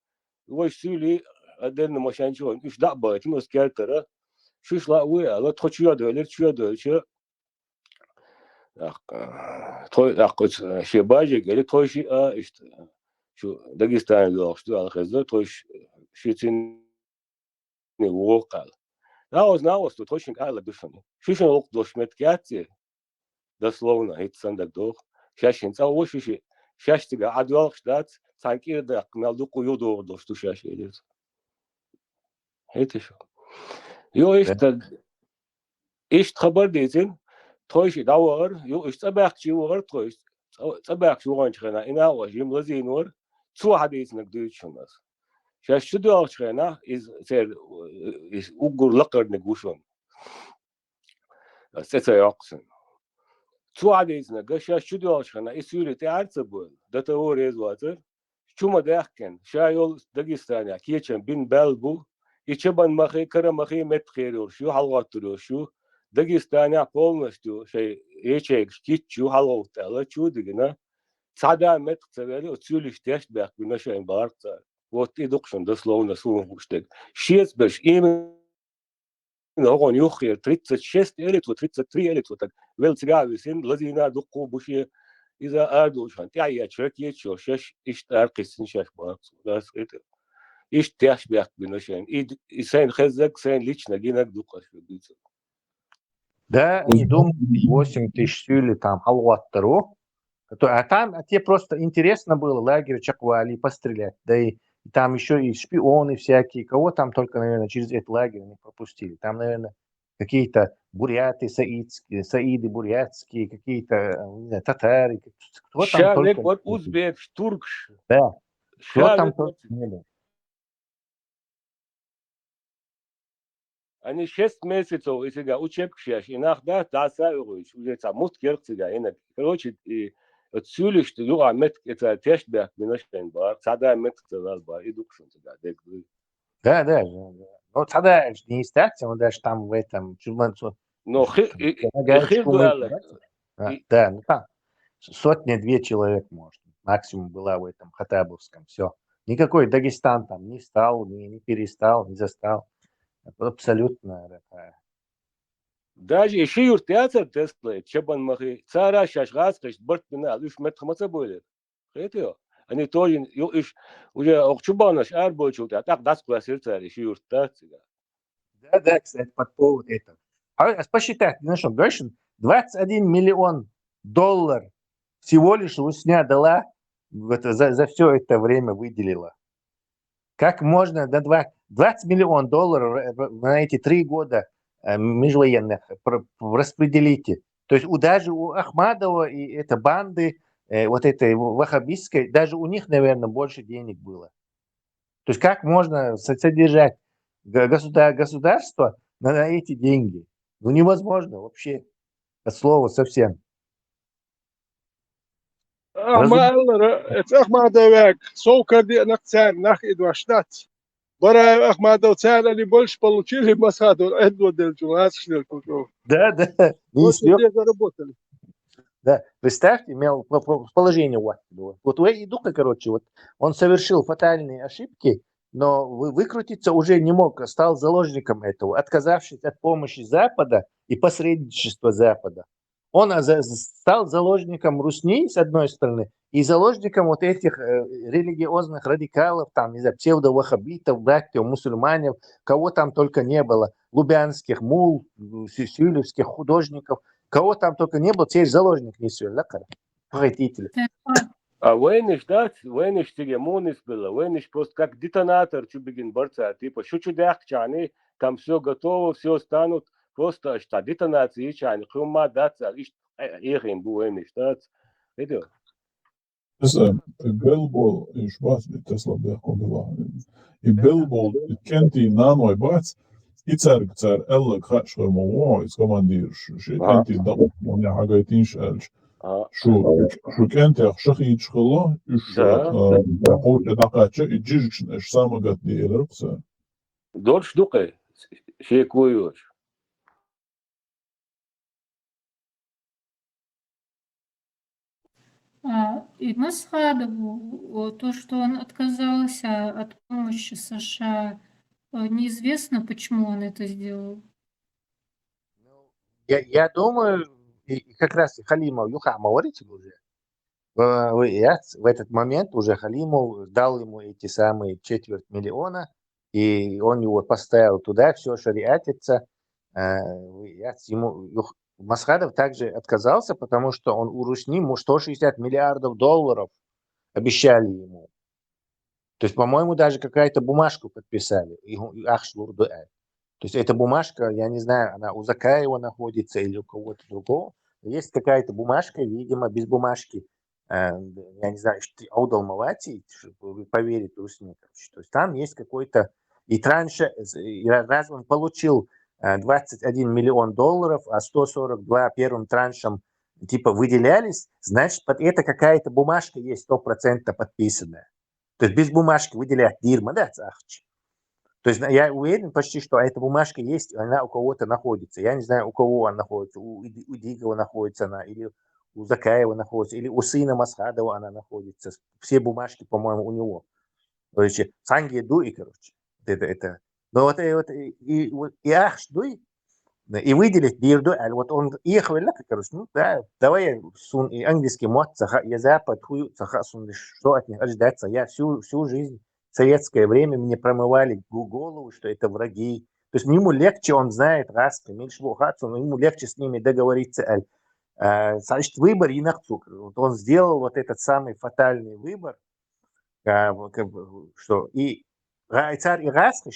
وش سولي ادن مشان شو ايش دعبه تنو سكرتره شوش لا ويا لا تخشيا دولار شو شو توي اقص شي باجي قال توي شي ايش شو داغستان لو شو على خزه توي شيتين وقال ناوز тут очень кайла душами шишен лук дошмет кяти дословно это сандагдох шашин цаошиши шаштига адвал штат санкирда кналду куюду дошту шашелес это что ё ишт хабар дезин тойши давар ё иш цабахчи вар тойш цабахчи ванчхана ина важим лазинор цу хадиснак дуйчунас شاش شدو أشخنا إز أقول لقر نقوشون ستا يقصن تو عديزنا قشاش شدو أشخنا إسيولي تعرضبول ده تور إزواتر شو ما داخكن شايول داغستانيا كيشن بين بالبو يشبان مخي كرا مخي متخيرور شو حلواترو شو داغستانيا полностью شيء يشيك كيتشو حلواتلا شو دينا صدا متخيري أتسوليش تيشت باك بنشين بارتا Вот и докшон дословно слушает. Шесть беш именно он юхер 36 элиту 33 элиту так велцгавис ин лазина докку буши иза ардушан. Тя я человек ечо шеш иштар кисин шеш бак. Das это. Иш тяж бяк биношен. И сайн хезек сайн лично гинак дукаш бит. Да, не думаю, 8 тысяч сюли там халваттеру. А там тебе просто интересно было лагерь Чаквали пострелять. Да и там еще и шпионы всякие, кого там только, наверное, через этот лагерь не пропустили. Там, наверное, какие-то буряты саидские, саиды бурятские, какие-то, не знаю, татары. Кто там только... Вот узбек, туркш. Да, кто там только не был. Они 6 месяцев, если говорят, учебки, иногда тасаюешь, уже там мут керцега, короче, отсюли, что юга мет это тешбек миношен бар, цада мет цадал бар, и дукшон цада дек. Да. Ну цада не истать, он даже там в этом чуманцу. Но да, ну там сотня-две человек может, максимум была в этом Хаттабовском, все. Никакой Дагестан там не стал, не перестал, не застал. Абсолютно такая. Даже еще юртеатр тестлает, чебан махи, цара шашгаз, каш бортина, лишь метхмаца будет. Это они тоже, уже окчубанаш арбочут, а так даст классирцар, еще юртеатр. Да, кстати, под повод этого. А посчитать, ну что, Гошин, $21 миллион всего лишь Русня дала, за все это время выделила. Как можно до $20 миллионов на эти 3 года межвоенных распределите? То есть даже у Ахмадова и этой банды, вот этой ваххабистской, даже у них, наверное, больше денег было. То есть как можно содержать государство на эти деньги? Ну невозможно вообще, от слова совсем. Ахмадовек, Сокарди, Накцан, Нах и Дваштат. Бара Ахмадов царь, они больше получили Масаду, Эдвард Дельчун, Да. Где заработали. Да, представьте, имел положение у вас было. Вот у Эдука, короче, вот он совершил фатальные ошибки но выкрутиться уже не мог, стал заложником этого, отказавшись от помощи Запада и посредничества Запада. Он стал заложником Русни, с одной стороны, и заложником вот этих религиозных радикалов, там, не знаю, псевдо-ваххабитов, братьев, мусульманов, кого там только не было, лубянских мул, сюлевских художников, кого там только не было, теперь заложник несет, да, похитители. А военный ждать, военный штегемонис было, военный просто как детонатор чубигин борца, типа шучудях чаны, там все готово, все станут, просто что детонации чаны, хрума даться, их им военный ждать, это. Bilbol iš Vācijas tas labāk kobilā. I Bilbol kentī nānoja bāc, icerg cer elle khatšvarma vājas komandīrs, šie kentī dabūt man jāgait inšēļš. Šo kentī šahīt škala, iš hoļa daqāča, i džižkšana iš samagat dīrapsa. Dorš dukai, šie kojoši. И Масхадову то, что он отказался от помощи США, неизвестно, почему он это сделал. Я думаю, и как раз Халимов Юхама говорите уже, в этот момент уже Халимов дал ему эти самые 250 000 000, и он его поставил туда, все шариатится. Масхадов также отказался, потому что он у Русни ему 160 миллиардов долларов обещали ему. То есть, по-моему, даже какая-то бумажку подписали. То есть эта бумажка, я не знаю, она у Закаева находится или у кого-то другого. Есть какая-то бумажка, видимо, без бумажки. Я не знаю, Аудал Малати, поверить Русни. То есть там есть какой-то... И раньше, раз он получил 21 миллион долларов, а 142 первым траншем типа выделялись, значит, под это какая-то бумажка есть 100% подписанная. То есть без бумажки выделять дирма, да, цахчи. То есть я уверен почти, что эта бумажка есть, она у кого-то находится. Я не знаю, у кого она находится, у Дигова находится она, или у Закаева находится, или у сына Масхадова она находится. Все бумажки, по-моему, у него. То есть Санги Дуи, короче. Это. Но вот и Ахшдуй, и выделить Дирду, вот он ехал, короче, ну да, давай сун и английский мод, я запад, что от них ожидаться. Я всю жизнь, советское время, мне промывали голову, что это враги. То есть ему легче, он знает раски, меньше бухаться, но ему легче с ними договориться. Значит, выбор и он сделал вот этот самый фатальный выбор, что и царь и раски,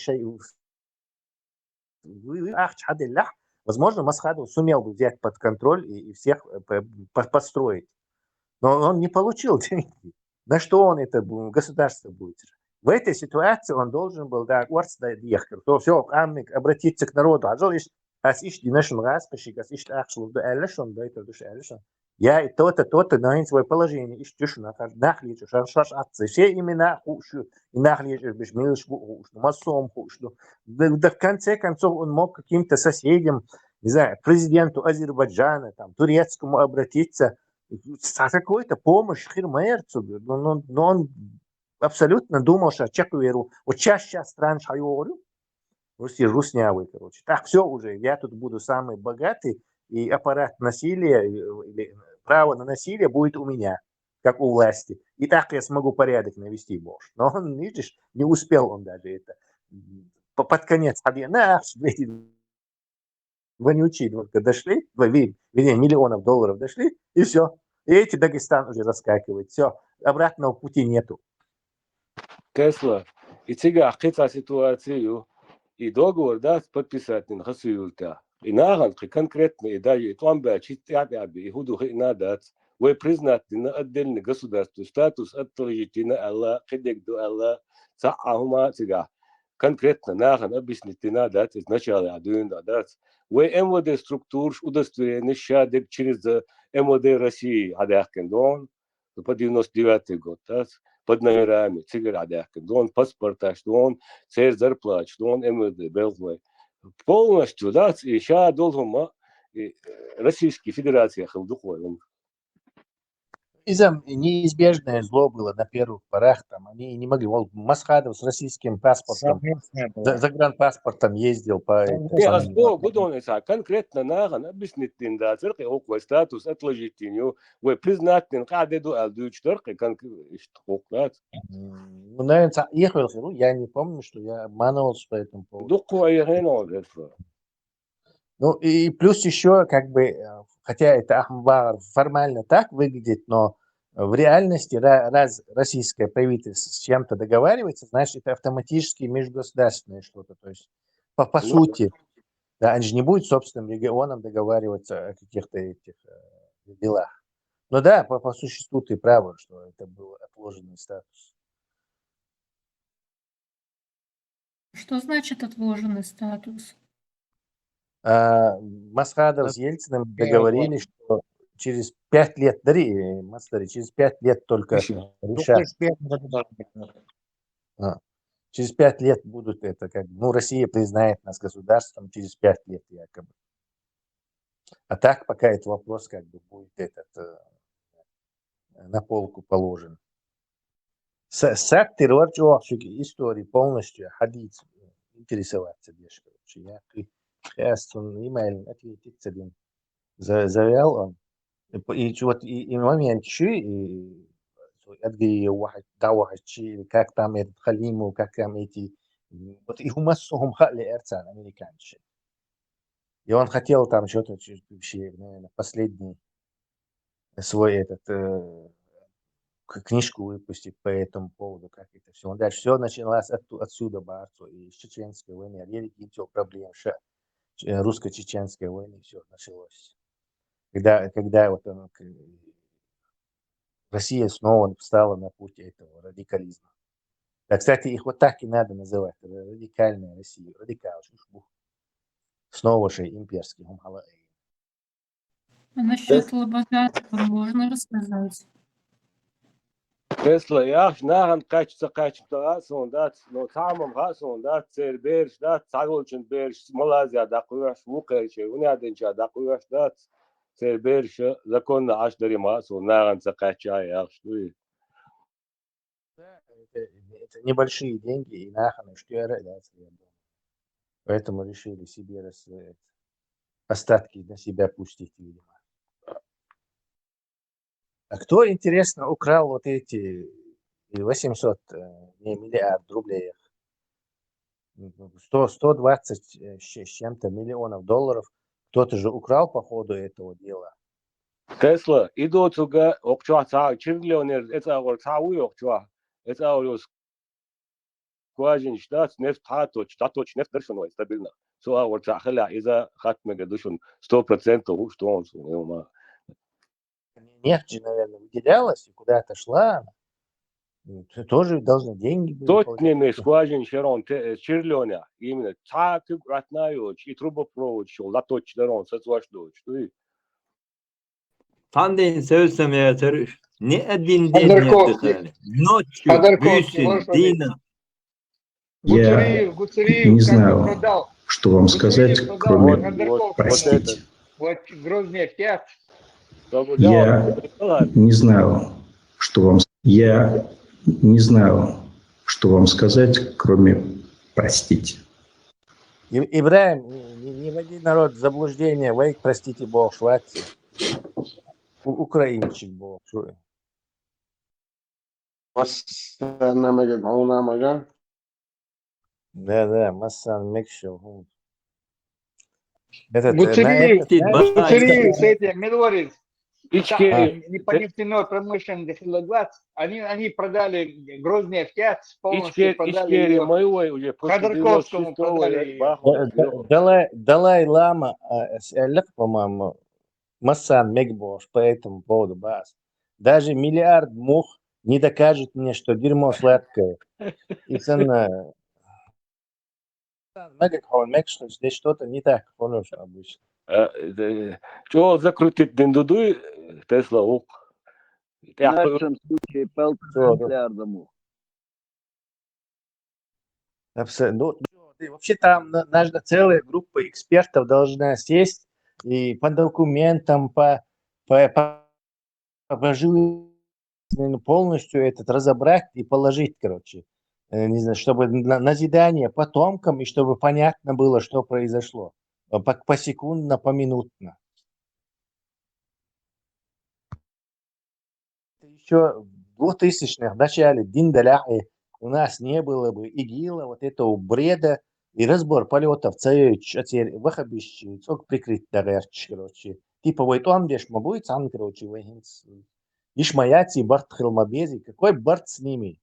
возможно, Масхадов сумел бы взять под контроль и всех построить. Но он не получил деньги. На что он это государство будет? В этой ситуации он должен был все, обратиться к народу. Я то-то на свое положение. Все имена да в конце концов он мог каким-то соседям, не знаю, президенту Азербайджана, там, турецкому обратиться за какой-то помощь Хирмерцу. Но он абсолютно думал, что человеку вот сейчас транш говорю, руснявый, короче. Так, все уже, я тут буду самый богатый, и аппарат насилия, или право на насилие будет у меня, как у власти. И так я смогу порядок навести, может. Но он, видишь, не успел он даже это. Под конец, вонючие дошли, миллионов долларов дошли, и все. И эти Дагестан уже раскакивает. Все, обратного пути нету. Тесла, и цыга хица ситуацию, и договор, да, подписать на хасуюльта. И наганки конкретно, и да, и там бы чистяби, и худу хинадат, вы признать на отдельное государство, статус отложите на Аллах, хидек до Аллах, цаахума цыга. Конкретно наган объяснить надо изначально адуин дать. Вы МВД структур удостоверение шадек через МВД России адахкендон по 99 год, под номерами цигар адахкендон, паспорта, что он царь зарплат, что он МВД Белгвай. Полностью, да, и сейчас должен Российская Федерация халдухой. Неизбежное зло было на первых порах. Там, они не могли. Вот Масхадов с российским паспортом, загранпаспортом ездил по... Не, а что, Гудонеса, конкретно наган, объяснить да, церкви, около статус отложить тенью, вы признать, как иду алдуч церкви, конкретно. Ну, наверное, ехал, я не помню, что я обманывался по этому поводу. Ну, и плюс еще, как бы, хотя это Ахмбар формально так выглядит, но в реальности, раз российское правительство с чем-то договаривается, значит, это автоматически межгосударственное что-то. То есть, по сути, да, они же не будут собственным регионом договариваться о каких-то этих делах. Но да, по существу ты прав, что это был отложенный статус. Что значит отложенный статус? Масхадов с Ельциным договорились, что через 5 лет, через 5 лет только решат. Через 5 лет будут это, как, ну, Россия признает нас государством через 5 лет якобы. А так пока этот вопрос как бы будет на полку положен. Сак террор истории полностью ходить, интересоваться дешево. Я он имейл ответить один завял он и момент и أدري واحد واحد شيء как там этот Халиму, как там эти вот их массовым хали эрцан американцы. И он хотел там что-то вообще, наверное, последний свой этот книжку выпустить по этому поводу, как это все. Он дальше все началось отсюда, Барцу, и с чеченской войны, великие проблемы, русско-чеченской войны, все началось. Когда вот Россия снова встала на путь этого радикализма. Да, кстати, их вот так и надо называть. Радикальная Россия. Радикал. Снова же имперский. А насчет Лобода можно рассказать? Tesla yaxshi nahan qachsa sonda no tamam ha sonda serbersh da sagolchin bersh Malayziya da qo'yash muqerche unadencha da qo'yash da serbersh zakonna ashdarima son nahan qachsa yaxshi. Это небольшие деньги и наханы, что я радиация. Поэтому решили себе остатки на себя пустить, видимо. А кто, интересно, украл вот эти 800 миллиард рублей? 120 с чем-то миллионов долларов. Кто-то же украл по ходу этого дела. Tesla, идут сюда, окча, чирлионер, это окчауи окча, это орус. Кважин штат, нефть хаточ, нефть дешевно, стабильно. Суа окча, хля, из-за хатмега дешевно, 100% что он сумел. Нефть же, наверное, выделялась и куда-то шла. Тоже должны деньги быть. Тот не скважин шерон чирлионер, именно так ратнаю, и трубопровод шел, латоч дерон, соцваждоч. Тандин söylesem ya ne один день не отдыхали. Ночью, Гусин, Дина. Я не знаю, что вам сказать, кроме простить. Вот Грозный отец. Я не знаю, что вам сказать, кроме простить. Ибраим, не вводи народ в заблуждение, вы, простите Бог, шватцы. Украинчик был. Да, Массан Мекшел. Гуцериев с этим, Милорис, не по нефтяной промышленности они продали Грозный отец, полностью продали Ходорковскому продали. Далай-Лама, по-моему, Массан Мегбош по этому поводу, бас. Даже миллиард мух не докажет мне, что дерьмо сладкое. И цена... Здесь что-то не так, помнишь, обычно. Что закрутит Диндуду, Тесла ук. В нашем случае 1,5 миллиарда мух. Абсолютно. Вообще там наша целая группа экспертов должна сесть и по документам, по живым полностью этот разобрать и положить, короче, не знаю, чтобы назидание потомкам и чтобы понятно было, что произошло, посекундно, поминутно. Еще в 2000-х, в начале Диндаляхи у нас не было бы ИГИЛа, вот этого бреда, и разбор полетов царевич, выхобищ, цок прикрыть дарерч, короче. Типа, вот он дешь мабуй, цан, короче, вагинц. Ишмаяти, Барт Хилмабези, какой Барт с ними?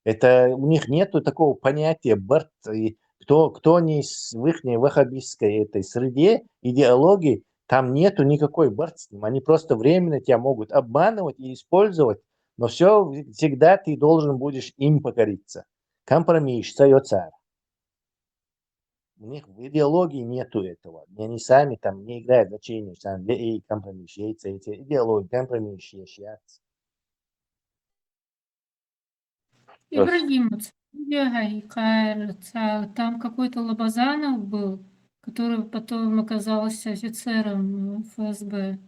Это у них нету такого понятия Барт, и кто не в их ваххабистской этой среде, идеологии, там нету никакой Барт с ним. Они просто временно тебя могут обманывать и использовать, но все, всегда ты должен будешь им покориться. Компромисс, царь. У них в идеологии нету этого. Они сами там не играют значения, сам и компромисс, эти идеологии, компромисс, ящаться. Ибрагим, там какой-то Лобазанов был, который потом оказался офицером ФСБ.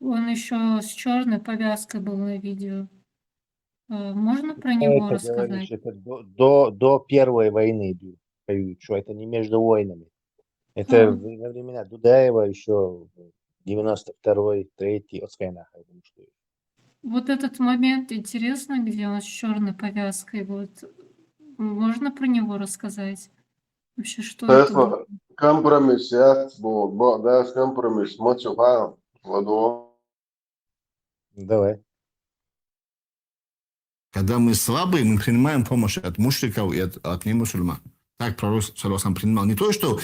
Он еще с черной повязкой был на видео. Можно про него Это рассказать? говоришь, это до Первой войны поют, что это не между войнами. Это во времена Дудаева еще 92-й, 3-й, Вот этот момент интересно, где он с черной повязкой. Вот. Можно про него рассказать? Вообще, что это было? Компромисс, да, компромисс, мотивал, ладно. Давай. Когда мы слабые, мы принимаем помощь от мушриков и от немусульман. Так пророк сам принимал. Не то, что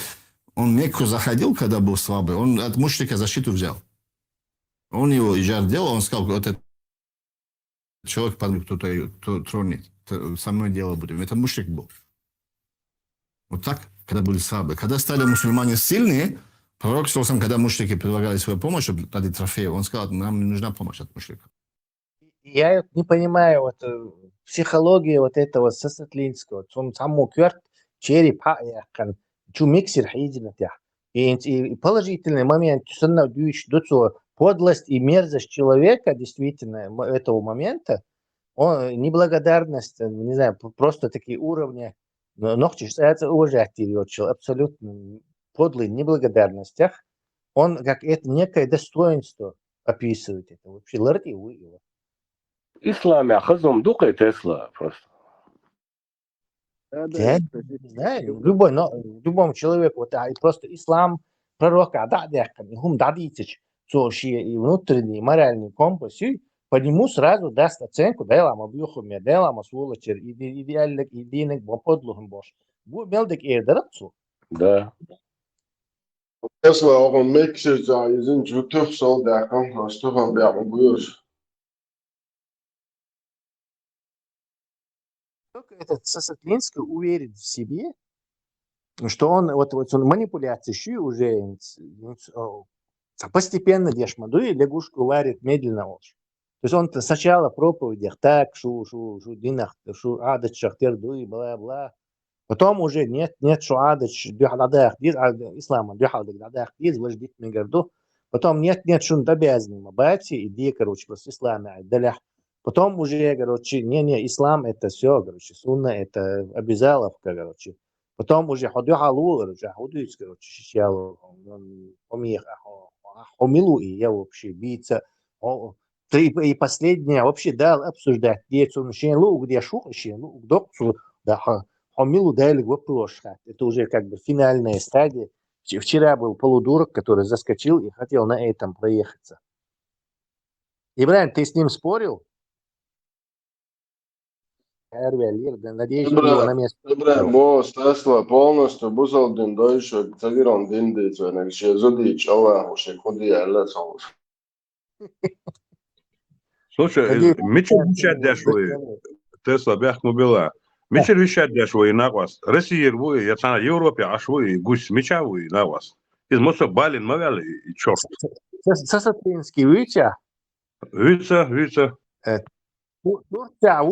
он в Мекку заходил, когда был слабый, он от мушрика защиту взял. Он его ижар делал, он сказал, вот этот человек, кто-то тронет, со мной дело будет. Это мушрик был. Вот так, когда были слабые. Когда стали мусульмане сильные, пророк сам, когда мушрики предлагали свою помощь ради трофея, он сказал, нам не нужна помощь от мушриков. Я не понимаю вот психологии вот этого сасатлинского. Он саму кверт череп яхан, чумиксер хидинатях. И положительный момент, подлость и мерзость человека, действительно, этого момента, он неблагодарность, не знаю, просто такие уровни, но хочется уважать его, абсолютно подлый неблагодарностях, он как это некое достоинство описывает. Это вообще ларти его. Ислам, хазом духа Тесла просто. Я не знаю, любому человеку, вот, просто ислам пророка, и внутренний моральный компас, по нему сразу даст оценку, делам объюхуме, делам сволочер, идеальник, идейник, подлухом бош. Мелдик эрдерцу. Да. Тесла, он мексер, изин жутых солдаком, а что вам прямо будешь? Этот Сасатлинский уверен в себе, что он вот он манипуляции уже постепенно дешмаду и лягушку варит медленно. То есть он сначала в проповедях так, динах, адыч, шахтерду и бла-бла. Потом уже нет, что адыч, ислама, вождит мегарду. Потом нет, что он обязан бати, иди, короче, просто исламе, далях. Потом уже, короче, ислам это все, короче, сунна это обязаловка, короче. Потом уже ходюхалу, короче, щелу, хомилу и я вообще биться. И последнее вообще дал обсуждать, где цуншенлу, где шухшенлу, докцу, да, хомилу дали вопрос. Это уже как бы финальная стадия. Вчера был полудурок, который заскочил и хотел на этом проехаться. Ибрагим, ты с ним спорил? Надеюсь, его на место. Босс, Тесла полностью бузалдин дойшо, цагирон диндиц, венекше зудич, Аллаху худия, лесол. Слушай, Мичел вещать дешевые, Тесла бяхну бела. Мичел вещать дешевые на вас. Россия рвуе, я цена Европе ашвуе, гусь мечавуе на вас. Из моста балин мавяли и черт. Сасатлинский выча? Вица. Турция,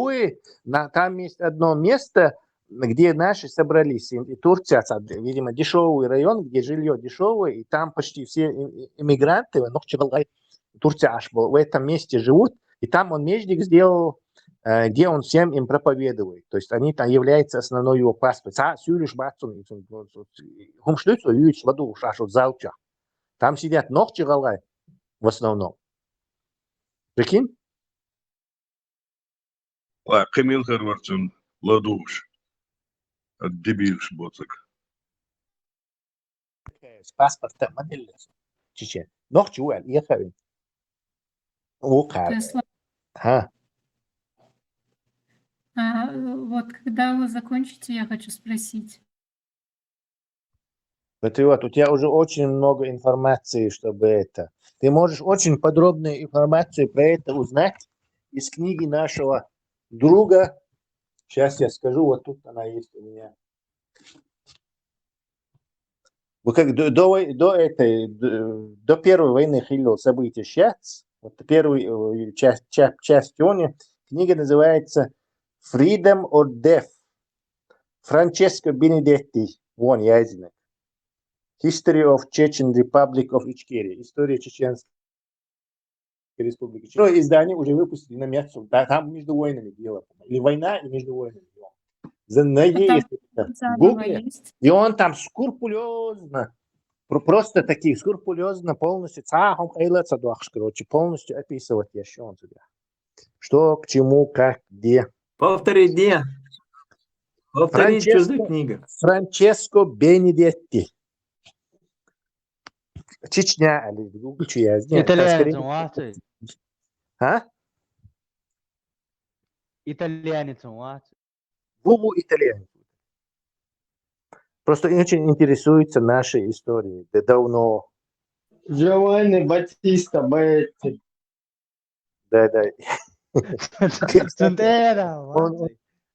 там есть одно место, где наши собрались. И Турция, видимо, дешевый район, где жилье дешевое, и там почти все иммигранты, Турция аж в этом месте живут. И там он междик сделал, где он всем им проповедует. То есть они там являются основной его паствой. Там сидят ногчигалай в основном. Прикинь? Камил Харвардсон, Ладуш, дебилш боцак. С паспорта модель чечен. Ногчи уэль, ехали. А вот когда вы закончите, я хочу спросить. Патриот, у тебя уже очень много информации, чтобы это. Ты можешь очень подробную информацию про это узнать из книги нашего друга. Сейчас я скажу, вот тут она есть у меня. Вот как до Первой войны Хиллил события сейчас, вот первую часть книга называется Freedom or Death. Франческо Бенедетти, вон язык. History of Chechen Republic of Ичкерия. История Чеченской республики. Второе издание уже выпустили на месяц. Там между войнами дело. Или война, и между войнами. И он там скрупулезно, просто такие скрупулезно полностью, короче, полностью описывать еще он тебя. Что, к чему, как, где. Повтори, где? Повтори, что за книга? Франческо Бенедетти. Чечня, Итальянец, а? Итальянец, Вову итальянец. Просто очень интересуется нашей историей. Да давно. Джованни Батиста Бетти. Да.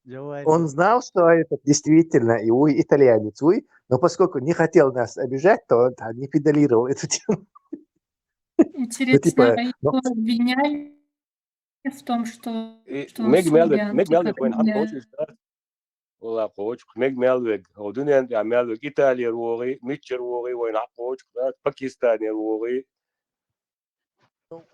Giovanni. Он знал, что это действительно и вы итальянец, вы, но поскольку не хотел нас обижать, то он не педалировал эту тему. Интересно, его обвиняли в том, что он والله قوتش ميج مالوج او دنيا انت مالوج ايطاليا روغي ميتشر روغي وين قوتش باكستاني روغي.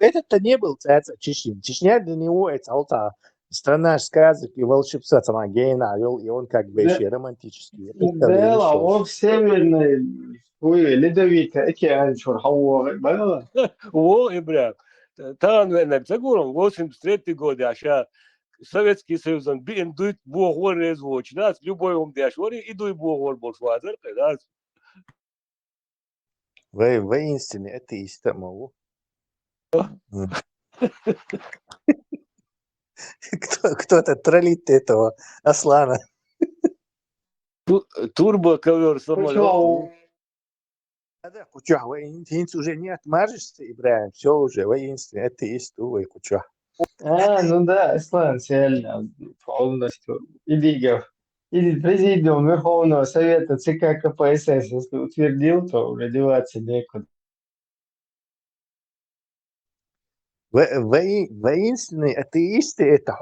Этот-то не был царь Чечни. Чечня для него это страна сказок и волшебства, сама Гейна, и он как бы еще романтический. Да, он в северной ледовитый океан, что Хауа, да? О, Ибрам, там на Цагуром 83 года, а Советский Союз, он дует богор резвоч, да, любой умдяшвори, и дует богор большвазер, да. Воинственный атеист, могу. Кто-то троллит этого Аслана. Турбо-ковер самолет. Да, куча, воинственный уже не отмажешься, Ибраим, все уже, воинственный атеист, увы, куча. Ну да, Аслан реально полностью. Или президиум Верховного Совета ЦК КПСС, если утвердил, то уже деваться некуда. Воинственные атеисты – это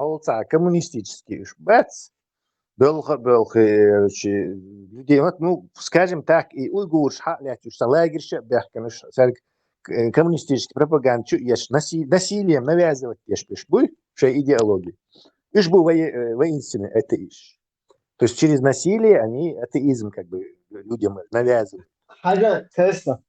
коммунистические шбац, людей, ну, скажем так, и уйгурш, лагерща, коммунистический пропаганда, насилием навязывать идеологию. Ишь был воинственный атеист. То есть через насилие они атеизм как бы людям навязывают. Тесла.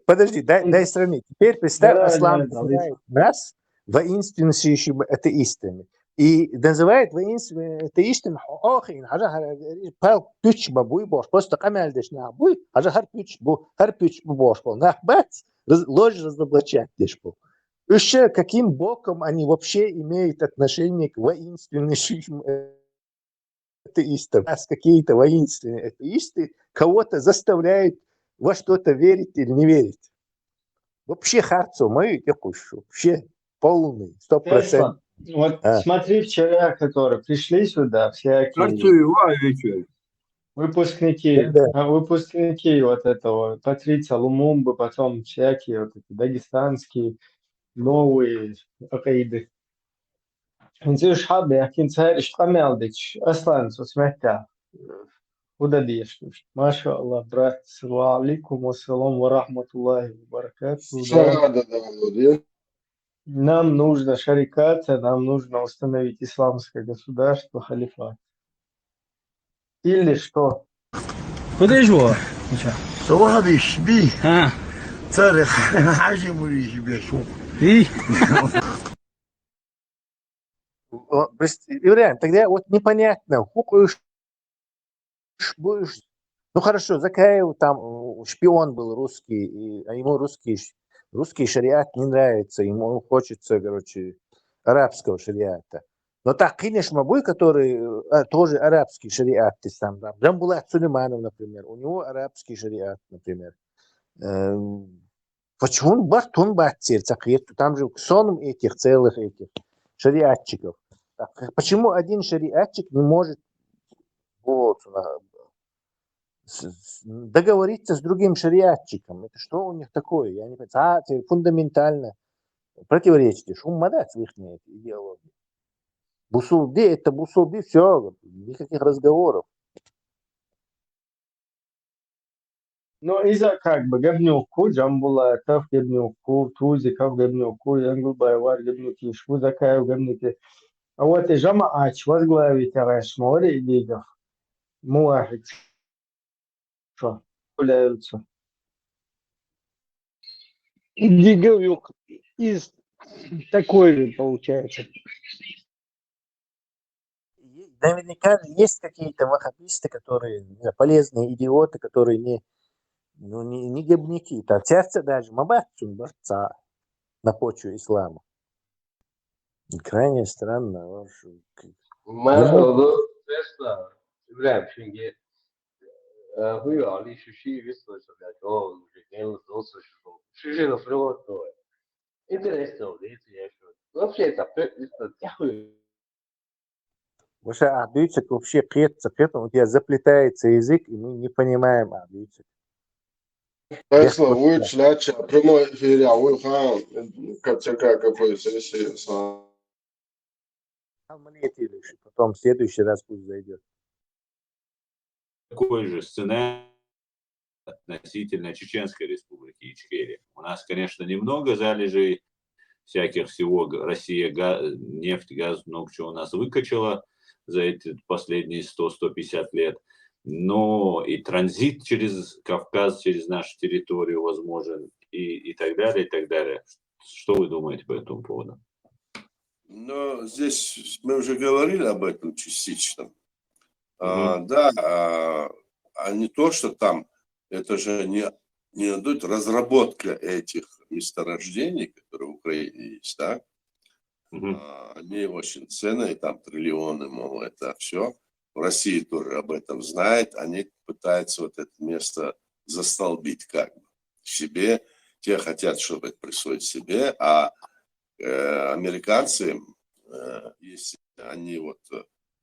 Подожди, дай сравнить. Теперь представь, Аслан называет нас воинственными атеистами. И называет воинственными атеистами просто камельдеш нахбуй, хар пюч бош был. Нахбать, ложь разоблачать деш был. Еще каким боком они вообще имеют отношение к воинственным атеистам? Нас какие-то воинственные атеисты кого-то заставляют во что-то верить или не верить. Вообще харцу мою текущую, вообще полный, 100%. Вот смотри, вчера, которые пришли сюда, всякие выпускники вот этого Патриция Лумумбы, потом всякие вот эти дагестанские новые акаиды. انت حابة يحكي انت ايش قمالدك اصلا سمعتها ودديش ما شاء الله брат السلام عليكم والسلام ورحمة الله وبركاته Нам нужно шариката, нам нужно установить исламское государство, халифат. Или что? خودش با صباح بيشبيه ها صار حاجة مريش بيشوف ايه Юрий, тогда вот непонятно, ну хорошо, Закаев там шпион был русский, а ему русский шариат не нравится, ему хочется, короче, арабского шариата. Но так, конечно, мой, который тоже арабский шариат, ты сам, да. Джамбулат Сулейманов, например, у него арабский шариат, например. Почему он бартун баттер, там же сон этих целых этих шариатчиков. Так, почему один шариатчик не может вот, договориться с другим шариатчиком? Это что у них такое? Я не понимаю. Это фундаментально противоречие. Шум мадать в их идеологии. Бусулди, это бусулди, все, никаких разговоров. Но из-за как бы Габнюку, Джамбулатов, Габнюку, Тузиков, Габнюку, Янгулбайвар, Габнюки, Швузакаев, Габнюки. А вот и Жамаач возглавить Арашмори и Лигов. Муахид. Что? Гуляются. Лиговик из такой же получается. Наверняка есть какие-то ваххабисты, которые полезные идиоты, которые не гибники. Так, сердце даже мабатцун борца на почве ислама. Крайне странно. Maşallah Tesla İbrahim şimdi huyo şişi visto ya o genel dosto şişi de froto. Интересно, видите, я что. Вообще это тяхуй. Вообще, Абдуйцик вообще у тебя заплетается язык, и мы не понимаем Абдуйцик. Tesla uči nača prvo эфире, вы какой сессии сам. Потом в следующий раз пусть зайдет. Такой же сценарий относительно Чеченской республики Ичкерия. У нас, конечно, немного залежей всяких всего. Россия нефть, газ, много чего у нас выкачала за эти последние 100-150 лет. Но и транзит через Кавказ, через нашу территорию возможен, и так далее, и так далее. Что вы думаете по этому поводу? Но здесь мы уже говорили об этом частично. Да, а не то, что там, это же не идет разработка этих месторождений, которые в Украине есть, да? Они очень ценные, там триллионы, мол, это все. В России тоже об этом знает, они пытаются вот это место застолбить как бы себе. Те хотят, чтобы это присвоить себе, а американцы, если они вот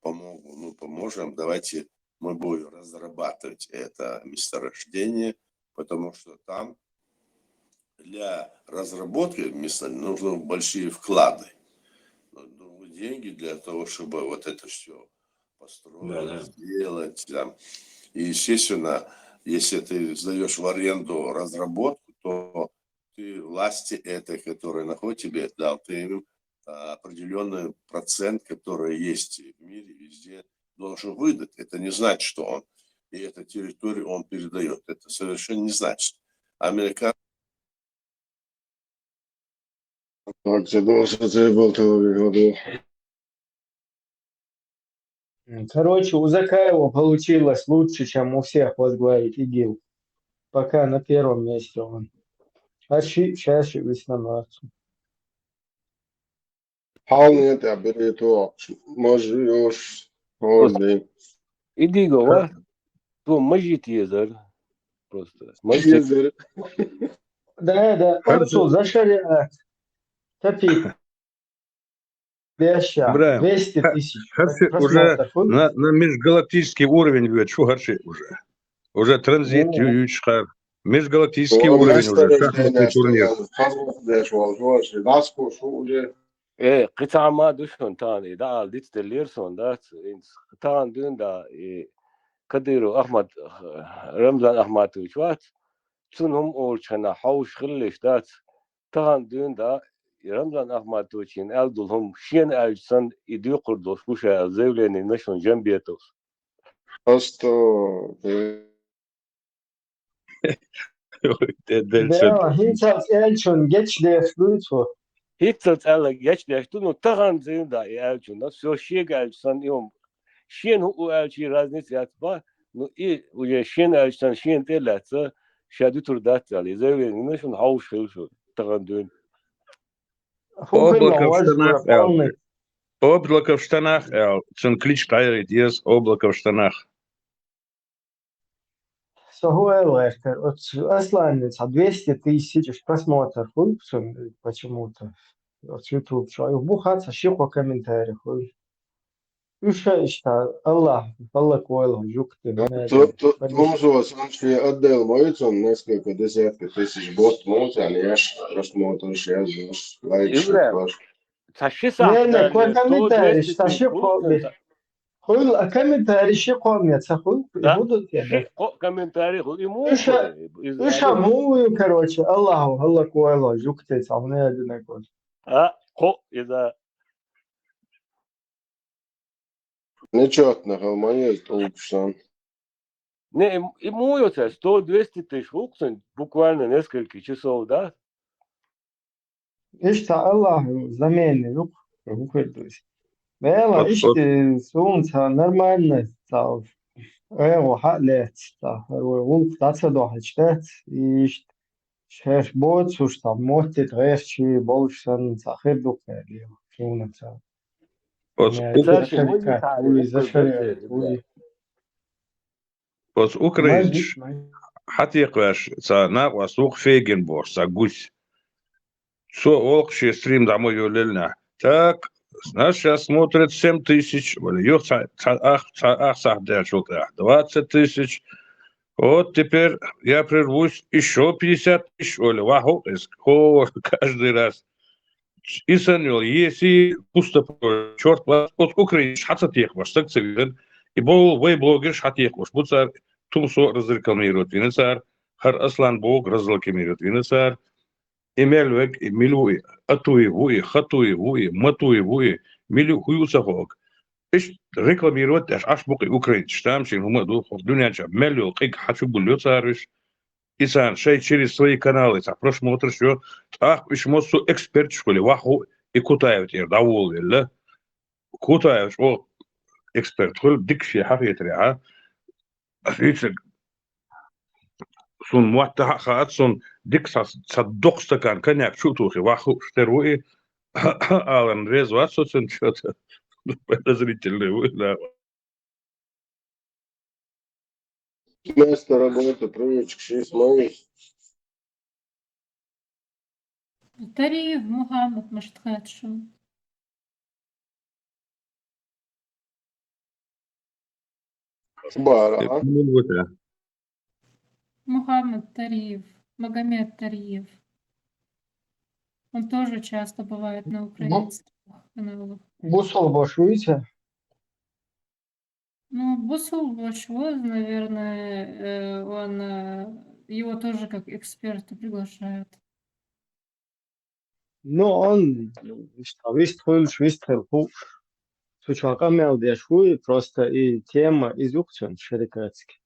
помогут, мы поможем, давайте мы будем разрабатывать это месторождение, потому что там для разработки места нужны большие вклады, деньги для того, чтобы вот это все построить, сделать. Да. И, естественно, если ты сдаешь в аренду разработку, то ты власти этой, которая находит тебе, дал ты им определенный процент, который есть в мире, везде должен выдать. Это не значит, что он и эту территорию он передает. Это совершенно не значит. Американцы... Короче, у Закаева получилось лучше, чем у всех возглавить ИГИЛ. Пока на первом месте он. Сейчас весна. Полный это берет, можешь, Иди говори, то мажит езер. Просто. Езер. Да, Арцу, за шариат. Топи. 200 тысяч. Уже на межгалактический уровень бьет, что горши уже. Уже транзит, ючхар. Межгалактический уровень уже. Шахматный турнир. قطع ما دوشون تاني دا ديت دليرسون دا تان دون دا كديرو أحمد رمضان أحمد وشوات تونهم أول شنا حوش خلش دا تان دون دا Ramzan Ahmatovich'in Eldulhum Şien Elçisan İdiyo Kurdos bu şey zevleni naşon cembiyetos. Asto. Да, Hinzals Elçon geç defluto. Hitzels elle geç deftu no tagan zeyunda elçon. So şiye elçisan yom. Şien hu elçi raznis yatba. No i uje şien elçisan şien telatsa şadu turdatsali zevleni naşon havuş hilşo tagan dön. Облако в штанах, цен клич тайрит, есть облако в штанах. Сахуэлэхтер, вот Асланец, 200 тысяч просмотров, почему-то, вот YouTube, что бухаться, щеку комментариев, Аллах койло, жукты. Томзос, он шли отдел моется, несколько десятков тысяч бот моется, а я просмотр сейчас, лайк, Не, кой комментарий, щеку. Хуй, а комментарий щеку мне, хуй, будут тебе. Комментарий, хуй, ему. Мую, короче, Аллах койло, жукты, там не один такой. Из-за... Нечетно, Галмания, Толкшан. Не, ему 100-200 тысяч луксен, буквально несколько часов, да? Аллах замены, выкрутились. Вела, солнце нормально, حقلت وولف داتا داخل شدت ایش شهر بود سوشتا موت غير شي بولشن ساخر دوك ليه شونه تا Пос Украинч хатиқваш са нагва сух фегенбор са гусь. Со олхши стрим домой юлельна. Так, нас сейчас смотрят 7 тысяч, 20 тысяч. Вот теперь я прервусь еще 50 тысяч, ваху, каждый раз. И санил, если пусто, черт вас, от Украины хатиқваш, так цивилен. И был вейблогер хатиқваш, будца тумсо разрекламирует винесар, хар аслан бог разрекламирует винесар. Имелвек, милуи, атуевуи, хатуевуи, матуевуи, милу хуюсахок. Иш рекламирует аш буки украинч, там шин хума ду в дуняча мелю кик хачу булёцарыш. Исан шей через свои каналы, так просмотр что ах иш мосу эксперт школе ваху и Кутаев тер давол велла. Кутаев о эксперт хол дикши хахитря. Ишек سون مواتحات سون ديكساس صدق استكان كنياك شو توخي واخو شتروي آلان ريز واسو سون شوت разритель لا Место работы, привычка, 6 моих. Тариф Мухаммад Маштхадшу. Бара. Мухаммад Тариев, Магомед Тариев. Он тоже часто бывает на украинских каналах. Бусол башуете? Ну, Бусул Башвоз, наверное, он, его тоже как эксперта приглашают. Ну, он вистхил хуш. Сучака мелдешуй, просто и тема изучен шарикатский.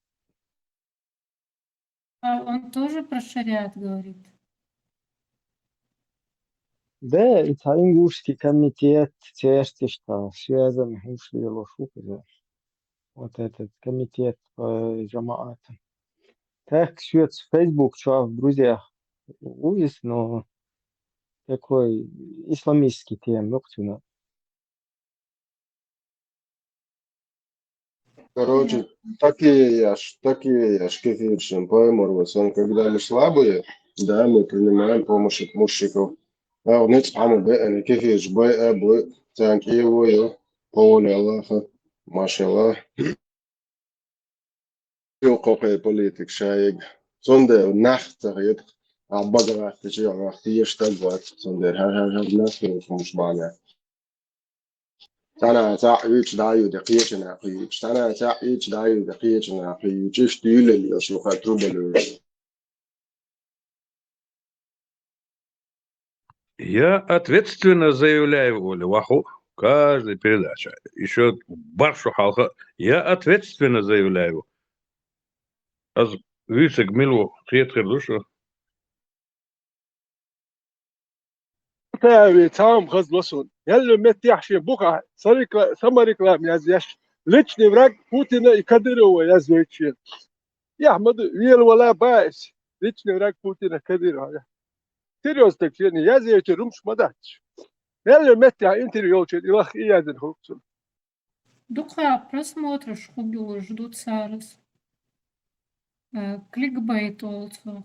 А он тоже про шариат говорит? Да, и Таингурский комитет, что связан вот этот комитет по джамаатам. Так, в Facebook, что в друзьях увидел, но такой исламистский тем, Короче, такие яш, кефиршин, поэморвас. Он, когда мы слабые, да, мы принимаем помощь от мужчиков. А он не спаму бе, кефирш бе, танки его, по воле Аллаха, машаллах. Юкокой политик шаиг. Сонде нахтар ед, а баграх тече, тиештаг вот, сонде нахтар мушбана. Sana تعيش دايو دقيقة قيش sana تعيش دايو دقيقة قيش تيل اللي أشوفها تروبل Я ответственно заявляю, Оля, ваху, каждой передаче, еще баршу халха, я ответственно заявляю. Аз висек милу приятхер душу. تاوي تام خز بسون يلو متيحشي بوكا صريك سمريك لام يزيش ليتشني براك بوتين يكدروا يزويتشي يا احمد ويل ولا بايس ليتشني براك بوتين يكدروا تيريوس تكشيني يزيتش رومش مداتش يلو متيح انتريوتش يلخ يازن خوكسون Духа, просмотришь, хубил, ждут царис. Кликбейт also.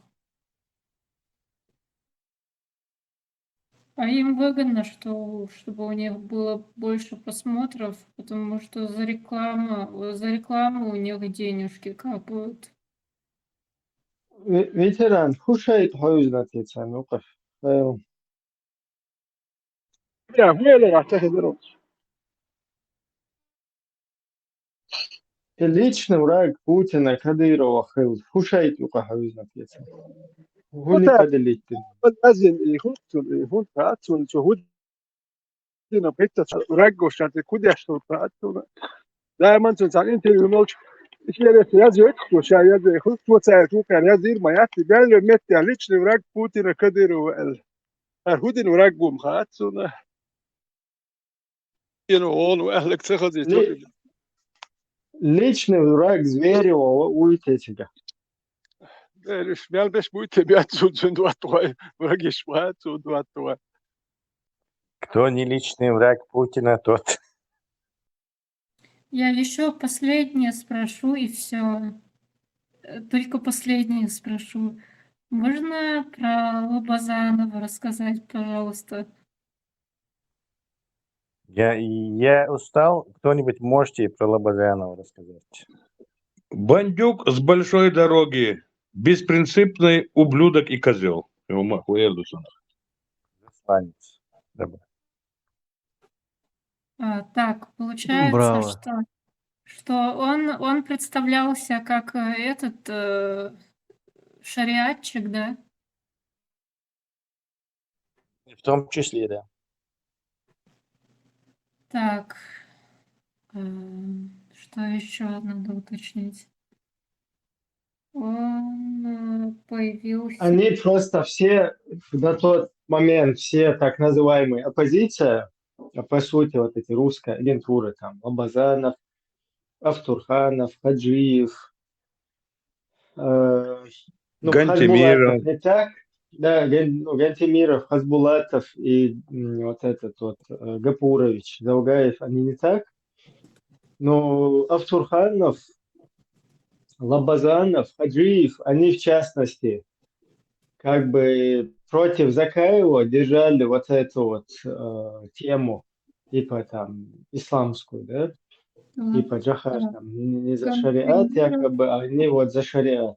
А им выгодно, чтобы у них было больше просмотров, потому что за рекламу у них денежки капают. ветеран, хушает хойзнат яца, ну-ка. يا ويل راح تهدرون Личный враг Путина Кадырова хыл. Хушает юка хойзнат яца. Гули каделит. لازم يخوكسون فاتسون شهود دينا بيتا رجو شات كودي اشتو فاتسون دائما تنسان انتريو نوش Išieriesi jāsaka, šā jāsaka, to cētu, kā jāsaka, ma jāsaka, vēl metā lični vrag Putina Kadyrova ar hudinu vrag bum hāts un он эhlek цехази. Личный враг Зверева уйдете. Лишь мял беш будет отсюда дуатуа, враги швату дуатуа. Кто не личный враг Путина, тот. Я еще последнее спрошу, и все. Только последнее спрошу. Можно про Лобазанова рассказать, пожалуйста? Я устал. Кто-нибудь можете про Лобазанова рассказать? Бандюк с большой дороги. Беспринципный ублюдок и козел. Так, получается, Браво. что он представлялся как этот шариатчик, да? В том числе, да. Так, что еще надо уточнить? Он появился... Они просто все на тот момент, все так называемые оппозиция, а по сути вот эти русские агентуры, там, Лобазанов, Автурханов, Хаджиев, Гантемиров. Не так, да, Гантемиров, Хазбулатов и вот этот вот Гапурович, Заугаев, они не так. Но Автурханов, Лобазанов, Хаджиев, они в частности как бы против Закаева держали вот эту вот тему, типа там исламскую, да? Типа Джахар там не за шариат, якобы, а они вот за шариат.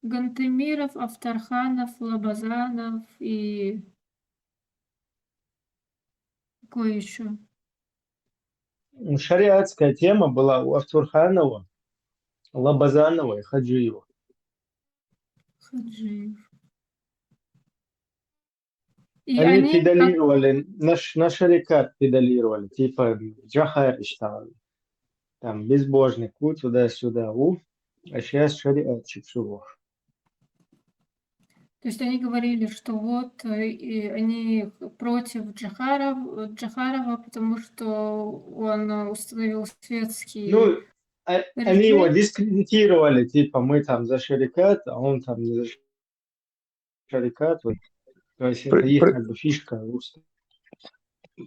Гантемиров, Автарханов, Лобазанов и... Какой еще? Шариатская тема была у Автурханова, Лобазанова и Хаджиева. Хаджиев. Они педалировали, на шарикат педалировали, типа Джахар считали. Там безбожник, туда-сюда, а сейчас шариатчик всего. То есть они говорили, что вот они против Джахарова, потому что он установил светский... Ну, они его дискредитировали, типа мы там за шарикат, а он там не за шарикат. То есть это их как бы фишка русская.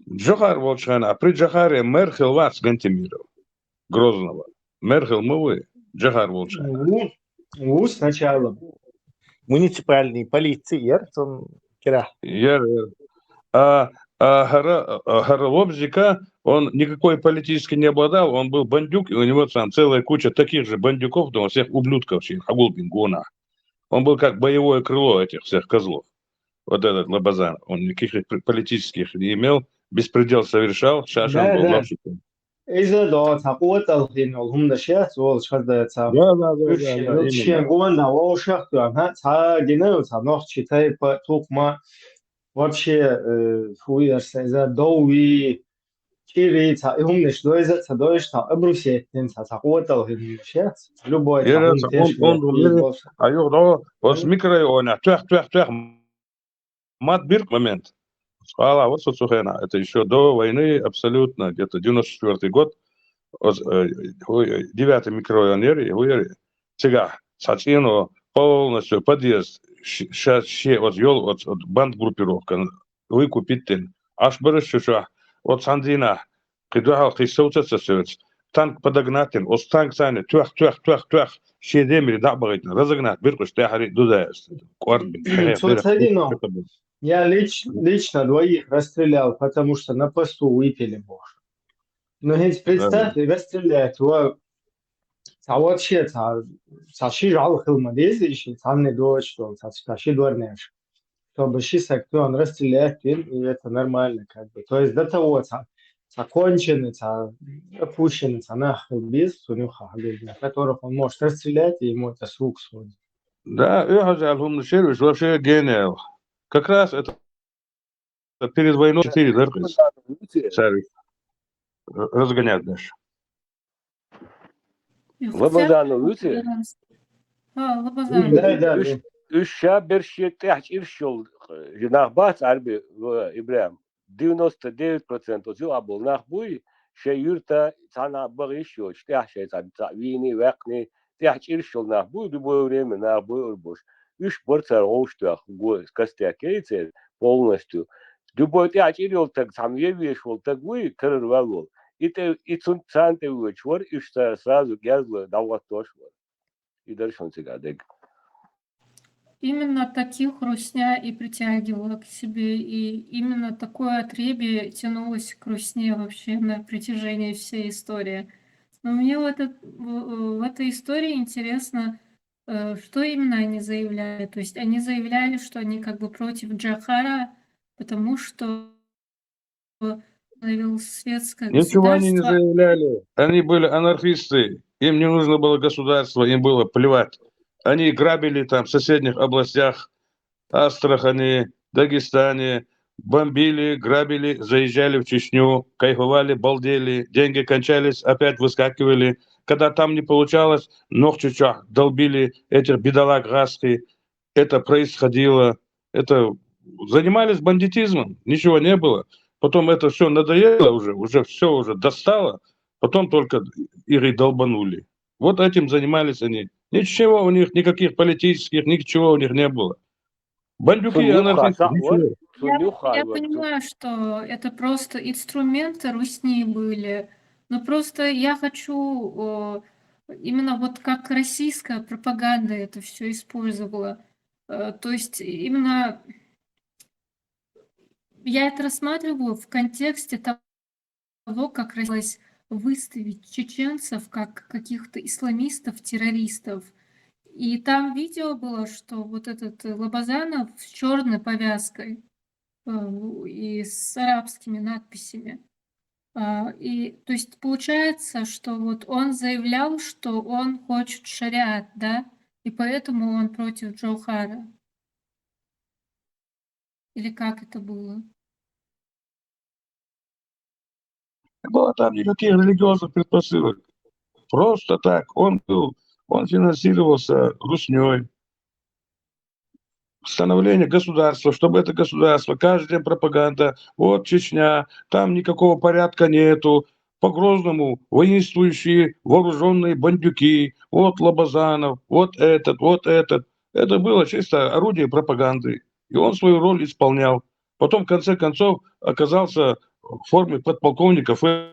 Джахар Волчхан, а при Джахаре Мерхел вас Гантемиров, Грозного. Мерхел мы вы, Джахар Волчхан. Сначала. Муниципальный полиции, он кира. Горлобзика, он никакой политически не обладал, он был бандюк, и у него там целая куча таких же бандюков, но всех ублюдков, Хагулбингуна. Он был как боевое крыло этих всех козлов. Вот этот Лобазан, он никаких политических не имел, беспредел совершал, сейчас он был лапшиком. إذا دو تقوت إنه هم نشأت والشهادة تام. Да. شيء قونا وشخص هم تا جنوا تا نخ شتاي بتوق ما вообще хуярся доуи чири умниш дойза абрусе тенца хотел гнишец любой Я там теш он думает, а я вот с микрорайона, тях, мат бирк момент. Сказала, вот Суцухена, это еще до войны абсолютно, где-то 94-й год, 9-й микрорайон, сега, сачино, полностью подъезд, сейчас вот ел, вот бандгруппировка, выкупить тен, аж барышчуша, вот Сандина, предлагал христовцаться все, танк подогнать, от танк сани, тях, шедемри, да, барытно, разогнать, биркуш, тяхари, дудаяст, я лично двоих расстрелял, потому что на посту выпили больше. Но ведь представь, расстреляют, вообще, ши жал хилмадези еще, не дочь, что ши дворнешь. Чтобы шисак, то он расстреляет, и это нормально, как бы. То есть до того, законченный, опущенный, нахуй без, которых он может расстрелять, и ему это с рук сводит. Да, вообще гениал. Как раз это перед войной 4 разгонять дальше. Лабазановите? Да. Üşşa bir şey irşol nahbat arbi İbrahim 99% otu abol nahbuy şey yurta sana bağış yok işte şey vini vakni teh irşol nahbuy du boyureme nahbuy urboş 3 borçlar oluştu bu kastiyakeyse полностью любой тяж ирол так сам евеш вол так вы кырыр вал это ицун цанте вычвор и что сразу гязло дават тош и дальше он цигадек. Именно таких Русня и притягивала к себе, и именно такое отребье тянулось к Русне вообще на протяжении всей истории. Но мне в этой истории интересно, что именно они заявляли. То есть они заявляли, что они как бы против Джохара, потому что заявил светское Ничего государство. они не заявляли. Они были анархисты. Им не нужно было государство, им было плевать. Они грабили там в соседних областях, Астрахани, Дагестане, бомбили, грабили, заезжали в Чечню, кайфовали, балдели, деньги кончались, опять выскакивали. Когда там не получалось, ногчичах долбили этих бедолаг газки. Это происходило, это занимались бандитизмом, ничего не было. Потом это все надоело уже все уже достало, потом только их долбанули. Вот этим занимались они. Ничего у них, никаких политических, ничего у них не было. Бандюки, анархисты, ничего. Я понимаю, что это просто инструменты Русни были, но просто я хочу именно вот как российская пропаганда это все использовала. То есть именно я это рассматриваю в контексте того, как хотелось выставить чеченцев как каких-то исламистов, террористов. И там видео было, что вот этот Лобазанов с черной повязкой и с арабскими надписями. И то есть получается, что вот он заявлял, что он хочет шариат, да, и поэтому он против Джохара. Или как это было? Не было там никаких религиозных предпосылок. Просто так. Он финансировался Русней. Становление государства, чтобы это государство, каждый день пропаганда, вот Чечня, там никакого порядка нету, по Грозному воинствующие вооруженные бандюки, вот Лобазанов, вот этот. Это было чисто орудие пропаганды, и он свою роль исполнял. Потом, в конце концов, оказался в форме подполковника ФСБ.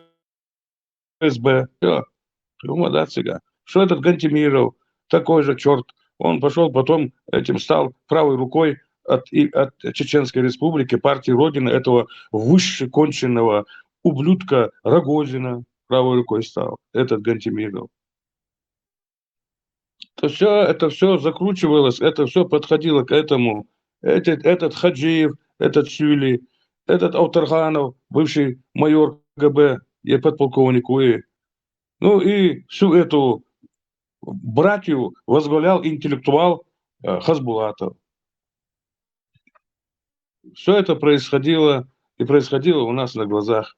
Что этот Гантимиров, такой же черт, он пошел потом, стал правой рукой от Чеченской Республики, партии Родины, этого высшеконченного ублюдка Рогозина, правой рукой стал, этот Гантимиров. Это все закручивалось, это все подходило к этому. Этот Хаджиев, этот Сюли, этот Аутарханов, бывший майор КГБ и подполковник УИ. Ну и всю эту братью возглавлял интеллектуал Хасбулатов. Все это происходило и происходило у нас на глазах.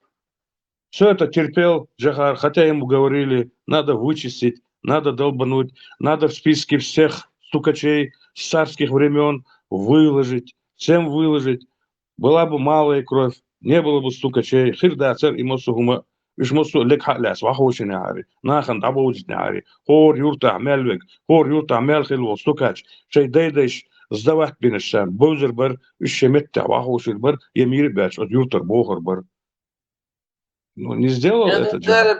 Все это терпел Джахар, хотя ему говорили, надо вычистить, надо долбануть, надо в списке всех стукачей с царских времен выложить, всем выложить. Была бы малая кровь, не было бы стукачей. Хирда царь и мосугума, иш мосу лекхаляс, вахоши ари, нахан дабоуч ари, хор юрта мелвек, хор юрта мелхил стукач, шей дейдеш сдавать бинешан, бозер бар, ишеметта вахоши бар, емир бяч, от юртар бохар бар. Ну, не сделал это Джахар.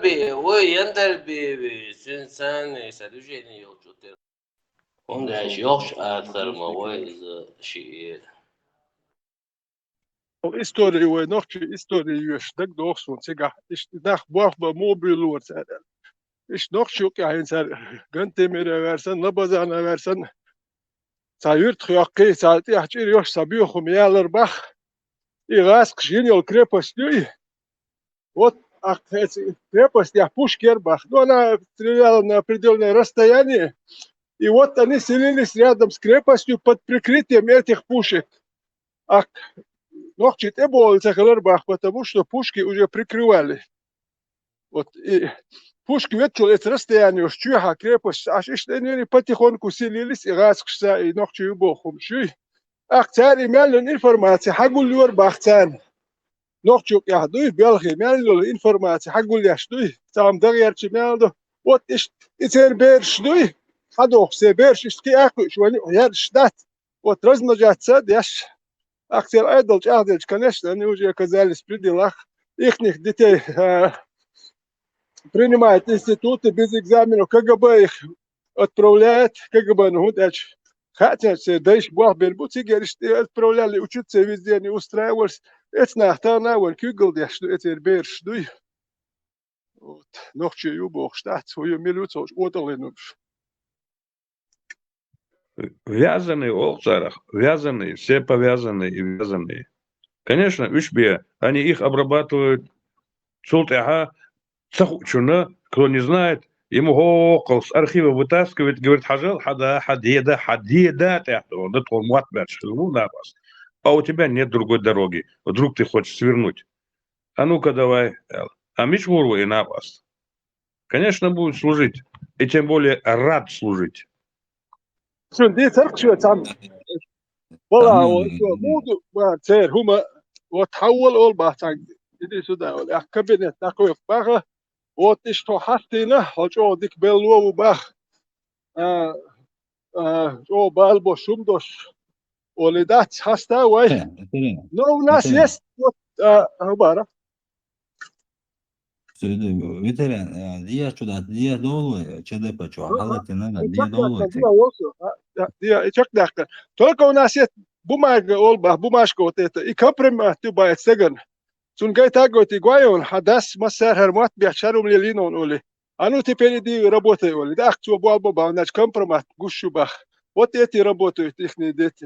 Историю ой ночи историю ешь так дохсун сега иш нах бах ба мобил вот иш ночи ок я инсар гантемере версен лабазана версен саюрт хяқи саати ачир ёш сабио хумялар бах игас кшинил крепостью вот крепость я Пушкербах, но она стреляла на определенное расстояние, и вот они селились рядом с крепостью под прикрытием этих пушек. А ночью это было Цахаларбах, потому что пушки уже прикрывали. Вот и пушки ветчили это расстояние, что крепость, аж они потихоньку селились, и раскшся, и ночью бохом. Ах, царь имел информацию, Хагулюрбах царь. Ночью я дуй Белгии мелдо информация хагуляш дуй сам дагерчи мелдо вот итер берш дуй хадох се берш ки аку швани яр штат вот размножаться дяш актер айдолч ахдельч конечно они уже оказались в пределах ихних детей принимают институты без экзаменов КГБ их отправляет КГБ ну дач хотя все дальше бог бербуци говорит отправляли учиться везде не устраивались. Это нахтана вон кюгл что это берш дуй вот ночью юбох штат свою милицию отдали Вязаные олцарах, вязаные, все повязанные и вязаные. Конечно, ушбе, они их обрабатывают султаха цахучуна, кто не знает, ему хокол с архива вытаскивает, говорит, хажал, хадеда, да то муатберш, ну да вас. А у тебя нет другой дороги. Вдруг ты хочешь свернуть. А ну-ка давай. А мичмуру и на вас. Конечно, будет служить. И тем более рад служить. ولدت هستا وي نو ناس есть вот عبارة ветеран dia чудат dia долу ЧДП чё халатина dia долу только у нас есть бумага олба бумажка вот это и компромат ты бает сеган сун гай таго ты гойон хадас масар хармат бячарум лилинон оли а ну теперь иди работай оли да кто болба баунач компромат гушубах. Вот эти работают их дети.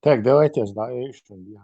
Так, давайте, знаю, что я